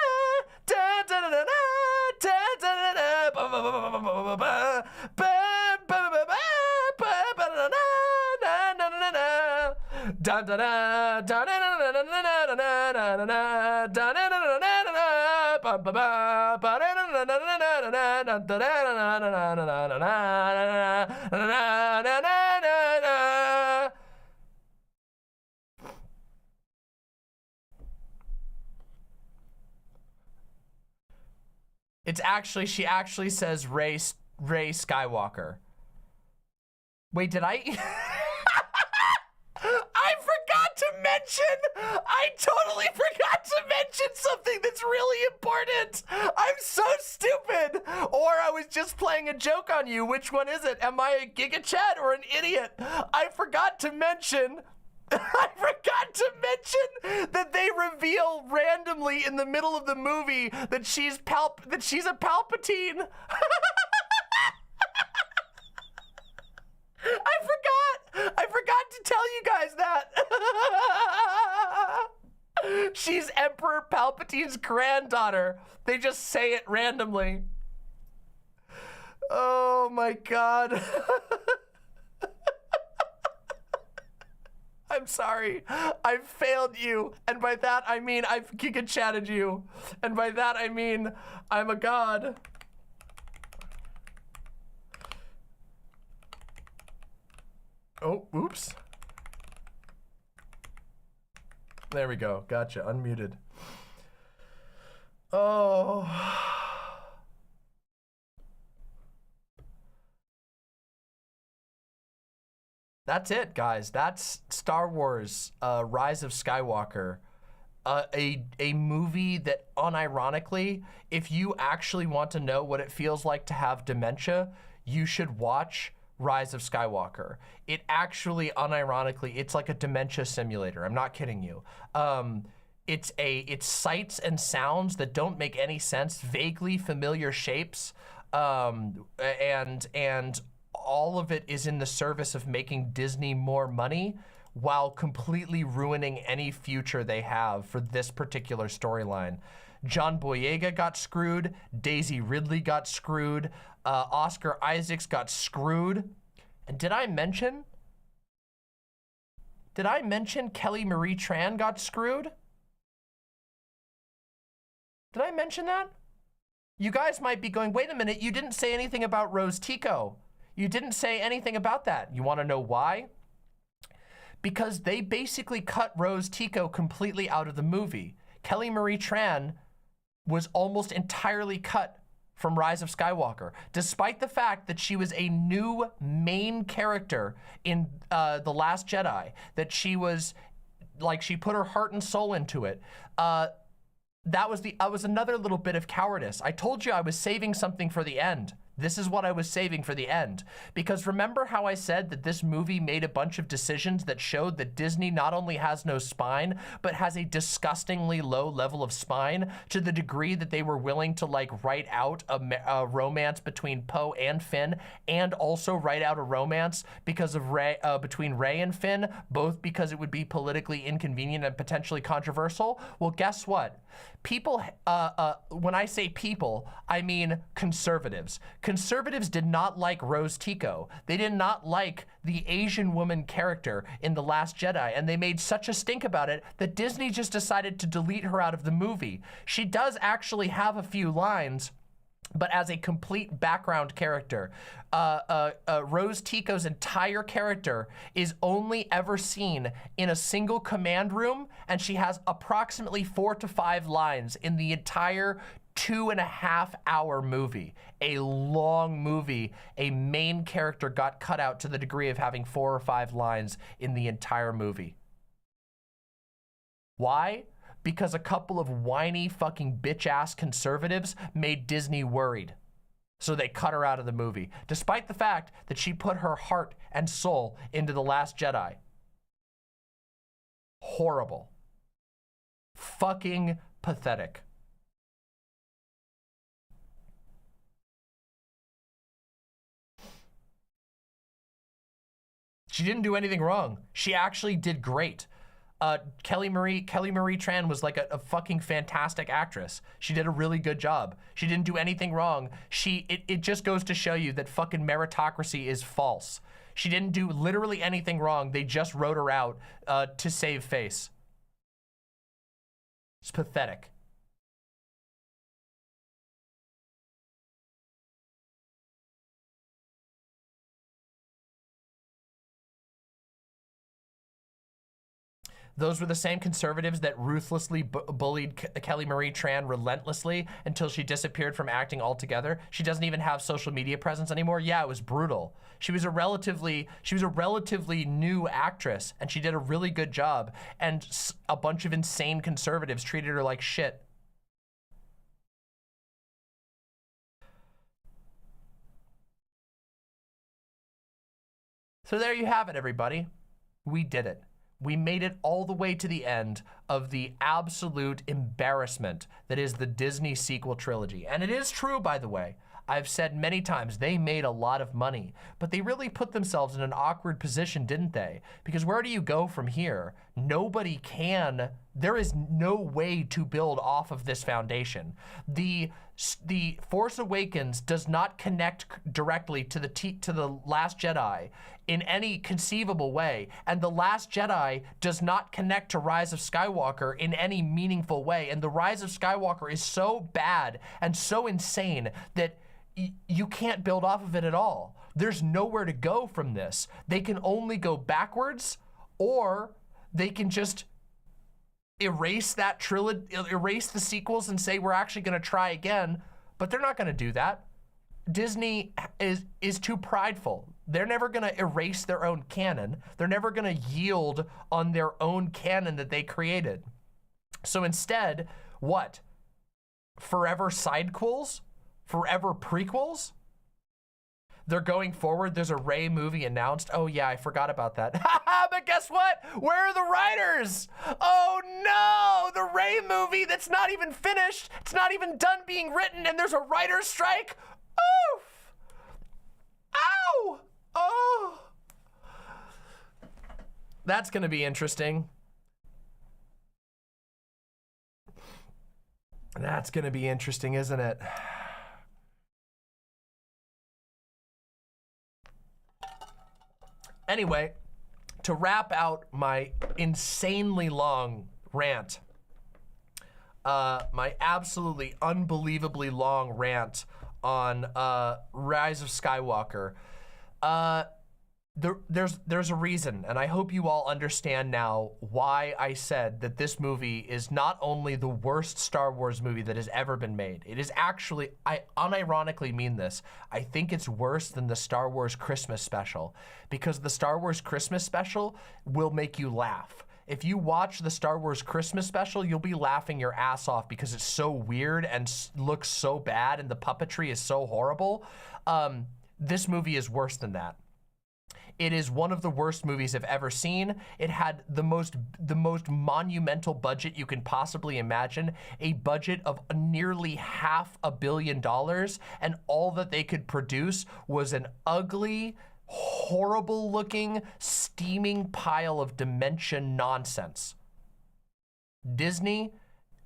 Speaker 4: It's actually, she actually says Rey Skywalker. Wait, did I? I totally forgot to mention something that's really important. I'm so stupid. Or I was just playing a joke on you. Which one is it? Am I a Giga Chat or an idiot? I forgot to mention that they reveal randomly in the middle of the movie that she's a Palpatine. I forgot to tell you guys that. She's Emperor Palpatine's granddaughter. They just say it randomly. Oh my God. I'm sorry. I've failed you. And by that, I mean I've Giga Chatted you. And by that, I mean I'm a god. Oh, oops. There we go. Gotcha. Unmuted. Oh. That's it, guys. That's Star Wars, Rise of Skywalker. A movie that, unironically, if you actually want to know what it feels like to have dementia, you should watch Rise of Skywalker. It actually, unironically, it's like a dementia simulator. I'm not kidding you. It's sights and sounds that don't make any sense, vaguely familiar shapes, and all of it is in the service of making Disney more money while completely ruining any future they have for this particular storyline. John Boyega got screwed, Daisy Ridley got screwed, Oscar Isaacs got screwed. And did I mention Kelly Marie Tran got screwed? Did I mention that? You guys might be going, wait a minute, you didn't say anything about Rose Tico. You didn't say anything about that. You want to know why? Because they basically cut Rose Tico completely out of the movie. Kelly Marie Tran was almost entirely cut from Rise of Skywalker, despite the fact that she was a new main character in The Last Jedi, that she was, like, she put her heart and soul into it. That was another little bit of cowardice. I told you I was saving something for the end. This is what I was saving for the end. Because remember how I said that this movie made a bunch of decisions that showed that Disney not only has no spine, but has a disgustingly low level of spine, to the degree that they were willing to, like, write out a romance between Poe and Finn, and also write out a romance because of between Rey and Finn, both because it would be politically inconvenient and potentially controversial. Well, guess what? People, when I say people, I mean conservatives. Conservatives did not like Rose Tico. They did not like the Asian woman character in The Last Jedi, and they made such a stink about it that Disney just decided to delete her out of the movie. She does actually have a few lines, but as a complete background character. Rose Tico's entire character is only ever seen in a single command room, and she has approximately 4 to 5 lines in the entire 2.5-hour movie. A long movie. A main character got cut out to the degree of having 4 or 5 lines in the entire movie. Why? Because a couple of whiny fucking bitch-ass conservatives made Disney worried. So they cut her out of the movie, despite the fact that she put her heart and soul into The Last Jedi. Horrible. Fucking pathetic. She didn't do anything wrong. She actually did great. Kelly Marie Tran was like a fucking fantastic actress. She did a really good job. She didn't do anything wrong. It just goes to show you that fucking meritocracy is false. She didn't do literally anything wrong. They just wrote her out to save face. It's pathetic. Those were the same conservatives that ruthlessly bullied Kelly Marie Tran relentlessly until she disappeared from acting altogether. She doesn't even have social media presence anymore. Yeah, it was brutal. She was a relatively new actress, and she did a really good job. And a bunch of insane conservatives treated her like shit. So there you have it, everybody. We did it. We made it all the way to the end of the absolute embarrassment that is the Disney sequel trilogy. And it is true, by the way. I've said many times, they made a lot of money, but they really put themselves in an awkward position, didn't they? Because where do you go from here? Nobody can. There is no way to build off of this foundation. The Force Awakens does not connect directly to the Last Jedi in any conceivable way, and The Last Jedi does not connect to Rise of Skywalker in any meaningful way. And the Rise of Skywalker is so bad and so insane that you can't build off of it at all. There's nowhere to go from this. They can only go backwards, or they can just erase that trilogy, erase the sequels and say we're actually going to try again, but they're not going to do that. Disney is too prideful. They're never going to erase their own canon. They're never going to yield on their own canon that they created. So instead, what? Forever sidequels? Forever prequels? They're going forward. There's a Rey movie announced. Oh yeah, I forgot about that. But guess what? Where are the writers? Oh no, the Rey movie that's not even finished. It's not even done being written, and there's a writer's strike. Oof! Ow! Oh! That's gonna be interesting. That's gonna be interesting, isn't it? Anyway, to wrap out my insanely long rant, my absolutely unbelievably long rant on Rise of Skywalker, there's a reason, and I hope you all understand now why I said that this movie is not only the worst Star Wars movie that has ever been made. It is actually, I unironically mean this, I think it's worse than the Star Wars Christmas special, because the Star Wars Christmas special will make you laugh. If you watch the Star Wars Christmas special, you'll be laughing your ass off because it's so weird and looks so bad and the puppetry is so horrible. This movie is worse than that. It is one of the worst movies I've ever seen. It had the most monumental budget you can possibly imagine, a budget of nearly $500 million, and all that they could produce was an ugly, horrible looking, steaming pile of dementia nonsense. Disney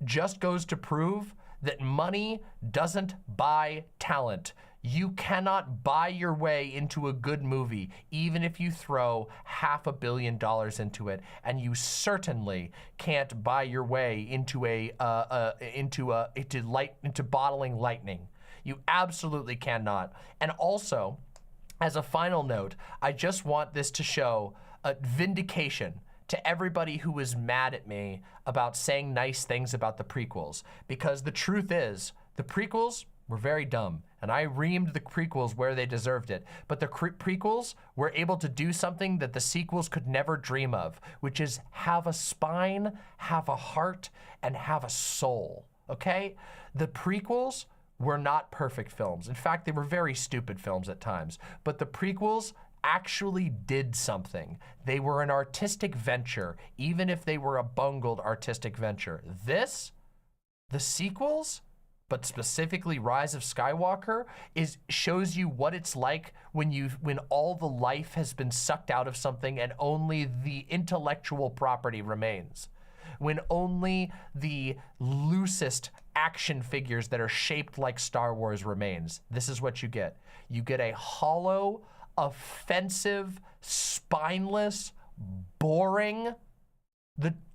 Speaker 4: just goes to prove that money doesn't buy talent. You cannot buy your way into a good movie, even if you throw $500 million into it, and you certainly can't buy your way into into bottling lightning. You absolutely cannot. And also, as a final note, I just want this to show a vindication to everybody who was mad at me about saying nice things about the prequels, because the truth is, the prequels were very dumb, and I reamed the prequels where they deserved it. But the prequels were able to do something that the sequels could never dream of, which is have a spine, have a heart, and have a soul, okay? The prequels were not perfect films. In fact, they were very stupid films at times. But the prequels actually did something. They were an artistic venture, even if they were a bungled artistic venture. The sequels, but specifically Rise of Skywalker, shows you what it's like when all the life has been sucked out of something and only the intellectual property remains. When only the loosest action figures that are shaped like Star Wars remains. This is what you get. You get a hollow, offensive, spineless, boring.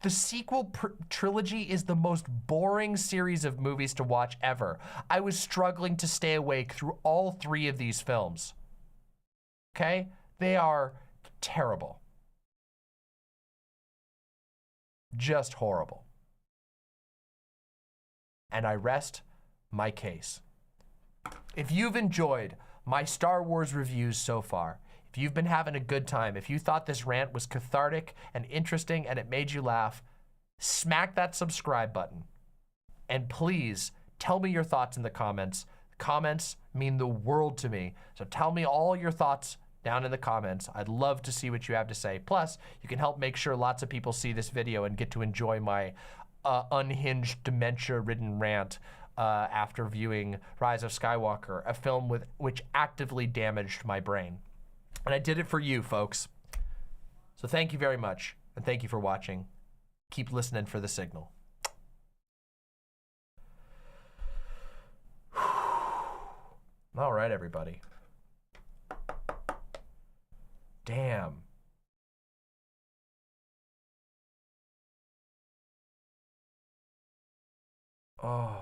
Speaker 4: The sequel trilogy is the most boring series of movies to watch ever. I was struggling to stay awake through all three of these films. Okay? They are terrible. Just horrible. And I rest my case. If you've enjoyed my Star Wars reviews so far, if you've been having a good time, if you thought this rant was cathartic and interesting and it made you laugh, smack that subscribe button. And please tell me your thoughts in the comments. Comments mean the world to me. So tell me all your thoughts down in the comments. I'd love to see what you have to say. Plus, you can help make sure lots of people see this video and get to enjoy my unhinged, dementia-ridden rant after viewing Rise of Skywalker, a film which actively damaged my brain. And I did it for you, folks. So thank you very much, and thank you for watching. Keep listening for the signal. All right, everybody. Damn. Oh.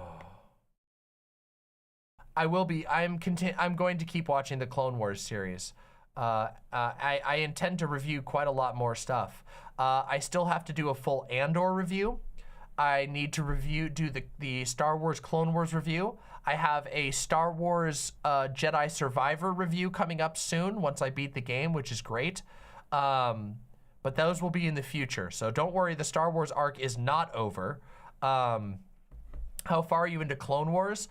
Speaker 4: I will be. I'm going to keep watching the Clone Wars series. I intend to review quite a lot more stuff. I still have to do a full Andor review. I need to do the Star Wars Clone Wars review. I have a Star Wars Jedi Survivor review coming up soon once I beat the game, which is great. But those will be in the future. So don't worry, the Star Wars arc is not over. How far are you into Clone Wars?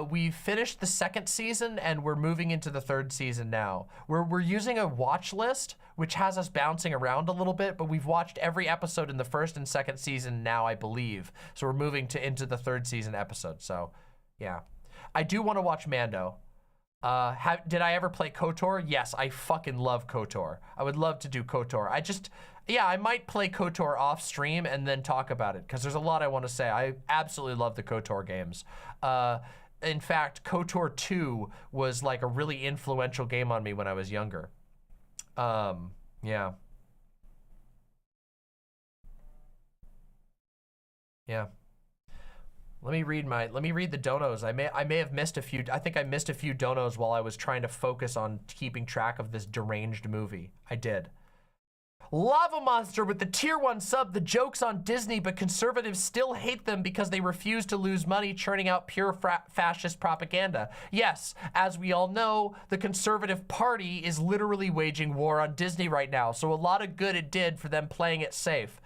Speaker 4: We've finished the 2nd season and we're moving into the 3rd season now. We're using a watch list, which has us bouncing around a little bit, but we've watched every episode in the 1st and 2nd season now, I believe. So we're moving into the 3rd season episode. So yeah, I do want to watch Mando. Did I ever play KOTOR? Yes, I fucking love KOTOR. I would love to do KOTOR. Yeah, I might play KOTOR off stream and then talk about it because there's a lot I want to say. I absolutely love the KOTOR games. In fact, KOTOR 2 was like a really influential game on me when I was younger. Yeah. Yeah. Let me read the donos. I may have missed a few. I think I missed a few donos while I was trying to focus on keeping track of this deranged movie. I did. Lava Monster with the tier 1 sub. The joke's on Disney, but conservatives still hate them because they refuse to lose money churning out pure fascist propaganda. Yes, as we all know, the Conservative Party is literally waging war on Disney right now, so a lot of good it did for them playing it safe.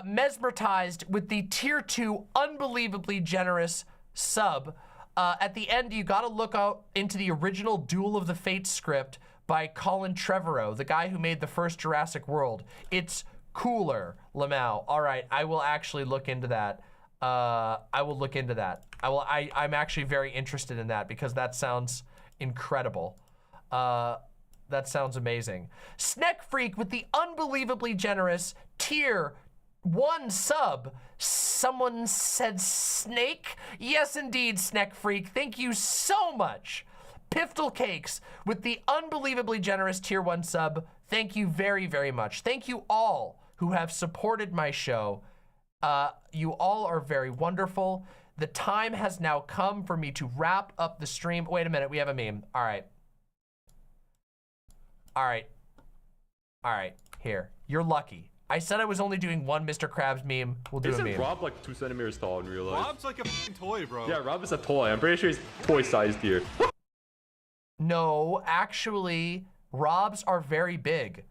Speaker 4: Mesmerized with the tier 2 unbelievably generous sub. At the end, you gotta look out into the original Duel of the Fates script by Colin Trevorrow, the guy who made the first Jurassic World. It's cooler, Lamau. All right, I will actually look into that. I will look into that. I'm actually very interested in that because that sounds incredible. That sounds amazing. Snack Freak with the unbelievably generous tier 1 sub. Someone said snake? Yes, indeed, Snack Freak. Thank you so much. Piftle Cakes with the unbelievably generous tier 1 sub. Thank you very, very much. Thank you all who have supported my show. You all are very wonderful. The time has now come for me to wrap up the stream. Wait a minute, we have a meme. All right. All right. All right, here. You're lucky. I said I was only doing one Mr. Krabs meme. We'll do a meme.
Speaker 21: Isn't Rob like 2 centimeters tall in real life?
Speaker 22: Rob's like a f***ing toy, bro.
Speaker 21: Yeah, Rob is a toy. I'm pretty sure he's toy-sized here.
Speaker 4: No, actually, Robs are very big.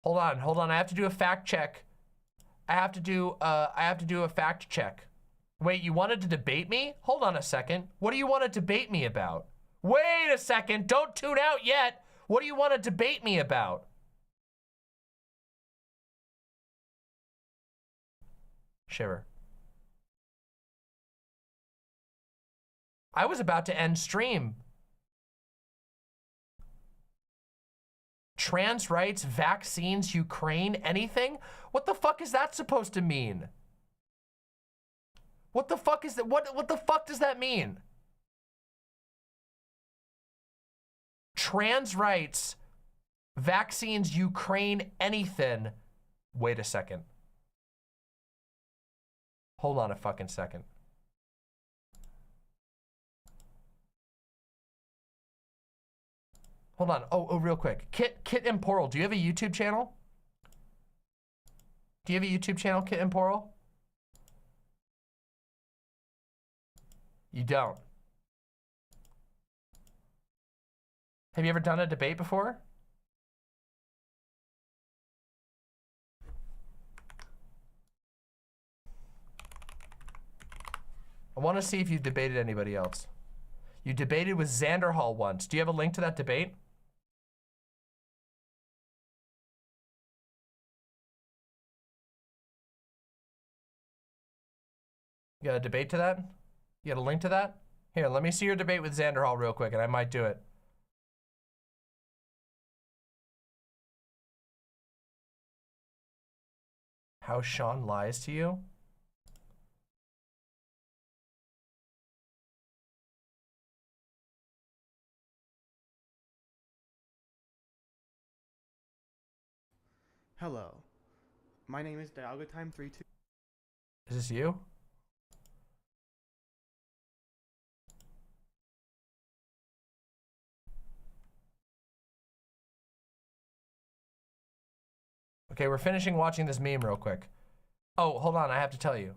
Speaker 4: Hold on. I have to do a fact check. I have to do a fact check. Wait, you wanted to debate me? Hold on a second. What do you want to debate me about? Wait a second. Don't tune out yet. What do you want to debate me about? Shiver. I was about to end stream. Trans rights, vaccines, Ukraine, anything? What the fuck is that supposed to mean? What the fuck is that? What the fuck does that mean? Trans rights, vaccines, Ukraine, anything. Wait a second. Hold on a fucking second. Hold on. Oh, real quick. Kit Emporal, do you have a YouTube channel? Do you have a YouTube channel, Kit Emporal? You don't. Have you ever done a debate before? I want to see if you've debated anybody else. You debated with Xander Hall once. Do you have a link to that debate? You got a debate to that? You got a link to that? Here, let me see your debate with Xander Hall real quick, and I might do it. How Sean lies to you?
Speaker 23: Hello, my name is DialgoTime32.
Speaker 4: Is this you? Okay, we're finishing watching this meme real quick. Oh, hold on, I have to tell you.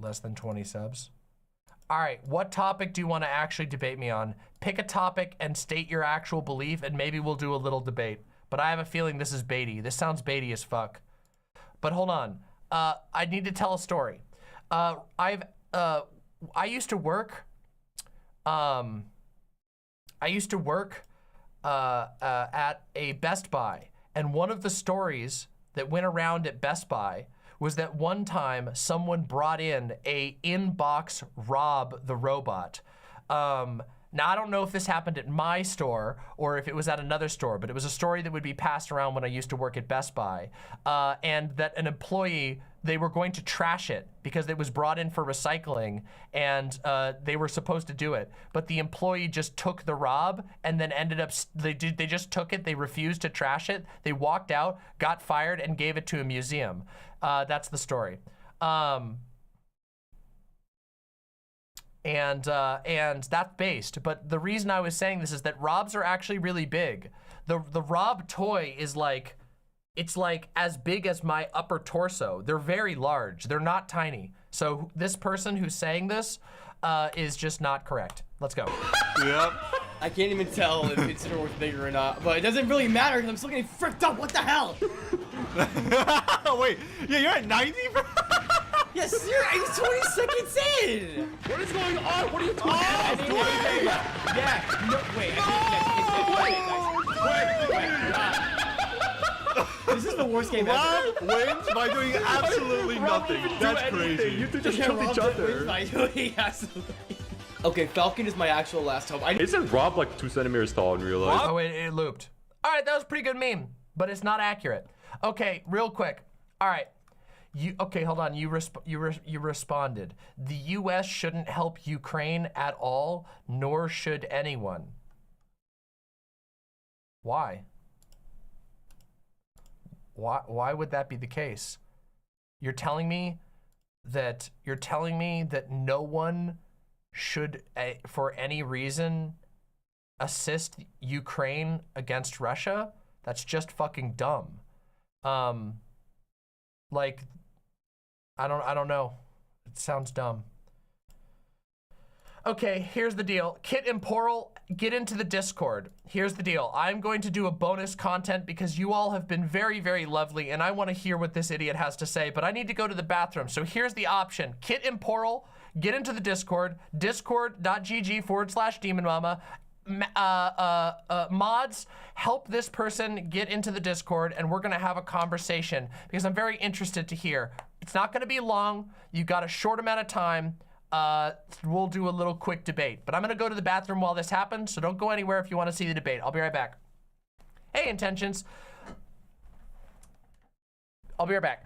Speaker 4: Less than 20 subs. All right, what topic do you want to actually debate me on? Pick a topic and state your actual belief, and maybe we'll do a little debate. But I have a feeling this is baity. This sounds baity as fuck. But hold on, I need to tell a story. I used to work, at a Best Buy, and one of the stories that went around at Best Buy was that one time someone brought in a inbox Rob the robot. Now, I don't know if this happened at my store or if it was at another store, but it was a story that would be passed around when I used to work at Best Buy. And that an employee, they were going to trash it because it was brought in for recycling, and they were supposed to do it. But the employee just took the Rob and then ended up, they just took it, they refused to trash it. They walked out, got fired, and gave it to a museum. That's the story. And that's based. But the reason I was saying this is that Robs are actually really big. The Rob toy is like, it's like as big as my upper torso. They're very large. They're not tiny. So this person who's saying this is just not correct. Let's go.
Speaker 1: Yep. I can't even tell if it's store was bigger or not, but it doesn't really matter because I'm still getting fricked up. What the hell?
Speaker 21: Wait, yeah, you're at 90?
Speaker 1: Yes, it's 20 seconds in.
Speaker 21: What is going on? What are you talking about?
Speaker 1: Yeah. No, wait. This is the worst game ever.
Speaker 21: Rob wins by doing absolutely nothing. That's crazy. You two just killed each other.
Speaker 1: By doing absolutely. Okay, Falcon is my actual last hope.
Speaker 21: Isn't Rob like 2 centimeters tall in real life?
Speaker 4: Oh, wait, it looped. All right, that was a pretty good meme, but it's not accurate. Okay, real quick. All right. Okay, hold on. You responded. The U.S. shouldn't help Ukraine at all, nor should anyone. Why? Why would that be the case? You're telling me that no one should, for any reason, assist Ukraine against Russia? That's just fucking dumb. Like, I don't know. It sounds dumb. Okay, here's the deal. Kit Emporal, get into the Discord. Here's the deal. I'm going to do a bonus content because you all have been very, very lovely, and I want to hear what this idiot has to say, but I need to go to the bathroom. So here's the option. Kit Emporal, get into the Discord, discord.gg/demonmama. Mods, help this person get into the Discord, and we're gonna have a conversation because I'm very interested to hear. It's not gonna be long. You got a short amount of time. We'll do a little quick debate, but I'm gonna go to the bathroom while this happens, so don't go anywhere if you wanna see the debate. I'll be right back. Hey, Intentions. I'll be right back.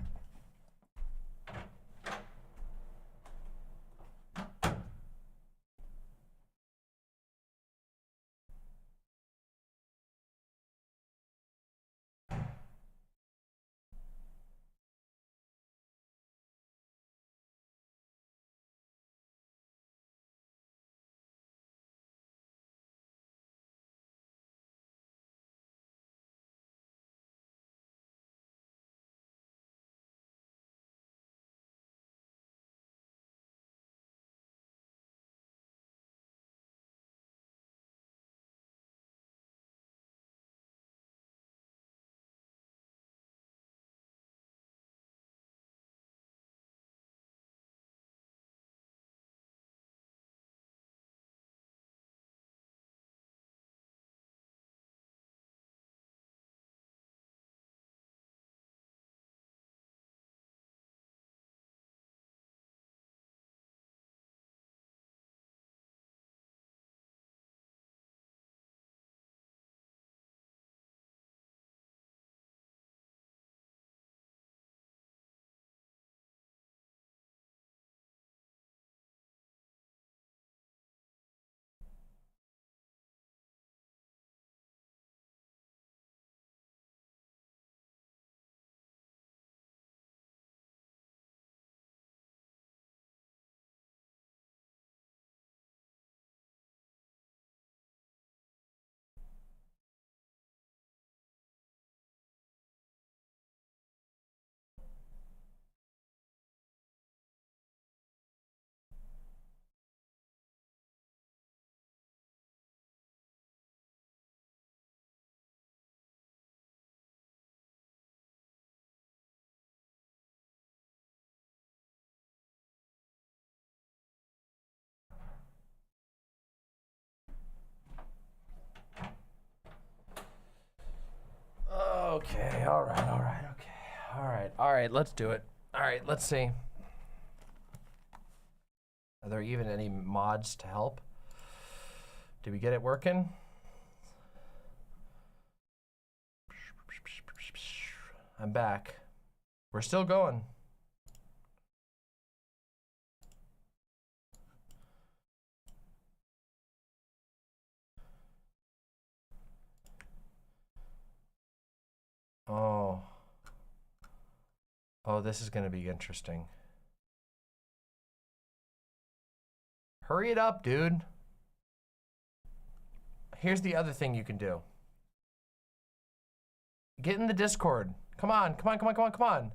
Speaker 4: Okay, all right, okay. All right, let's do it. All right, let's see. Are there even any mods to help? Did we get it working? I'm back. We're still going. Oh. Oh, this is gonna be interesting. Hurry it up, dude. Here's the other thing you can do. Get in the Discord. Come on, come on, come on, come on, come on.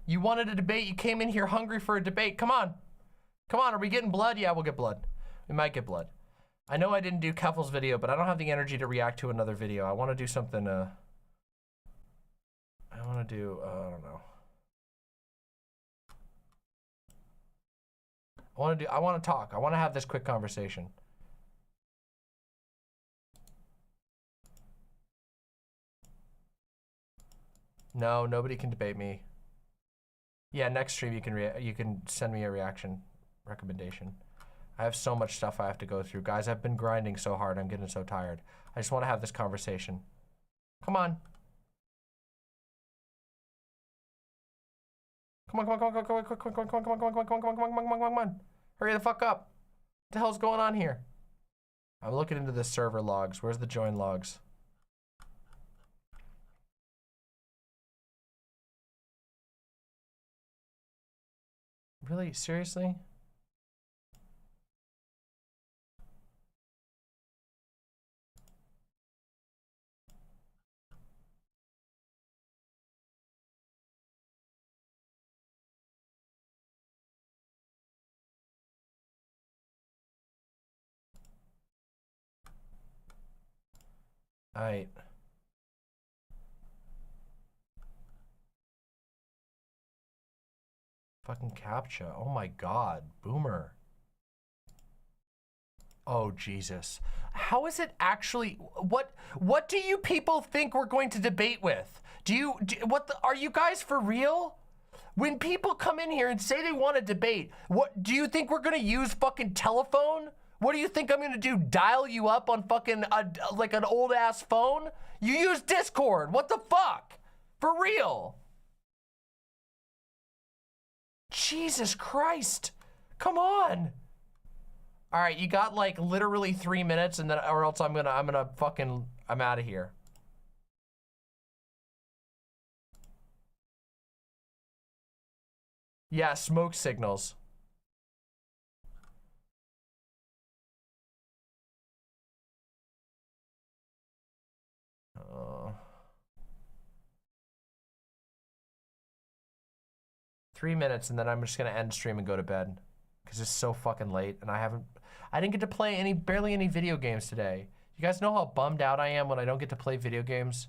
Speaker 4: You wanted a debate. You came in here hungry for a debate. Come on. Come on, are we getting blood? Yeah, we'll get blood. We might get blood. I know I didn't do Keffel's video, but I don't have the energy to react to another video. I want to do something, I want to do, I don't know. I want to talk. I want to have this quick conversation. No, nobody can debate me. Yeah, next stream you can send me a reaction recommendation. I have so much stuff I have to go through. Guys, I've been grinding so hard. I'm getting so tired. I just want to have this conversation. Come on. Come on, come on, come on, come on, come on, come on, come on, come on, come on, come on, come on, come on, come on, come on. Hurry the fuck up. What the hell's going on here? I'm looking into the server logs. Where's the join logs? Really? Seriously? Alright. Fucking CAPTCHA. Oh my god. Boomer. Oh Jesus. How is it actually, what do you people think we're going to debate with? Are you guys for real? When people come in here and say they want to debate, what do you think we're gonna use? Fucking telephone? What do you think I'm gonna do? Dial you up on fucking like an old ass phone? You use Discord. What the fuck? For real? Jesus Christ. Come on. All right, you got like literally 3 minutes, and then or else I'm gonna fucking I'm out of here. Yeah, smoke signals. 3 minutes, and then I'm just gonna end stream and go to bed because it's so fucking late, and I didn't get to play barely any video games today. You guys know how bummed out I am when I don't get to play video games?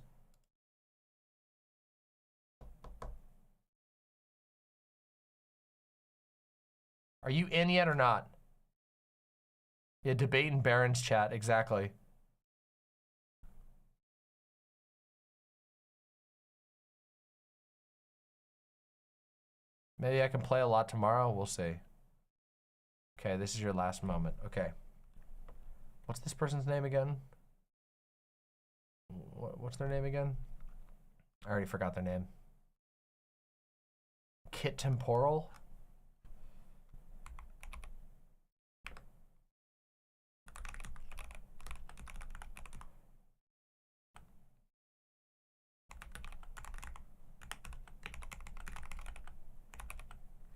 Speaker 4: Are you in yet or not? Yeah, debate in Baron's chat, exactly. Maybe I can play a lot tomorrow, we'll see. Okay, this is your last moment, okay. What's this person's name again? What's their name again? I already forgot their name. Kit Temporal?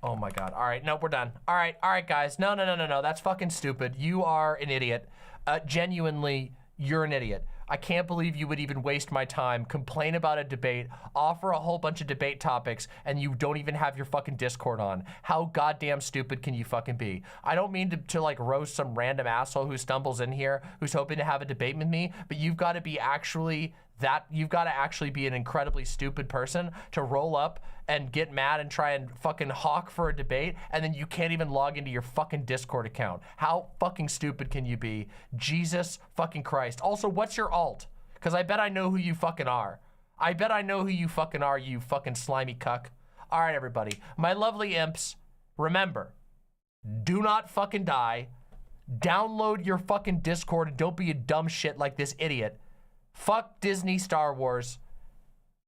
Speaker 4: Oh my god. All right, nope, we're done. All right, guys. No, that's fucking stupid. You are an idiot. Genuinely, you're an idiot. I can't believe you would even waste my time, complain about a debate, offer a whole bunch of debate topics, and you don't even have your fucking Discord on. How goddamn stupid can you fucking be? I don't mean to like roast some random asshole who stumbles in here, who's hoping to have a debate with me, but you've got to be you've got to actually be an incredibly stupid person to roll up and get mad and try and fucking hawk for a debate, and then you can't even log into your fucking Discord account. How fucking stupid can you be? Jesus fucking Christ. Also, what's your alt? Because I bet I know who you fucking are. I bet I know who you fucking are, you fucking slimy cuck. All right, everybody. My lovely imps, remember, do not fucking die. Download your fucking Discord and don't be a dumb shit like this idiot. Fuck Disney Star Wars.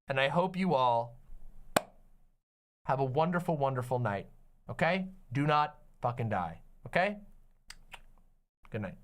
Speaker 4: And I hope you all have a wonderful, wonderful night. Okay? Do not fucking die. Okay? Good night.